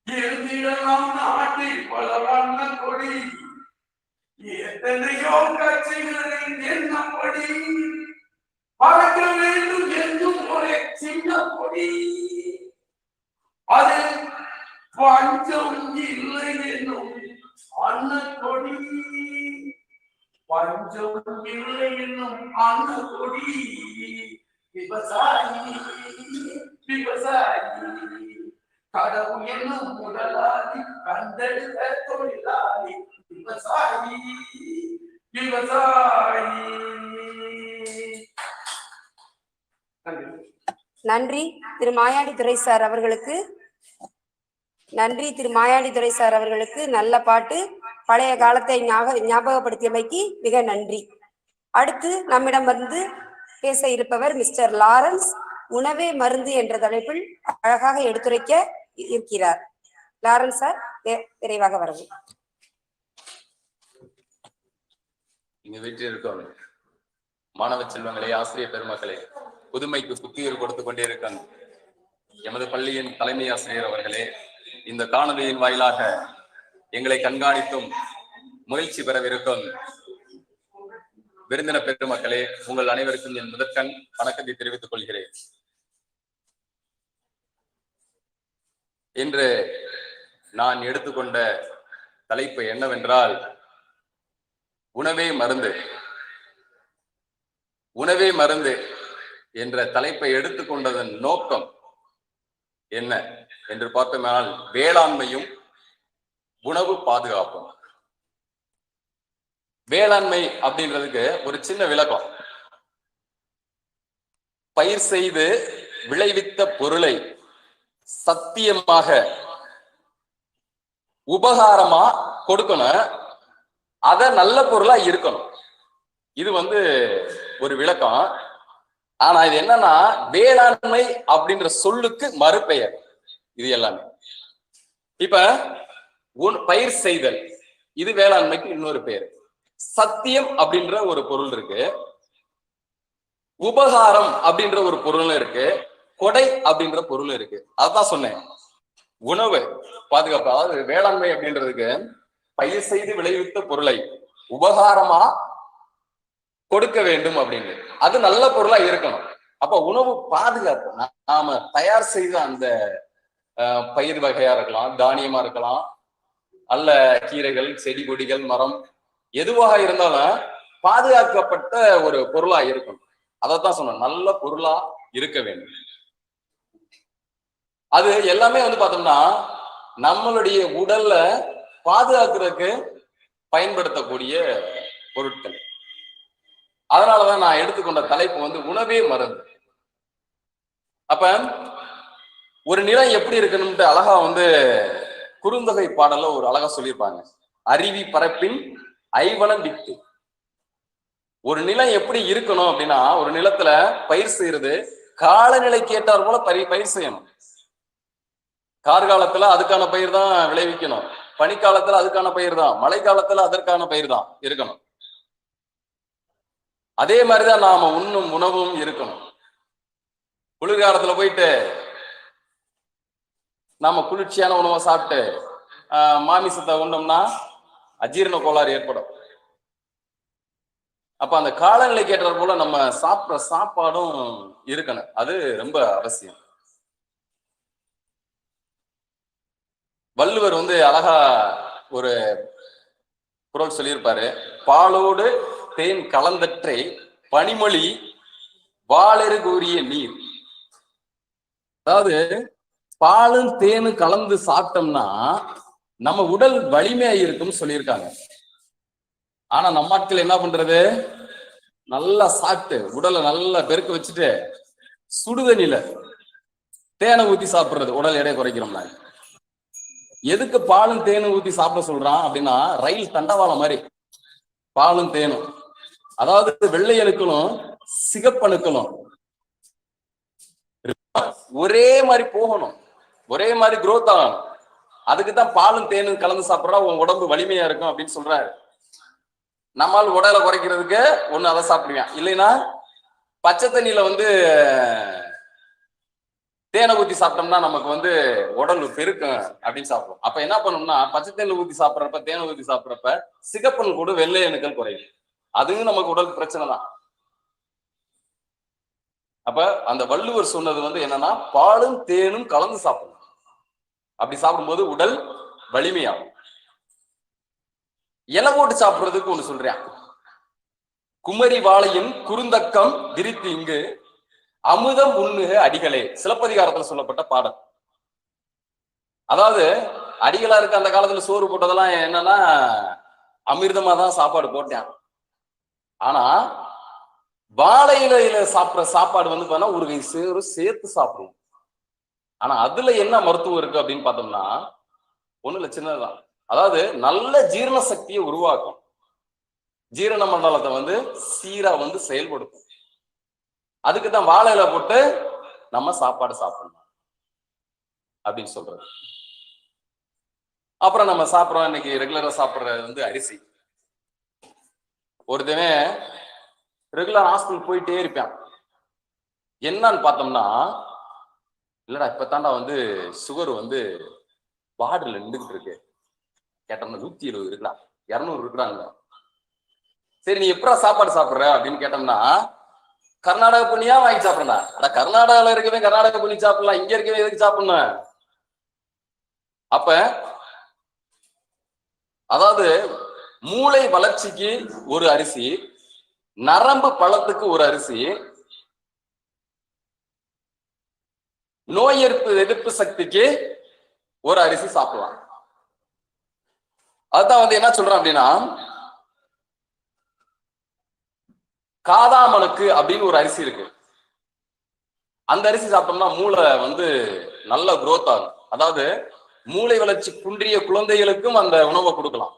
இருந்திடலாம் நாட்டில் பல வண்ண கொடி. எத்தனையோ கட்சிகளின் என்னப்படி, பறக்க வேண்டும் என்றும் ஒரு சின்ன கொடி. அது பஞ்சம் இல்லை என்னும் அன்ன கொடி. பஞ்சம் இல்லை என்னும் அன்ன கொடி. விவசாயி. கடவுள் என்னும் முதலாளி கண்டெடுத்த தொழிலாளி. விவசாயி. நன்றி திரு மாயாண்டி துரை சார் அவர்களுக்கு. நன்றி திரு மாயாண்டி துரை சார் அவர்களுக்கு. நல்ல பாட்டு, பழைய காலத்தை ஞாபகப்படுத்தியமைக்கு மிக நன்றி. அடுத்து நம்மிடம் வந்து பேச இருப்பவர் மிஸ்டர் லாரன்ஸ். உணவே மருந்து என்ற தலைப்பில் அழகாக எடுத்துரைக்க இருக்கிறார். லாரன்ஸ் சார் விரைவாக வரவும். இங்கு வீட்டில் இருக்கும் மாணவ செல்வங்களே, ஆசிரியர் பெருமக்களே, புதுமைக்கு புத்துயிர் கொடுத்து கொண்டே இருக்காங்க எமது பள்ளியின் தலைமை ஆசிரியர் அவர்களே, இந்த காணொலியின் வாயிலாக எங்களை கண்காணித்தும் முயற்சி பெறவிருக்கும் விருந்தினர் பெருமக்களே, உங்கள் அனைவருக்கும் என் முதற்கண் வணக்கத்தை தெரிவித்துக் கொள்கிறேன். இன்று நான் எடுத்துக்கொண்ட தலைப்பு என்னவென்றால், உணவே மருந்து. உணவே மருந்து என்ற தலைப்பை எடுத்துக்கொண்டதன் நோக்கம் என்ன என்று பார்த்தோம்னால், வேளாண்மையும் உணவு பாதுகாப்பும். வேளாண்மை அப்படின்றதுக்கு ஒரு சின்ன விளக்கம். பயிர் செய்து விளைவித்த பொருளை சத்தியமாக உபகாரமா கொடுக்கணும், அத நல்ல பொருளா இருக்கணும். இது ஒரு விளக்கம். ஆனா இது என்னன்னா, வேளாண்மை அப்படின்ற சொல்லுக்கு மறுபெயர் இது எல்லாமே. இப்ப பயிர் செய்தல், இது வேளாண்மைக்கு இன்னொரு பேரு. சத்தியம் அப்படின்ற ஒரு பொருள் இருக்கு, உபகாரம் அப்படின்ற ஒரு பொருள் இருக்கு, கொடை அப்படின்ற பொருள் இருக்கு. அதான் சொன்னேன், உணவு பாதுகாப்பு. அதாவது வேளாண்மை அப்படின்றதுக்கு பயிர் செய்து விளைவித்த பொருளை உபகாரமா கொடுக்க வேண்டும் அப்படின்னு, அது நல்ல பொருளா இருக்கணும். அப்ப உணவு பாதுகாப்பு, நாம தயார் செய்த அந்த பயிர் வகையா இருக்கலாம், தானியமா இருக்கலாம், அல்ல கீரைகள், செடி கொடிகள், மரம், எதுவாக இருந்தாலும் பாதுகாக்கப்பட்ட ஒரு பொருளா இருக்கணும். அதைத்தான் சொன்ன, நல்ல பொருளா இருக்க வேண்டும். அது எல்லாமே வந்து பார்த்தோம்னா நம்மளுடைய உடல்ல பாதுகாக்கிறதுக்கு பயன்படுத்தக்கூடிய பொருட்கள். அதனாலதான் நான் எடுத்துக்கொண்ட தலைப்பு வந்து உணவே மருந்து. அப்ப ஒரு நிலம் எப்படி இருக்கணும்ட்டு அழகா வந்து குறுந்தொகை பாடல ஒரு அழகா சொல்லியிருப்பாங்க. அருவி பரப்பின் ஐவனம் வித்து. ஒரு நிலம் எப்படி இருக்கணும் அப்படின்னா, ஒரு நிலத்துல பயிர் செய்யறது காலநிலைக்கு ஏற்றார் போல பயிர் செய்யணும். கார்காலத்துல அதுக்கான பயிர் தான் விளைவிக்கணும், பனிக்காலத்துல அதுக்கான பயிர் தான், மழை காலத்துல அதற்கான பயிர் தான் இருக்கணும். அதே மாதிரிதான் நாம உண்ணும் உணவும் இருக்கணும். குளிர்காலத்துல போயிட்டு நாம குளிர்ச்சியான உணவை சாப்பிட்டு மாமிசத்தை உண்டோம்னா அஜீரண கோளாறு ஏற்படும். அப்ப அந்த காலநிலைக்கு ஏற்ற போல நம்ம சாப்பிட்ற சாப்பாடும் இருக்கணும், அது ரொம்ப அவசியம். வள்ளுவர் வந்து அழகா ஒரு குறள் சொல்லியிருப்பாரு, பாலோடு தேன் கலந்தற்றை பனிமொழி வாளெரு கூறிய நீர். அதாவது பாலும் தேனும் கலந்து சாப்பிட்டோம்னா நம்ம உடல் வலிமையா இருக்கும்னு சொல்லியிருக்காங்க. ஆனா நம்ம ஆட்கள் என்ன பண்றது, நல்லா சாப்பிட்டு உடலை நல்லா பெருக்க வச்சுட்டு சுடுதண்ணில தேனை ஊத்தி சாப்பிடுறது, உடல் எடையை குறைக்கிறோம்னா. எதுக்கு பாலும் தேனும் ஊத்தி சாப்பிட சொல்றான் அப்படின்னா, ரயில் தண்டவாளம் மாதிரி பாலும் தேனும். அதாவது வெள்ளை அணுக்களும் சிகப்பணுக்களும் ஒரே மாதிரி போகணும், ஒரே மாதிரி குரோத் ஆகணும். அதுக்குதான் பாலும் தேனும் கலந்து சாப்பிட்றா உன் உடம்பு வலிமையா இருக்கும் அப்படின்னு சொல்றாரு. நம்மால் உடலை குறைக்கிறதுக்கு ஒண்ணு அதை சாப்பிடுவேன், இல்லைன்னா பச்சை தண்ணியில வந்து தேனை ஊத்தி சாப்பிட்டோம்னா நமக்கு வந்து உடல் பெருக்கும் அப்படின்னு சாப்பிடுவோம். அப்ப என்ன பண்ணணும்னா, பச்சை தண்ணியில் ஊத்தி சாப்பிட்றப்ப, தேனை ஊத்தி சாப்பிட்றப்ப சிகப்பன் கூட வெள்ளை அணுக்கள் குறையும். அதுவும் நமக்கு உடல் பிரச்சனை தான். அப்ப அந்த வள்ளுவர் சொன்னது வந்து என்னன்னா, பாலும் தேனும் கலந்து சாப்பிடணும். அப்படி சாப்பிடும்போது உடல் வலிமையாகும். இலை போட்டு சாப்பிடுறதுக்கு ஒண்ணு சொல்றேன், குமரி வாழையின் குறுந்தக்கம் விரித்து இங்கு அமுதம் உண்ணுக அடிகளே. சிலப்பதிகாரத்துல சொல்லப்பட்ட பாடல். அதாவது அடிகளாருக்கு அந்த காலத்துல சோறு போட்டதெல்லாம் என்னன்னா அமிர்தமா தான் சாப்பாடு போட்டேன். ஆனா வாழை இலையில சாப்பிட்ற சாப்பாடு வந்து பார்த்தா ஒரு கை சேறு சேர்த்து சாப்பிடுவோம். ஆனா அதுல என்ன மருத்துவம் இருக்கு அப்படின்னு பார்த்தோம்னா, ஒண்ணுல சின்னதுதான். அதாவது நல்ல ஜீரண சக்தியை உருவாக்கும், ஜீரண மண்டலத்தை வந்து சீரா வந்து செயல்படுத்தும். அதுக்குதான் வாழை இலை போட்டு நம்ம சாப்பாடு சாப்பிடணும் அப்படின்னு சொல்றது. அப்புறம் நம்ம சாப்பிட்றோம், இன்னைக்கு ரெகுலரா சாப்பிட்றது வந்து அரிசி. ஒருத்தவன் ரெகுலர் ஹாஸ்பிட்டல் போயிட்டே இருப்பான். என்னன்னு பார்த்தோம்னா, இல்லடா இப்பதான்டா வந்து சுகர் வந்து வார்டுல நின்றுகிட்டு இருக்கு, கேட்டோம்னா 170 இருக்குடா, 200 இருக்குடாங்க. சரி நீ எப்படா சாப்பாடு சாப்பிட்ற அப்படின்னு கேட்டோம்னா, கர்நாடக பொண்ணியா வாங்கி சாப்பிடா. அட கர்நாடகால இருக்கவே கர்நாடக பொண்ணி சாப்பிடலாம், இங்க இருக்கவே எதுக்கு சாப்பிடணும்? அப்ப அதாவது மூளை வளர்ச்சிக்கு ஒரு அரிசி, நரம்பு பழத்துக்கு ஒரு அரிசி, நோய் எதிர்ப்பு சக்திக்கு ஒரு அரிசி சாப்பிடலாம். அதுதான் வந்து என்ன சொல்றேன் அப்படின்னா, காதாமனுக்கு அப்படின்னு ஒரு அரிசி இருக்கு. அந்த அரிசி சாப்பிட்டோம்னா மூளை வந்து நல்ல குரோத் ஆகும். அதாவது மூளை வளர்ச்சி குன்றிய குழந்தைகளுக்கும் அந்த உணவை கொடுக்கலாம்.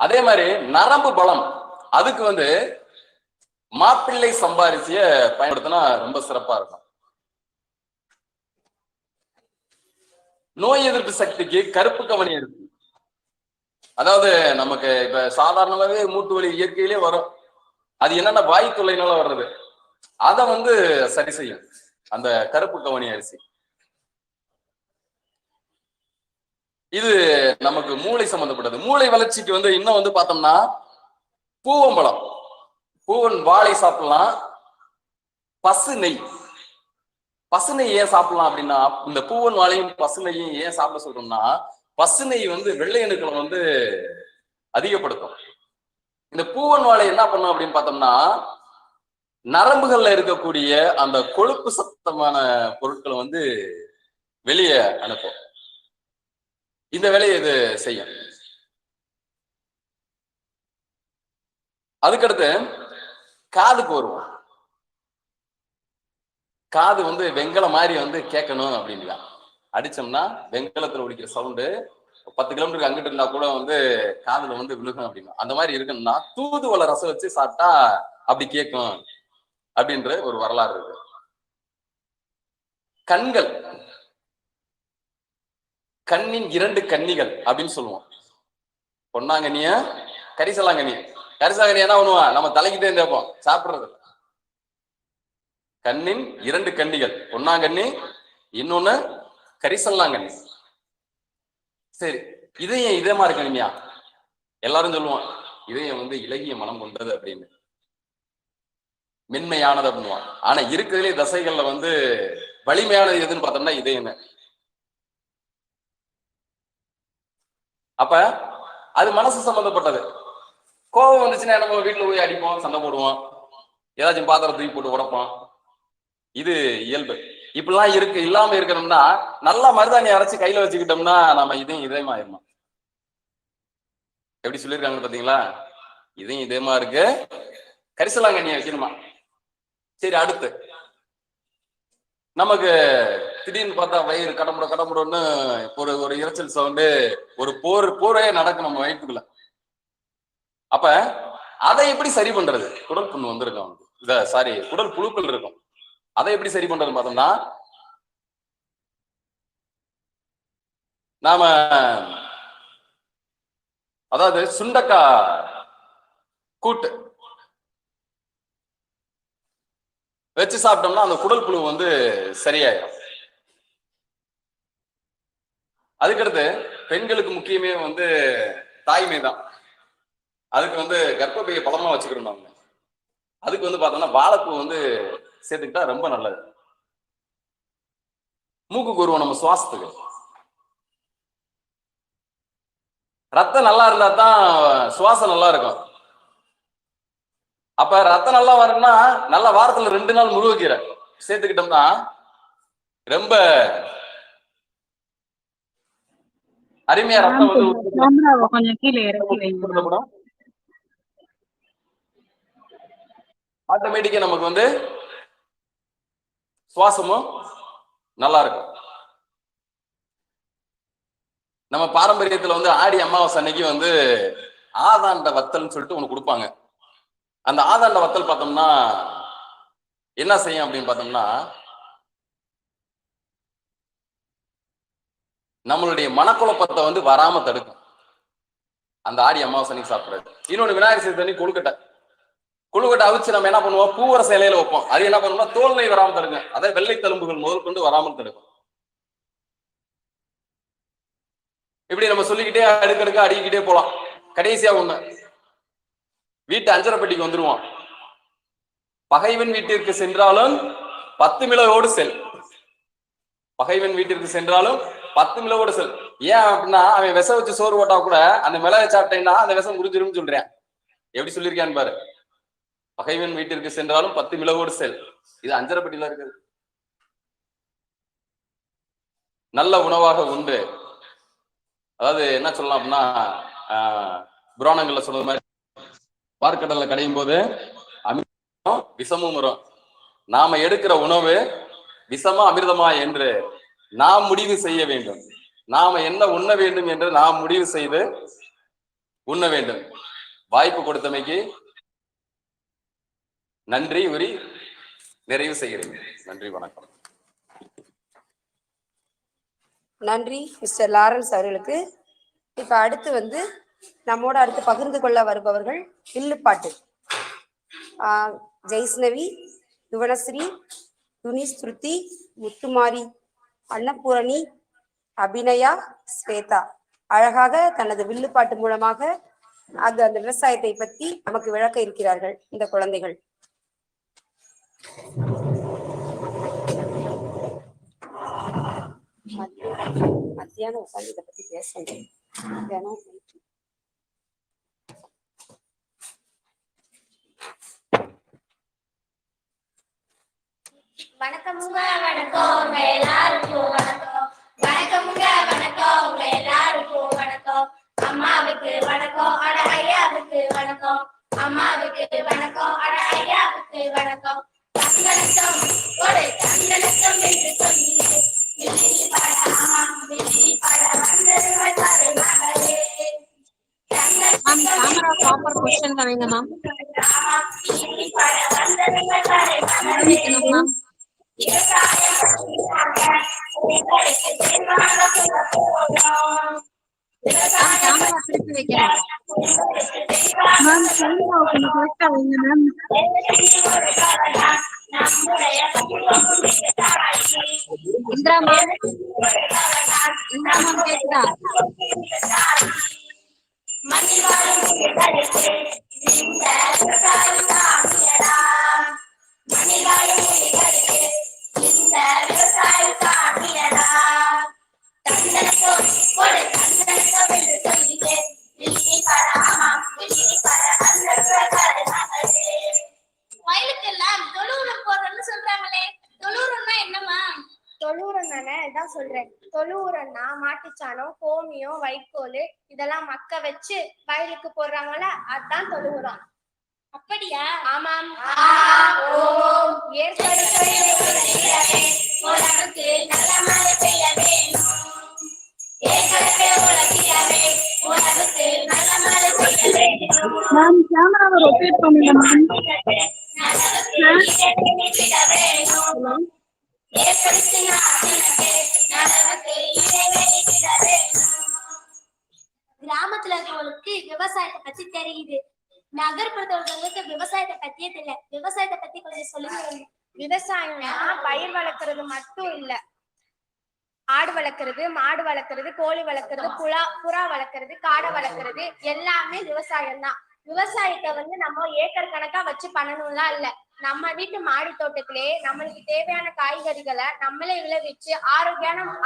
அதே மாதிரி நரம்பு பலம், அதுக்கு வந்து மாப்பிள்ளை சம்பா அரிசிய பயன்படுத்தினா ரொம்ப சிறப்பா இருக்கும். நோய் எதிர்ப்பு சக்திக்கு கருப்பு கவனி அரிசி, அதாவது நமக்கு இப்ப சாதாரணமாவே மூட்டு வலி இயற்கையிலே வரும். அது என்னன்னா வாய் தொல்லைனால வர்றது. அதை வந்து சரி செய்யும் அந்த கருப்பு கவனி அரிசி. இது நமக்கு மூளை சம்பந்தப்பட்டது. மூளை வளர்ச்சிக்கு வந்து இன்னும் வந்து பார்த்தோம்னா பூவம்பழம், பூவன் வாழை சாப்பிடலாம். பசு நெய், பசு நெய் ஏன் சாப்பிடலாம் அப்படின்னா, இந்த பூவன் வாழையும் பசு நெய்யும் ஏன் சாப்பிட சொல்றோம்னா, பசு நெய் வந்து வெள்ளை அணுக்களை வந்து அதிகப்படுத்தும். இந்த பூவன் வாழை என்ன பண்ணும் அப்படின்னு பார்த்தோம்னா, நரம்புகள்ல இருக்கக்கூடிய அந்த கொழுப்பு சத்தமான பொருட்களை வந்து வெளியே அனுப்பும். இந்த வேலையை இது செய்யும். அதுக்கடுத்து காதுக்கு வருவோம். காது வந்து வெங்கலம் மாதிரி வந்து கேட்கணும் அப்படின்னா, அடிச்சோம்னா வெங்கலத்துல ஒலிக்கிற சவுண்டு 10 கிலோமீட்டருக்கு அங்கிட்டு இருந்தா கூட வந்து காதுல வந்து விழுகும் அப்படின்னா, அந்த மாதிரி இருக்குன்னா தூதுவளை ரசம் வச்சு சாப்பிட்டா அப்படி கேட்கும் அப்படின்ற ஒரு வரலாறு இருக்கு. கண்கள், கண்ணின் 2 கன்னிகள் அப்படின்னு சொல்லுவோம். பொன்னாங்கண்ணிய கரிசலாங்கண்ணி. கரிசலாங்கண்ணி என்ன பண்ணுவான், நம்ம தலைக்கிட்டே தேப்போம், சாப்பிடுறது. கண்ணின் 2 கன்னிகள், பொன்னாங்கண்ணி, இன்னொன்னு கரிசல்லாங்கண்ணி. சரி, இதயம் இதமா இருக்கணுமியா, எல்லாரும் சொல்லுவான் இதயம் வந்து இலகிய மனம் கொண்டது அப்படின்னு, மென்மையானது அப்படின்வான். ஆனா இருக்கிறதுலே தசைகள்ல வந்து வலிமையானது எதுன்னு பார்த்தோம்னா இதயம். அப்ப அது மனசு சம்பந்தப்பட்டது. கோபம் வந்துச்சுன்னா நம்ம வீட்டுல போய் அடிப்போம், சண்டை போடுவோம், ஏதாச்சும் பாத்திரம் தூக்கி போட்டு உடைப்போம். இது இயல்பு. இப்படிலாம் இருக்கு. இல்லாம இருக்கணும்னா நல்லா மருதாணி அரைச்சு கையில வச்சுக்கிட்டோம்னா நம்ம இதயமாயிருமா. எப்படி சொல்லியிருக்காங்க பாத்தீங்களா, இதையும் இதயமா இருக்கு, கரிசலாங்கண்ணியை வைக்கணுமா. சரி, அடுத்து நமக்கு திடீர்னு பார்த்தா வயிறு கடமுட கடமுடன்னு ஒரு இரைச்சல் சவுண்டு, ஒரு போரே நடக்கும் நம்ம வயிற்றுக்குள்ள. அப்ப அதை எப்படி சரி பண்றது? குடல் புண்ணு வந்திருக்கும், குடல் புழுக்கள் இருக்கும். அதை எப்படி சரி பண்றதுன்னு பார்த்தோம்னா, நாம அதாவது சுண்டக்காய் கூட்டு வச்சு சாப்பிட்டோம்னா அந்த குடல் புழு வந்து சரியாயிடும். அதுக்கடுத்து பெண்களுக்கு முக்கியமே வந்து தாய்மை தான். அதுக்கு வந்து கர்ப்பப்பையை பலமா வச்சுக்கணும். அவங்க அதுக்கு வந்து பார்த்தோம்னா வாழைப்பூ வந்து சேர்த்துக்கிட்டா ரொம்ப நல்லது. மூக்கு கூறுவோம் நம்ம சுவாசத்துக்கு. ரத்தம் நல்லா இருந்தா தான் சுவாசம் நல்லா இருக்கும். அப்ப ரத்தம் நல்லா வரணும்னா நல்ல வாரத்துல 2 நாள் முருங்கைக்கீரை சேர்த்துக்கிட்டோம்னா ரொம்ப அருமையா ரத்தம் வந்து கொஞ்சம் கீழே இறக்கி வைங்க. ஆட்டோமேட்டிக்கா நமக்கு வந்து சுவாசமும் நல்லா இருக்கும். நம்ம பாரம்பரியத்துல வந்து ஆடி அமாவாசை அன்னைக்கு வந்து ஆதாண்ட வத்தல்னு சொல்லிட்டு ஒண்ணு கொடுப்பாங்க. அந்த ஆதாண்ட வத்தல் பார்த்தோம்னா என்ன செய்யும் அப்படின்னு பார்த்தோம்னா, நம்மளுடைய மனக்குழப்பத்தை வந்து வராம தடுக்கும். அந்த ஆடி அமாவாசை அன்னைக்கு சாப்பிடுறது. இன்னொன்னு விநாயகர் சதுர்த்தி அன்னைக்கு கொழுக்கட்டை அவிச்சு நம்ம என்ன பண்ணுவோம், பூவரச இலையில வைப்போம். அது என்ன பண்ணுவோம்னா தோல் நோய் வராமல் தடுக்கும். அதை வெள்ளை தழும்புகள் முதல் கொண்டு வராமல் தடுக்கும். இப்படி நம்ம சொல்லிக்கிட்டே அடுக்கடுக்க அடிக்கிட்டே போலாம். கடைசியா ஒண்ணு, வீட்டு அஞ்சரைப்பட்டிக்கு வந்துருவோம். பகைவன் வீட்டிற்கு சென்றாலும் 10 மிளகோடு செல். பகைவன் வீட்டிற்கு சென்றாலும் 10 மிளகோடு செல். ஏன் அப்படின்னா, அவன் விஷம் வச்சு சோறு ஓட்டா கூட அந்த மிளகை சாப்பிட்டேன்னா அந்த விஷம் முடிஞ்சிரும்னு சொல்றேன். எப்படி சொல்லியிருக்கான்னு பாரு. பகைவன் வீட்டிற்கு சென்றாலும் 10 மிளகோடு செல். இது அஞ்சரைப்பட்டியில இருக்குது. நல்ல உணவாக உண்டு. அதாவது என்ன சொல்லலாம் அப்படின்னா, புராணங்கள்ல சொன்னது மாதிரி பார்க்கடலை கடையும் போது அமிர்தம் விஷமும் வரும். நாம எடுக்கிற உணவு விஷமா அமிர்தமா என்று நாம் முடிவு செய்ய வேண்டும். நாம என்ன உண்ண வேண்டும் என்று நாம் முடிவு செய்து உண்ண வேண்டும். வாய்ப்பு கொடுத்தமைக்கு நன்றி கூறி நிறைவு செய்கிறேன். நன்றி, வணக்கம். நன்றி மிஸ்டர் லாரன்ஸ் அவர்களுக்கு. இப்ப அடுத்து வந்து நம்மோடு அடுத்து பகிர்ந்து கொள்ள வருபவர்கள் வில்லுப்பாட்டு ஜெய்ஸ்னவி, யுவனஸ்ரீ, யுனிஸ், ஸ்ருதி, முத்துமாரி, அன்னபூரணி, அபிநயா, ஸ்வேதா அழகாக தனது வில்லுப்பாட்டு மூலமாக அந்த விவசாயத்தை பற்றி நமக்கு விளக்க இருக்கிறார்கள் இந்த குழந்தைகள். மத்தியானம் உட்காந்து இதை பத்தி பேசணும். வணக்கமுங்க வணக்கம் எல்லாருக்கும் வணக்கம். வணக்கமுங்க வணக்கம் எல்லாருக்கும் வணக்கம். அம்மாவுக்கு வணக்கம், அட ஐயாவுக்கு வணக்கம். அம்மாவுக்கு வணக்கம், அட ஐயாவுக்கு வணக்கம். தந்தனத்தம் கொடை தந்தனத்தம் என்று சொல்லி வில்லி பட அம்மா வில்லி பட வந்தருவாய் பாரு மகளே. கேமரா ப்ராப்பர் பொசிஷன்ல வைங்க மேம். வில்லி பட வந்தருவாய் பாரு மகளே. கேமரா திருப்பி வைக்கணும் மேம். கேமரா கொஞ்சம் கரெக்டா வைங்க ma'am. Indira ma'am, Indira ma'am கேக்குதா? வயலுக்கெல்லாம் தொழுவுரம் போடுறோம்னு சொல்றாங்களே, தொழுவுரம்னா என்னமா? தொழுவுரம் தானே, இதான் சொல்றேன். தொழுவுரம்னா மாட்டுச்சாணம், கோமியம், வைக்கோல் இதெல்லாம் மக்க வச்சு வயலுக்கு போடுறாங்களா, அதான் தொழுவுரம். அப்படியா? ஆமாம். மேம் கேமராவை ரொட்டேட் பண்ணுங்க மேம். கிராமத்துல இருக்கவங்களுக்கு விவசாயத்தை பத்தி தெரியுது, நகர்ப்புறத்தவர்களுக்கு விவசாயத்தை பத்தியே தெரியல. விவசாயத்தை பத்தி கொஞ்சம் சொல்லுங்க. விவசாயம்னா பயிர் வளர்க்கறது மட்டும் இல்ல, ஆடு வளர்க்கறது, மாடு வளர்க்கறது, கோழி வளர்க்கறது, புறா வளர்க்கறது, காடை வளர்க்கறது எல்லாமே விவசாயம் தான். விவசாயத்தை நம்ம ஏக்கர் கணக்கா வச்சு பண்ணணும்லாம் இல்ல, நம்ம வீட்டு மாடி தோட்டத்திலே நம்மளுக்கு தேவையான காய்கறிகளை நம்மளே விளைவிச்சு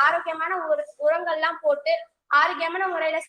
ஆரோக்கியமான உரங்கள்லாம் போட்டு ஆரோக்கியமான முறையில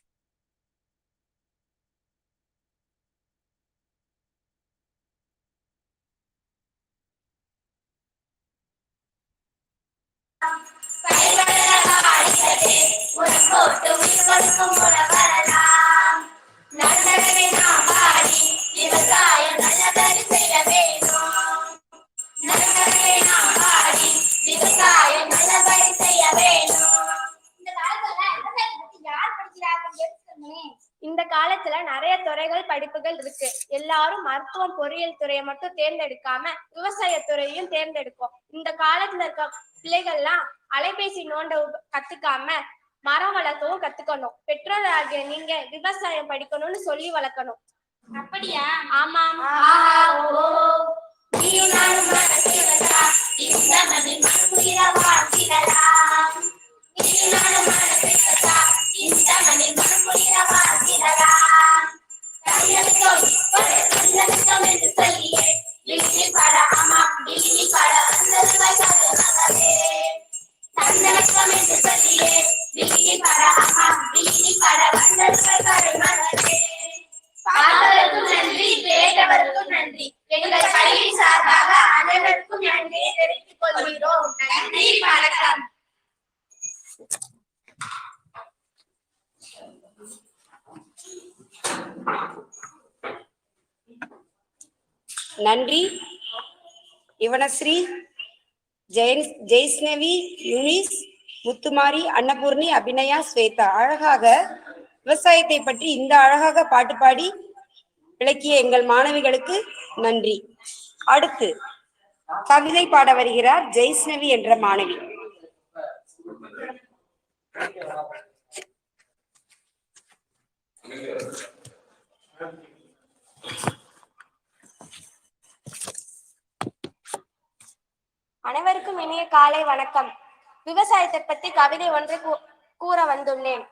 இந்த காலத்துல நிறைய துறைகள் படிப்புகள் இருக்கு. எல்லாரும் மருத்துவம் பொறியியல் துறையை மட்டும் தேர்ந்தெடுக்காம விவசாய துறையும் தேர்ந்தெடுக்கும். இந்த காலத்துல இருக்க பிள்ளைகள்லாம் அலைபேசி நோண்ட கத்துக்காம மரம் வளர்க்கவும் கத்துக்கணும். பெற்றோர் ஆகிய நீங்க விவசாயம் படிக்கணும்னு சொல்லி வளர்க்கணும். அப்படியா? ஆமாம். நன்றி, கேட்டவருக்கும் நன்றி. எங்கள் பள்ளியின் சார்பாக அனைவருக்கும் நன்றியை தெரிவித்துக் கொள்கிறோம். நன்றி, வணக்கம். நன்றி. யுவனஸ்ரீ, ஜெய்ஸ்னவி, யுனிஸ், முத்துமாரி, அன்னபூர்ணி, அபிநயா, ஸ்வேதா அழகாக விவசாயத்தை பற்றி இந்த அழகாக பாட்டு பாடி விளக்கிய எங்கள் மாணவிகளுக்கு நன்றி. அடுத்து கவிதை பாட வருகிறார் ஜெய்ஸ்னவி என்ற மாணவி. அனைவருக்கும் இனிய காலை வணக்கம். விவசாயத்தை பத்தி கவிதை ஒன்று கூற வந்துள்ளேன்.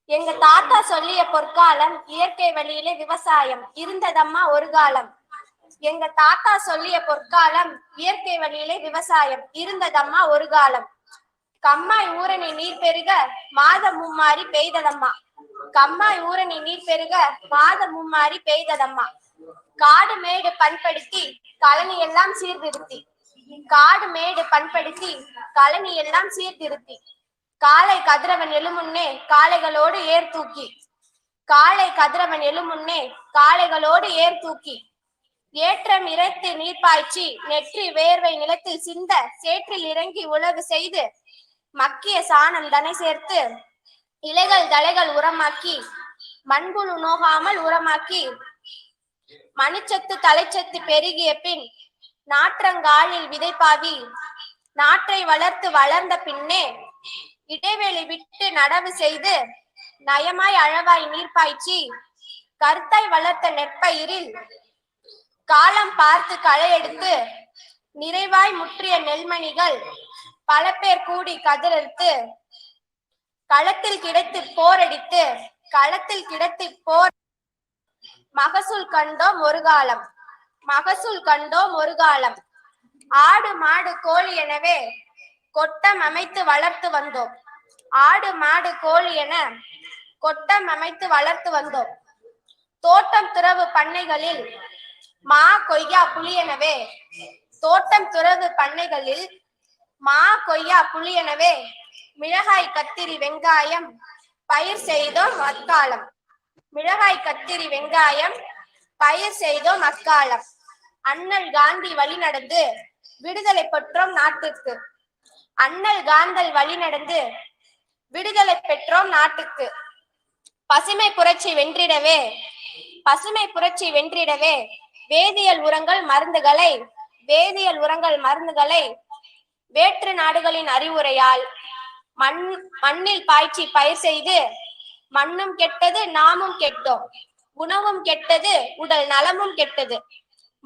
எங்க தாத்தா சொல்லிய பொற்காலம், இயற்கை வழியிலே விவசாயம் இருந்ததம்மா ஒரு காலம். எங்க தாத்தா சொல்லிய பொற்காலம், இயற்கை வழியிலே விவசாயம் இருந்ததம்மா ஒரு காலம். கம்மாய் ஊரணி நீர் பெருக மாதம் மும்மாரி பெய்ததம்மா. கம்மாய் ஊரணி நீர் பெருக மாதம் மும்மாரி பெய்ததம்மா. காடு மேடு பண்படுத்தி கழனி எல்லாம் சீர்திருத்தி. காடு மேடு பண்படுத்தி கழனி எல்லாம் சீர்திருத்தி. காலை கதிரவன் எழுமுன்னே காளைகளோடு ஏர் தூக்கி. காலை கதிரவன் எழுமுன்னே காளைகளோடு ஏர் தூக்கி. ஏற்றம் இறைத்து நீர் பாய்ச்சி நெற்றி வேர்வை நிலத்தில் சிந்த சேற்றில் இறங்கி உழவு செய்து மக்கிய சாணம் தனை சேர்த்து இலைகள் தழைகள் உரமாக்கி மண்புழு நோகாமல் உரமாக்கி மணிச்சத்து தலைச்சத்து பெருகிய பின் நாற்றங்காலில் விதைப்பாவி. நாற்றை வளர்த்து வளர்ந்த பின்னே இடைவெளி விட்டு நடவு செய்து நயமாய் அளவாய் நீர் பாய்ச்சி கருத்தாய் வளர்த்த நெற்பயிரில் காலம் பார்த்து களை எடுத்து நிறைவாய் முற்றிய நெல்மணிகள் பல பேர் கூடி கதிரெடுத்து களத்தில் கிடைத்து போரடித்து களத்தில் கிடைத்து போர் மகசூல் கண்டோம் ஒரு காலம். மகசூல் கண்டோம் ஒரு காலம். ஆடு மாடு கோழி எனவே கொட்டம் அமைத்து வளர்த்து வந்தோம். ஆடு மாடு கோழி என கொட்டம் அமைத்து வளர்த்து வந்தோம். தோட்டம் துறவு பண்ணைகளில் மா கொய்யா புளி எனவே தோட்டம் துறவு பண்ணைகளில் மா கொய்யா புளி எனவே மிளகாய் கத்திரி வெங்காயம் பயிர் செய்தோம் அக்காலம். மிளகாய் கத்திரி வெங்காயம் பயிர் செய்தோம் அக்காலம். அண்ணல் காந்தி வழி நடந்து விடுதலை பெற்றோம் நாட்டுக்கு. அண்ணல் காந்தல் வழி நடந்து விடுதலை பெற்றோம் நாட்டுக்கு. பசுமை புரட்சி வென்றிடவே பசுமை புரட்சி வென்றிடவே வேதியியல் உரங்கள் மருந்துகளை வேற்று நாடுகளின் அறிவுரையால் மண்ணில் பாய்ச்சி பயிர் செய்து மண்ணும் கெட்டது நாமும் கெட்டோம். உணவும் கெட்டது உடல் நலமும் கெட்டது.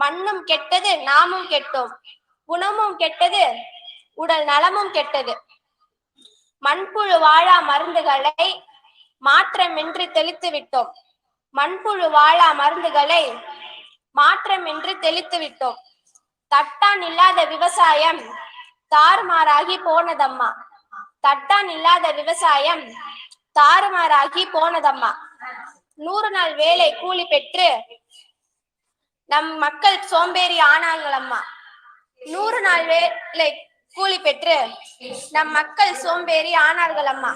மண்ணும் கெட்டது நாமும் கெட்டோம். உணவும் கெட்டது உடல் நலமும் கெட்டது. மண்புழு வாழா மருந்துகளை மாற்றமின்றி தெளித்து விட்டோம். மண்புழு வாழா மருந்துகளை மாற்றமின்றி தெளித்து விட்டோம். தட்டான் இல்லாத விவசாயம் தாறுமாறாகி போனதம்மா. தட்டான் இல்லாத விவசாயம் தாறுமாறாகி போனதம்மா. 100 நாள் வேலை கூலி பெற்று நம் மக்கள் சோம்பேறி ஆனாங்களம்மா. 100 நாள் வேலை கூலி பெற்று நம் மக்கள் சோம்பேறி ஆனார்களம்மா.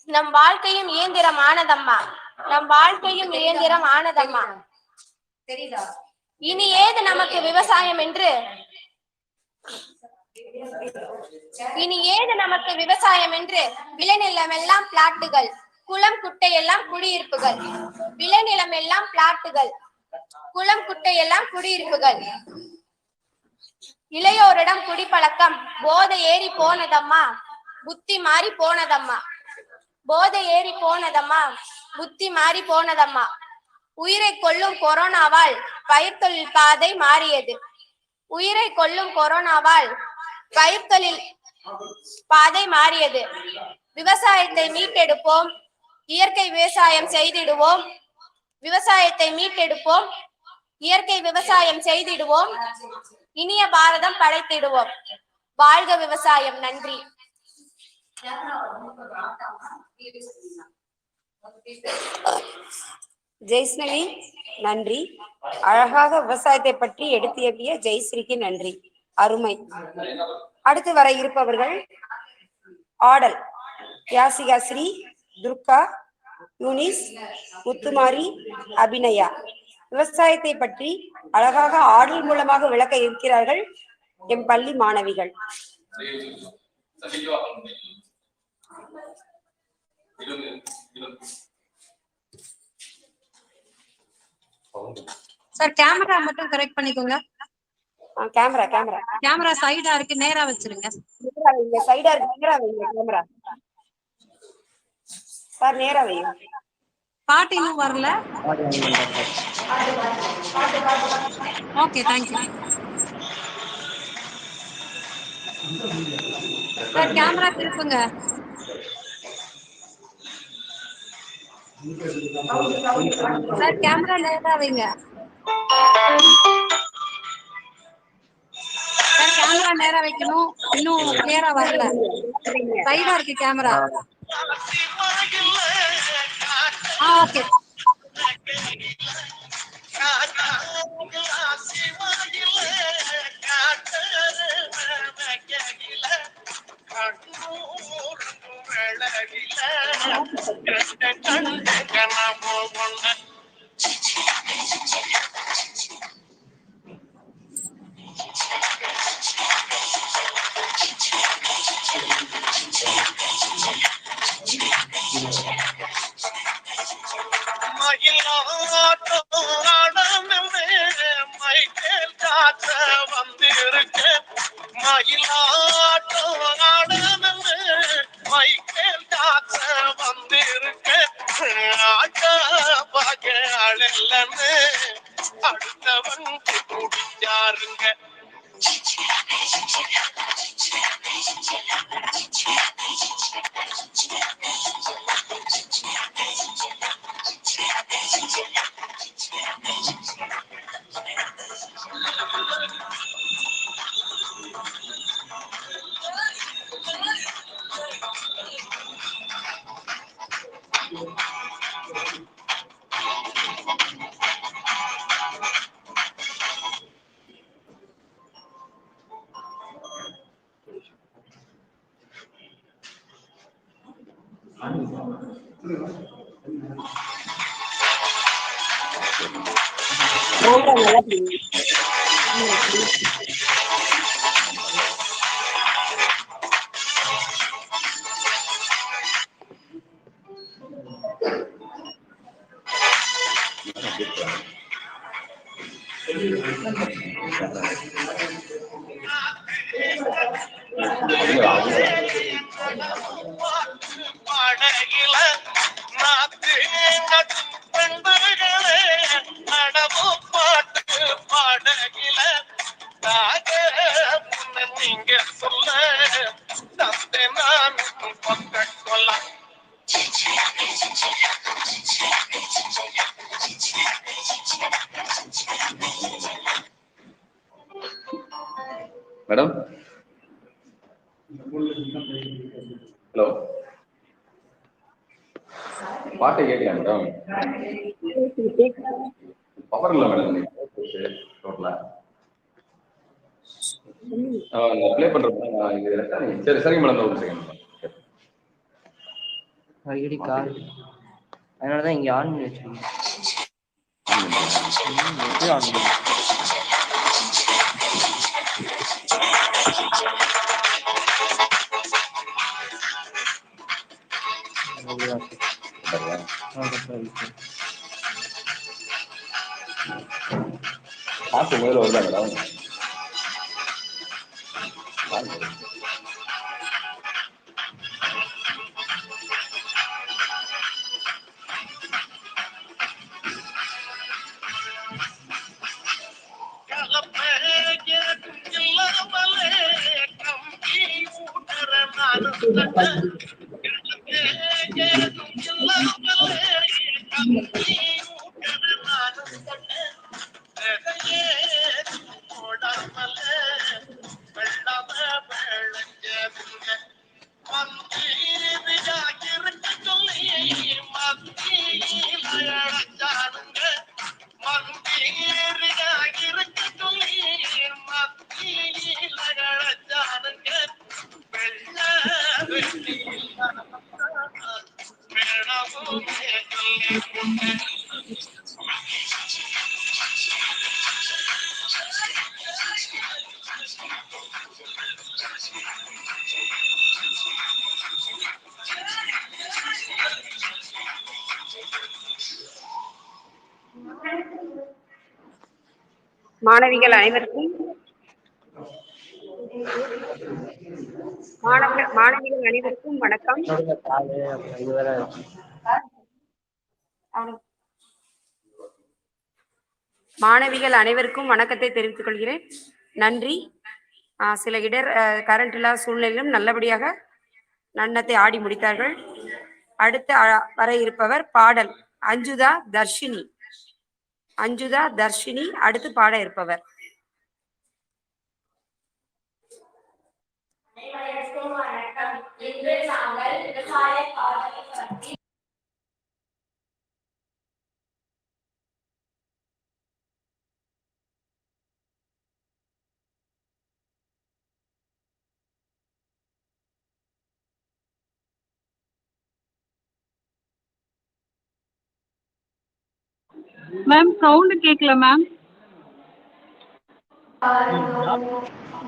நம் வாழ்க்கையும் இயந்திரம் ஆனதம்மா. நம் வாழ்க்கையும் இயந்திரம் ஆனதம்மா. இனி ஏது நமக்கு விவசாயம் என்று இனி ஏது நமக்கு விவசாயம் என்று விளைநிலம் எல்லாம் பிளாட்டுகள், குளம் குட்டை எல்லாம் குடியிருப்புகள். விளைநிலம் எல்லாம் பிளாட்டுகள், குளம் குட்டை எல்லாம் குடியிருப்புகள். இளையோரிடம் குடிப்பழக்கம் போதை ஏறி போனதம்மா. புத்தி மாறி போனதம்மா. போதை ஏறி போனதம்மா. புத்தி மாறி போனதம்மா. உயிரை கொல்லும் கொரோனாவால் பயிர் தொழில் பாதை மாறியது. உயிரை கொல்லும் கொரோனாவால் பயிர் தொழில் பாதை மாறியது. விவசாயத்தை மீட்டெடுப்போம், இயற்கை விவசாயம் செய்திடுவோம். விவசாயத்தை மீட்டெடுப்போம், இயற்கை விவசாயம் செய்திடுவோம். இனிய பாரதம் படைத்திடுவோம். வாழ்க விவசாயம். நன்றி. ஜெய்ஸ்னவி நன்றி. அழகாக விவசாயத்தை பற்றி எடுத்தியவிய ஜெய்ஸ்ரீக்கு நன்றி. அருமை. அடுத்து வர இருப்பவர்கள் ஆடல் யாசிகா ஸ்ரீ, துர்கா, யூனிஸ், முத்துமாரி, அபிநயா. விவசாயத்தை பற்றி அழகாக ஆடல் மூலமாக விளக்க இருக்கிறார்கள் எம் பள்ளி மாணவிகள். சார் கேமரா மட்டும் கரெக்ட் பண்ணிக்கோங்க. கேமரா சைடா இருக்கு, நேரா வச்சிருங்க. சைடா இருக்கு, நேரா வைங்க. கேமரா சார் நேரம் வையும். பாட்டு இன்னும் வரல. Okay, thank you sir. கேமரா திருப்புங்க. சார் கேமரா நேரா வைங்க. சார் கேமரா நேரா வைக்கணும். இன்னும் கிளியரா வரல. சைடா இருக்கு கேமரா. ஓகே. மேடம், ஹலோ, பாட்டை கேட்கலாம் மேடம். பவர் இல்லை மேடம். டோட்டலா ப்ளே பண்றேன். சரி சரிங்க மேடம். ஒரு செகண்ட் மேடம். அடிக்கடி கால், அதனாலதான் இங்க ஆன் பண்ணி வச்சிருக்கேன். பாட்டு முதல்ல வருதா மேடம்? மாணவிகள் அனைவருக்கும் மாணவிகள் அனைவருக்கும் வணக்கம். மாணவிகள் அனைவருக்கும் வணக்கத்தை தெரிவித்துக் கொள்கிறேன். நன்றி. சில கரண்ட் இல்லாத சூழ்நிலையிலும் நல்லபடியாக நன்னத்தை ஆடி முடித்தார்கள். அடுத்து வர இருப்பவர் பாடல் அஞ்சுதா தர்ஷினி அடுத்து பாட இருப்பவர். வணக்கம். இன்று நாங்கள் விவசாய பாடலை பற்றி மேம் சவுண்ட் கேட்கல மேம்.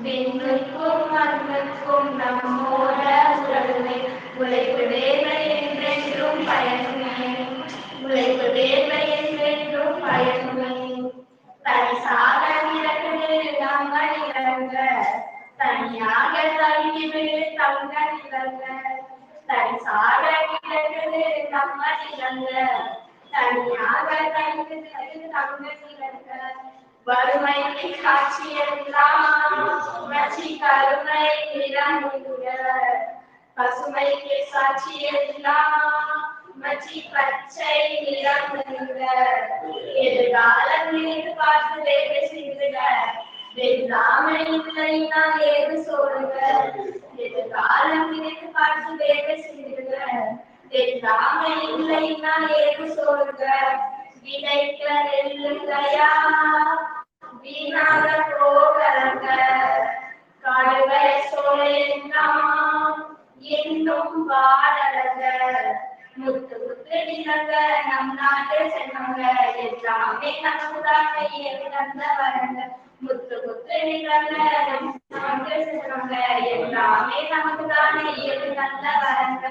விண்ணுக்கும் மண்ணுக்கும் நம்மோட உறவுமே உழைப்பு வேர்வை என்றென்றும் பயனுமே உழைப்பு வேர்வை என்றென்றும் பயனுமே தனிசாக நிலக்குது நம்ம நிலங்க தனியாக தள்ளிவிடு தங்க நிலங்க தனிசாக நிலக்குது நம்ம நிலங்க தனியாக தள்ளிவிடு தங்க நிலங்க வறுமைக்கு காட்சியெல்லாம் மச்சி கருமை நிறமுங்க பசுமைக்கு சாட்சியெல்லாம் மச்சி பச்சை நிறமுங்க எதிர்காலம் நினைத்து பார்த்து வேலை செய்துங்க வெல்லாமை இல்லைன்னா ஏது சொல்லுங்க எதிர்காலம் நினைத்து பார்த்து வேலை செய்துங்க வெல்லாமை இல்லைன்னா ஏது சொல்லுங்க விதைக்க நெல்லுங்கயா வீணாக போகலங்க காடுகளை சோலையெல்லாம் இன்னும் வாழலங்க முத்து முத்து நிலங்க நம் நாட்டு சென்னங்க எல்லாமே நமக்குதாங்க இயற்கந்த வரங்க முத்து முத்து நிலங்க நம் நாட்டு சென்னங்க எல்லாமே நமக்குதானே இயற்கந்த வரங்க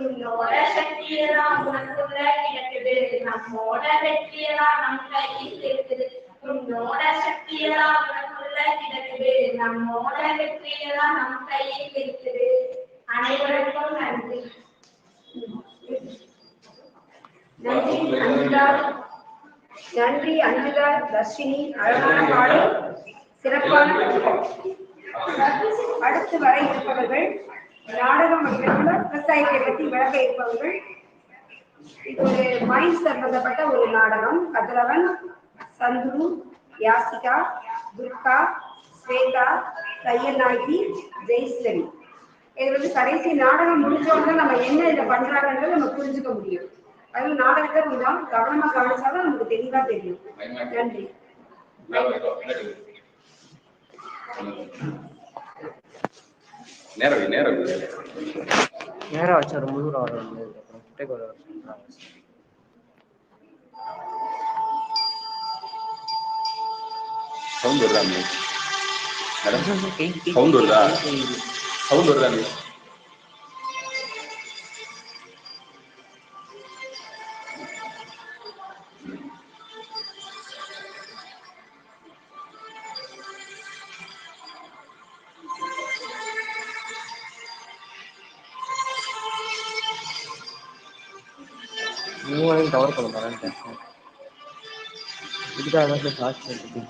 உன்னோட சக்தியெல்லாம் உனக்குள்ள கிடக்குது நம்மோட வெற்றியெல்லாம் நம் கையில் இருக்குது உன்னோட சக்தியெல்லாம் உனக்குள்ள கிடக்குது நம்மோட வெற்றியெல்லாம் நம் கையில் இருக்குது. அனைவருக்கும் நன்றி. நன்றி அஞ்சுதா தர்ஷினி. அழகான பாடல், சிறப்பான அடுத்து வர இருப்பவர்கள் நாடகம் விவசாயத்தை பற்றி விளக்க இருப்பவர்கள். இது ஒரு மைன்ஸ் சம்பந்தப்பட்ட ஒரு நாடகம். கதிரவன், சந்துரு, யாசிகா, துர்கா, ஸ்வேதா, தையநாயகி, ஜெயஸ்வரி. இது கடைசி நாடகம் முடிஞ்சோன்னு நம்ம என்ன இதை பண்றாங்கன்றத நம்ம புரிஞ்சுக்க முடியும். அது நாடகத்தை கொஞ்சம் கவனமா கவனிச்சாதான் நமக்கு தெளிவா தெரியும். நன்றி. நேரம் வச்சு ஒரு முழு சவுண்ட் வருதா சவுண்ட் வருதா சவுண்ட் வருதா கவர் பண்ண போறேன். இதுக்காக சார்ஜ் பண்ணிட்டு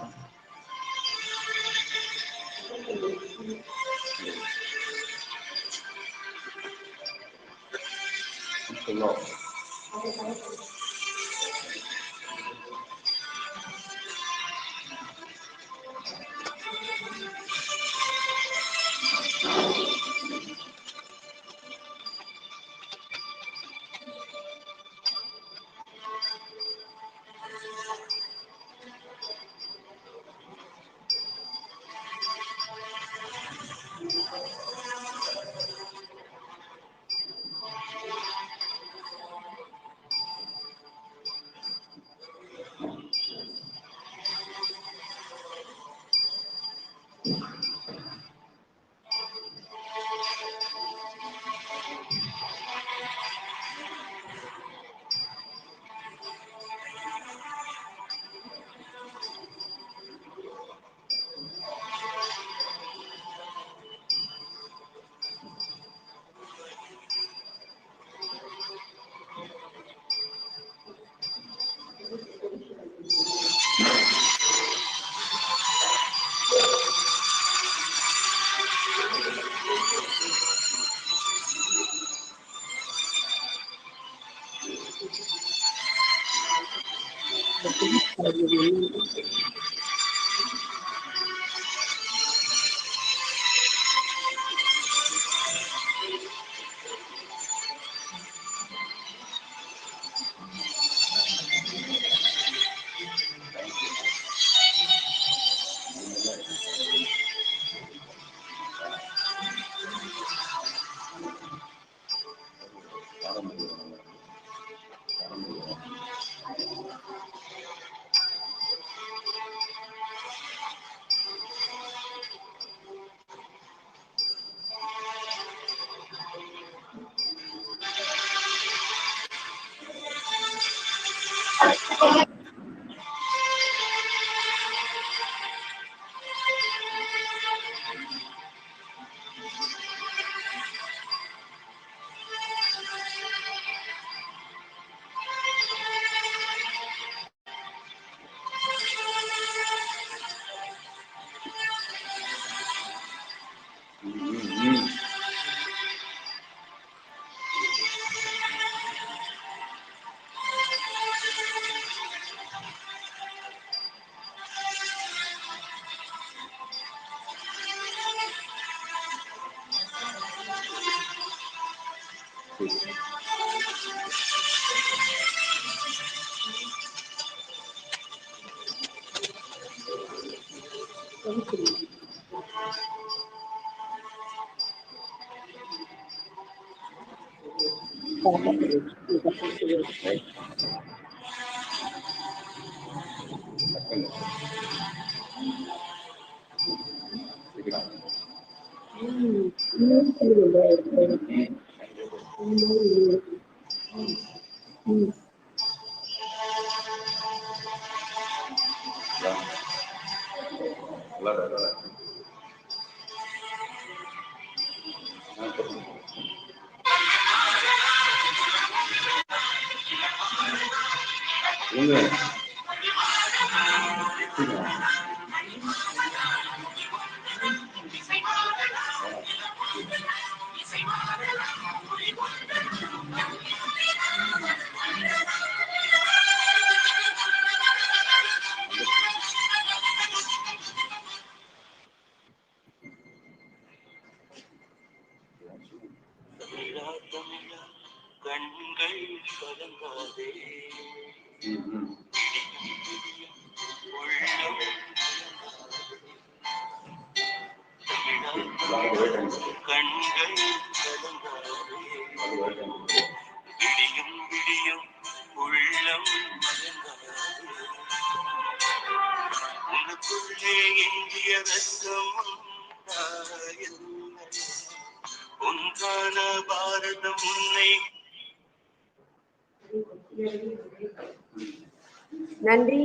நன்றி.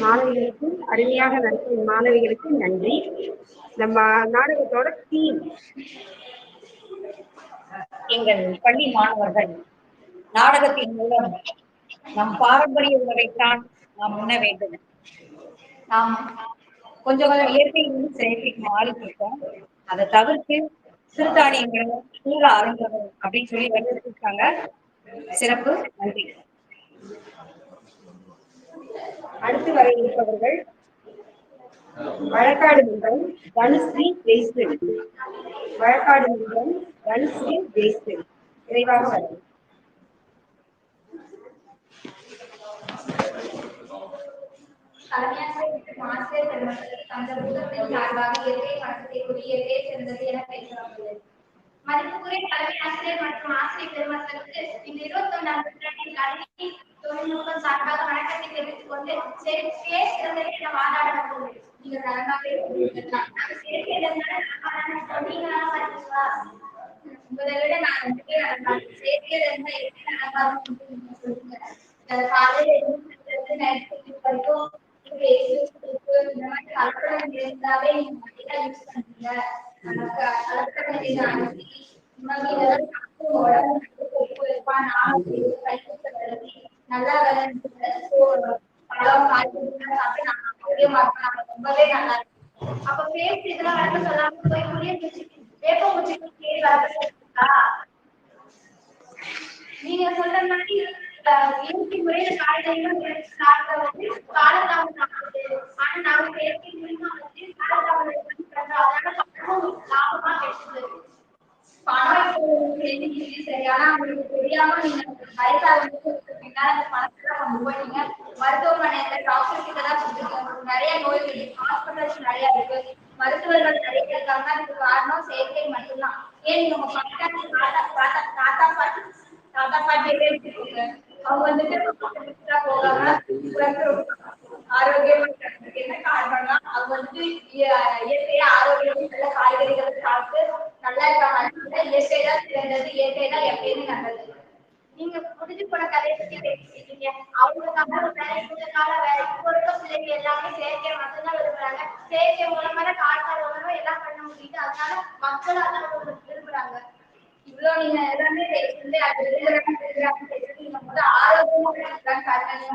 மாணவிகளுக்கும் அருமையாக நடத்தும் மாணவிகளுக்கும் நன்றி. நம்ம நாடகத்தோட தீம் எங்கள் பள்ளி மாணவர்கள் நாடகத்தின் மூலம் நம் பாரம்பரிய உணவைத்தான் நாம் உண்ண வேண்டும். நாம் கொஞ்சம் இயற்கையிலிருந்து செயற்கைக்கு மாறிட்டு இருக்கோம். அதை தவிர்த்து சிறுதானியங்களும் சூழ ஆரம்பம் அப்படின்னு சொல்லி வலியுறுத்திருக்காங்க. சிறப்பு. நன்றி. அடுத்து வர இருப்பவர்கள் வழக்காடு மன்றம் தனுஸ்ரீ ஜெய்ஸ்ரீ. வழக்காடு மன்றம் தனுஸ்ரீ ஜெய்ஸ்ரீ விரைவாக வரும். ஆசிரியர் பெருமக்கள் தங்கள் புத்தகத்தின் சார்பாக இயற்கை மட்டத்தை குறியதே சிறந்தது என பேசுகிறார்கள். மதிப்புக்குரிய தலைமை ஆசிரியர் மற்றும் ஆசிரியர் பெருமக்களுக்கு இந்த 21ஆம் நூற்றாண்டின் கல்வி தொழில்நுட்பம் சார்பாக வணக்கத்தை தெரிவித்துக் கொண்டு செயற்கையே சிறந்தது என வாதாட வந்துள்ளது. நீங்கள் நலமாகவே செயற்கை உங்களை விட நான் 2 பேர் நடந்தாங்க. செயற்கை சொல்லுங்க. காலையில நைட்டு வரைக்கும் இந்த மாதிரி கலப்படம் இருந்தாவே நீங்க யூஸ் பண்ணுங்க. நல்லா ரொம்பவே நல்லா இருக்கும். அப்ப பேசி இதெல்லாம் வளர்க்க சொல்லாம போய் புரிய வேப்பங்குச்சி நீங்க சொல்ற மாதிரி இயற்கை முறையில காய்கறிகளும் சாப்பிட வந்து காலதாமதம் ஆகுது. ஆனா நாம இயற்கை மூலியமா வந்து காலதாமதம் பண்றோம். அதனால பணமும் லாபமா கிடைச்சது. பணம் சரி, ஆனா உங்களுக்கு தெரியாம நீங்க வயசாக பின்னால அந்த பணத்தை கொண்டு போய் நீங்க மருத்துவமனையில டாக்டர் கிட்ட தான் கொடுத்துருக்கீங்க. நிறைய நோய்கள் ஹாஸ்பிட்டல்ஸ் நிறைய இருக்கு, மருத்துவர்கள் நிறைய இருக்காங்க. அதுக்கு காரணம் செயற்கை மட்டும்தான். ஏன் நீங்க உங்க பக்கத்துல தாத்தா பாட்டியே வச்சுக்கோங்க. அவங்க வந்துட்டு போகாம ஆரோக்கியமா இருக்கிறதுக்கு என்ன காரணம்னா அவங்க வந்து இயற்கையா ஆரோக்கியமா நல்ல காய்கறிகளை சாப்பிட்டு நல்லா இருக்காங்க. இயற்கை தான் சிறந்தது, இயற்கை தான் எப்பயுமே நல்லது. நீங்க முடிஞ்சு போன கதையை பத்தி பேசிட்டீங்க. அவங்க கால வேற இப்போ இருக்க பிள்ளைங்க எல்லாமே செயற்கை மட்டும்தான் விரும்புறாங்க. செயற்கை மூலமா காற்றால் மூலமா எல்லாம் பண்ண முடியுது. அதனால மக்கள் அதான் விரும்புறாங்க. இவ்வளவு நீங்க எல்லாமே ஆரோக்கியமா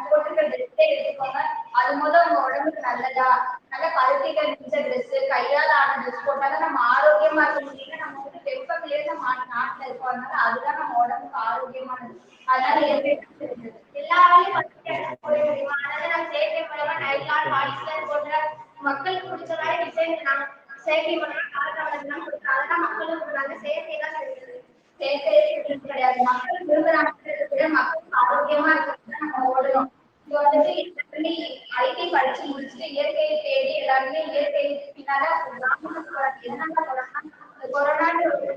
போட்டுக்க ட்ரெஸ்ஸே எடுத்துக்கோங்க. அது முதல் உங்க உடம்புக்கு நல்லதா? நல்ல பருத்திகள் இருந்த ட்ரெஸ், கையால் ஆன ட்ரெஸ் போட்டாதான் நம்ம ஆரோக்கியமா இருக்க முடியும். நம்ம வந்து வெப்பத்திலே நம்ம நாட்டுல இருக்கோம். அதனால அதுதான் நம்ம உடம்புக்கு ஆரோக்கியமானது. அதனால எல்லா வேலையும் போய முடியுமா? அதனால நம்ம செயற்கை மூலமா நைலான் பாலிஸ்டர் போன்ற மக்களுக்கு பிடிச்ச மாதிரி டிசைன் நம்ம செயற்கை மூலமா காலதாமதம் கொடுக்குறோம். அதெல்லாம் மக்களும் கொடுக்குறாங்க. செயற்கை தான் கிடையாது. மக்கள் விரும்புறாங்க. மக்களுக்கு ஆரோக்கியமா இருக்கிறது நம்ம ஓடணும். இது வந்துட்டு ஐடி படிச்சு முடிச்சுட்டு இயற்கையை தேடி எல்லாருமே இயற்கை பின்னால என்ன சொல்லலாம், கொரோனா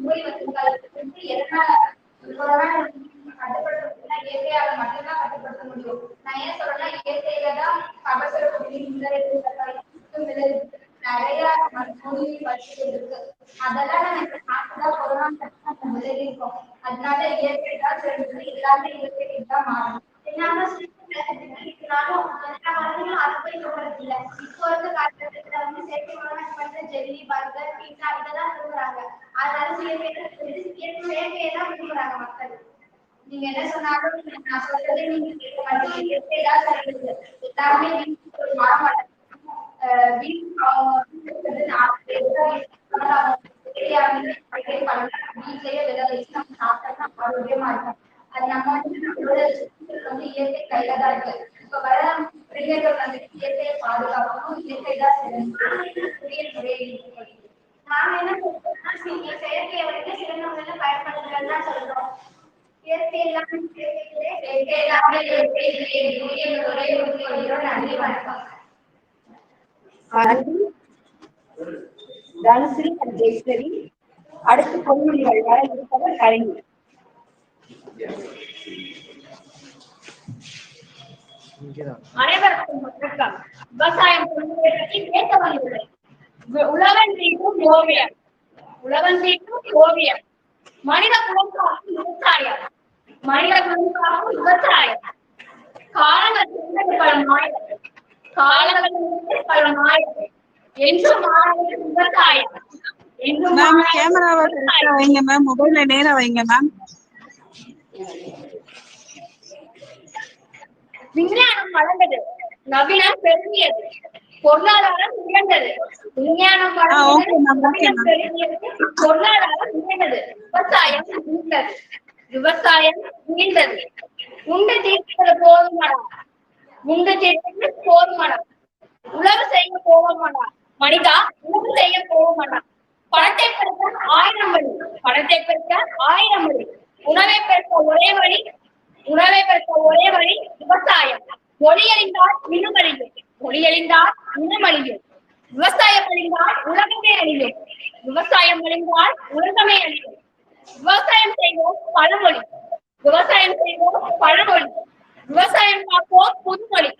நோய் வந்து எதனால கொரோனா கட்டுப்படுத்த இயற்கையால மட்டும்தான் கட்டுப்படுத்த முடியும். நான் ஏன் சொல்றேன்னா இயற்கையில தான் கபசுர நிறைய நோய் பற்றி இருக்கு. அதெல்லாம் நம்ம சாப்பிட்டுதான் கொரோனா விலகி இருக்கோம். அதனால இயற்கை தான் சிறந்தது. எல்லாமே இயற்கைக்கு தான் மாறும். எல்லாமே அதை போய் சொல்றது இல்லை. இப்போ இருக்க காலகட்டத்துல வந்து செயற்கை மூலமா பண்ற ஜெல்லி, பர்கர், பீஸா இதெல்லாம் விரும்புறாங்க. அதனால இயற்கையை தான் விரும்புறாங்க மக்கள். நீங்க என்ன சொன்னாலும் நான் சொல்றது நீங்க கேட்க மாட்டீங்க. இயற்கை தான் சிறந்தது. எல்லாமே ஒரு மரம் வீட்லயே விதை வச்சு நம்ம சாப்பிட்டோம்னா ஆரோக்கியமா இருக்கும். அது நம்ம வந்து இயற்கை கையில தான் இருக்கு. இப்ப வர இளைஞர்கள் வந்து இயற்கையை பாதுகாக்கணும். இயற்கை தான் நாம என்ன சொல்றோம்னா நீங்க செயற்கையை வந்து சிறந்த முறையில பயன்படுத்துறதுதான் சொல்றோம். இயற்கை எல்லாமே இயற்கை எல்லாமே நன்றி, வணக்கம். தனுஸ்ரீ and ஜெயஸ்வரி. அடுத்து பொன்மொழிகள் வர இருப்பவர் கலைஞர். அனைவருக்கும் வணக்கம். விவசாயம் பற்றி பேச வந்துள்ளேன். உழவன் வீட்டும் ஓவியம், உழவன் வீட்டும் ஓவியம். மனித குலத்துக்காகும் விவசாயம், மனித குலத்துக்காகும் விவசாயம். காலங்கள் பல மாயம், காலங்கள் பல மாயம். என்றும் மாறாத விவசாயம், என்றும் கேமராவை வைங்க மேம், மொபைல்ல நேரா வைங்க மேம். விஞ்ஞானம் வளர்ந்தது, நவீனம் பெருகியது, பொருளாதாரம் உயர்ந்தது. விஞ்ஞானம் வளர்ந்தது, நவீனம் பெருகியது, பொருளாதாரம் உயர்ந்தது. விவசாயம் உயர்ந்தது, விவசாயம் உயர்ந்தது. உண்டு தீர்ப்பது போதுமானா, உண்டு தீர்ப்பது போதுமானா. உழவு செய்ய போவோமானா மனிதா, உழவு செய்ய போவோமானா. பணத்தை பெருக்க 1000 வழி, பணத்தை பெருக்க 1000 வழி. உணவை பெருக்க ஒரே வழி, உணவை பெருக்க ஒரே வழி விவசாயம். மொழியறிந்தால் இனமழியும், மொழியறிந்தால் இனமழியும். விவசாயம் அழிந்தால் உலகமே அழியும், விவசாயம் அழிந்தால் உலகமே அழியும். விவசாயம் செய்வோம் பழமொழி, விவசாயம் செய்வோம் பழமொழி. விவசாயம் பார்ப்போம் புதுமொழி,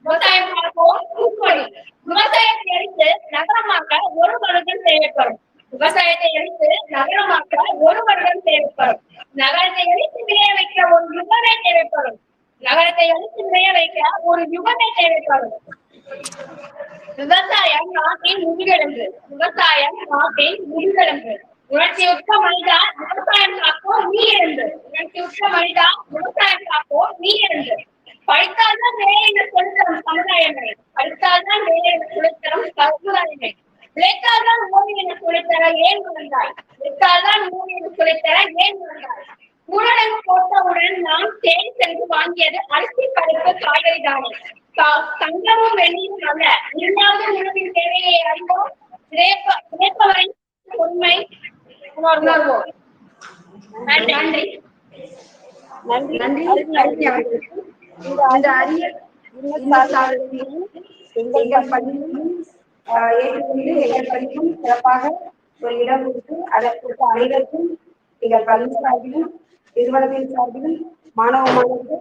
விவசாயம் பார்ப்போம் புதுமொழி. விவசாயத்தை அழித்து நகரமாக்க 1 வருடம் தேவைப்படும், விவசாயத்தை அழித்து நகரமாக்க 1 வருடம் தேவைப்படும். நகரத்தை அழித்து விளைய வைக்க 1 யுகமே தேவைப்படும், நகரத்தை அழித்து விளைய வைக்க 1 யுகமே தேவைப்படும். விவசாயம் நாட்டின் முதுகெலும்பு, விவசாயம் நாட்டின் முதுகெலும்பு. உணர்ச்சியுற்ற மனிதா விவசாயம் காப்போம் நீ எழுந்து, உணர்ச்சியுற்ற மனிதா விவசாயம் காப்போம் நீ எழுந்து. படித்தால்தான் வேலை என்ற சொல்லித்தரும் சமுதாயமே, படித்தால்தான் வேலை என்ற சொல்லித்தரும் சமுதாயமே. விளைத்தால்தான் ஊழி என்ற சொல்லித்தர ஏன் வந்தாய், விளைத்தால்தான் ஊழி என்ற சொல்லித்தர ஏன் வந்தாய். ஊரடங்கு போட்டவுடன் நாம் தேடி சென்று வாங்கியது அரிசி பருப்பு காய்கறி தானே. தங்கமும் வெள்ளியும் அல்ல. இரண்டாவது உணவின் தேவையை அறிவோம். உழைப்பவரின் பொறுமை உணர்வோம். நன்றி. நன்றி அவர்களுக்கு. இந்த அரிய எங்கள் பள்ளியும் ஏற்றுக்கொண்டு எங்கள் பள்ளியும் சிறப்பாக ஒரு இடம் கொடுத்து அதற்கு அனைவருக்கும் எங்கள் பள்ளி சார்பிலும் நிறுவனத்தின் சார்பிலும் மாணவர்கள்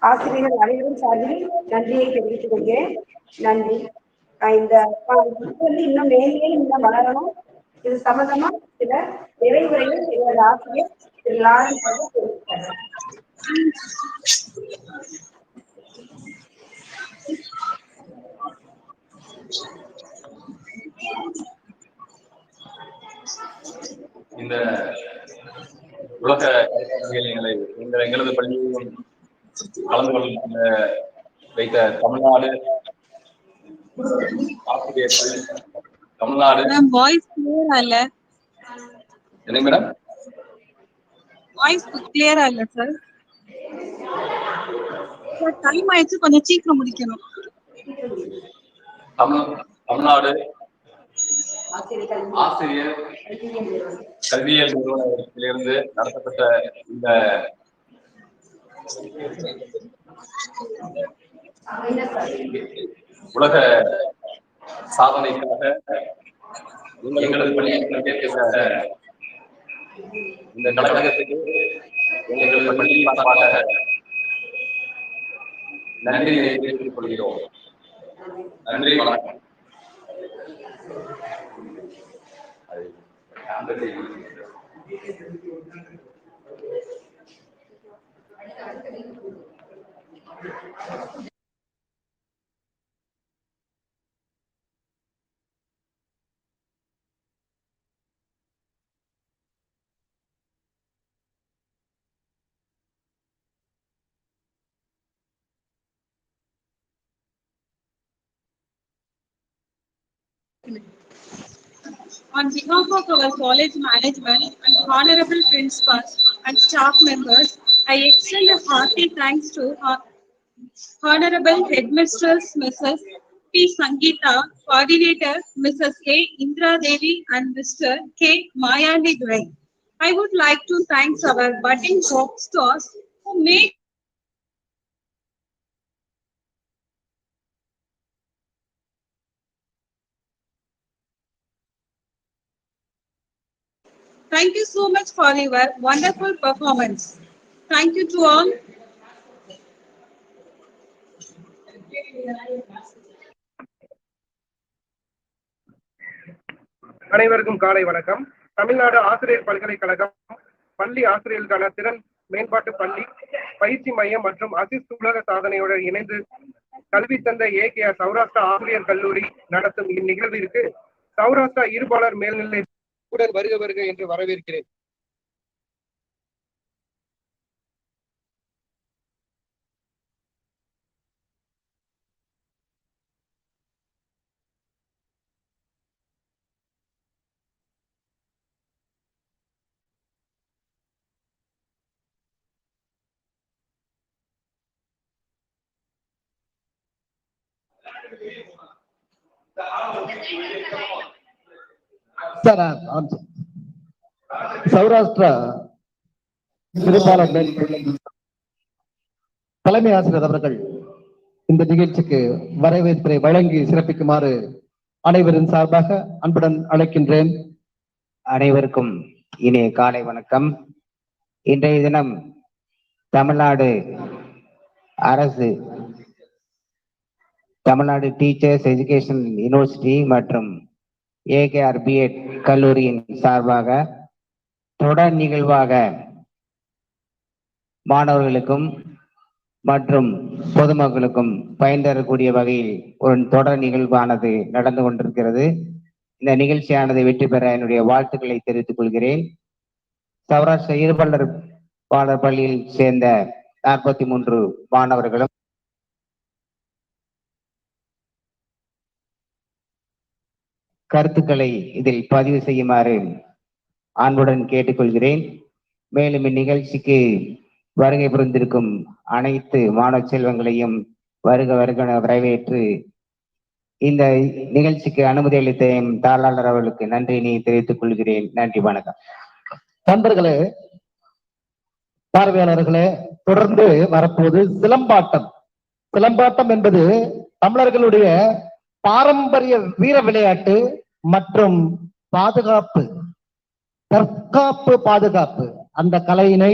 ஆசிரியர்கள் அனைவரும் சார்பிலும் நன்றியை தெரிவித்துக் கொள்கிறேன். நன்றி. இந்த இன்னும் மேலேயே இன்னும் வளரணும். இது சம்பந்தமா சில நிறைவுரைகள் எங்களது ஆசிரியர் திரு லாரன்ஸ் அவர்கள் தெரிவித்தார். இந்த உலக நிகழ்ச்சிகளை எங்களது பள்ளியிலும் கலந்து கொள்ள வைத்த தமிழ்நாடு ஆசிரியர் பள்ளி தமிழ்நாடு என்ன மேடம் வாய்ஸ் கிளியரா இல்ல சார். டைம் ஆயிடுச்சு, கொஞ்சம் சீக்கிரம் முடிக்கணும். தமிழ்நாடு ஆசிரியர் கல்வியியல் நிறுவனத்திலிருந்து நடத்தப்பட்ட இந்த உலக சாதனைக்காக எங்களது பள்ளியில் பங்கேற்கின்ற இந்த கழகத்துக்கு எங்களது பள்ளியின் சார்பாக நன்றியை தெரிவித்துக் கொள்கிறோம். நன்றி, வணக்கம். On behalf of our college management and honorable principals and staff members, I extend a hearty thanks to our honorable headmistress Mrs. P. Sangeeta, coordinator Mrs. A. Indra Devi and Mr. K. Mayandi Durai. I would like to thank our budding rock stars who made Thank you so much for your wonderful performance. Thank you to all. அனைவருக்கும் காலை வணக்கம். தமிழ்நாடு ஆசிரியர் பல்கலைக்கழகம் பள்ளி ஆசிரியர்களுக்கான திறன் மேம்பாட்டு பள்ளி பயிற்சி மையம் மற்றும் அசிஸ்ட் உலக சாதனையுடன் இணைந்து கல்வி தந்தை AKR சௌராஷ்டிரா ஆசிரியர் கல்லூரி நடத்தும் இந்நிகழ்விற்கு சௌராஷ்டிரா இருபாலர் மேல்நிலை உடன் வருக வருக என்று வரவேற்கிறேன். சௌராஷ்டிரா இருபாலர் தலைமை ஆசிரியர் அவர்கள் இந்த நிகழ்ச்சிக்கு வரவேற்பை வழங்கி சிறப்பிக்குமாறு அனைவரின் சார்பாக அன்புடன் அழைக்கின்றேன். அனைவருக்கும் இனிய காலை வணக்கம். இன்றைய தினம் தமிழ்நாடு அரசு தமிழ்நாடு டீச்சர்ஸ் எஜுகேஷன் யூனிவர்சிட்டி மற்றும் AKR B.Ed கல்லூரியின் சார்பாக தொடர் நிகழ்வாக மாணவர்களுக்கும் மற்றும் பொதுமக்களுக்கும் பயன் தரக்கூடிய வகையில் ஒரு தொடர் நிகழ்வானது நடந்து கொண்டிருக்கிறது. இந்த நிகழ்ச்சியானது வெற்றி பெற என்னுடைய வாழ்த்துக்களை தெரிவித்துக் கொள்கிறேன். சௌராஷ்டிரா இருபாலர் பள்ளியில் சேர்ந்த 43 மாணவர்களும் கருத்துக்களை இதில் பதிவு செய்யுமாறு அன்புடன் கேட்டுக்கொள்கிறேன். மேலும் இந்நிகழ்ச்சிக்கு வருகை புரிந்திருக்கும் அனைத்து மாணவ செல்வங்களையும் வருக வருக வரவேற்று இந்த நிகழ்ச்சிக்கு அனுமதி அளித்த தாளாளர் அவர்களுக்கு நன்றியினை தெரிவித்துக் கொள்கிறேன். நன்றி, வணக்கம். நண்பர்களே, பார்வையாளர்களே, தொடர்ந்து வரப்போது சிலம்பாட்டம். சிலம்பாட்டம் என்பது தமிழர்களுடைய பாரம்பரிய வீர விளையாட்டு மற்றும் பாதுகாப்பு, தற்காப்பு பாதுகாப்பு அந்த கலையினை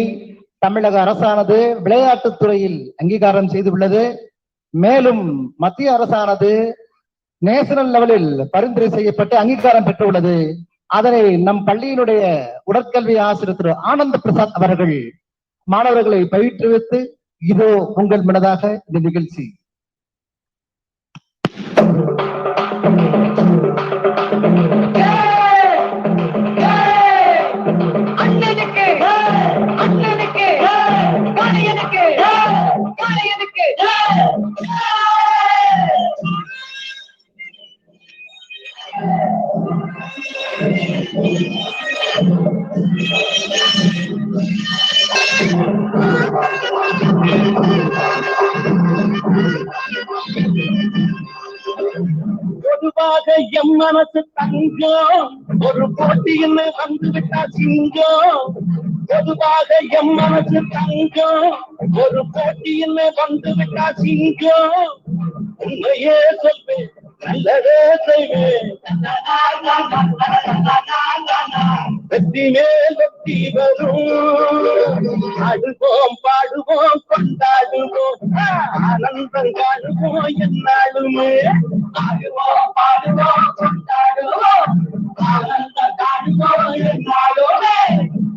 தமிழக அரசானது விளையாட்டுத் துறையில் அங்கீகாரம் செய்துள்ளது. மேலும் மத்திய அரசானது நேஷனல் லெவலில் பரிந்துரை செய்யப்பட்டு அங்கீகாரம் பெற்றுள்ளது. அதனை நம் பள்ளியினுடைய உடற்கல்வி ஆசிரியர் திரு ஆனந்த பிரசாத் அவர்கள் மாணவர்களை பயிற்றுவித்து இதோ உங்கள் மனதாக இந்த நிகழ்ச்சி. பொதுவாக எம் மனசு தங்கம் ஒரு போட்டியில் வந்து விட்டா சிங்கம். பொதுவாக எம் மனசு தங்கம் ஒரு போட்டியில் வந்து விட்டா சிங்கம். உண்மையே சொல்வேன், நல்லதே செய்வேன், வெற்றி மேல் வெற்றி வரும். ஆடுவோம், பாடுவோம், கொண்டாடுவோம், ஆனந்தம் காணுவோம் என்னாலுமே. ஆடுவோம், பாடுவோம், கொண்டாடுவோம், ஆனந்தம் காணுவோம் என்னாலுமே.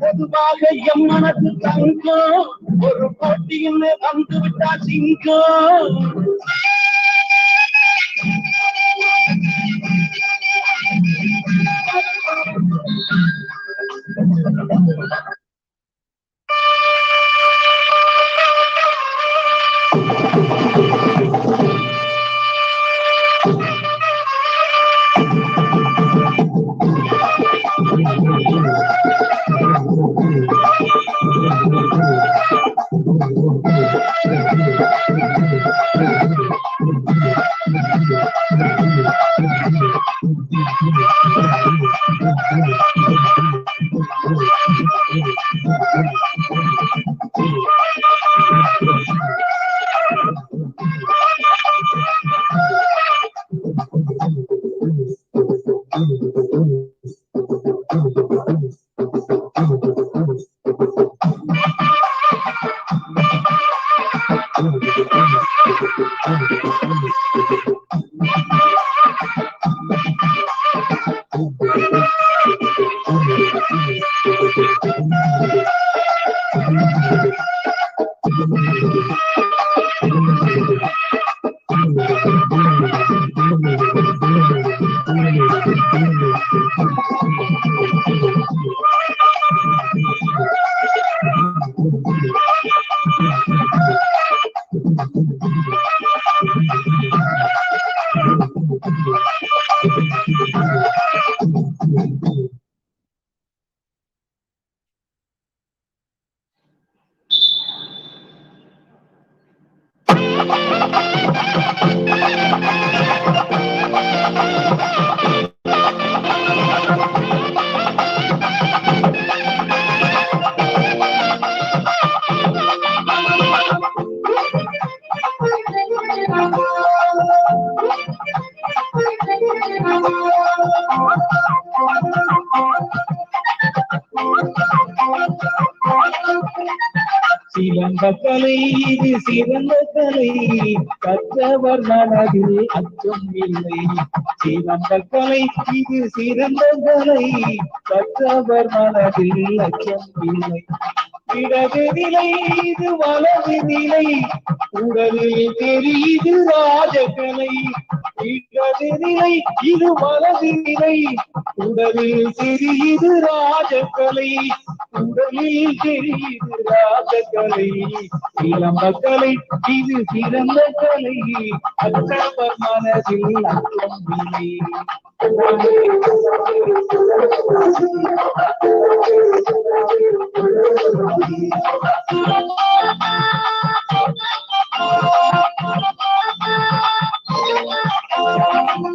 பொதுவாக எம் மனசு தங்கம் ஒரு போட்டியில் வந்து விட்டா சிங்கம். சிறந்த கலை இது, சிறந்த கலை, கற்றவர் மனதில் அச்சம் இல்லை. சிறந்த கலை இது, சிறந்த கலை, கற்றவர் மனதில் அச்சம் இல்லை. இடது நிலை இது வலது நிலை, உடலில் தெரியுது ராஜகலை. இடது நிலை இது வலது நிலை, உடலில் தெரியுது ராஜகலை. உடலில் தெரியுது ராஜகலை. சிலம்ப கலை இது, சிறந்த கலை, அற்றவர் மனதில் அச்சம் இல்லை.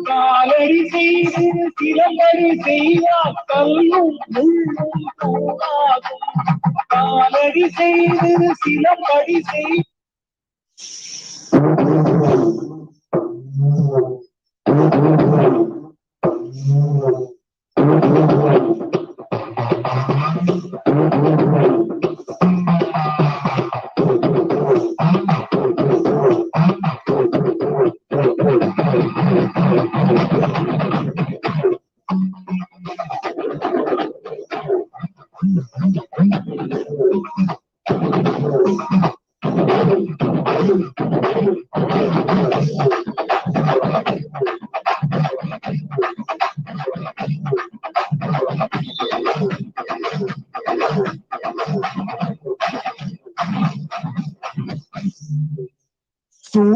காலடி செய்து சிலம்படி செய்வார் கல்லும் முள்ளும் கூடாகும். காலடி செய்து சிலம்படி செய்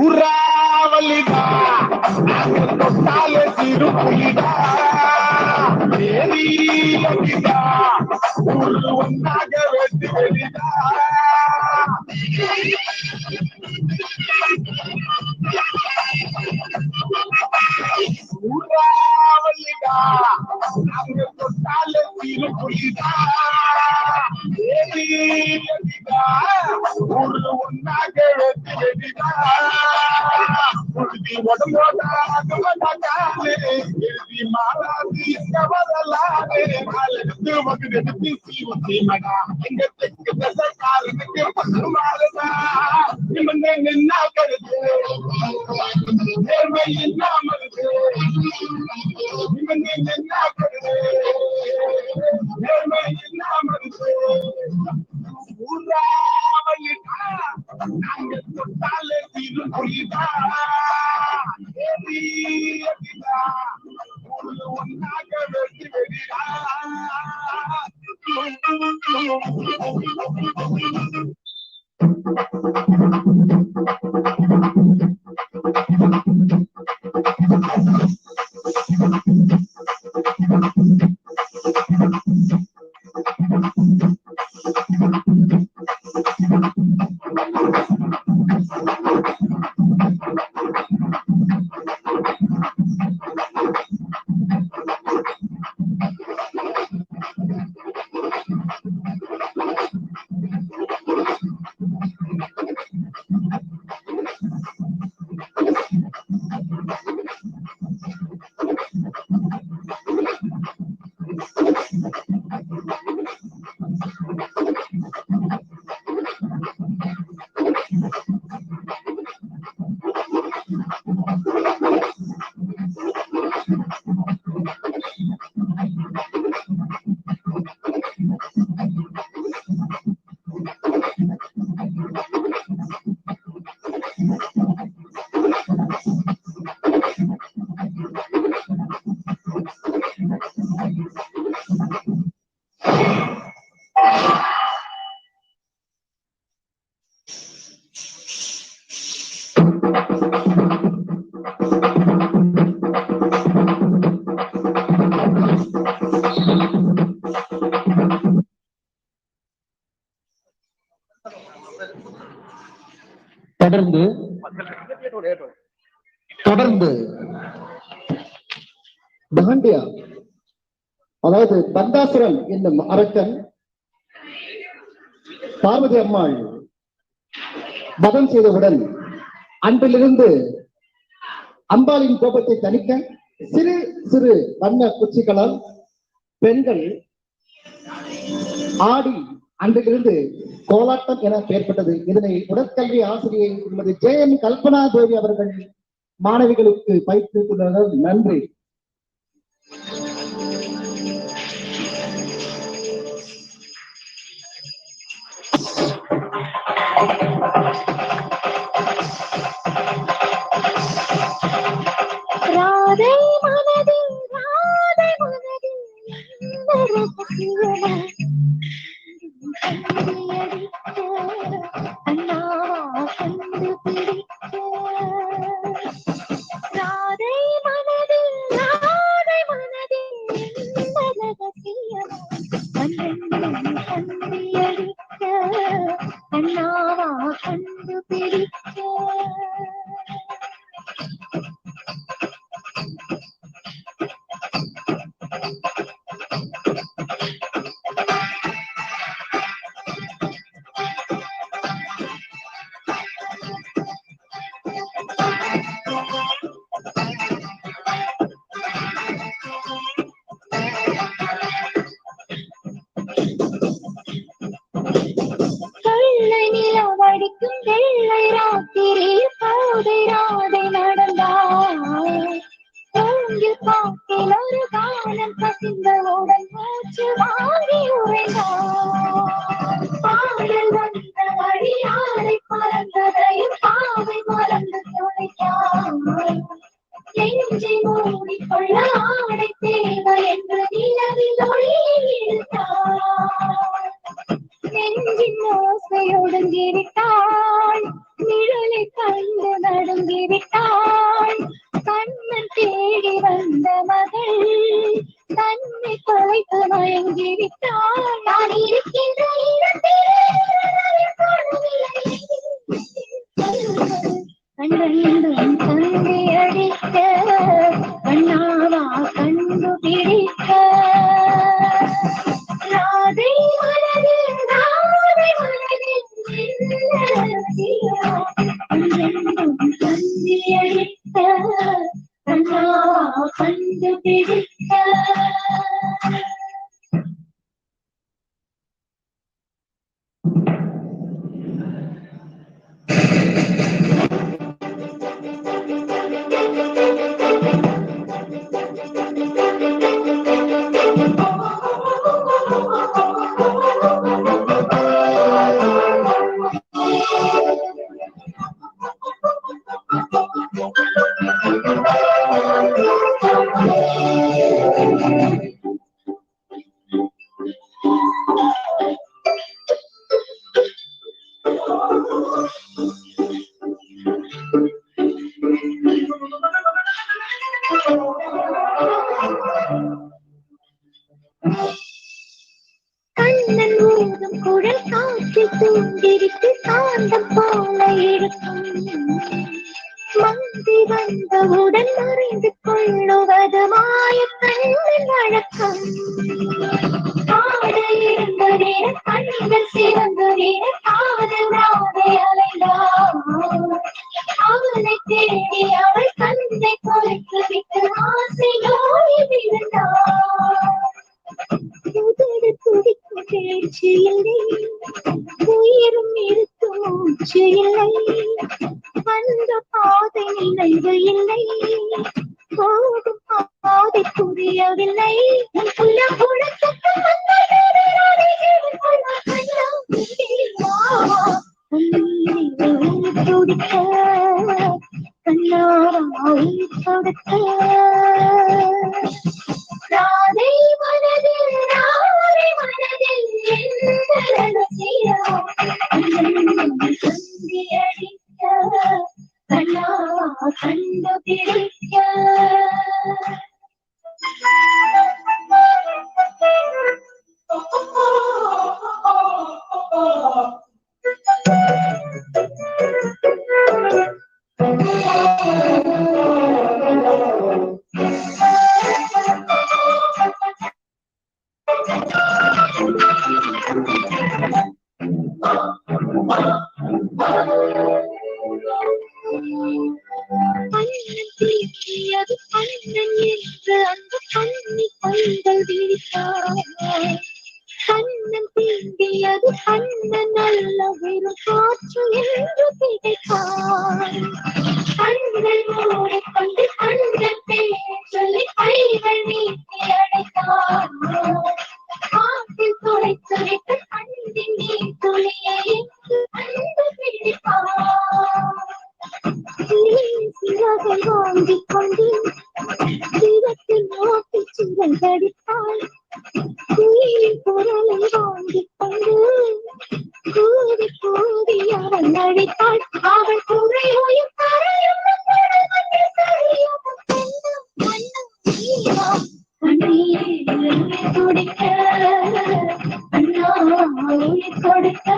சூறாவளிடா தொட்டாலே திருப்புலிடா தேவியடிடா ஒரு ஒன்னாக வெட்டி வெடிடா சூறாவளிடா தொட்டாலே திருப்புலிடா தேவியடிடா ஒரு ஒன்னாக வெட்டி வெடிடா உடம்போடாது எழுதி மாறாது எங்க வரலாறு எடுத்து வகுத்து சீவத்தி மகா எங்க தெற்கு தசைக்காரனுக்கு பத்து மாறுதா நிமிர்ந்து நின்னா கருது நேர்மை இல்லாமருது நிமிர்ந்து நின்னா கருது நேர்மை இல்லாமருது ஊராவலிடா நாங்க தொட்டாலே திருப்புலிடா ஒன்னாக வெட்டி வெடிடா தொடர்ந்து தாண்டியா அதாவது பந்தாசுரன் என்னும் அரக்கன் பார்வதி அம்மாள் வதம் செய்தவுடன் அன்றிலிருந்து அம்பாளின் கோபத்தை தணிக்க சிறு சிறு வண்ண குச்சிகளால் பெண்கள் ஆடி அன்றிலிருந்து கோலாட்டம் என பெயர்பட்டது. இதனை உடற்கல்வி ஆசிரியை திருமதி ஜே.எம். கல்பனா தேவி அவர்கள் மாணவிகளுக்கு பயிற்றுவித்துள்ளனர். நன்றி. ராதை மனதில் ராதை பிடிக்க வெள்ளை நிலவடிக்கும் வெள்ளை ராத்திரி போதை ராதை நடந்தாள் தூங்கில் பாட்டில் ஒரு காலம் கசிந்தவுடன் மூச்சு வாங்கி உறைந்தாள் பாடல் வந்த வழியாரை பறந்ததையும் பாவை மறந்து தொலைத்தாள் நெஞ்சை மூடிக்கொள்ள ஆடை தேவை என்று நிலவில் ஒளியை இழுத்தாள் நெஞ்சின் ஓசையொடுங்கிவிட்டாள் நிழலை கண்டு நடுங்கிவிட்டாள் கண்ணன் தேடி வந்த மகள் தன்னை தொலைத்து மயங்கிவிட்டாள் நான் இருக்கின்ற கண்டெண்டும் தந்தை அடிக்க கண்ணாவா கண்டுபிடிக்க ராதை மனதில் ராதை மனதில் கண்டெண்டும் தந்தை அடிக்க கண்ணாவா கண்டுபிடிக்க கண்ணன் ஊதும் குழல் காற்றில் தூண்டிருக்கு காந்தம் போல இருக்கும் மந்தி வந்தவுடன் மறைந்து கொள்ளுவது மாய கண்ணன் வழக்கம் ஆட இருந்த நேரம் கண்கள் சிவந்து நேரம் காதல் ராதை அலைந்தாள் அவனை தேடி அவள் கண்ணை கொலைத்து விட்டு ஆசை நோய் விழுந்தாள் உதடு துடிக்கும் பேச்சு இல்லை உயிரும் இருக்கும் மூச்சு இல்லை வந்த பாதை நினைவு இல்லை போகும் பாதை புரியவில்லை துடிக்க கண்ணாரா கொடுக்க ராதை மனதில் ராதை மனதில் என்ன செய்யலாம் கந்தி அடிக்க கண்ணா கண்டுபிடிக்க கண்ணன் தீண்டியது கண்ணன் என்று அந்த கண்ணி கண்கள் விழித்தார் கண்ணன் தீண்டியது கண்ணன் நல்ல வெறும் காற்று என்று திகைத்தார் கண்கள் மூடிக்கொண்டு கண்ணன் பேர் சொல்லி கைகள் நீட்டி அடைத்தார் காற்றில் துளைத்து விட்டு கண்ணின் நீர் துளியை கண்டு பிடித்தார் சிறகை வாங்கிக் கொண்டு சிரத்தில் நோக்கி சிறை கடித்தாள் குயிலின் குரலை வாங்கிக் கொண்டு கூதி கூதி அவள் அழைத்தாள் அவள் குறையோயும் கரையும் துடிக்க அண்ணா கொடுக்க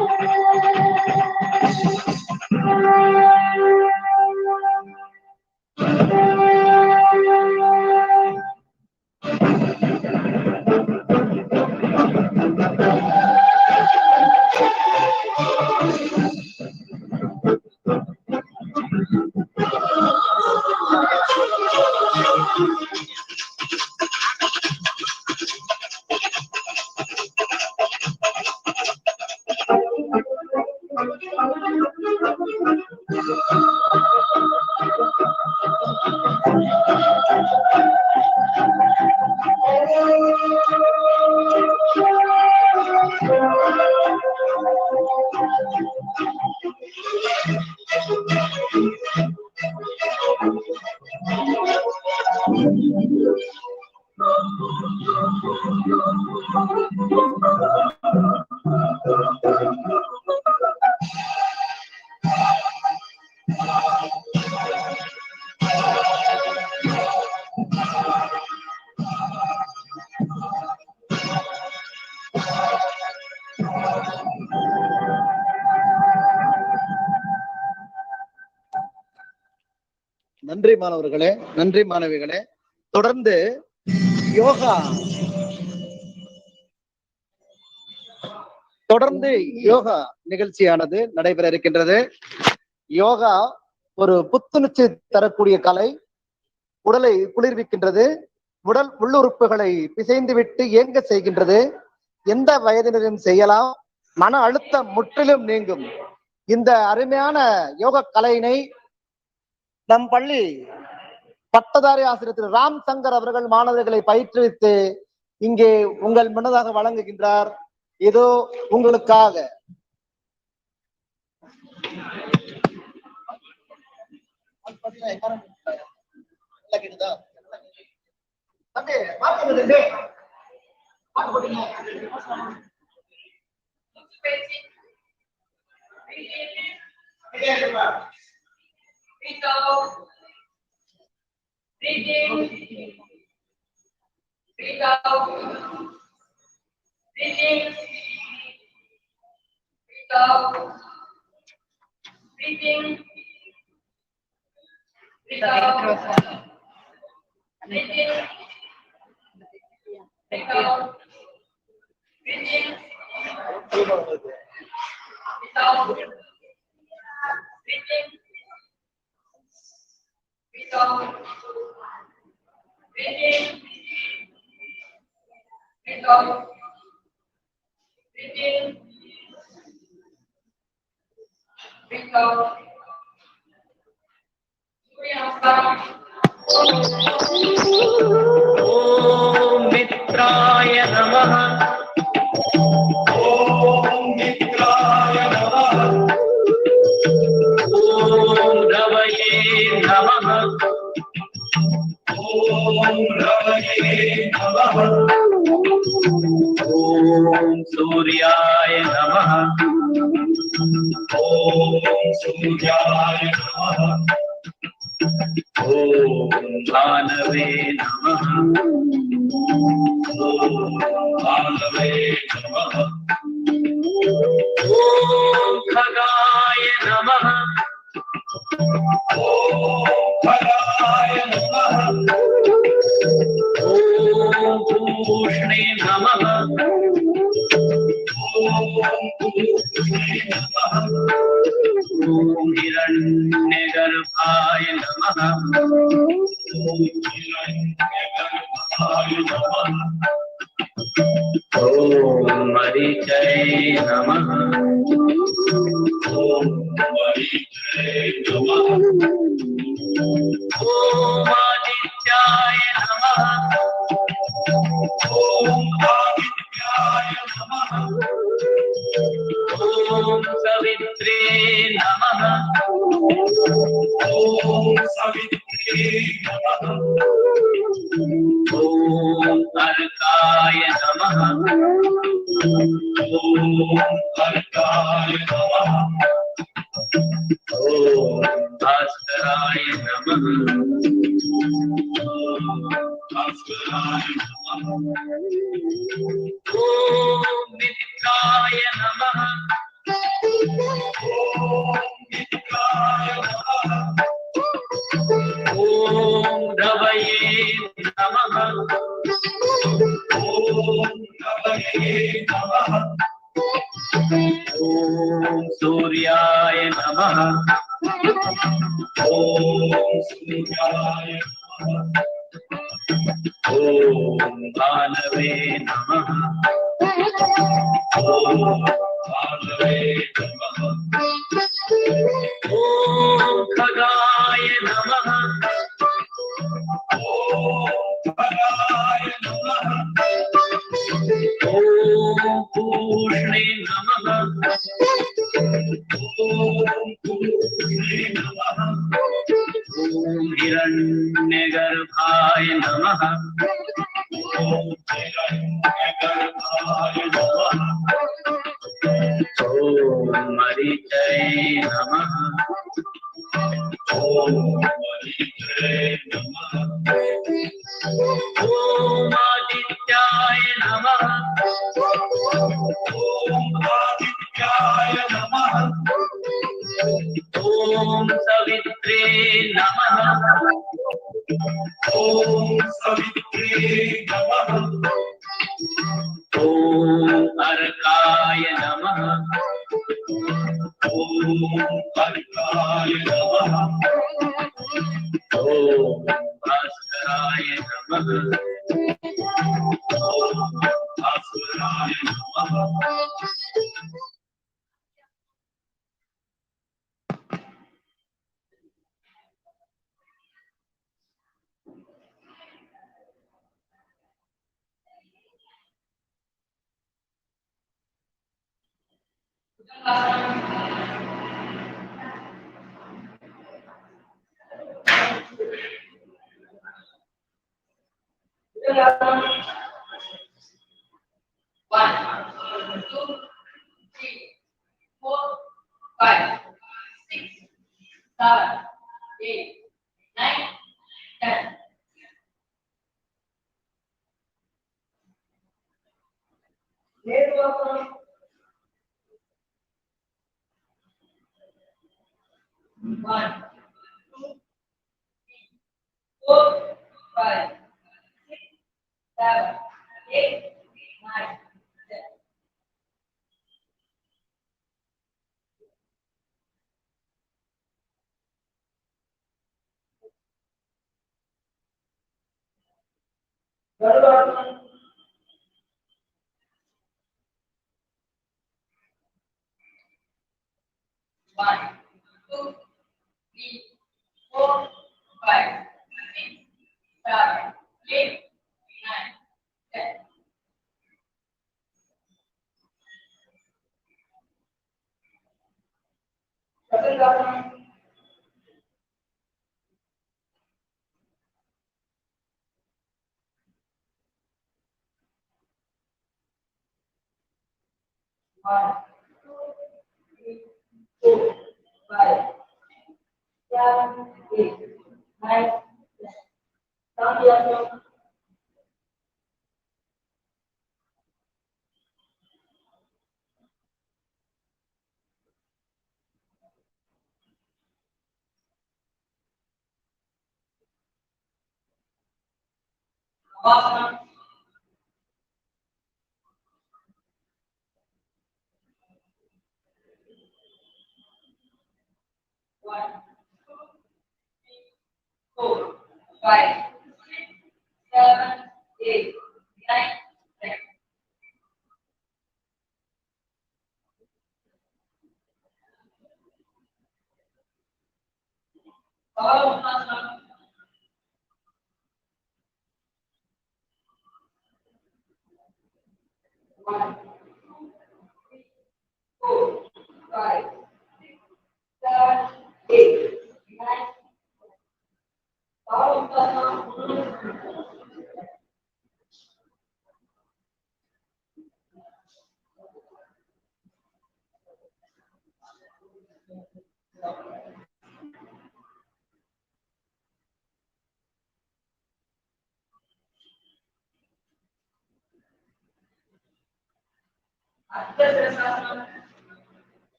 நன்றி மாணவர்களே, நன்றி மாணவிகளே. தொடர்ந்து யோகா நிகழ்ச்சியானது நடைபெற இருக்கின்றது. யோகா ஒரு புத்துணர்ச்சி தரக்கூடிய கலை. உடலை குளிர்விக்கின்றது, உடல் உள்ளுறுப்புகளை பிசைந்து விட்டு இயங்க செய்கின்றது. எந்த வயதினரும் செய்யலாம். மன அழுத்தம் முற்றிலும் நீங்கும். இந்த அருமையான யோக கலையினை நம் பள்ளி பட்டதாரி ஆசிரியர் திரு ராம் சங்கர் அவர்கள் மாணவர்களை பயிற்றுவித்து இங்கே உங்கள் முன்னதாக வழங்குகின்றார். இதோ உங்களுக்காக. ओम मित्राय नमः। ओम मित्राय नमः। ओम रवये नमः। ओम रवये नमः। ओम सूर्याय नमः। ओम सूर्याय नमः। ओम भानवे नमः। ओम भानवे नमः। ओम खगाय नमः। ओम खगाय नमः। ओम पूष्णे नमः। ओम पूष्णे नमः। ओम हिरण्यगर्भाय नमः। ओम हिरण्यगर्भाय नमः। ओम मरीचये नमः। ओम मरीचये नमः। ओम आदित्याय नमः। ओम आदित्याय नमः। ओम सवित्रे नमः। ओम सवित्रे नमः। ओम अर्काय नमः। ओम अर्काय नमः। ओम भास्कराय नमः। ओम भास्कराय नमः। ओम मित्राय नमः। ओम मित्राय नमः। ओम रवये नमः। ओम रवये नमः। ओम सूर्याय नमः। ओम सूर्याय नमः। ओम भानवे नमः। ओम भानवे नमः। ओम खगाय नमः। ओम खगाय नमः। ओम पूष्णे नमः। ओम पूष्णे नमः। ओम हिरण्यगर्भाय नमः। ओम हिरण्यगर्भाय नमः। ओम मरीचये नमः। ओम मरीचये नमः। ओम आदित्याय नमः। ओम आदित्याय नमः। ओम सवित्रे नमः ओम सवित्रे नमः ओम अर्काय नमः ओम अर्काय नमः ओम भास्कराय नमः ओम भास्कराय नमः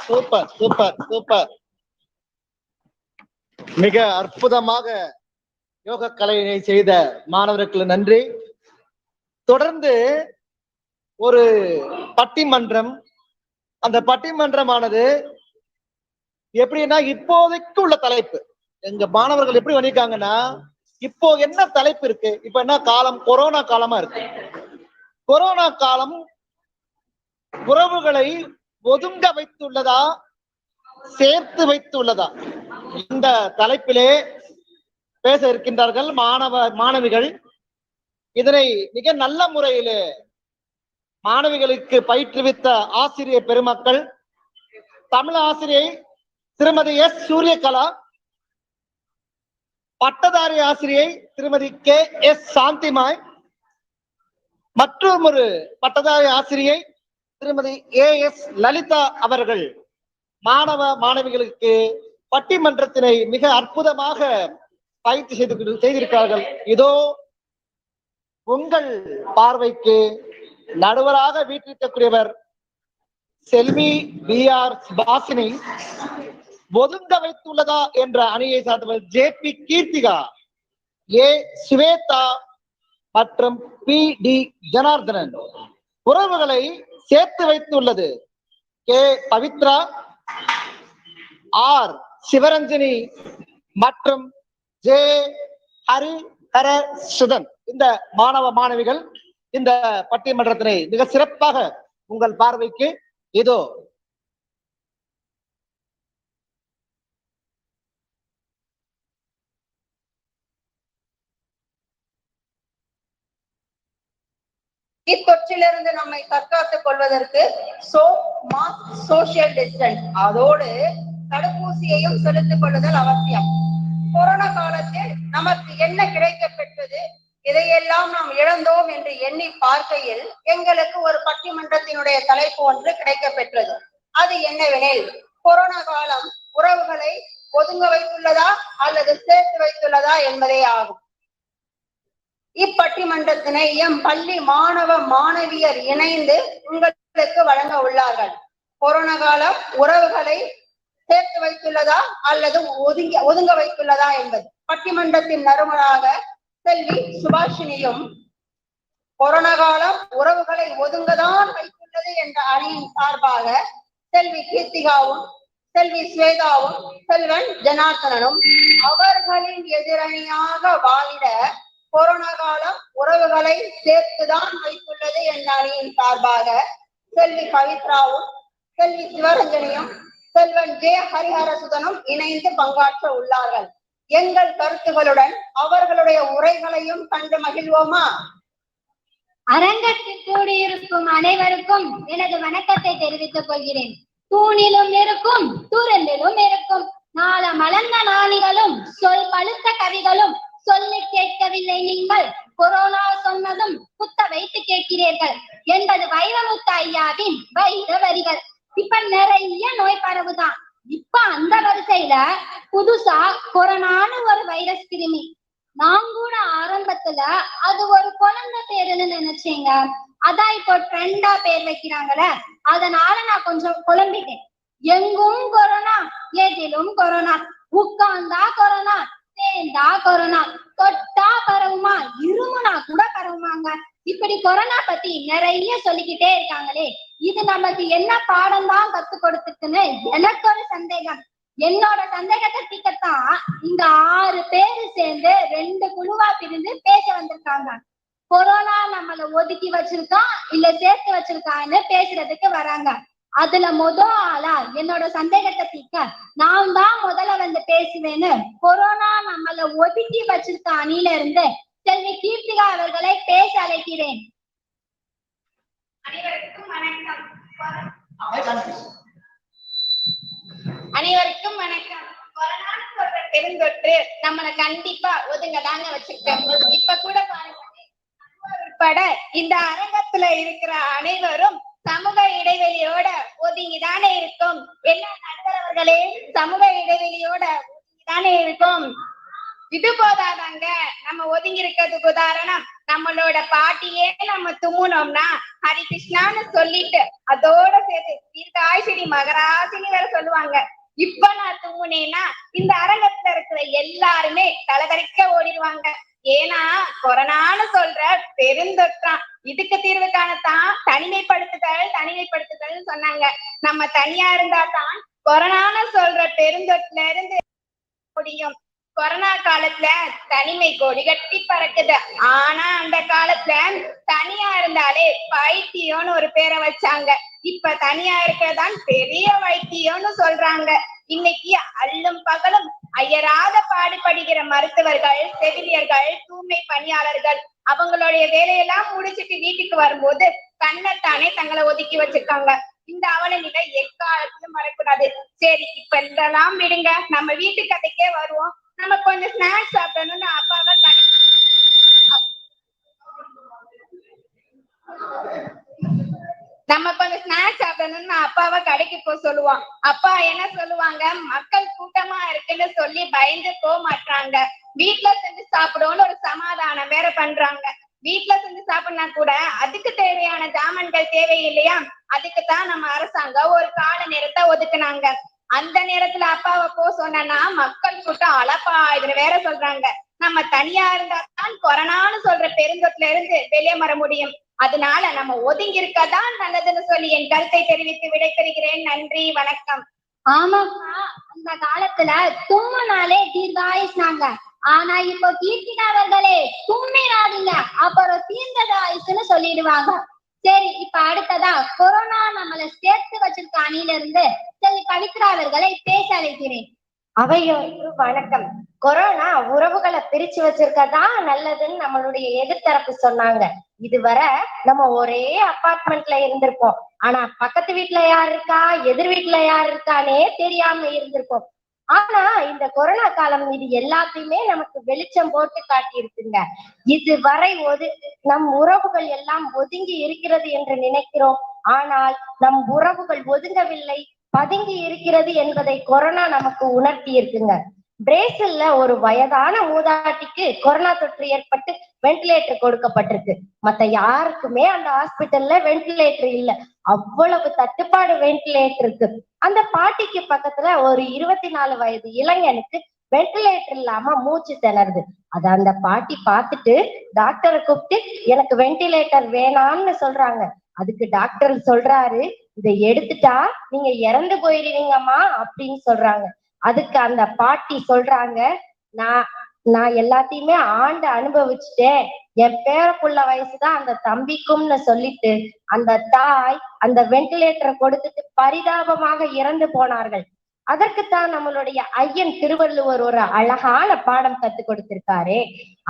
சூப்பர் சூப்பர் சூப்பர். மிக அற்புதமாக யோக கலையை செய்த மாணவர்களுக்கு நன்றி. தொடர்ந்து ஒரு பட்டிமன்றம் அந்த பட்டிமன்றமானது எப்படின்னா இப்போதைக்கு உள்ள தலைப்பு எங்க மாணவர்கள் எப்படி பண்ணிருக்காங்கன்னா, இப்போ என்ன தலைப்பு இருக்கு, இப்ப என்ன காலம், கொரோனா காலமா இருக்கு. கொரோனா காலம் உறவுகளை ஒதுங்க வைத்துள்ளதா சேர்த்து வைத்துள்ளதா, இந்த தலைப்பிலே பேச இருக்கின்றார்கள் மாணவிகள். இதனை மிக நல்ல முறையிலே மாணவிகளுக்கு பயிற்றுவித்த ஆசிரியர் பெருமக்கள், தமிழ் ஆசிரியை திருமதி எஸ் சூரியகலா, பட்டதாரி ஆசிரியை திருமதி கே எஸ் சாந்திமாய், மற்றும் ஒரு பட்டதாரி ஆசிரியை திருமதி ஏ எஸ் லலிதா அவர்கள் மாணவ மாணவிகளுக்கு பட்டிமன்றத்தினை மிக அற்புதமாக பயிற்சி செய்திருக்கிறார்கள். இதோ உங்கள் பார்வைக்கு நடுவராக வீட்டிருக்கக்கூடியவர் செல்வி பி ஆர் பாசினி, ஒதுங்க வைத்துள்ளதா என்ற அணியை சார்ந்தவர் ஜே பி கீர்த்திகா, ஏ சுவேதா மற்றும் பி டி ஜனார்தனன். உறவுகளை சேர்த்து வைத்துள்ளது கே பவித்ரா, ஆர் சிவரஞ்சனி மற்றும் ஜே ஹரிஹர சுதன். இந்த மாணவ மாணவிகள் இந்த பட்டிமன்றத்தினை மிக சிறப்பாக உங்கள் பார்வைக்கு இதோ இத்தொற்றிலிருந்து நம்மை தற்காத்துக் கொள்வதற்கு சோப், மாஸ்க், சோசியல் டிஸ்டன்ஸ், அதோடு தடுப்பூசியையும் செலுத்திக் கொள்ளுதல் அவசியம். கொரோனா காலத்தில் நமக்கு என்ன கிடைக்க பெற்றது, இதையெல்லாம் நாம் இழந்தோம் என்று எண்ணி பார்க்கையில் எங்களுக்கு ஒரு பட்டிமன்றத்தினுடைய தலைப்பு ஒன்று கிடைக்க பெற்றது. அது என்னவெனில், கொரோனா காலம் உறவுகளை ஒதுங்க வைத்துள்ளதா அல்லது சேர்த்து வைத்துள்ளதா என்பதே ஆகும். இப்பட்டிமன்றத்தினை எம் பள்ளி மாணவ மாணவியர் இணைந்து உங்களுக்கு வழங்க உள்ளார்கள். கொரோனா காலம் உறவுகளை சேர்த்து வைத்துள்ளதா அல்லது ஒதுங்க வைத்துள்ளதா என்பது. பட்டிமன்றத்தின் நறுமனாக செல்வி சுபாஷினியும், கொரோனா காலம் உறவுகளை ஒதுங்கதான் வைத்துள்ளது என்ற அணியின் சார்பாக செல்வி கீர்த்திகாவும், செல்வி ஸ்வேதாவும், செல்வன் ஜனார்தனனும் அவர்களின் எதிரணியாக வாழிட கொரோனா காலம் உறவுகளை சேர்த்துதான் வைத்துள்ளது என்ற அணியின் சார்பாக செல்வி பவித்ராவும், செல்வி சிவரஞ்சனியும், செல்வன் ஜே ஹரிஹரசுதனும் இணைந்து பங்காற்ற உள்ளார்கள். எங்கள் கருத்துகளுடன் அவர்களுடைய உரைகளையும் கண்டு மகிழ்வோமா? அரங்கத்தில் கூடியிருக்கும் அனைவருக்கும் எனது வணக்கத்தை தெரிவித்துக் கொள்கிறேன். தூணிலும் இருக்கும், தூரலிலும் இருக்கும், நாள மலர்ந்த நாளிகளும் சொல் பழுத்த கவிகளும் சொல்லி கேட்கவில்லை நீங்கள். கொரோனா சொன்னதும் குத்த வைத்து கேட்கிறீர்கள் என்பது வைரமுத்து ஐயாவின் வைர வரிகள். இப்ப நிறைய நோய் பரவுதான். இப்ப அந்த வரிசையில புதுசா கொரோனான்னு ஒரு வைரஸ் கிருமி. நான் கூட ஆரம்பத்துல அது ஒரு குழந்தை பேருன்னு நினைச்சேங்க. அதான் இப்போ ட்ரெண்டா பேர் வைக்கிறாங்கள, அதனால நான் கொஞ்சம் குழம்பிட்டேன். எங்கும் கொரோனா, எதிலும் கொரோனா, உட்கார்ந்தா கொரோனா, சேர்ந்தா கொரோனா, தொட்டா பரவுமா, இருமுனா கூட பரவுமாங்க. இப்படி கொரோனா பத்தி நிறைய சொல்லிக்கிட்டே இருக்காங்களே, இது நமக்கு என்ன பாடம் தான் கத்து கொடுத்துருக்குன்னு எனக்கு ஒரு சந்தேகம். என்னோட சந்தேகத்தை தீர்க்கத்தான் இங்க 6 பேரு சேர்ந்து 2 குழுவா பிரிந்து பேச வந்திருக்காங்க. கொரோனா நம்மள ஒதுக்கி வச்சிருக்கா இல்ல சேர்த்து வச்சிருக்கான்னு பேசுறதுக்கு வராங்க. அதுல ஆளா என்னோட சந்தேகத்தை தீர்க்க நான் தான் முதல்ல வந்து பேசுவேன்னு கொரோனா நம்மள ஒதுக்கி வச்சிருக்க அணியில இருந்து செல்வி கீர்த்திகா அவர்களை பேச அழைக்கிறேன். அனைவருக்கும் வணக்கம். அனைவருக்கும் வணக்கம். கொரோனான்னு சொல்ற பெருந்தொற்று நம்மளை கண்டிப்பா ஒதுங்கதாங்க வச்சிருக்கேன். இப்ப கூட பாருங்க, உட்பட இந்த அரங்கத்துல இருக்கிற அனைவரும் சமூக இடைவெளியோட ஒதுங்கிதானே இருக்கும். எல்லா நடுவர்களே சமூக இடைவெளியோட ஒதுங்கிதானே இருக்கும். இது போதாதாங்க, நம்ம ஒதுங்கி இருக்கிறதுக்கு உதாரணம் நம்மளோட பாட்டியே நம்ம தும்முனோம்னா ஹரிகிருஷ்ணான்னு சொல்லிட்டு அதோட சேர்த்து தீர்க்காய்ச்சினி மகராசினி வேற சொல்லுவாங்க. இப்ப நான் தும்முனேன்னா இந்த அரங்கத்துல இருக்கிற எல்லாருமே தலகரிக்க ஓடிடுவாங்க. ஏன்னா கொரோனான்னு சொல்ற பெருந்தொற்றான். இதுக்கு தீர்வு காணத்தான் தனிமைப்படுத்துதல் சொன்னாங்க. நம்ம தனியா இருந்தா தான் கொரோனான்னு சொல்ற பெருந்தொற்றுல இருந்து முடியும். கொரோனா காலத்துல தனிமை கொடி கட்டி பறக்குது. ஆனா அந்த காலத்துல தனியா இருந்தாலே பைத்தியம்னு ஒரு பேரை வச்சாங்க. இப்ப தனியா இருக்கதான் பெரிய வைத்தியம்னு சொல்றாங்க. இன்னைக்கு அல்லும் பகலும் அயராத பாடுபடுகிற மருத்துவர்கள், செவிலியர்கள், தூய்மை பணியாளர்கள் அவங்களுடைய வேலையெல்லாம் முடிச்சிட்டு வீட்டுக்கு வரும்போது தன்னைத்தானே தங்களை ஒதுக்கி வச்சிருக்காங்க. இந்த அவல நிலை எக்காலத்திலும் வரக்கூடாது. சரி, இப்ப இதெல்லாம் விடுங்க, நம்ம வீட்டு கதைக்கே வருவோம். நம்ம கொஞ்சம் ஸ்நாக்ஸ் சாப்பிடணும்னு அப்பாவை கடைக்கு போக சொல்லுவான். அப்பா என்ன சொல்லுவாங்க, மக்கள் கூட்டமா இருக்குன்னு சொல்லி பயந்து போக மாட்டாங்க. வீட்டுல செஞ்சு சாப்பிடுவோம்னு ஒரு சமாதானம் வேற பண்றாங்க. வீட்டுல செஞ்சு சாப்பிடனா கூட அதுக்கு தேவையான ஜாமான்கள் தேவை இல்லையா? அதுக்குத்தான் நம்ம அரசாங்கம் ஒரு கால நேரத்தை ஒதுக்குனாங்க. அந்த நேரத்துல அப்பாவை போ சொன்னா மக்கள் கூட்டம் அளப்பா இதுல வேற சொல்றாங்க. நம்ம தனியா இருந்தா தான் கொரோனான்னு சொல்ற பெருந்தொற்றுல இருந்து வெளியே வர முடியும். அதனால நம்ம ஒதுங்கி இருக்கதான் நல்லதுன்னு சொல்லி என் கருத்தை தெரிவித்து விடைபெறுகிறேன். நன்றி, வணக்கம். ஆமாப்பா, அந்த காலத்துல தும்முனாலே தீர்காயுஷ்னாங்க. ஆனா இப்போ கீர்த்தினவர்களே தும்மிராதீங்க, அப்புறம் தீர்ந்ததாயுஷ்னு சொல்லிடுவாங்க. சரி, இப்ப அடுத்ததா கொரோனா நம்மளை சேர்த்து வச்சிருக்க அணியில இருந்து சரி பவித்ரா அவர்களை பேச அழைக்கிறேன். அவையோருக்கு வணக்கம். கொரோனா உறவுகளை பிரிச்சு வச்சிருக்கதா நல்லதுன்னு நம்மளுடைய எதிர்த்தரப்பு சொன்னாங்க. இதுவரை நம்ம ஒரே அபார்ட்மெண்ட்ல இருந்திருப்போம். ஆனா பக்கத்து வீட்டுல யார் இருக்கா, எதிர் வீட்டுல யார் இருக்கானே தெரியாம இருந்திருப்போம். ஆனா இந்த கொரோனா காலம் இது எல்லாத்தையுமே நமக்கு வெளிச்சம் போட்டு காட்டி இருக்குங்க. இதுவரை நம் உறவுகள் எல்லாம் ஒதுங்கி இருக்கிறது என்று நினைக்கிறோம். ஆனால் நம் உறவுகள் ஒதுங்கவில்லை, பதுங்கி இருக்கிறது என்பதை கொரோனா நமக்கு உணர்த்தி இருக்குங்க. பிரேசில்ல ஒரு வயதான மூதாட்டிக்கு கொரோனா தொற்று ஏற்பட்டு வென்டிலேட்டர் கொடுக்கப்பட்டிருக்கு. மத்த யாருக்குமே அந்த ஹாஸ்பிட்டல்ல வென்டிலேட்டர் இல்ல. அவ்வளவு தட்டுப்பாடு வென்டிலேட்டர் இருக்கு. அந்த பாட்டிக்கு பக்கத்துல ஒரு 24 வயது இளைஞனுக்கு வென்டிலேட்டர் இல்லாம மூச்சு திணறுது. அத அந்த பாட்டி பார்த்துட்டு டாக்டரை கூப்பிட்டு எனக்கு வென்டிலேட்டர் வேணாம்னு சொல்றாங்க. அதுக்கு டாக்டர் சொல்றாரு, இதை எடுத்துட்டா நீங்க இறந்து போயிடுவீங்கம்மா அப்படின்னு சொல்றாங்க. அதுக்கு அந்த பாட்டி சொல்றாங்க, நான் எல்லாத்தையுமே ஆண்டு அனுபவிச்சுட்டேன், என் பேரப்புள்ள வயசுதான் அந்த தம்பிக்கும்னு சொல்லிட்டு அந்த தாய் அந்த வென்டிலேட்டரை கொடுத்துட்டு பரிதாபமாக இறந்து போனார்கள். அதற்குத்தான் நம்மளுடைய ஐயன் திருவள்ளுவர் ஒரு அழகான பாடம் கத்து கொடுத்திருக்காரே,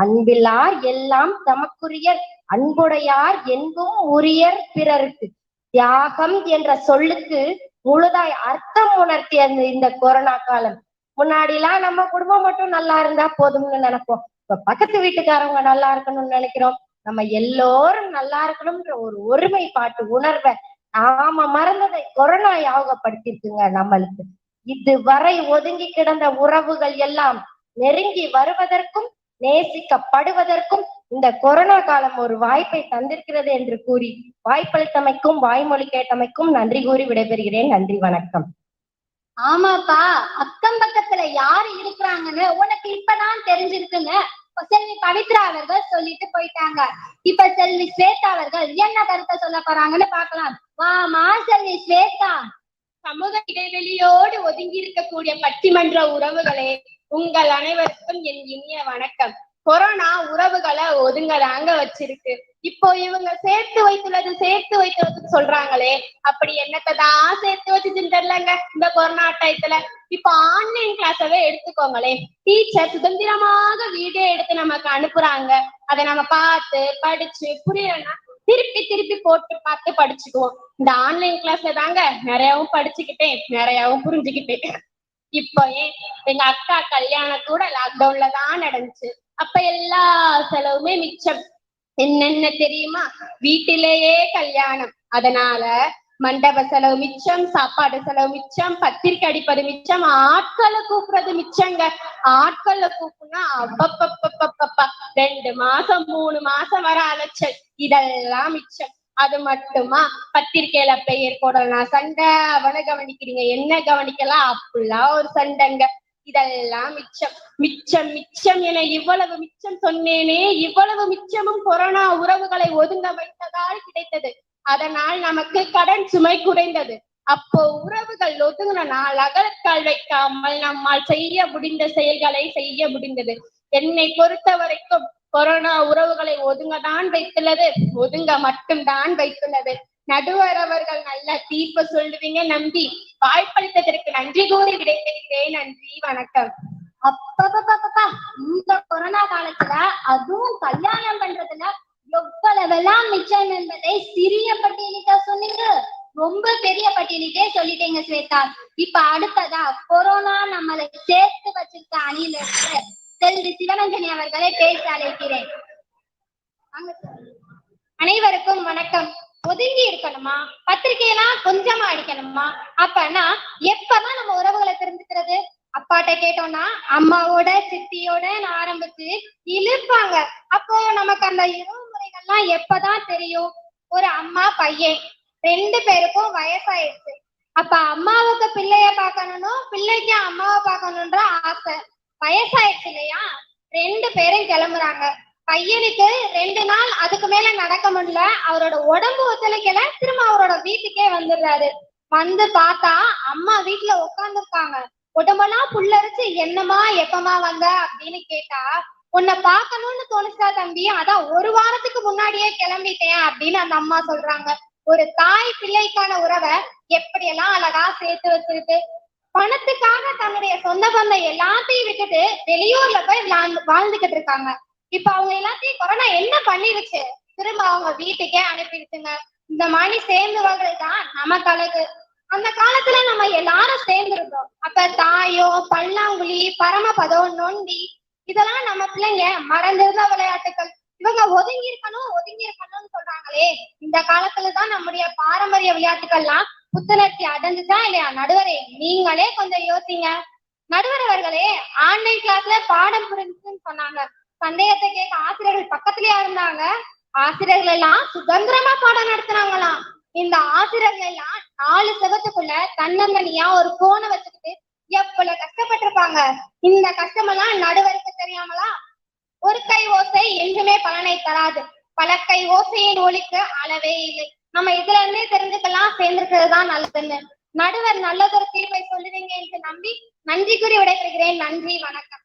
அன்பில்லார் எல்லாம் தமக்குரியர், அன்புடையார் எங்கும் உரியர் பிறருக்கு. தியாகம் என்ற சொல்லுக்கு முழுதாய் அர்த்தம் உணர்த்திய இந்த கொரோனா காலம். முன்னாடி எல்லாம் நம்ம குடும்பம் மட்டும் நல்லா இருந்தா போதும்னு நினைப்போம். இப்ப பக்கத்து வீட்டுக்காரவங்க நல்லா இருக்கணும்னு நினைக்கிறோம். நம்ம எல்லோரும் நல்லா இருக்கணும்ன்ற ஒரு ஒருமைப்பாட்டு உணர்வை நாம மறந்ததை கொரோனா ஞாபகப்படுத்திருக்குங்க நம்மளுக்கு. இதுவரை ஒதுங்கி கிடந்த உறவுகள் எல்லாம் நெருங்கி வருவதற்கும் நேசிக்கப்படுவதற்கும் இந்த கொரோனா காலம் ஒரு வாய்ப்பை தந்திருக்கிறது என்று கூறி வாய்ப்பளித்தமைக்கும் வாய்மொழி கேட்டமைக்கும் நன்றி கூறி விடைபெறுகிறேன். நன்றி, வணக்கம். ஆமாப்பா, அக்கம் பக்கத்துல யாரு இருக்கிறாங்கன்னு உனக்கு இப்பதான் தெரிஞ்சிருக்குன்னு செல்வி பவித்ரா அவர்கள் சொல்லிட்டு போயிட்டாங்க. இப்ப செல்வி ஸ்வேதா அவர்கள் என்ன கருத்தை சொல்ல போறாங்கன்னு பாக்கலாம். வாமா செல்வி ஸ்வேதா. சமூக இடைவெளியோடு ஒதுங்கி இருக்கக்கூடிய பட்டிமன்ற உறவுகளே, உங்கள் அனைவருக்கும் என் இனிய வணக்கம். கொரோனா உறவுகளை ஒதுங்கதாங்க வச்சிருக்கு. இப்போ இவங்க சேர்த்து வைத்துள்ளது சொல்றாங்களே, அப்படி என்னத்தான் சேர்த்து வச்சுன்னு தெரியலங்க இந்த கொரோனா டயத்துல. இப்போ ஆன்லைன் கிளாஸவே எடுத்துக்கோங்களே, டீச்சர் சுதந்திரமாக வீடியோ எடுத்து நமக்கு அனுப்புறாங்க. அதை நம்ம பார்த்து படிச்சு புரியலன்னா திருப்பி போட்டு பார்த்து படிச்சுக்குவோம். இந்த ஆன்லைன் கிளாஸ்ல தாங்க நிறையவும் படிச்சுக்கிட்டேன், நிறையவும் புரிஞ்சுக்கிட்டேன். இப்போ எங்க அக்கா கல்யாணம் கூட லாக்டவுன்ல தான் நடந்துச்சு. அப்ப எல்லா செலவுமே மிச்சம். என்னென்ன தெரியுமா? வீட்டிலேயே கல்யாணம், அதனால மண்டப செலவு மிச்சம், சாப்பாடு செலவு மிச்சம், பத்திரிக்கை அடிப்பது மிச்சம், ஆட்களை கூப்பிடுறது மிச்சங்க. ஆட்களை கூப்பிடுனா அப்பப்பப்பப்பப்பா 2 மாசம் 3 மாசம் வர அலைச்சல், இதெல்லாம் மிச்சம். அது மட்டுமா பத்திரிக்கையில பெயர் போடலாம் சண்டை, அவனை கவனிக்கிறீங்க என்ன கவனிக்கலாம் அப்படிலாம் ஒரு சண்டைங்க. இதெல்லாம் மிச்சம் மிச்சம் மிச்சம் என இவ்வளவு மிச்சம் சொன்னேனே, இவ்வளவு மிச்சமும் கொரோனா உறவுகளை ஒதுங்க வைத்ததால் கிடைத்தது. அதனால் நமக்கு கடன் சுமை குறைந்தது. அப்போ உறவுகள் ஒதுங்கினால் அகலக்கால் வைக்காமல் நம்மால் செய்ய முடிந்த செயல்களை செய்ய முடிந்தது. என்னை பொறுத்த வரைக்கும் கொரோனா உறவுகளை ஒதுங்கதான் வைத்துள்ளது, ஒதுங்க மட்டும்தான் வைத்துள்ளது. நடுவர் அவர்கள் நல்ல தீர்ப்பு சொல்லுவீங்க நம்பி வாய்ப்பளித்ததற்கு நன்றி கூறி விடைபெறுகிறேன். நன்றி, வணக்கம். அப்பப்பா இந்த கொரோனா காலத்துல அதுவும் கல்யாணம் பண்றதுல எவ்வளவெல்லாம் மிச்சம் என்பதை சிறிய பட்டியலிட்டா சொன்னீங்க, ரொம்ப பெரிய பட்டியலிட்டே சொல்லிட்டீங்க ஸ்வேதா. இப்ப அடுத்ததா கொரோனா நம்மளை சேர்த்து வச்சிருக்க அணியில இருந்து செல்வி சிவரஞ்சனி அவர்களை பேச அழைக்கிறேன். அனைவருக்கும் வணக்கம். ஒதுங்கி இருக்கணுமா, பத்திரிகையெல்லாம் கொஞ்சமா அடிக்கணுமா, அப்பனா எப்பதான் நம்ம உறவுகளை தெரிஞ்சுக்கிறது? அப்பாட்ட கேட்டோம்னா அம்மாவோட சித்தியோட ஆரம்பிச்சு இழுப்பாங்க. அப்போ நமக்கு அந்த இரவு முறைகள்லாம் எப்பதான் தெரியும்? ஒரு அம்மா பையன் 2 பேருக்கும் வயசாயிடுச்சு. அப்ப அம்மாவுக்கு பிள்ளைய பார்க்கணும், பிள்ளைக்கு அம்மாவை பார்க்கணுன்ற ஆசை. வயசாயிடுச்சு இல்லையா? 2 பேரும் கிளம்புறாங்க. பையனுக்கு 2 நாள் அதுக்கு மேல நடக்க முடியல, அவரோட உடம்பு ஒத்துழைக்கல, திரும்ப அவரோட வீட்டுக்கே வந்துடுறாரு. வந்து பார்த்தா அம்மா வீட்டுல உட்காந்துருக்காங்க. உடம்பெல்லாம் புல்லரிச்சு என்னமா எப்பமா வந்த அப்படின்னு கேட்டா, உன்னை பார்க்கணும்னு தோணுச்சா தம்பி, அதான் 1 வாரத்துக்கு முன்னாடியே கிளம்பிட்டேன் அப்படின்னு அந்த அம்மா சொல்றாங்க. ஒரு தாய் பிள்ளைக்கான உறவை எப்படியெல்லாம் அழகா சேர்த்து வச்சிருக்கு. பணத்துக்காக தன்னுடைய சொந்த பந்தம் எல்லாத்தையும் விட்டுட்டு வெளியூர்ல போய் வாழ்ந்துகிட்டு இருக்காங்க. இப்ப அவங்க எல்லாத்தையும் கொரோனா என்ன பண்ணிருச்சு? திரும்ப அவங்க வீட்டுக்கே அனுப்பிடுச்சுங்க. இந்த மாதிரி சேர்ந்து வாழ்றதுதான் நமக்கு அழகு. அந்த காலத்துல நம்ம எல்லாரும் சேர்ந்து இருந்தோம். அப்ப தாயோ, பல்லாங்குழி, பரமபதம், நொண்டி இதெல்லாம் நம்ம பிள்ளைங்க மறந்திருந்த விளையாட்டுகள். இவங்க ஒதுங்கி இருக்கணும்னு சொல்றாங்களே, இந்த காலத்துலதான் நம்முடைய பாரம்பரிய விளையாட்டுகள்லாம் புத்துணர்ச்சி அடைஞ்சுச்சா இல்லையா? நடுவரே, நீங்களே கொஞ்சம் யோசிங்க. நடுவர் அவர்களே, ஆன்லைன் கிளாஸ்ல பாடம் புரிஞ்சுன்னு சொன்னாங்க. சந்தேகத்தை கேட்க ஆசிரியர்கள் பக்கத்திலேயே இருந்தாங்க. ஆசிரியர்கள் எல்லாம் சுதந்திரமா பாடம் நடத்துனாங்களாம். இந்த ஆசிரியர்கள் எல்லாம் 4 செவத்துக்குள்ள தன்னந்தனியா ஒரு போனை வச்சுக்கிட்டு எவ்வளவு கஷ்டப்பட்டிருப்பாங்க. இந்த கஷ்டமெல்லாம் நடுவருக்கு தெரியாமலா? ஒரு கை ஓசை என்றுமே பலனை தராது, பல கை ஓசையின் ஒலிக்கு அளவே இல்லை. நம்ம இதுல இருந்தே தெரிஞ்சுக்கலாம் சேர்ந்திருக்கிறது தான் நல்லதுன்னு. நடுவர் நல்லதொரு தீர்ப்பை சொல்லுவீங்க என்று நம்பி நன்றி கூறி விடைபெறுகிறேன். நன்றி, வணக்கம்.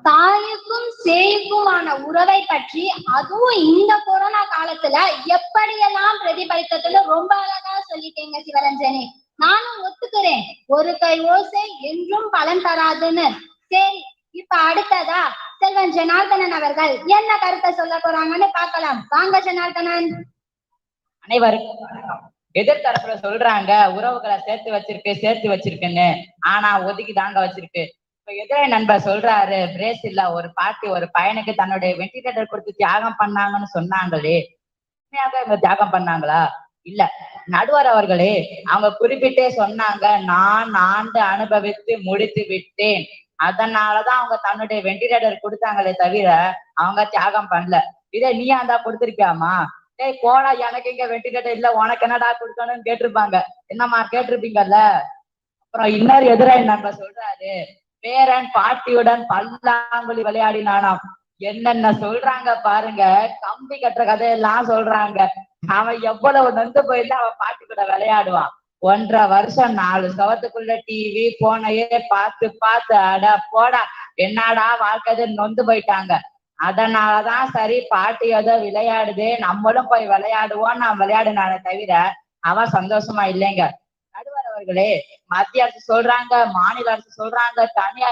தாயுக்கும் சேயுக்குமான உறவை பற்றி அதுவும் இந்த கொரோனா காலத்துல எப்படியெல்லாம் பிரதிபலித்ததுன்னு ரொம்ப அழகா சொல்லிட்டீங்க சிவரஞ்சனி. நானும் ஒத்துக்கிறேன், ஒரு கை ஓசை என்றும் பலன் தராதுன்னு. சரி, இப்ப அடுத்ததா செல்வன் ஜனார்தனன் அவர்கள் என்ன கருத்தை சொல்ல போறாங்கன்னு பார்க்கலாம். வாங்க ஜனார்தனன். அனைவருக்கும் எதிர்த்தரப்புல சொல்றாங்க உறவுகளை சேர்த்து வச்சிருக்குன்னு, ஆனா ஒதுக்கி தாங்க வச்சிருக்கு. இப்ப எதிரே நண்பர் சொல்றாரு, பிரேசில்ல ஒரு பாட்டி ஒரு பையனுக்கு தன்னுடைய வெண்டிலேட்டர் கொடுத்து தியாகம் பண்ணாங்கன்னு சொன்னாங்களே, உண்மையாக இவங்க தியாகம் பண்ணாங்களா? இல்ல. நடுவர் அவர்களே, அவங்க குறிப்பிட்டே சொன்னாங்க, நான் ஆண்டு அனுபவித்து முடித்து விட்டேன், அதனாலதான் அவங்க தன்னுடைய வெண்டிலேட்டர் கொடுத்தாங்களே தவிர அவங்க தியாகம் பண்ணல. இதே நீ அந்த கொடுத்திருக்கியாமா? ஏய் போடா, எனக்கு இங்க வெண்டிலேட்டர் இல்ல, உனக்கு என்னடா கொடுக்கணும்னு கேட்டிருப்பாங்க. என்னம்மா கேட்டிருப்பீங்கல்ல. அப்புறம் இன்னொரு எதிரே நம்ம சொல்றாரு, பேரன் பாட்டியுடன் பல்லாங்குழி விளையாடினானாம். என்னென்ன சொல்றாங்க பாருங்க, கம்பி கட்டுற கதையெல்லாம் சொல்றாங்க. அவன் எவ்வளவு நொந்து போயிட்டு அவன் பாட்டி கூட விளையாடுவான். 1.5 வருஷம் 4 சவத்துக்குள்ள டிவி போனையே பார்த்து அட போடா என்னடா வாழ்க்கை நொந்து போயிட்டாங்க. அதனாலதான் சரி பாட்டி ஏதோ விளையாடுதே நம்மளும் போய் விளையாடுவோம் நான் விளையாடுனானே தவிர அவன் சந்தோஷமா இல்லைங்க. நடுவர் அவர்களே, மத்திய அரசு சொல்றாங்க, மாநில அரசு சொல்றாங்க தனியா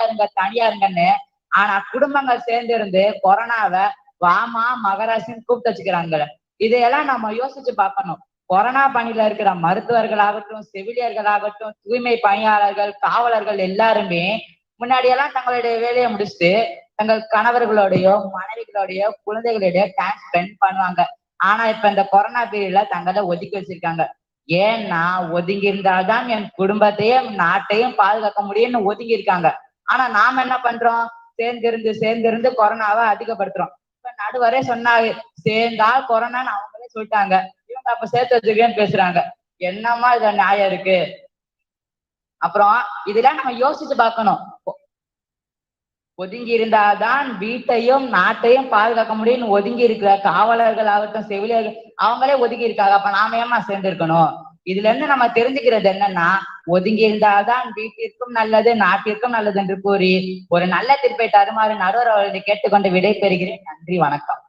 இருங்கன்னு, ஆனா குடும்பங்கள் சேர்ந்து இருந்து கொரோனாவை வாமா மகராசின்னு கூப்பிட்டு வச்சுக்கிறாங்க. இதையெல்லாம் நம்ம யோசிச்சு பார்க்கணும். கொரோனா பணியில இருக்கிற மருத்துவர்களாகட்டும், செவிலியர்களாகட்டும், தூய்மை பணியாளர்கள், காவலர்கள் எல்லாருமே முன்னாடியெல்லாம் தங்களுடைய வேலையை முடிச்சுட்டு தங்கள் கணவர்களோடையோ மனைவிகளோடையோ குழந்தைகளோடய டைம் ஸ்பெண்ட் பண்ணுவாங்க. ஆனா இப்ப இந்த கொரோனா பீரியட்ல தங்களை ஒதுக்கி வச்சிருக்காங்க. ஏன்னா ஒதுங்கி இருந்தால்தான் என் குடும்பத்தையும் நாட்டையும் பாதுகாக்க முடியும்னு ஒதுங்கி இருக்காங்க. ஆனா நாம என்ன பண்றோம்? சேர்ந்திருந்து கொரோனாவை அதிகப்படுத்துறோம். இப்ப நடுவரே சொன்னாரு, சேர்ந்தால் கொரோனான்னு அவங்களே சொல்லிட்டாங்க. இவங்க அப்ப சேர்த்து வச்சிருக்கேன்னு பேசுறாங்க. என்னமா இதுல நியாயம் இருக்கு? அப்புறம் இதெல்லாம் நம்ம யோசிச்சு பார்க்கணும். ஒதுங்கி இருந்தாதான் வீட்டையும் நாட்டையும் பாதுகாக்க முடியும்னு ஒதுங்கி இருக்கிற காவலர்கள் ஆகட்டும், செவிலியர்கள் அவங்களே ஒதுங்கி இருக்காங்க. அப்ப நாம ஏமா சேர்ந்து இருக்கணும்? இதுல இருந்து நம்ம தெரிஞ்சுக்கிறது என்னன்னா, ஒதுங்கி இருந்தால்தான் வீட்டிற்கும் நல்லது, நாட்டிற்கும் நல்லது என்று கூறி ஒரு நல்ல தீர்ப்பை தருமாறு நடுவர் அவர்களை கேட்டுக்கொண்டு விடை பெறுகிறேன். நன்றி, வணக்கம்.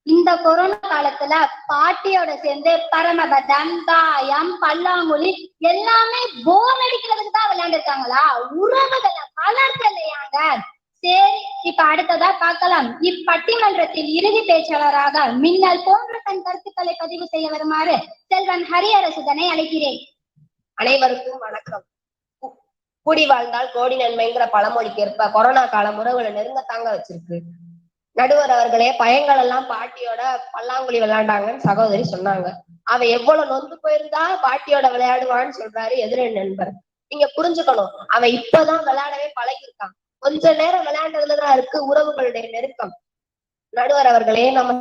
இந்த கொரோனா காலத்துல பாட்டியோட சேர்ந்து பரமபதம், தாயம், பல்லாங்குழி எல்லாமே போர் அடிக்கிறதுக்கு தான் விளையாண்டுருக்காங்களா? உறவுகளை வளர்க்கலையாங்க. சரி, இப்ப அடுத்ததா பார்க்கலாம். இப்பட்டிமன்றத்தில் இறுதி பேச்சாளராக மின்னல் போன்ற தன் கருத்துக்களை பதிவு செய்ய வருமாறு செல்வன் ஹரிஹரசுதனை அழைக்கிறேன். அனைவருக்கும் வணக்கம். கூடி வாழ்ந்தால் கோடி நன்மைங்கிற பழமொழிக்கு ஏற்ப கொரோனா காலம் உறவுகளை நெருங்கத்தாங்க வச்சிருக்கு. நடுவர் அவர்களே, பையங்கள் எல்லாம் பாட்டியோட பல்லாங்குழி விளையாண்டாங்கன்னு சகோதரி சொன்னாங்க. அவ எவ்வளவு நொந்து போயிருந்தா பாட்டியோட விளையாடுவான்னு சொல்றாரு எதிர நண்பர். நீங்க புரிஞ்சுக்கணும், அவ இப்பதான் விளையாடவே பழகிருக்கான். கொஞ்ச நேரம் விளையாண்டதுலதான் இருக்கு உறவுகளுடைய நெருக்கம். நடுவர் அவர்களே, நம்ம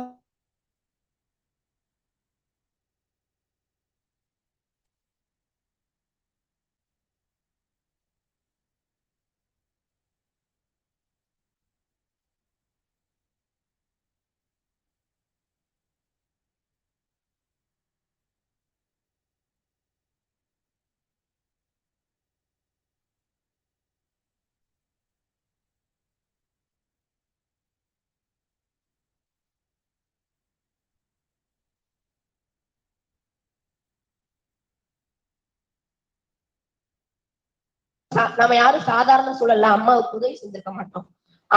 யாரும் சாதாரண சூழல்ல அம்மாவுக்கு உதவி செஞ்சிருக்க மாட்டோம்.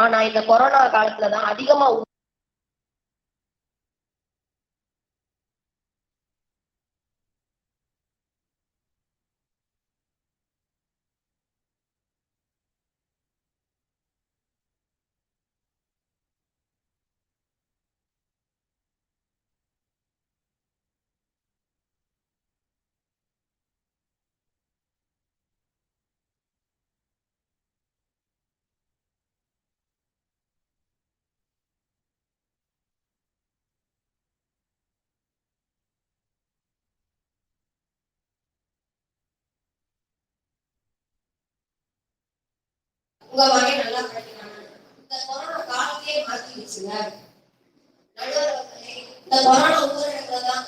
ஆனா இந்த கொரோனா காலத்துலதான் அதிகமா உங்க மகன் நல்லா படிக்கிறாங்க. இந்த கொரோனா காலத்தையே மாத்திடுச்சுங்க. இந்த கொரோனா ஊரடங்குலதான்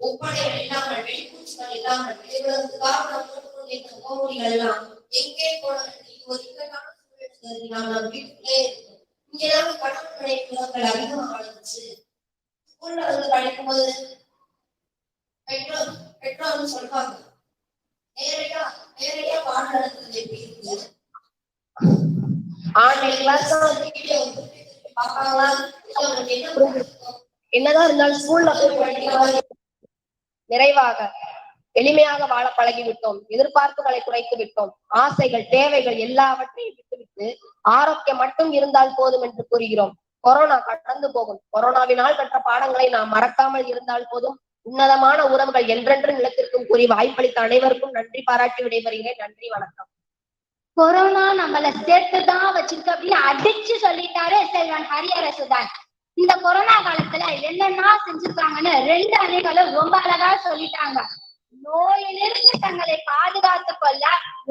ஒப்பனைகள் இல்லாமல், வெளிப்பூச்சிகள் இல்லாமல், வெளிவரதுக்காக இந்த கோவில்கள் எல்லாம் எங்கே போன ஒரு இக்கட்டான சூழல் நாம் வீட்டுக்குள்ளே இருக்கோம். இங்கெல்லாம் கணவன் மனைவி உறவுகள் அதிகமாக வளர்ந்துச்சு. ஸ்கூல்ல படிக்கும்போது பெற்றோர்னு சொல்லுவாங்க, நேரடியா பாடம் நடத்துறது எப்படி இருக்கு? என்னதான் இருந்தாலும் ஸ்கூல்ல போய் நிறைவாக எளிமையாக வாழ பழகிவிட்டோம். எதிர்பார்ப்புகளை குறைத்து விட்டோம். ஆசைகள், தேவைகள் எல்லாவற்றையும் விட்டுவிட்டு ஆரோக்கியம் மட்டும் இருந்தால் போதும் என்று கூறுகிறோம். கொரோனா கடந்து போகும். கொரோனாவினால் கற்ற பாடங்களை நாம் மறக்காமல் இருந்தால் போதும். உன்னதமான உறவுகள் என்றென்று நிலத்திற்கும் கூறி வாய்ப்பளித்த அனைவருக்கும் நன்றி பாராட்டி விடைபெறுகிறேன். நன்றி, வணக்கம். கொரோனா நம்மளை சேர்த்துதான் வச்சிருக்கு அப்படின்னு அடிச்சு சொல்லிட்டாரு செல்வன் ஹரிஹரசுதன். இந்த கொரோனா காலத்துல என்னென்ன செஞ்சிருக்காங்கன்னு ரெண்டு அணிகளும் ரொம்ப அழகா சொல்லிட்டாங்க. நோயிலிருந்து தங்களை பாதுகாத்துக் கொள்ள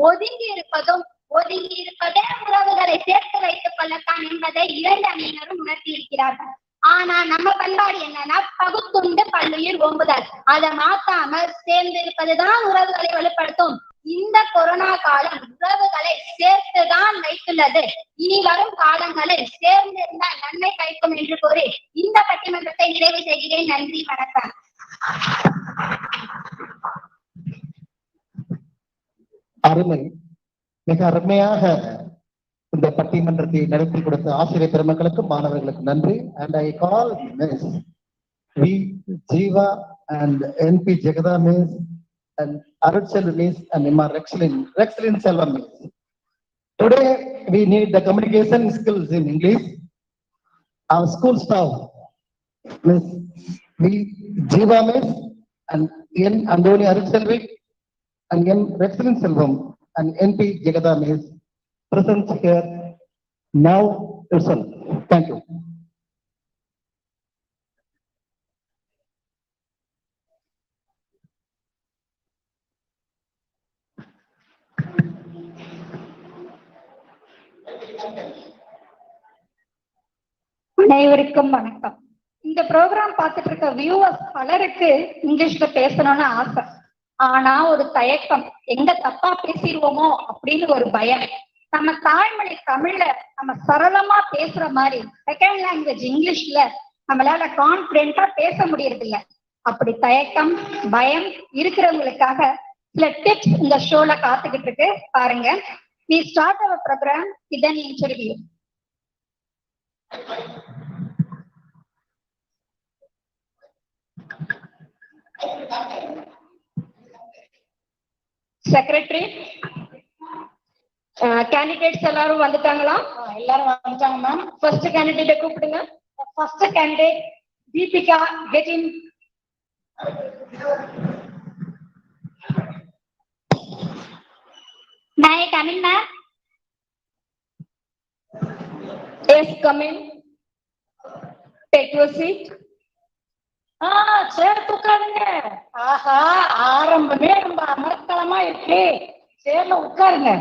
ஒதுங்கி இருப்பதும், ஒதுங்கி இருப்பதே உறவுகளை சேர்த்து வைத்துக் கொள்ளத்தான் என்பதை இரண்டு அணியினரும் உணர்த்தி இருக்கிறார்கள். ஆனா நம்ம பண்பாடு என்னன்னா, பகுத்துண்டு பல்லுயிர் ஓம்புதல். அதை மாத்தாம சேர்ந்து இருப்பதுதான் உறவுகளை வலுப்படுத்தும். இந்த கொரோனா காலம் உறவுகளை சேர்த்துதான் வைத்துள்ளது. இனி வரும் காலங்களில் சேர்ந்து இருந்தால் நன்மை கிடைக்கும் என்று கூறி இந்த பட்டிமன்றத்தை நிறைவு செய்கிறேன். நன்றி, வணக்கம். அருமை, மிக அருமையாக இந்த பட்டிமன்றத்தை நடத்தி கொடுத்த ஆசிரியர் பெருமக்களுக்கு, மாணவர்களுக்கு நன்றி. And I call Miss V. Jiva and NP Jagada Miss and Arutselvi Miss and Imar Rexlin Selva Miss. Today we need the communication skills in English. Our school staff, Miss V. Jiva Miss and N. Andoni Arutselvi and N. Rexlin Selvam and NP Jagada Miss present here now itself. Thank you. அனைவருக்கும் வணக்கம். இந்த program பார்த்துட்டு இருக்க viewers பலருக்கு இங்கிலீஷ்ல பேசணும்னு ஆசை. ஆனா ஒரு தயக்கம், எங்க தப்பா பேசிடுவோமோ அப்படின்னு ஒரு பயம். நம்ம தாய்மொழி தமிழ்ல நம்ம சரளமா பேசுற மாதிரி செகண்ட் லாங்குவேஜ் இங்கிலீஷ்ல நம்மளால கான்பிடென்டா பேச முடியறது இல்ல. அப்படி தயக்கம் பயம் இருக்கிறவங்களுக்காக சில டிப்ஸ் இந்த ஷோல காத்துக்கிட்டு இருக்கு, பாருங்க. We start our program with an interview. Secretary, candidates எல்லாரும் வந்துட்டாங்களா? எல்லாரும் வந்துட்டாங்க மேம். ஃபர்ஸ்ட் கேண்டிடேட்டை கூப்பிடுங்க. First candidate Deepika, get in. May I come in, ma'am? Yes, come in. Take your seat. சேர்த்து உட்காருங்க. ஆஹா, ஆரம்பமே ரொம்ப அமர்க்களமா இருக்கு. சேர்ல உட்காருங்க.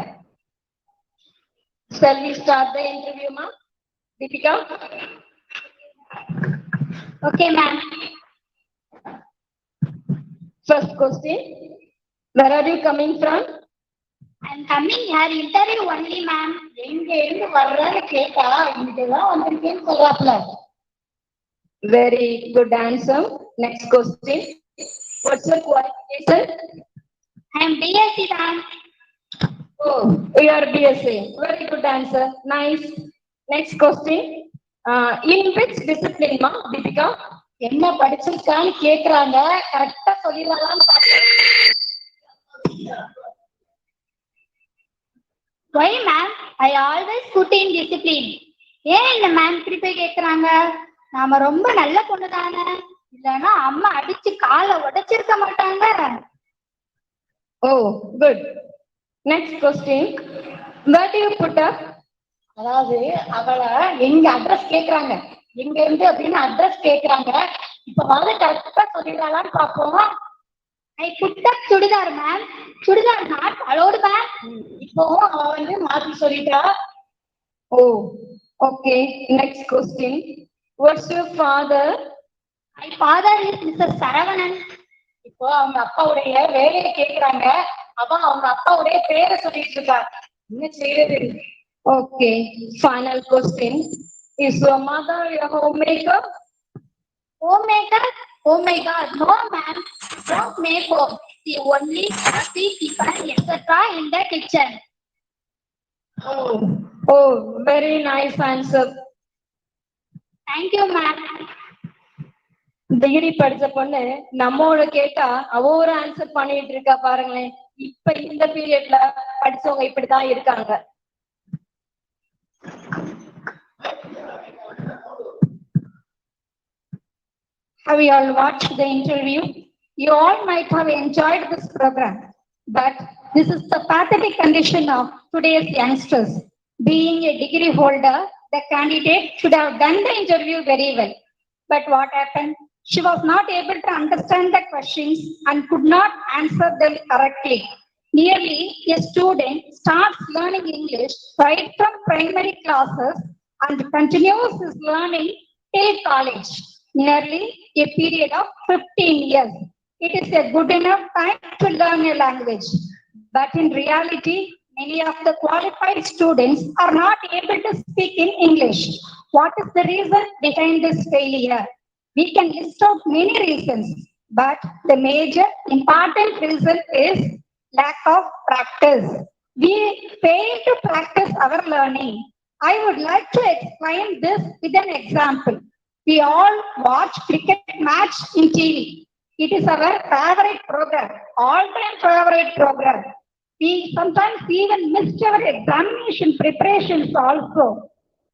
Shall we start the interview, ma'am? Deepika? Okay, ma'am. First question. Where are you coming from? I'm coming here interview only, ma'am. எங்க இருந்து வர்றேன்னு கேட்டா இங்கதான் வந்திருக்கேன்னு சொல்றாப்ல. Very good answer. Next question. What's your qualification? I'm BSc, ma'am. Oh, you are BSc. Very good answer. Nice. Next question. In which discipline, ma, Deepika? என்ன படிச்சிருக்கான்னு கேக்குறாங்க, கரெக்டா சொல்லிடலாம்னு பார்த்தேன். Why, ma'am? I always put in discipline. ஏன் இந்த ma'am திருப்பி கேக்குறாங்க? நாம ரொம்ப நல்ல பொண்ணு தானே, இல்லைன்னா அம்மா அடிச்சு காலை உடைச்சிருக்க மாட்டாங்க. Oh, good. Next question. Where do you put up? அதாவது அவளை எங்க அட்ரஸ் கேக்குறாங்க, எங்க இருந்து அப்படின்னு அட்ரஸ் கேக்குறாங்க. இப்ப வந்து கரெக்டா சொல்லிடலாம்னு பார்ப்போம். I put up churidar, ma'am. Churidar not allowed, ma'am. இப்போ அவ வந்து மாத்தி சொல்லிட்டா. Oh, okay. Next question. What's your father? My father is Mr. Saravanan. இப்போ அவங்க அப்பாவுடைய வேலையை கேக்குறாங்க, அவன் அவங்க அப்பாவுடைய பேரை சொல்லிட்டு இருக்கா. என்ன செய்யறது? Okay. Final question. Is your mother a homemaker? Homemaker? Oh my God, no, ma'am. Don't make home. She only coffee, tiffin, etc. in the kitchen. Oh, very nice answer. Thank you, ma'am. Degree படிச்ச பொண்ணு நம்மோட கேட்டா அவ ஒரு answer பண்ணிட்டு இருக்கா பாருங்களேன். இப்ப இந்த பீரியட்ல படிச்சவங்க இப்படிதான் இருக்காங்க. Have you all watched the interview? You all might have enjoyed this program, but this is the pathetic condition of today's youngsters. Being a degree holder, the candidate should have done the interview very well. But what happened? She was not able to understand the questions and could not answer them correctly. Nearly a student starts learning English right from primary classes and continues his learning till college. Nearly a period of 15 years. It is a good enough time to learn a language. But in reality, many of the qualified students are not able to speak in English. What is the reason behind this failure? We can list out many reasons, but the major important reason is lack of practice. We fail to practice our learning. I would like to explain this with an example. We all watch cricket match in TV. It is our favorite program, all-time favorite program. We sometimes even miss our examination preparations also.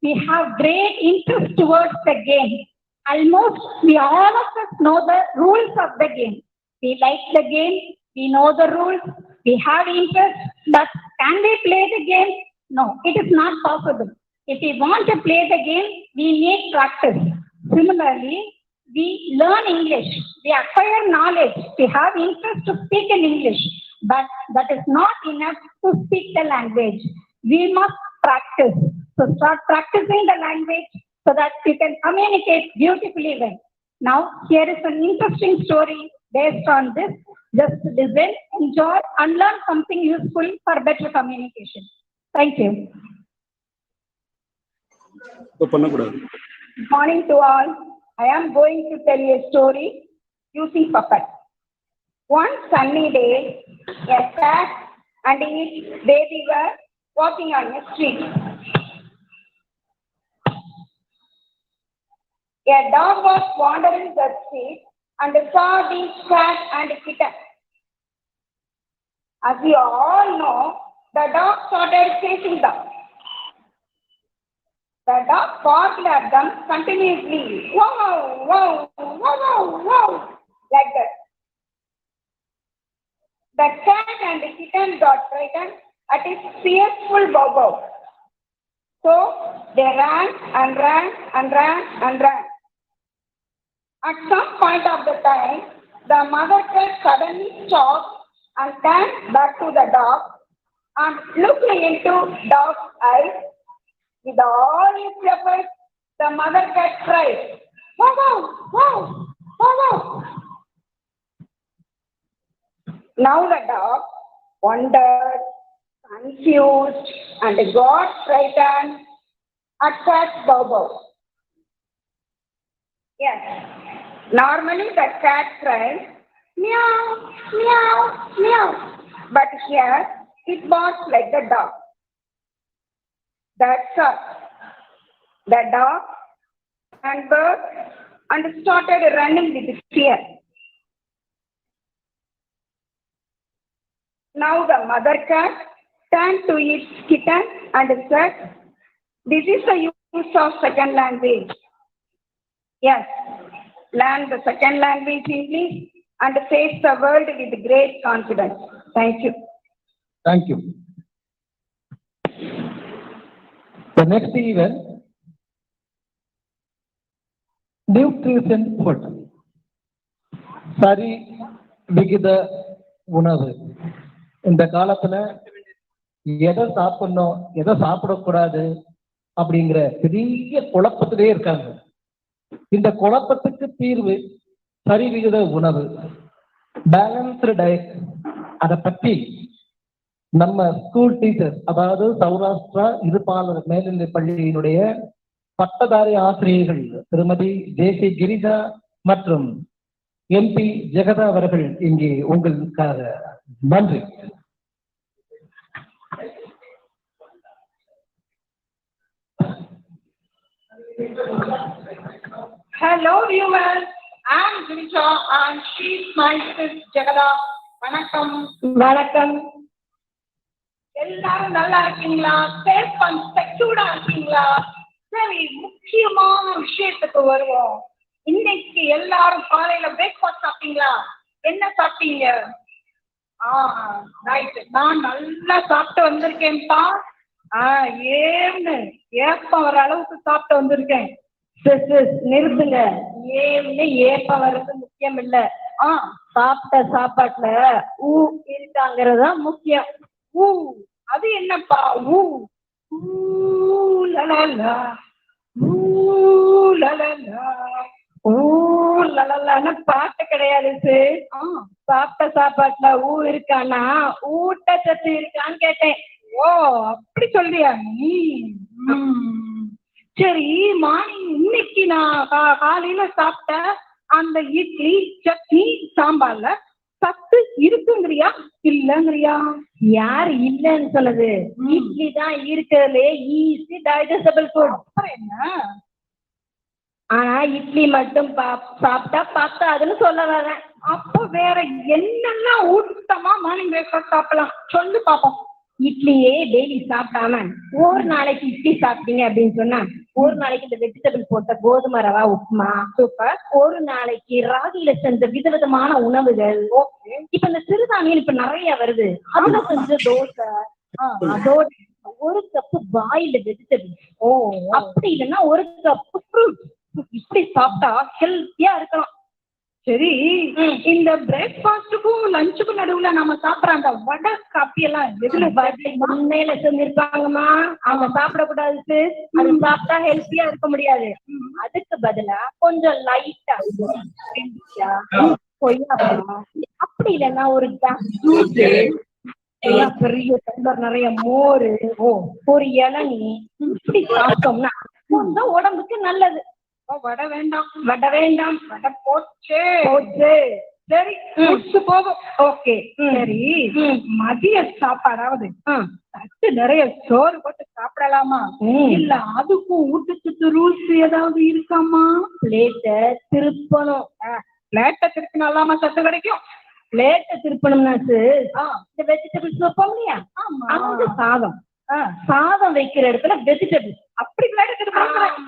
We have great interest towards the game. Almost we all of us know the rules of the game. We like the game, we know the rules, we have interest, but can we play the game? No, it is not possible. If we want to play the game, we need practice. Similarly, we learn English, we acquire knowledge, we have interest to speak in English, but that is not enough to speak the language. We must practice. So start practicing the language so that you can communicate beautifully well. Now, here is an interesting story based on this. Just listen, enjoy, and learn something useful for better communication. Thank you. Good morning to all. I am going to tell you a story using puppet. One sunny day, a cat and its baby were walking on a street. A dog was wandering the street and saw these cat and kitten. As you all know, the dog started chasing them. The dog barked at them continuously, wow, wow, wow, wow, wow, like that. The cat and the kitten got frightened at his fearful bow. So they ran and ran and ran and ran. At some point of the time, the mother cat suddenly stopped and turned back to the dog and looked into dog's eyes. With all its efforts, the mother cat cried, wow, wow, wow, wow, wow. Now the dog wondered, confused, and got frightened at cat's bow. Yes, normally the cat cries, meow, meow, meow. But here, it barks like the dog. That's all. The dog and bird and started running with fear. Now the mother cat turned to its kitten and said, this is the use of second language. Yes, learn the second language English and face the world with great confidence. Thank you. Thank you. The next event, nutrition food. சரி விகித உணவு. இந்த காலத்துல எதை சாப்பிடணும் எதை சாப்பிடக்கூடாது அப்படிங்கிற பெரிய குழப்பத்திலே இருக்காங்க. இந்த குழப்பத்துக்கு தீர்வு சரி விகித உணவு, பேலன்ஸ்டு டயட். அதை பற்றி நம்ம ஸ்கூல் டீச்சர், அதாவது சௌராஷ்டிரா இருபாலர் மேல்நிலை பள்ளியினுடைய பட்டதாரி ஆசிரியர்கள் திருமதி ஜேசி கிரிஜா மற்றும் MP ஜெகதா அவர்கள் இங்கே உங்களுக்காக. நன்றி. Hello viewers, I am Girija and she is my sister Jagada. வணக்கம். வணக்கம். எல்லாரும் நல்லா இருக்கீங்களா? சேஃப் அண்ட் செக்யூர்டா இருக்கீங்களா? சரி, முக்கியமான விஷயத்துக்கு வருவோம். இன்னைக்கு எல்லாரும் காலையில பிரேக்ஃபாஸ்ட் சாப்பிட்டீங்களா? என்ன சாப்பிட்டீங்க? ரைட், நான் நல்லா சாப்பிட்டு வந்திருக்கேன்ப்பா. ஏன்னு ஏப்பம் வர அளவுக்கு சாப்பிட்டு வந்திருக்கேன். நிறுத்துங்க. ஏன்னு ஏப்பம் வர்றது முக்கியம் இல்ல. சாப்பிட்ட சாப்பாட்டுல ஊ இருக்காங்கிறதா முக்கியம். ஊ அது என்னப்பா? ஊ லலலா ஊ லலலா ஊ லலலான்னு பாட்டு கிடையாது. சாப்பிட்ட சாப்பாட்டுல ஊ இருக்கானா ஊட்டச்சத்து இருக்கான்னு கேட்டேன். ஓ, அப்படி சொல்றியா நீ? சரி, மார்னிங் இன்னைக்கு நான் காலையில சாப்பிட்ட அந்த இட்லி சட்னி சாம்பார்ல சத்து இருக்குங்கிறியா இல்லங்கிறியா? யார் இல்லன்னு சொன்னது? இட்லி தான் இருக்கிறதுலே ஈஸி டைஜஸ்டபிள் ஃபுட். அப்புறம் என்ன? ஆனா இட்லி மட்டும் சாப்பிட்டா பத்தாதுன்னு சொல்ல வரேன். அப்போ வேற என்னெல்லாம் ஊட்டமா மார்னிங் பிரேக்ஃபாஸ்ட் சாப்பிடலாம் சொல்லு பாப்போம். இட்லியே டெய்லி சாப்பிடாம ஒரு நாளைக்கு இட்லி சாப்பிட்டீங்க அப்படின்னு சொன்னா, ஒரு நாளைக்கு இந்த வெஜிடபிள் போட்ட கோதுமை ரவா உப்புமா, சூப்பர். ஒரு நாளைக்கு ராகில செஞ்ச விதவிதமான உணவுகள். இப்ப இந்த சிறுதானியம் இப்ப நிறைய வருது, அதுல செஞ்ச தோசை, அதோட ஒரு கப்பு பாயில்டு வெஜிடபிள், அப்படி இல்லைன்னா ஒரு கப்பு ஃப்ரூட். இப்படி சாப்பிட்டா ஹெல்த்தியா இருக்கலாம். சரி, இந்த பிரேக்ஃபாஸ்டுக்கும் லஞ்சுக்கும் நடுவுல நம்ம சாப்பிடுற அந்த வடை காப்பி எல்லாம் எதுல உண்மையில செஞ்சிருப்பாங்கம்மா. அவங்க சாப்பிடக்கூடாது, அது சாப்பிட்டா ஹெல்த்தியா இருக்க முடியாது. அதுக்கு பதிலா கொஞ்சம் லைட்டா கொய்யாப்பழம், அப்படி இல்லைன்னா ஒரு ஜூஸ், பெரிய டம்ளர் நிறைய மோர், ஒரு இளநீ, இப்படி சாப்பிட்டோம்னா கொஞ்சம் உடம்புக்கு நல்லது. வடை வேண்டாம், வடை வேண்டாம், வடை போச்சு போச்சு. சரி, முடிச்சு போகும். ஓகே, சரி, மதிய சாப்பாடாவது தட்டு நிறைய சோறு போட்டு சாப்பிடலாமா, இல்ல அதுக்கும் ஊட்டச்சத்து ரூல்ஸ் ஏதாவது இருக்காமா? பிளேட்ட திருப்பணும். பிளேட்டை திருப்பினாலாமா சத்து கிடைக்கும்? பிளேட்ட திருப்பணும்னா இந்த வெஜிடபிள்ஸ் வைப்போம் இல்லையா, அந்த சாதம் சாதம் வைக்கிற இடத்துல வெஜிடபிள்ஸ் அப்படி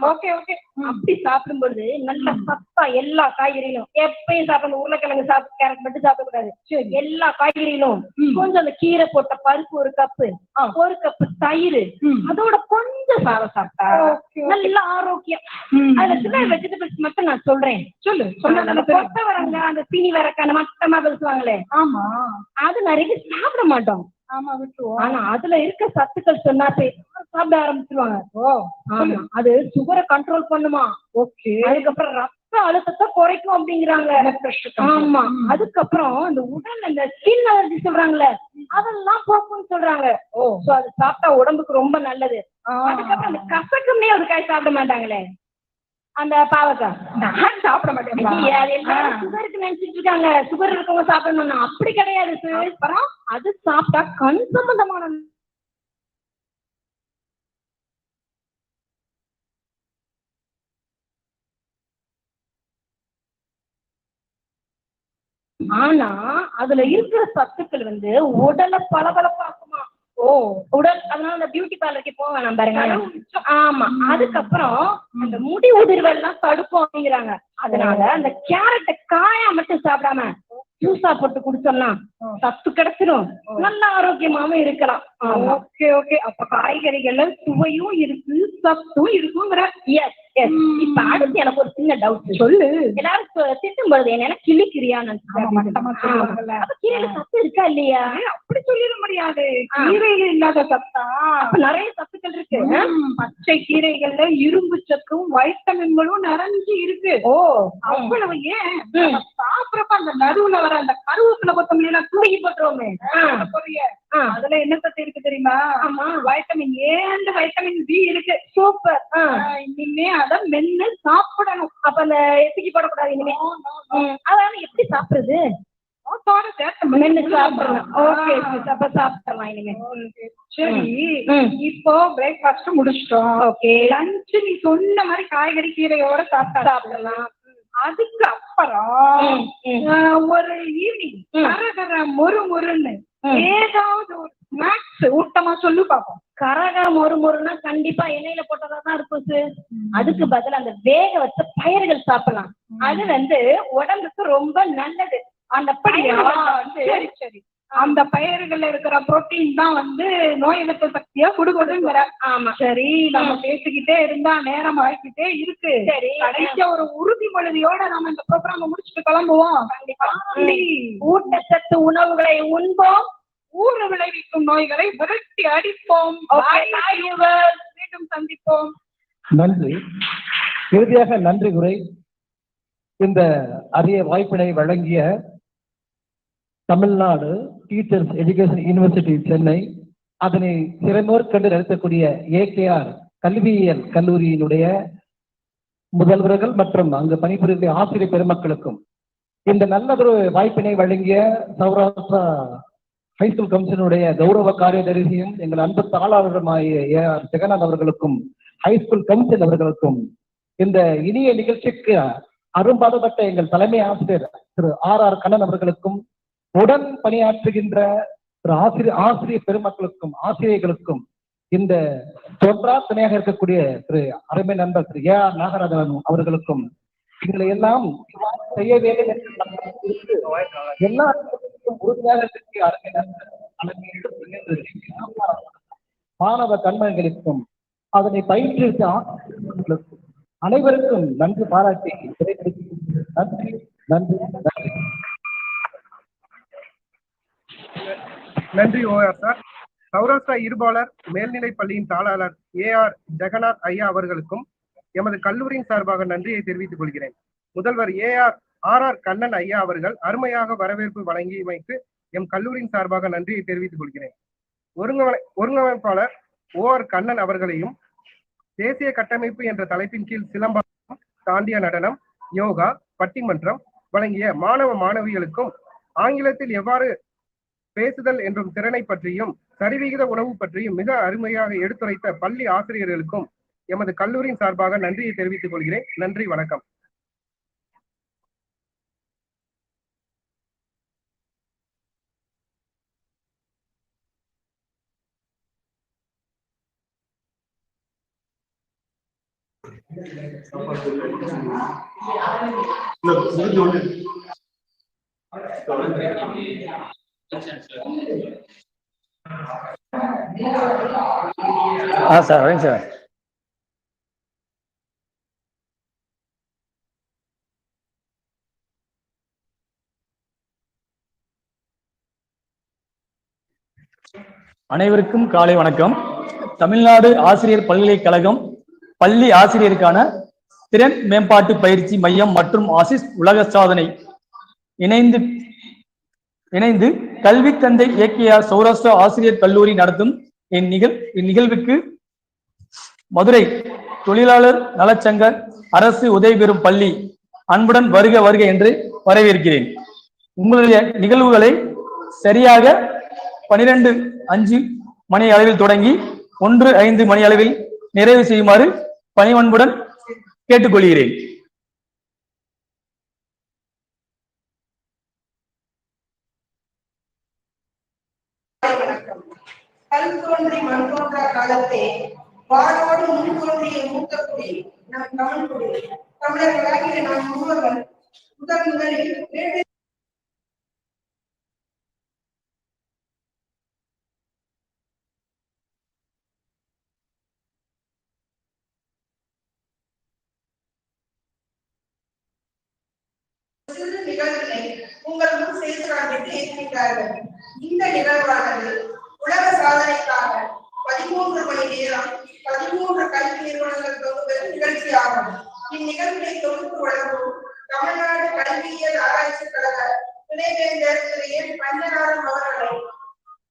ஓகே ஓகே. அப்படி சாப்பிடும் பொழுது நல்ல சத்தா எல்லா காய்கறிகளும் எப்பயும் சாப்பிடணும். உருளைக்கிழங்கு சாப்பிட்டு கேரட் மட்டும் சாப்பிடக்கூடாது. எல்லா காய்கறிகளும் கொஞ்சம் அந்த கீரை போட்ட பருப்பு ஒரு கப்பு தயிர், அதோட கொஞ்சம் சாதம் சாப்பிட்டா நல்ல ஆரோக்கியம். அதுல சில வெஜிடபிள்ஸ் மட்டும் நான் சொல்றேன். சொல்லு. கொத்தவரங்க, அந்த சீனி வரக்கான மட்டமா பேசுவாங்களே, ஆமா, அது நிறைய சாப்பிட மாட்டோம். ஆமா, விட்டுருவோம். ஆனா அதுல இருக்க சத்துக்கள் சொன்னா சாப்பிட ஆரம்பிச்சிருவாங்க. ஆமா, அது சுகரை கண்ட்ரோல் பண்ணுமா. ஓகே. அதுக்கப்புறம் ரத்த அழுத்தத்தை குறைக்கும் அப்படிங்கிறாங்க. ஆமா, அதுக்கப்புறம் இந்த உடல் இந்த ஸ்கின் அலர்ஜி சொல்றாங்களே, அதெல்லாம் போக்கும்னு சொல்றாங்க. அது சாப்பிட்டா உடம்புக்கு ரொம்ப நல்லது. அதுக்கப்புறம் அந்த கசக்குமே ஒரு காய் சாப்பிட மாட்டாங்களே, அந்த பாவக்காய், நான் சாப்பிட மாட்டேன். சுகருக்கு நினைச்சிட்டு இருக்காங்க, சுகர் இருக்கவங்க சாப்பிடணும்னா அப்படி கிடையாது. அப்புறம் அது சாப்பிட்டா கண் சம்பந்தமான ஆனா அதுல இருக்கிற சத்துக்கள் உடலை பளபளப்பாக்குமா. உடல், அதனால அந்த பியூட்டி பார்லருக்கு போக வேணாம் பாருங்க. ஆமா, அதுக்கப்புறம் அந்த முடி உதிர்வெல்லாம் தடுக்கும் அப்படிங்கிறாங்க. அதனால அந்த கேரட்டை காயா மட்டும் சாப்பிடாம ஜூஸா போட்டு குடிச்சோம்னா சத்து கிடைச்சிடும், நல்ல ஆரோக்கியமாவும் இருக்கலாம். Okay okay. அப்ப காய்கறிகள்ல சுவையும் இருக்கு, சத்தும் இருக்குங்கிற. Yes yes. இப்ப அடுத்து எனக்கு ஒரு சின்ன டவுட். சொல்லு. எல்லாரும் திட்டும் பொழுது என்ன கிளிக்கிறியான்னு கீரையில சத்து இருக்கா இல்லையா? அப்படி சொல்லிட முடியாது. கீரையில இல்லாத சத்தா? நிறைய சத்துக்கள் இருக்கு. பச்சை கீரைகள்ல இரும்பு சத்தும் வைட்டமின்களும் நிறைஞ்சு இருக்கு. அவ்வளவு ஏன் சாப்பிடறப்ப அந்த நடுவுல வர அந்த கருவேப்பிலை கொத்தமல்லி தூக்கி போட்டுருவோமே, அதுல என்ன சத்து இருக்கு தெரியுமா? ஆமா, vitamin A and vitamin B இருக்கு. சூப்பர். இனிமே அதை மென்னு சாப்பிடணும். அப்ப அந்த எப்பிக்கு போடக்கூடாது இனிமே. அதாவது எப்படி சாப்பிடுறது? மென்னு சாப்பிடணும். ஓகே, அப்ப சாப்பிடலாம் இனிமே. சரி, இப்போ பிரேக்ஃபாஸ்ட் முடிச்சிட்டோம். ஓகே, லஞ்ச் நீ சொன்ன மாதிரி காய்கறி கீரையோட சாப்பிடலாம். அதுக்கு அப்புறம் ஒரு ஈவினிங் கரகர மொறுன்னு ஏதாவது ஒரு ஸ்நாக்ஸ் ஊட்டமா சொல்லு பாப்போம். கரகர மொறுன்னா கண்டிப்பா எண்ணெயில போட்டதான் இருக்கும். அதுக்கு பதில் அந்த வேக வச்ச பயிர்கள் சாப்பிடலாம். அது உடம்புக்கு ரொம்ப நல்லது. அந்த சரி சரி, அந்த பயிர்கள்ல இருக்கிற புரோட்டீன் தான் நோய் எதிர்ப்பு சக்தியா கொடுக்குதுங்கிற. ஆமா, சரி, நம்ம பேசிக்கிட்டே இருந்தா நேரம் ஆகிக்கிட்டே இருக்கு. சரி, கடைசியா ஒரு உறுதிமொழியோட நம்ம இந்த ப்ரோக்ராம் முடிச்சுட்டு கிளம்புவோம். ஊட்டச்சத்து உணவுகளை உண்போம், ஊறு விளைவிக்கும் நோய்களை விரட்டி அடிப்போம். மீண்டும் சந்திப்போம். நன்றி. இறுதியாக நன்றி உரை. இந்த அரிய வாய்ப்பினை வழங்கிய Tamil Nadu teachers education university Chennai, அதனை சிறமோர்கண்டு நடத்தக்கூடிய ஏகேஆர் கல்வியியல் கல்லூரியினுடைய முதல்வர்கள் மற்றும் அங்கு பணிபுரிய ஆசிரியர் பெருமக்களுக்கும், இந்த நல்லதொரு வாய்ப்பினை வழங்கிய சௌராஷ்டிரா ஹைஸ்கூல் கவுன்சிலுடைய கௌரவ காரியதரிசியும் எங்கள் அன்பு தாளாளருமாகிய ஏஆர் ஜெகநாத் அவர்களுக்கும், ஹைஸ்கூல் கவுன்சில் அவர்களுக்கும், இந்த இனிய நிகழ்ச்சிக்கு அரும்பாடுபட்ட எங்கள் தலைமை ஆசிரியர் திரு ஆர் கண்ணன் அவர்களுக்கும், உடன் பணியாற்றுகின்ற திரு ஆசிரியர் பெருமக்களுக்கும் ஆசிரியர்களுக்கும், இந்த தொன்றா துணையாக இருக்கக்கூடிய திரு அருமை நண்பர் திரு ஏஆர் நாகராஜன் அவர்களுக்கும், எங்களை எல்லாம் செய்ய வேண்டும் என்று எல்லா உறுதியாக இருக்கக்கூடிய அருமை நண்பர் மாணவ கண்மணிகளுக்கும், அதனை பயிற்றுவித்த ஆசிரியர்களுக்கும் அனைவருக்கும் நன்றி பாராட்டி நன்றி. நன்றி. நன்றி ஓஆர் சார். சௌராஷ்டிரா இருபாலர் மேல்நிலைப் பள்ளியின் தாளாளர் AR ஜெகநாத் ஐயா அவர்களுக்கும் எமது கல்லூரியின் சார்பாக நன்றியை தெரிவித்துக் கொள்கிறேன். முதல்வர் RR கண்ணன் ஐயா அவர்கள் அருமையாக வரவேற்பு வழங்கியமைக்கு எம் கல்லூரியின் சார்பாக நன்றியை தெரிவித்துக் கொள்கிறேன். ஒருங்கமைப்பாளர் OR கண்ணன் அவர்களையும் தேசிய கட்டமைப்பு என்ற தலைப்பின் கீழ் சிலம்பம், தாண்டிய நடனம், யோகா, பட்டிமன்றம் வழங்கிய மாணவ மாணவிகளுக்கும் ஆங்கிலத்தில் எவ்வாறு பேசுதல் என்றும் திறனை பற்றியும் சரிவிகித உணவு பற்றியும் மிக அருமையாக எடுத்துரைத்த பள்ளி ஆசிரியர்களுக்கும் எமது கல்லூரியின் சார்பாக நன்றியை தெரிவித்துக் கொள்கிறேன். நன்றி, வணக்கம். சார் வரேங்க சார். அனைவருக்கும் காலை வணக்கம். தமிழ்நாடு ஆசிரியர் பல்கலைக்கழகம் பள்ளி ஆசிரியருக்கான திறன் மேம்பாட்டு பயிற்சி மையம் மற்றும் ஆசிஸ் உலக சாதனை இணைந்து கல்வி தந்தை AKR சௌராஷ்டிரா ஆசிரியர் கல்லூரி நடத்தும் இந்நிகழ்வுக்கு மதுரை தொழிலாளர் நலச்சங்க அரசு உதவி பெறும் பள்ளி அன்புடன் வருக வருக என்று வரவேற்கிறேன். உங்களுடைய நிகழ்வுகளை சரியாக 12:05 மணி அளவில் தொடங்கி 1:05 மணி அளவில் நிறைவு செய்யுமாறு பணிவன்புடன் கேட்டுக்கொள்கிறேன். கல் தோன்றி மண் தோன்றா காலத்தே வாழோடு முன் தோன்றிய மூத்த குடி நம் தமிழ் குடி. தமிழர்களாகிய நாம் முழுவதும் முதலில் சிறு நிகழ்வினை உங்கள் முன் சேர்க்கிறார்கள் ஏற்கிறார்கள். இந்த நிகழ்வானது உலக சாதனைக்காக 13 மணி நேரம் 13 கல்வி நிறுவனங்கள் தொகுதிகள் நிகழ்ச்சியாகும். இந்நிகழ்வினை தொகுத்து வழங்கும் தமிழ்நாடு கல்வியியல் ஆராய்ச்சி கழக துணைவேந்தர் திரு என் பஞ்சநாதன் அவர்களை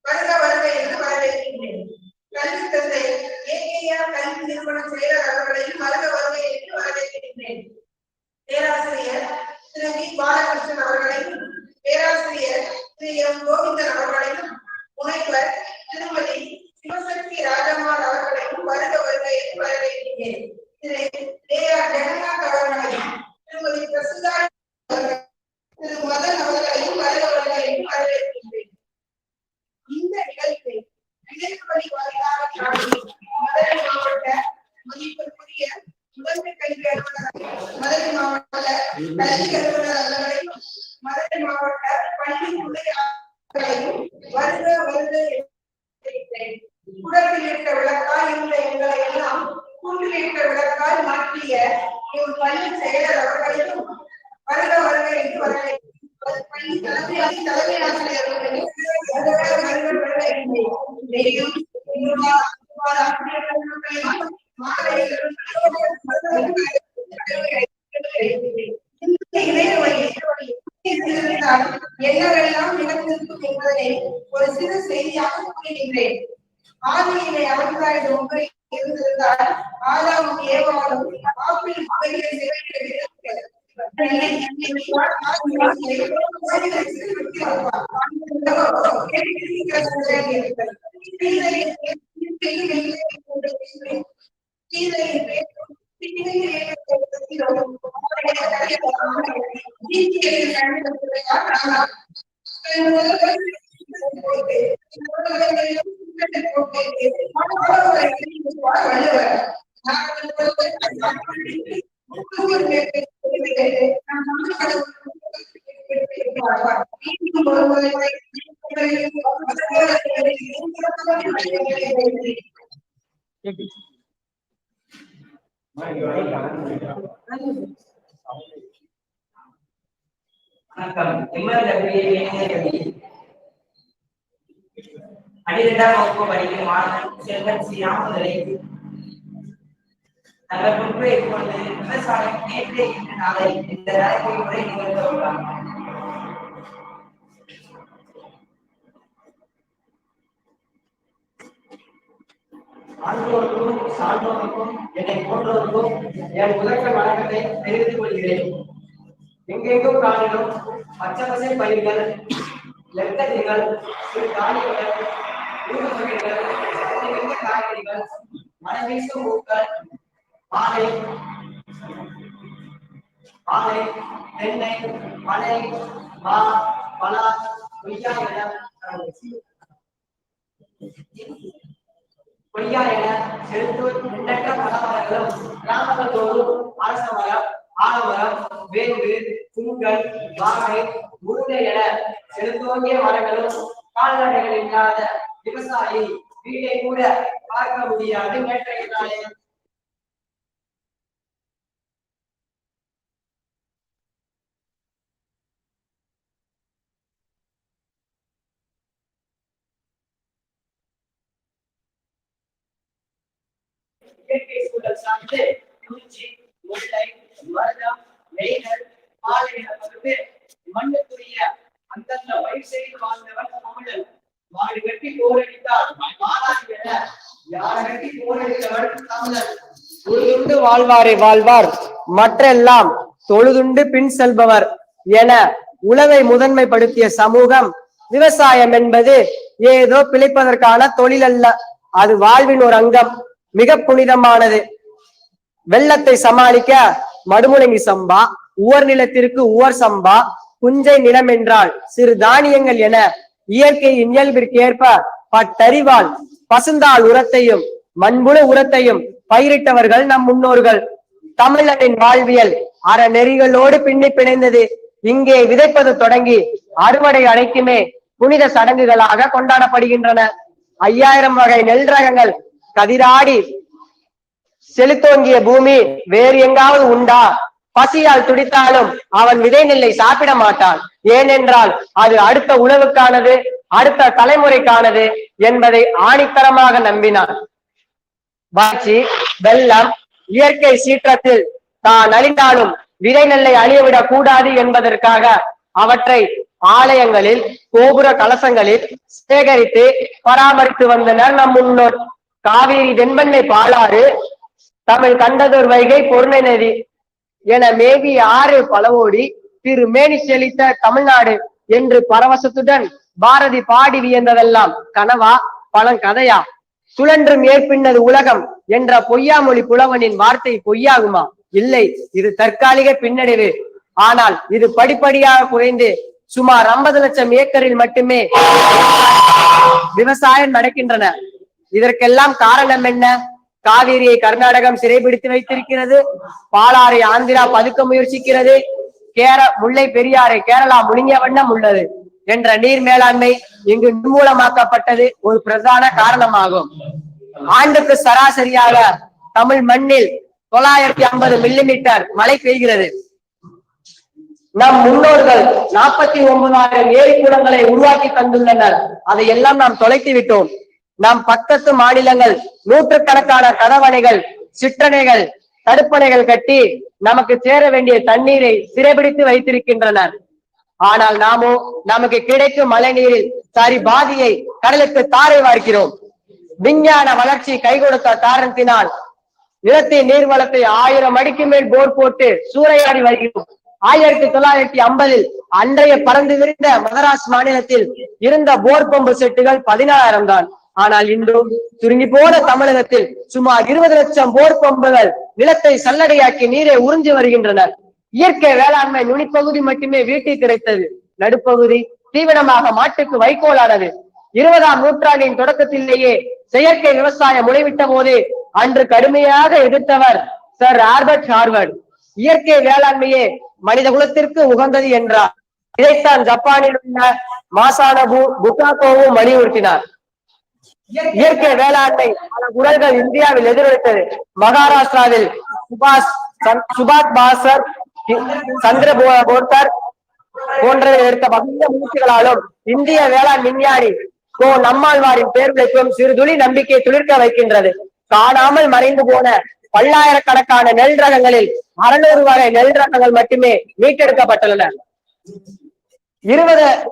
வருக வருக என்று வரவேற்கின்றேன். கல்வி தந்தை AKR கல்வி நிறுவன செயலர் அவர்களையும் வருக வருக என்று வரவேற்கின்றேன். பேராசிரியர் திரு வி பாலகிருஷ்ணன் அவர்களையும் பேராசிரியர் திரு எம் கோவிந்தன் அவர்களையும் முனைவர் திருமதி சிவசக்தி ராஜம்மாள் அவர்களையும் வருக வருக என்று வரவேற்கிறேன். திரு AR ஜெகநாத் அவர்களையும் திருமதி பிரசுதா திரு மதன் அவர்களையும் வருக வருக என்று வரவேற்கின்றேன். இந்த நிகழ்வை இணையவழி வாயிலாக மதுரை மாவட்ட மதிப்பிற்குரிய முதன்மை கல்வி அலுவலர், மதுரை மாவட்ட கல்வி அலுவலர் அவர்களையும் மதுரை மாவட்ட பள்ளி துணை ஆசிரியர்களையும் வருக வருக குடத்திலிட்ட விளக்கால் இருந்த எங்களை எல்லாம் கூண்டிலிட்ட விளக்கால் மாற்றிய ஒரு பள்ளி செயலர் அவர்களையும் வருக வருக என்று வரவேற்கிறேன். பள்ளி தலைமை ஆசிரியர்களையும் என்னவெல்லாம் நிகழ்ந்திருக்கும் என்பதை ஒரு சிறு செய்தியாக கூறுகின்றேன். ஆதியிலே அவர்களாய் ஒன்றை இருந்திருந்தால் ஆதாமும் ஏவாளும் ஆப்பிள் வகைகளை 12ஆம் வகுப்பு படிக்கும் மாணவன் செல்வன் சி ராமதுரை. தங்கள் முன்பே இப்பொழுது விவசாயம் நேற்றே இன்று நாளை இந்த தலைப்பின் முறை நிகழ்த்தப்பட்டார். ஆண்டோருக்கும் சான்றோருக்கும் என்னை போன்றோருக்கும் என் முதற்க வணக்கத்தை தெரிவித்துக் கொள்கிறேன். எங்கெங்கும் காணிலும் பச்சை பசை பயிர்கள், நெற்கதிர்கள், சிறு தானியங்கள், ஊடுபயிர்கள், காய்கறிகள், மழை வீசும் பூக்கள், பாலை, தென்னை, மலை, மா, பலா, கொய்யா என செழுத்தூர் எண்ணற்ற பலமரங்களும் கிராமங்கள் தோறும் அரச மரம், ஆலமரம், வேம்பு, புண்கள், வாகை, முருங்கை என செழுத்தோங்கிய மரங்களும் கால்நடைகள் இல்லாத விவசாயி வீட்டை கூட பார்க்க முடியாது. நேற்றைய நாளில் இயற்கை சூழல் சார்ந்து குறிச்சி, முல்லை, மருதம், நெய்தல், பாலை என வந்து மண்ணுக்குரிய அந்தந்த பயிர் செய்து வாழ்ந்தவன் தமிழன். மாடு கட்டி போரடித்தால் மாறாது என யார் கட்டி போரடித்தவன் தமிழன். தொழுதுண்டு வாழ்வாரை வாழ்வார், மற்றெல்லாம் தொழுதுண்டு பின் செல்பவர் என உலகை முதன்மைப்படுத்திய சமூகம். விவசாயம் என்பது ஏதோ பிழைப்பதற்கான தொழில் அல்ல, அது வாழ்வின் ஒரு அங்கம், மிக புனிதமானது. வெள்ளத்தை சமாளிக்க மடுமுழங்கி சம்பா, உவர் நிலத்திற்கு உவர் சம்பா, புஞ்சை நிலம் என்றால் சிறு தானியங்கள் என இயற்கையின் இயல்பிற்கு ஏற்ப பட்டறிவால் பசுந்தாள் உரத்தையும் மண்புழு உரத்தையும் பயிரிட்டவர்கள் நம் முன்னோர்கள். தமிழனின் வாழ்வியல் அறநெறிகளோடு பின்னி பிணைந்தது. இங்கே விதைப்பது தொடங்கி அறுவடை அனைத்துமே புனித சடங்குகளாக கொண்டாடப்படுகின்றன. 5000 வகை நெல் ரகங்கள் கதிராடி செலுத்தோங்கிய பூமி வேறு எங்காவது உண்டா? பசியால் துடித்தாலும் அவன் விதை நெல்லை சாப்பிட மாட்டான். ஏனென்றால் அது அடுத்த உணவுக்கானது, அடுத்த தலைமுறைக்கானது என்பதை ஆணித்தரமாக நம்பினான். வறட்சி, வெள்ளம், இயற்கை சீற்றத்தில் தான் அழிந்தாலும் விதை நெல்லை அழியவிடக் கூடாது என்பதற்காக அவற்றை ஆலயங்களில், கோபுர கலசங்களில் சேகரித்து பராமரித்து வந்தனர் நம் முன்னோர். காவிரி தென்பெண்ணை பாலாறு, தமிழ் கண்டதோர் வைகை பொருணை நதி என மேவி ஆறு பலவோடி திருமேனி செழித்த தமிழ்நாடு என்று பரவசத்துடன் பாரதி பாடி வியந்ததெல்லாம் கனவா பழங்கதையா? சுழன்றும் ஏற்பின்னது உலகம் என்ற பொய்யாமொழி புலவனின் வார்த்தை பொய்யாகுமா? இல்லை, இது தற்காலிக பின்னடைவு. ஆனால் இது படிப்படியாக குறைந்து சுமார் 50 லட்சம் ஏக்கரில் மட்டுமே விவசாயம் நடக்கின்றன. இதற்கெல்லாம் காரணம் என்ன? காவிரியை கர்நாடகம் சிறைபிடித்து வைத்திருக்கிறது, பாலாறை ஆந்திரா பதுக்க முயற்சிக்கிறது, முல்லை பெரியாரை கேரளா முழுங்கிய வண்ணம் உள்ளது என்ற நீர் மேலாண்மை இங்கு நிர்மூலமாக்கப்பட்டது ஒரு பிரதான காரணமாகும். ஆண்டுக்கு சராசரியாக தமிழ் மண்ணில் 950 மில்லிமீட்டர் மழை பெய்கிறது. நம் முன்னோர்கள் 49,000 ஏரி குளங்களை உருவாக்கி தந்துள்ளனர். அதையெல்லாம் நாம் தொலைத்து விட்டோம். நம் பக்கத்து மாநிலங்கள் நூற்றுக்கணக்கான கதவணைகள், சிற்றணைகள், தடுப்பணைகள் கட்டி நமக்கு சேர வேண்டிய தண்ணீரை சிறைபிடித்து வைத்திருக்கின்றனர். ஆனால் நாமோ நமக்கு கிடைக்கும் மழை நீரில் சரி பாதியை கடலுக்கு தாரை வார்க்கிறோம். விஞ்ஞான வளர்ச்சி கை கொடுத்த காரணத்தினால் நிலத்தின் நீர்வளத்தை 1000 அடிக்கு மேல் போர் போட்டு சூறையாடி வருகிறோம். 1950 அன்றைய பறந்து விரிந்த மதராஸ் மாநிலத்தில் இருந்த போர் பம்பு செட்டுகள் 14,000 தான். ஆனால் இன்றும் சுருங்கி போன தமிழகத்தில் சுமார் 20 லட்சம் போர் பம்புகள் நிலத்தை சல்லடையாக்கி நீரை உறிஞ்சி வருகின்றனர். இயற்கை வேளாண்மை நுனிப்பகுதி மட்டுமே வீட்டில் கிடைத்தது, நடுப்பகுதி தீவனமாக மாட்டுக்கு வைக்கோலானது. 20ஆம் நூற்றாண்டின் தொடக்கத்திலேயே செயற்கை விவசாயம் முளைவிட்ட போது அன்று கடுமையாக எதிர்த்தவர் சர் ஆல்பர்ட் ஹார்வர்ட். இயற்கை வேளாண்மையே மனித குலத்திற்கு உகந்தது என்றார். இதைத்தான் ஜப்பானில் உள்ள மாசானபு புகாகோவும் வலியுறுத்தினார். இயற்கை வேளாண்மை பல குரல்கள் இந்தியாவில் எதிரொலித்தது. மகாராஷ்டிராவில் சுபாஷ் பாசர், சந்திர போர்கர், போன்ற எடுத்த வகைய முயற்சிகளாலும் இந்திய வேளாண் விஞ்ஞானி நம்மாழ்வாரின் பேர் விளைக்கும் சிறுதுளி நம்பிக்கை துளிர்க்க வைக்கின்றது. காணாமல் மறைந்து போன பல்லாயிரக்கணக்கான நெல் ரகங்களில் 600 வகை நெல் ரகங்கள் மட்டுமே மீட்டெடுக்கப்பட்டுள்ளன.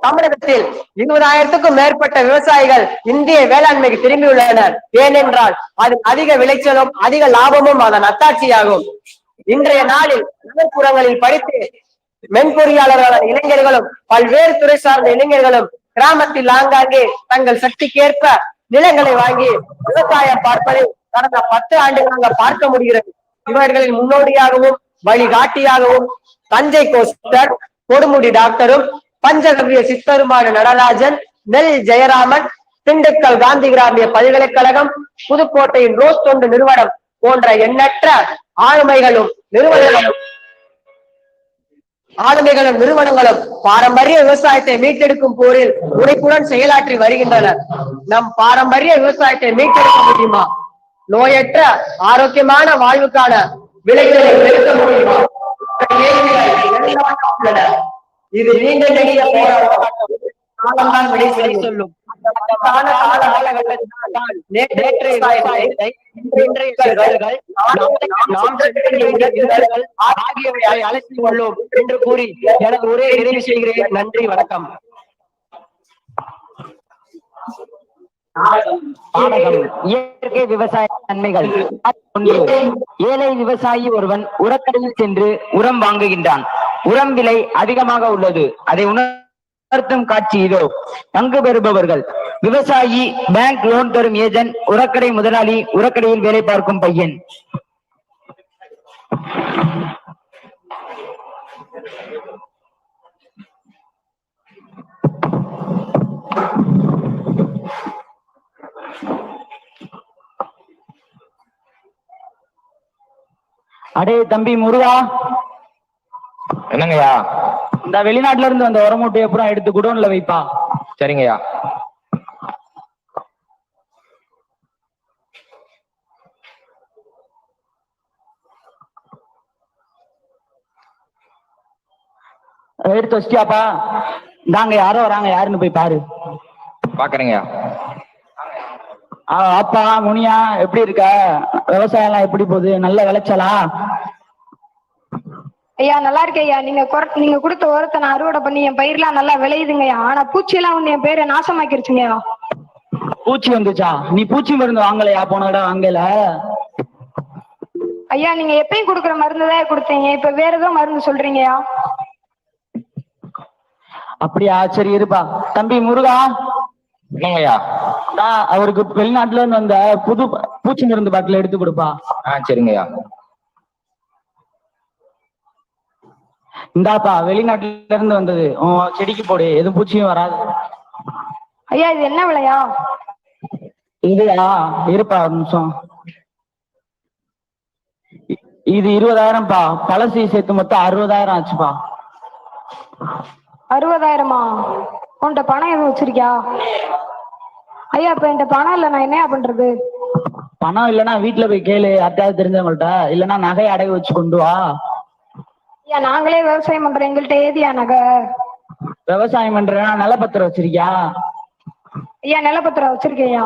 தமிழகத்தில் 20,000க்கும் மேற்பட்ட விவசாயிகள் இந்திய வேளாண்மைக்கு திரும்பியுள்ளனர். ஏனென்றால் அது அதிக விளைச்சலும் அதிக லாபமும் அதன் அத்தாட்சியாகும். இன்றைய நாளில் நகர்ப்புறங்களில் படித்து மென்பொறியாளர்களான இளைஞர்களும் பல்வேறு துறை சார்ந்த இளைஞர்களும் கிராமத்தில் ஆங்காங்கே தங்கள் சக்திக்கேற்ப நிலங்களை வாங்கி விவசாயம் பார்ப்பதை கடந்த 10 ஆண்டுகளாக பார்க்க முடிகிறது. இவர்களின் முன்னோடியாகவும் வழிகாட்டியாகவும் தஞ்சை கோஸ்டர் கொடுமுடி டாக்டரும் பஞ்சகவிய சித்தருமான நடராஜன், நெல் ஜெயராமன், திண்டுக்கல் காந்தி கிராமிய பல்கலைக்கழகம், புதுக்கோட்டையின் ரோஸ் தொண்டு நிறுவனம் போன்ற எண்ணற்ற ஆளுமைகளும் நிறுவனங்களும் பாரம்பரிய விவசாயத்தை மீட்டெடுக்கும் போரில் உழைப்புடன் செயலாற்றி வருகின்றனர். நம் பாரம்பரிய விவசாயத்தை மீட்டெடுக்க முடியுமா? நோயற்ற ஆரோக்கியமான வாழ்வுக்கான விளைவுகளை பெருக்க முடியுமா? இது நீண்ட நெடிய போராட்டம். காலம்தான் விடை சொல்லும். ஆகியவற்றை அழைத்துக் கொள்ளும் என்று கூறி எனக்கு ஒரே நிறைவு செய்கிறேன். நன்றி, வணக்கம். இயற்கை விவசாய நன்மைகள். ஏழை விவசாயி ஒருவன் உரக்கடையில் சென்று உரம் வாங்குகின்றான். உரம் விலை அதிகமாக உள்ளது. அதை உணர்த்தும் காட்சி இதோ. பங்கு பெறுபவர்கள்: விவசாயி, பேங்க் லோன் தரும் ஏஜென்ட், உரக்கடை முதலாளி, உரக்கடையில் வேலை பார்க்கும் பையன். அடே தம்பி முருகா, என்னங்கய்யா? இந்த வெளிநாட்டுல இருந்து வந்த உர மூட்டையை அப்புறம் எடுத்து குடோன்ல வைப்பா. சரிங்கய்யா. எடுத்து வச்சிட்டியாப்பா? இந்தாங்க யாரோ வராங்க, யாருன்னு போய் பாரு. பாக்குறீங்கய்யா. அப்பா முனியா, எப்படி இருக்க? விவசாயம் எல்லாம் எப்படி போகுது? நல்ல விளைச்சலா? ஐயா நல்லா இருக்கேயா. நீங்க கொடுத்த உரத்தை நான் அறுவடை பண்ணி என் பயிரெல்லாம் நல்லா விளையுதுங்கய்யா. ஆனா பூச்சி எல்லாம் வந்து என் பேரை நாசமாக்கிருச்சுங்கய்யா. பூச்சி வந்துச்சா? நீ பூச்சி மருந்து வாங்கலையா? போன இடம் வாங்கல. ஐயா நீங்க எப்பயும் கொடுக்குற மருந்து தான் கொடுத்தீங்க, இப்ப வேற ஏதோ மருந்து சொல்றீங்கய்யா. அப்படியா? சரி இருப்பா. தம்பி முருகா, என்னங்கய்யா? அவருக்கு வெளிநாட்டுல இருந்து வந்த புது பூச்சி மருந்து பாட்டில எடுத்து கொடுப்பா. சரிங்கய்யா. இந்தாப்பா, வெளிநாட்டுல இருந்து வந்தது, செடிக்கு போடு, எதுவும் பூச்சியும் வராது. ஐயா இது என்ன விலையா? இதுயா? இருப்பா ஒரு நிமிஷம். இது 20,000பா. பழசி சேர்த்து மொத்தம் 60,000 ஆச்சுப்பா. 60,000மா? உன்கிட்ட பணம் எதுவும் வச்சிருக்கியா? ஐயா இப்ப என்கிட்ட பணம் இல்ல, நான் என்னையா பண்றது? பணம் இல்லைன்னா வீட்டுல போய் கேளு, அத்தையாவது தெரிஞ்சவங்கள்ட்ட. இல்லைன்னா நகையை அடகு வச்சு கொண்டு வா. ஐயா நாங்களே விவசாயம் பண்றோம், எங்கள்கிட்ட ஏதியா நகை? விவசாயம் பண்றேன்னா நிலப்பத்திரம் வச்சிருக்கியா? ஐயா நிலப்பத்திரம் வச்சிருக்கேயா.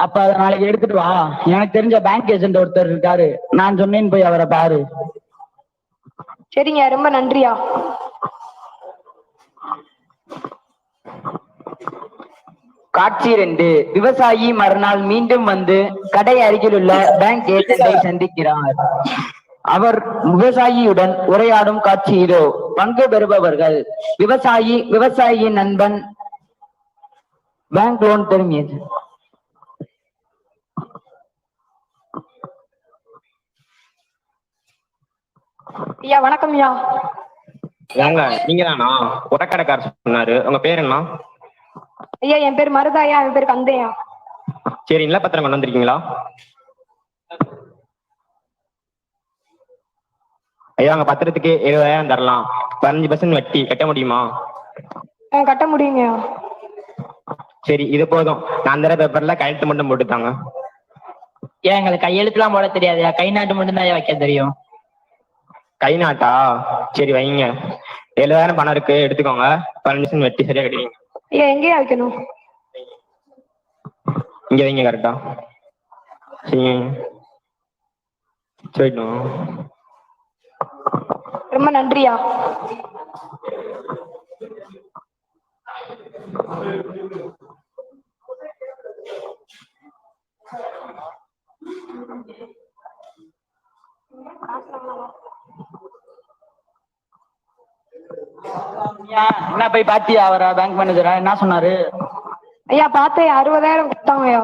அப்ப அதை நாளைக்கு எடுத்துட்டு வா. எனக்கு தெரிஞ்ச பேங்க் ஏஜென்ட் ஒருத்தர் இருக்காரு, நான் சொன்னேன்னு போய் அவரை பாரு. சரிங்க, ரொம்ப நன்றியா. காட்சி 2. விவசாயி மறுநாள் மீண்டும் வந்து கடை அருகில் உள்ள பேங்க் ஏஜென்டை சந்திக்கிறார். அவர் விவசாயியுடன் உரையாடும் காட்சி இதோ. பங்கு பெறுபவர்கள்: விவசாயி, விவசாயியின் நண்பன், பேங்க் லோன் தரும் ஏஜென்ட். ஐயா வணக்கம் ஐயா. ஏங்க நீங்க தானா? உரக்கடைக்காரர் சொன்னாரு. உங்க பேர் என்ன? ஐயா என் பேர் மருதாயா, என் பேர் கந்தையா. சரி, நிலப்பத்திரம் கொண்டு வந்திருக்கீங்களா? ஐயா உங்க பத்திரத்துக்கு 70,000 தரலாம். 15% வட்டி கட்ட முடியுமா? கட்ட முடியுங்க. சரி இது போதும். நான் தர பேப்பர்ல கையெழுத்து மட்டும் போட்டுத்தாங்க. ஏன் எங்களுக்கு கையெழுத்துலாம் போட தெரியாதுயா, கை நாட்டு மட்டும் தான் வைக்க தெரியும். கை நாட்டா? சரி வைங்க. 7000 பணம் இருக்கு, எடுத்துக்கோங்க. பர்மிஷன் வெட்டி சரியா கட்டிடுங்க. ஐயா எங்கேயா வைக்கணும்? இங்க வைங்க கரெக்டா. சரிணும். ரொம்ப நன்றியா. என்ன போய் பாத்தியா அவரை பேங்க் மேனேஜரா? என்ன சொன்னாரு? ஐயா பார்த்தேன், 60,000 கொடுத்தாங்கய்யா.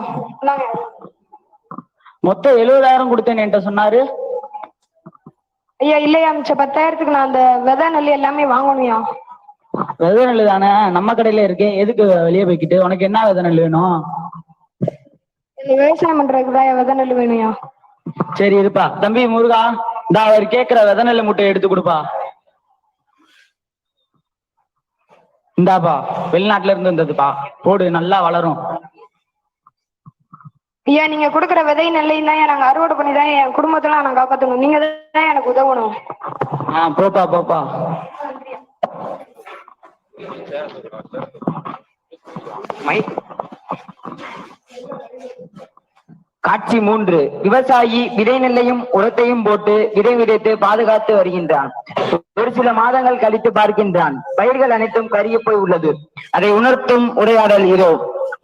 மொத்தம் 70,000 கொடுத்தேன்னு என்கிட்ட சொன்னாரு. ஐயா இல்லையா, மிச்சம் 10,000க்கு நான் அந்த விதை நெல் எல்லாமே வாங்கணும்யா. விதை நெல் தானே நம்ம கடையில இருக்கு, எதுக்கு வெளியே போய்கிட்டு? உனக்கு என்ன விதை நெல் வேணும்? விவசாயம் பண்றதுக்கு தான் விதை நெல் வேணும்யா. சரி இருப்பா. தம்பி முருகா, இந்த அவர் கேட்கிற விதை நெல் முட்டையை எடுத்து கொடுப்பா. இந்தாப்பா, வெளிநாட்டுல இருந்து வந்ததுப்பா, போடு, நல்லா வளரும். ஐயா நீங்க கொடுக்குற விதை நெல்லையும் தான் நாங்க அறுவடை பண்ணி தான் என் குடும்பத்தெல்லாம் நான் காப்பாற்றணும். நீங்க தான் எனக்கு உதவணும். போப்பா போப்பா. காட்சி 3. விவசாயி விதை நெல்லையும் உரத்தையும் போட்டு விதை விதைத்து பாதுகாத்து வருகின்றான். ஒரு சில மாதங்கள் கழித்து பார்க்கின்றான், பயிர்கள் அனைத்தும் கருகி போய் உள்ளது. அதை உணர்த்தும் உரையாடல் இதோ.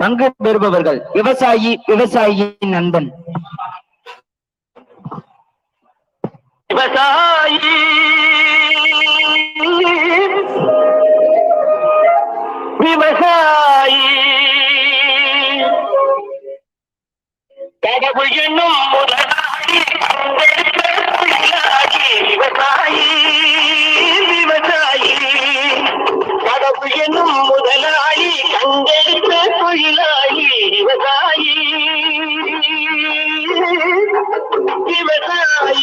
பங்கு பெறுபவர்கள்: விவசாயி, விவசாயியின் நண்பன். விவசாயி விவசாயி கடவுள் என்னும் முதலாளி விவசாயி விவசாயி கடவுள் என்னும் முதலாளி கண்டெடுத்த தொழிலாளி விவசாயி விவசாயி.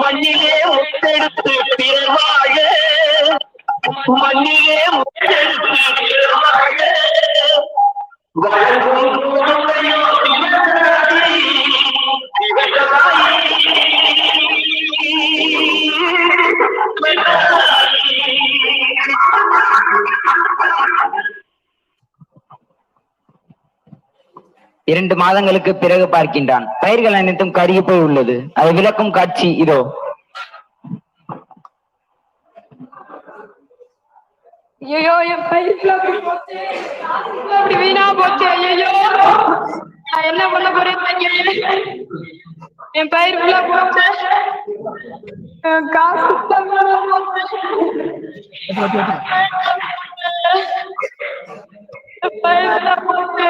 மண்ணிலே முத்தெடுத்து பிறர் வாழ, மண்ணிலே முத்தெடுத்து பிறர் வாழ இரண்டு மாதங்களுக்கு பிறகு பார்க்கின்றான், பயிர்கள் அனைத்தும் கருகி போய் உள்ளது. அதை விளக்கும் காட்சி இதோ. ஐயோ என் பயிர் அப்படி வீணா போச்சு. ஐயோ நான் என்ன பண்ண போறேன்? என் பயிர் உள்ள போச்சு, காசு பயிர் போச்சு.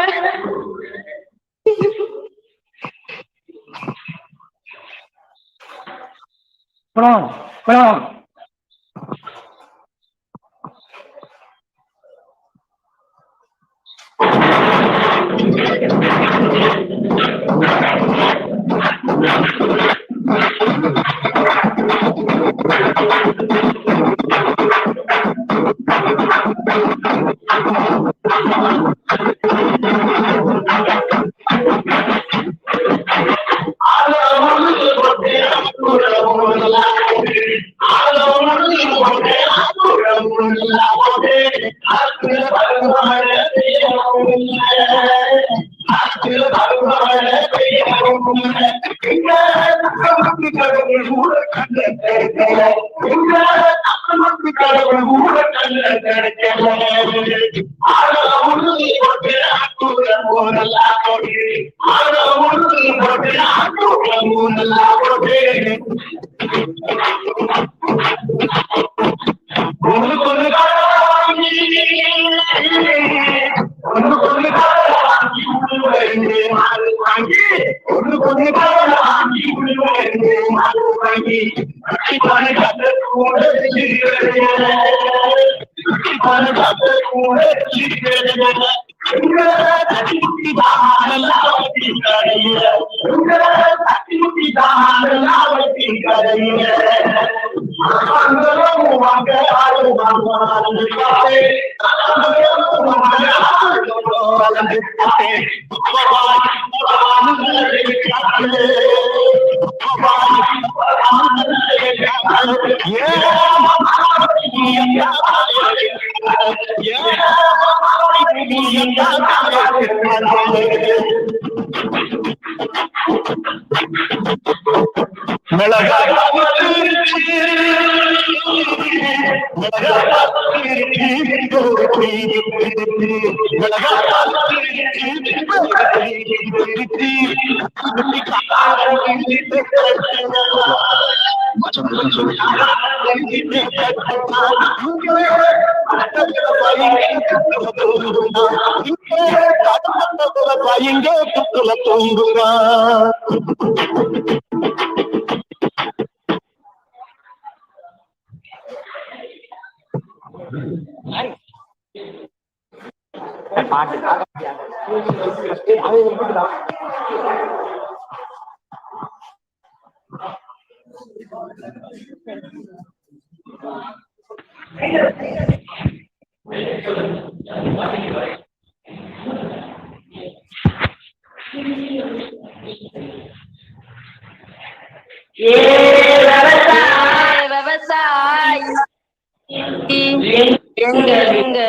எங்க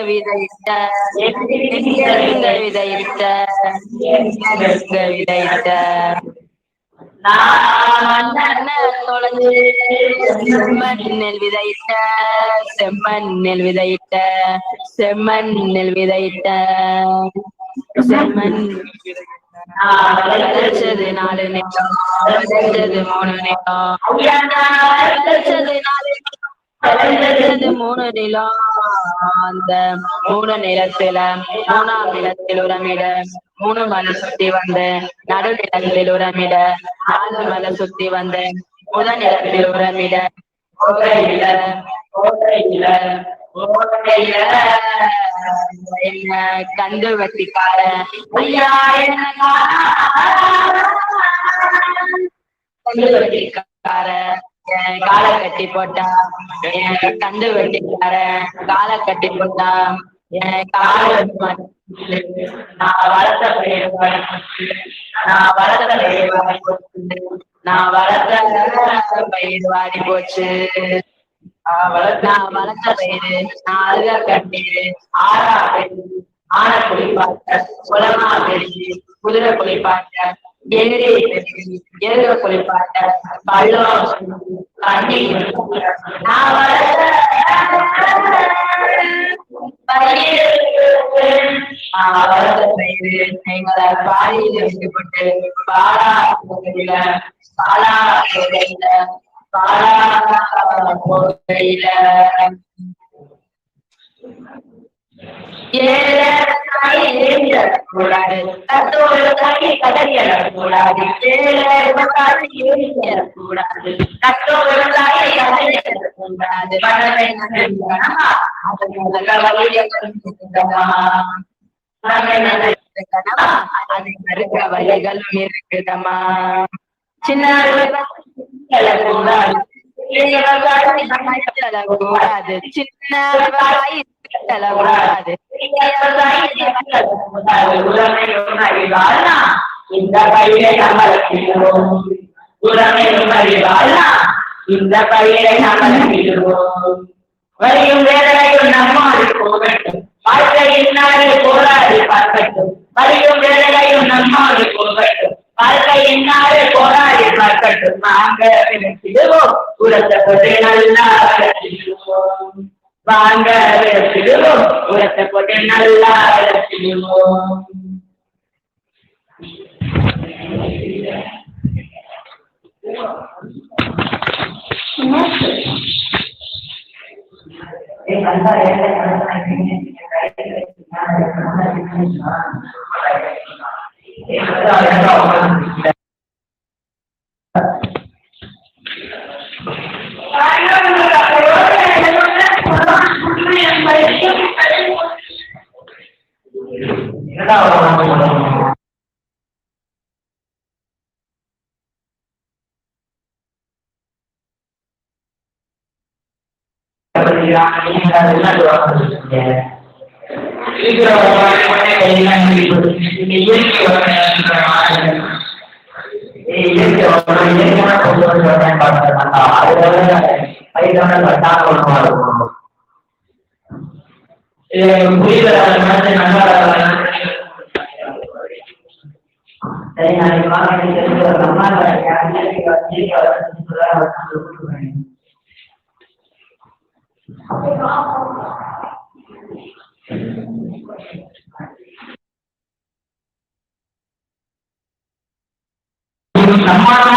விதைத்த செம்மண்ணில் விதைத்த செம்மண்ணில் விதைத்த செம்மண்ணில் விதைத்த செம்மண் விளைச்சது 4 நிலம் விளைச்சது 3 நிலம் விளைச்சது 3 நிலம் அந்த 3 நிலத்துல 3ஆம் நிலத்தில் உரமிட 3 மலை சுத்தி வந்து நடு நிலத்தில் உரமிட 4 மலை சுத்தி வந்து முதல் நிலத்தில் உரமிட என்ன கண்டு வெட்டிக்கார ஐயா கண்டு வெட்டிக்கார காலை கட்டி போட்டா கண்டு வெட்டிக்கார காலை கட்டி போட்டா நான் வளர்த்த பயிர் வாடி போச்சு நான் வளர்த்த பயிரு நான் அழுகா கட்டிடு ஆறா ஆனை குளிப்பாட்ட குளமா பெருகி குதிரை குளிப்பாட்ட எருக குளிப்பாட்ட பள்ளம் தண்ணி நான் வளர்த்த பயிரு எங்களை பாடியில வைக்கப்பட்டு பாலா போகையில கூடாது கூடாது வழிகளும் இருக்குதம்மா சின்ன கூடாது சின்ன விவசாயி கூடாது இந்த பயிரை நம்மளும் இந்த பயிரை நம்மளும் வரையும் வேலையும் நம்மாடு போகட்டும் வாழ்க்கையினாலே போராடி பார்க்கட்டும் வரையும் வேலையும் நம்மாடு போகட்டும் வாழ்க்கையினாலே போராடி பார்க்கட்டும் நாங்க விளக்கிடுவோம் உரத்தை போட்டு நல்லா விளக்கிடுவோம் வாங்க விளக்கிடுவோம் உரத்தை போட்டு நல்லா விளக்கிடுவோம்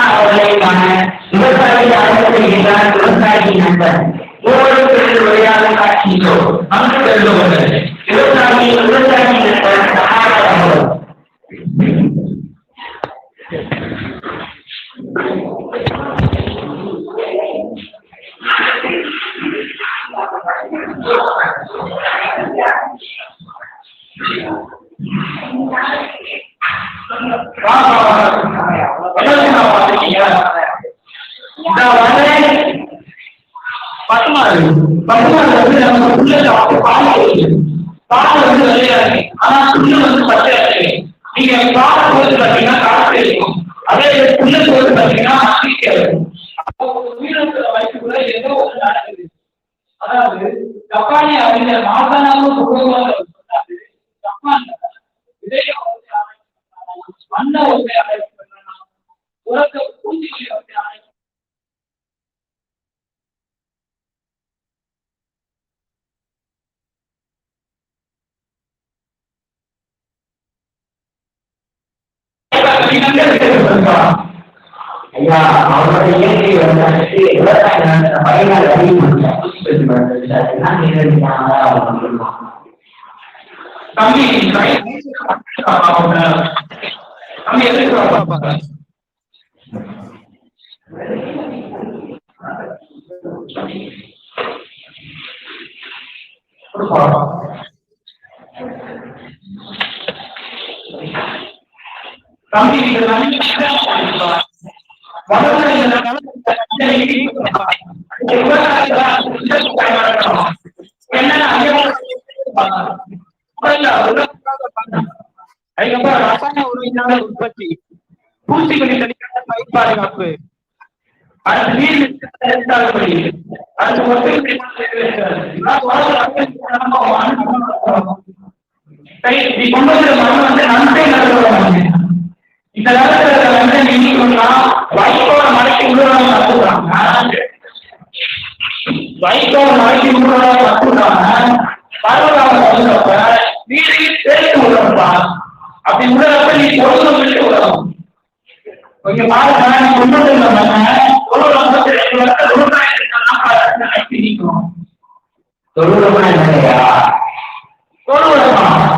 அவர்களுக்கான விவசாயி அழைக்கப்படுகின்றார் விவசாயி நண்பர் மூவருக்கு உரையாடல் காட்சியோ அங்கு செல்லுவது விவசாயி நண்பர் சமாதானம் அதாவது ஜப்பானிய அறிஞர் மாசானாவும் வண்ண உலக பூஞ்சிகளை ஐயா அவருடைய இயற்கை விவசாயத்தை விவசாய பயனாளர் ரசாயன உரவினால உற்பத்தி பூச்சிகளின் பயிர் பாதுகாப்பு அடுத்து நீர் இந்த காலத்துல வந்து நீங்க வைகோல மலைக்கு உள்ளூராக நடத்துறாங்க வைகோல மலைக்கு உள்ளூராக நடத்துறாங்க பருவகாலம் வீடையும் சேர்த்து விடுறப்பா அப்படி விடுறப்ப நீ பொருளும் விட்டு விடணும் இங்க பாருங்க நீ கொண்டு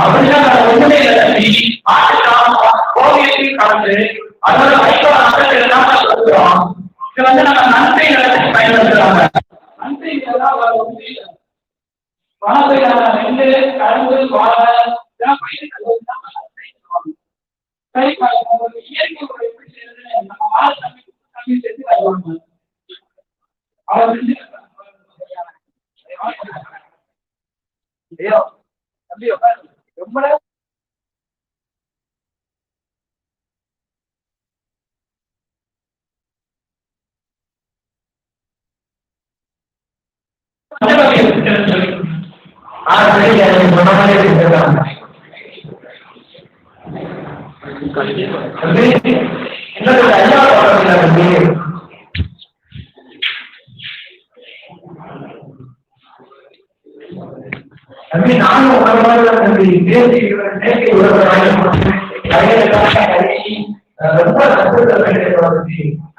அப்படிதான் ஒண்ணுமே கோவிலுக்கு கலந்து அதோட வைகோல அகற்றலாம் சொல்லுறோம் இது வந்து நம்ம நன்மை நிலத்துக்கு பயன்படுத்துறாங்க நன்மை வனப்பயிரான நெல்லு கரும்பு வாழை இதெல்லாம் இயற்கை முறை எப்படி செய்யறது நம்ம வாழை தண்ணி சேர்த்து வருவாங்க அவர் ரொம்ப நானும் ரொம்ப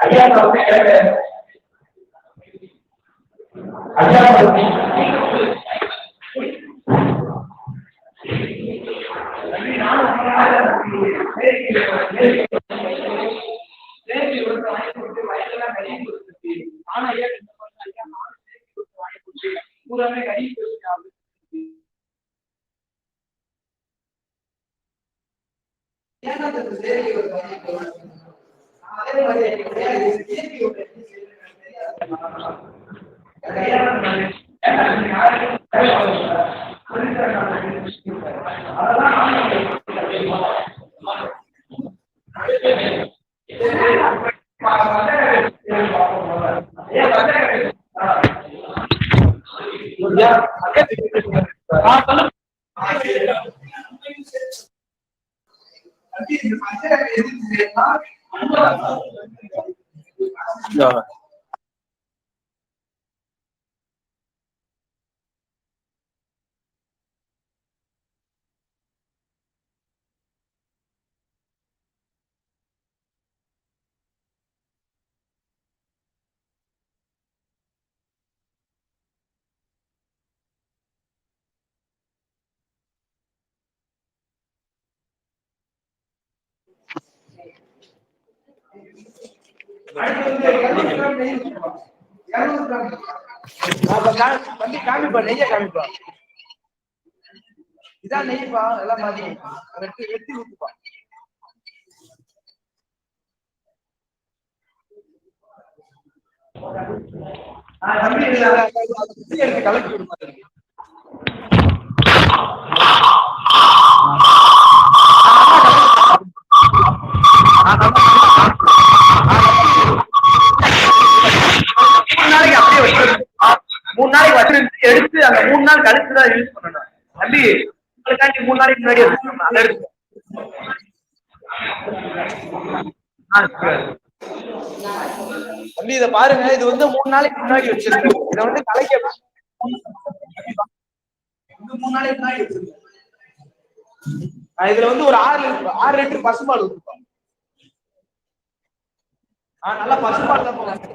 ஐயா பூராமே கறி காமிப்பா நெய்ய காமிப்பா இதான் நெய்ப்பா எல்லாம் மாதிரி வெட்டி வெட்டி ஊத்துப்பா கலக்கி விடுமா மூணு நாளைக்கு வச்சு எடுத்து அந்த 3 நாள் கழிச்சுதான் யூஸ் பண்ணணும் தம்பி. உங்களுக்காண்டி 3 நாளைக்கு முன்னாடி அதை எடுத்து தம்பி இதை பாருங்க. இது வந்து 3 நாளைக்கு முன்னாடி வச்சிருக்கோம். இதை வந்து கலைக்க 3 நாளைக்கு முன்னாடி வச்சிருக்கோம். இதுல வந்து ஒரு 6 லிட்டர் பசும்பால் ஊத்துப்போம். நல்லா பசும்பால் தான் போகும்.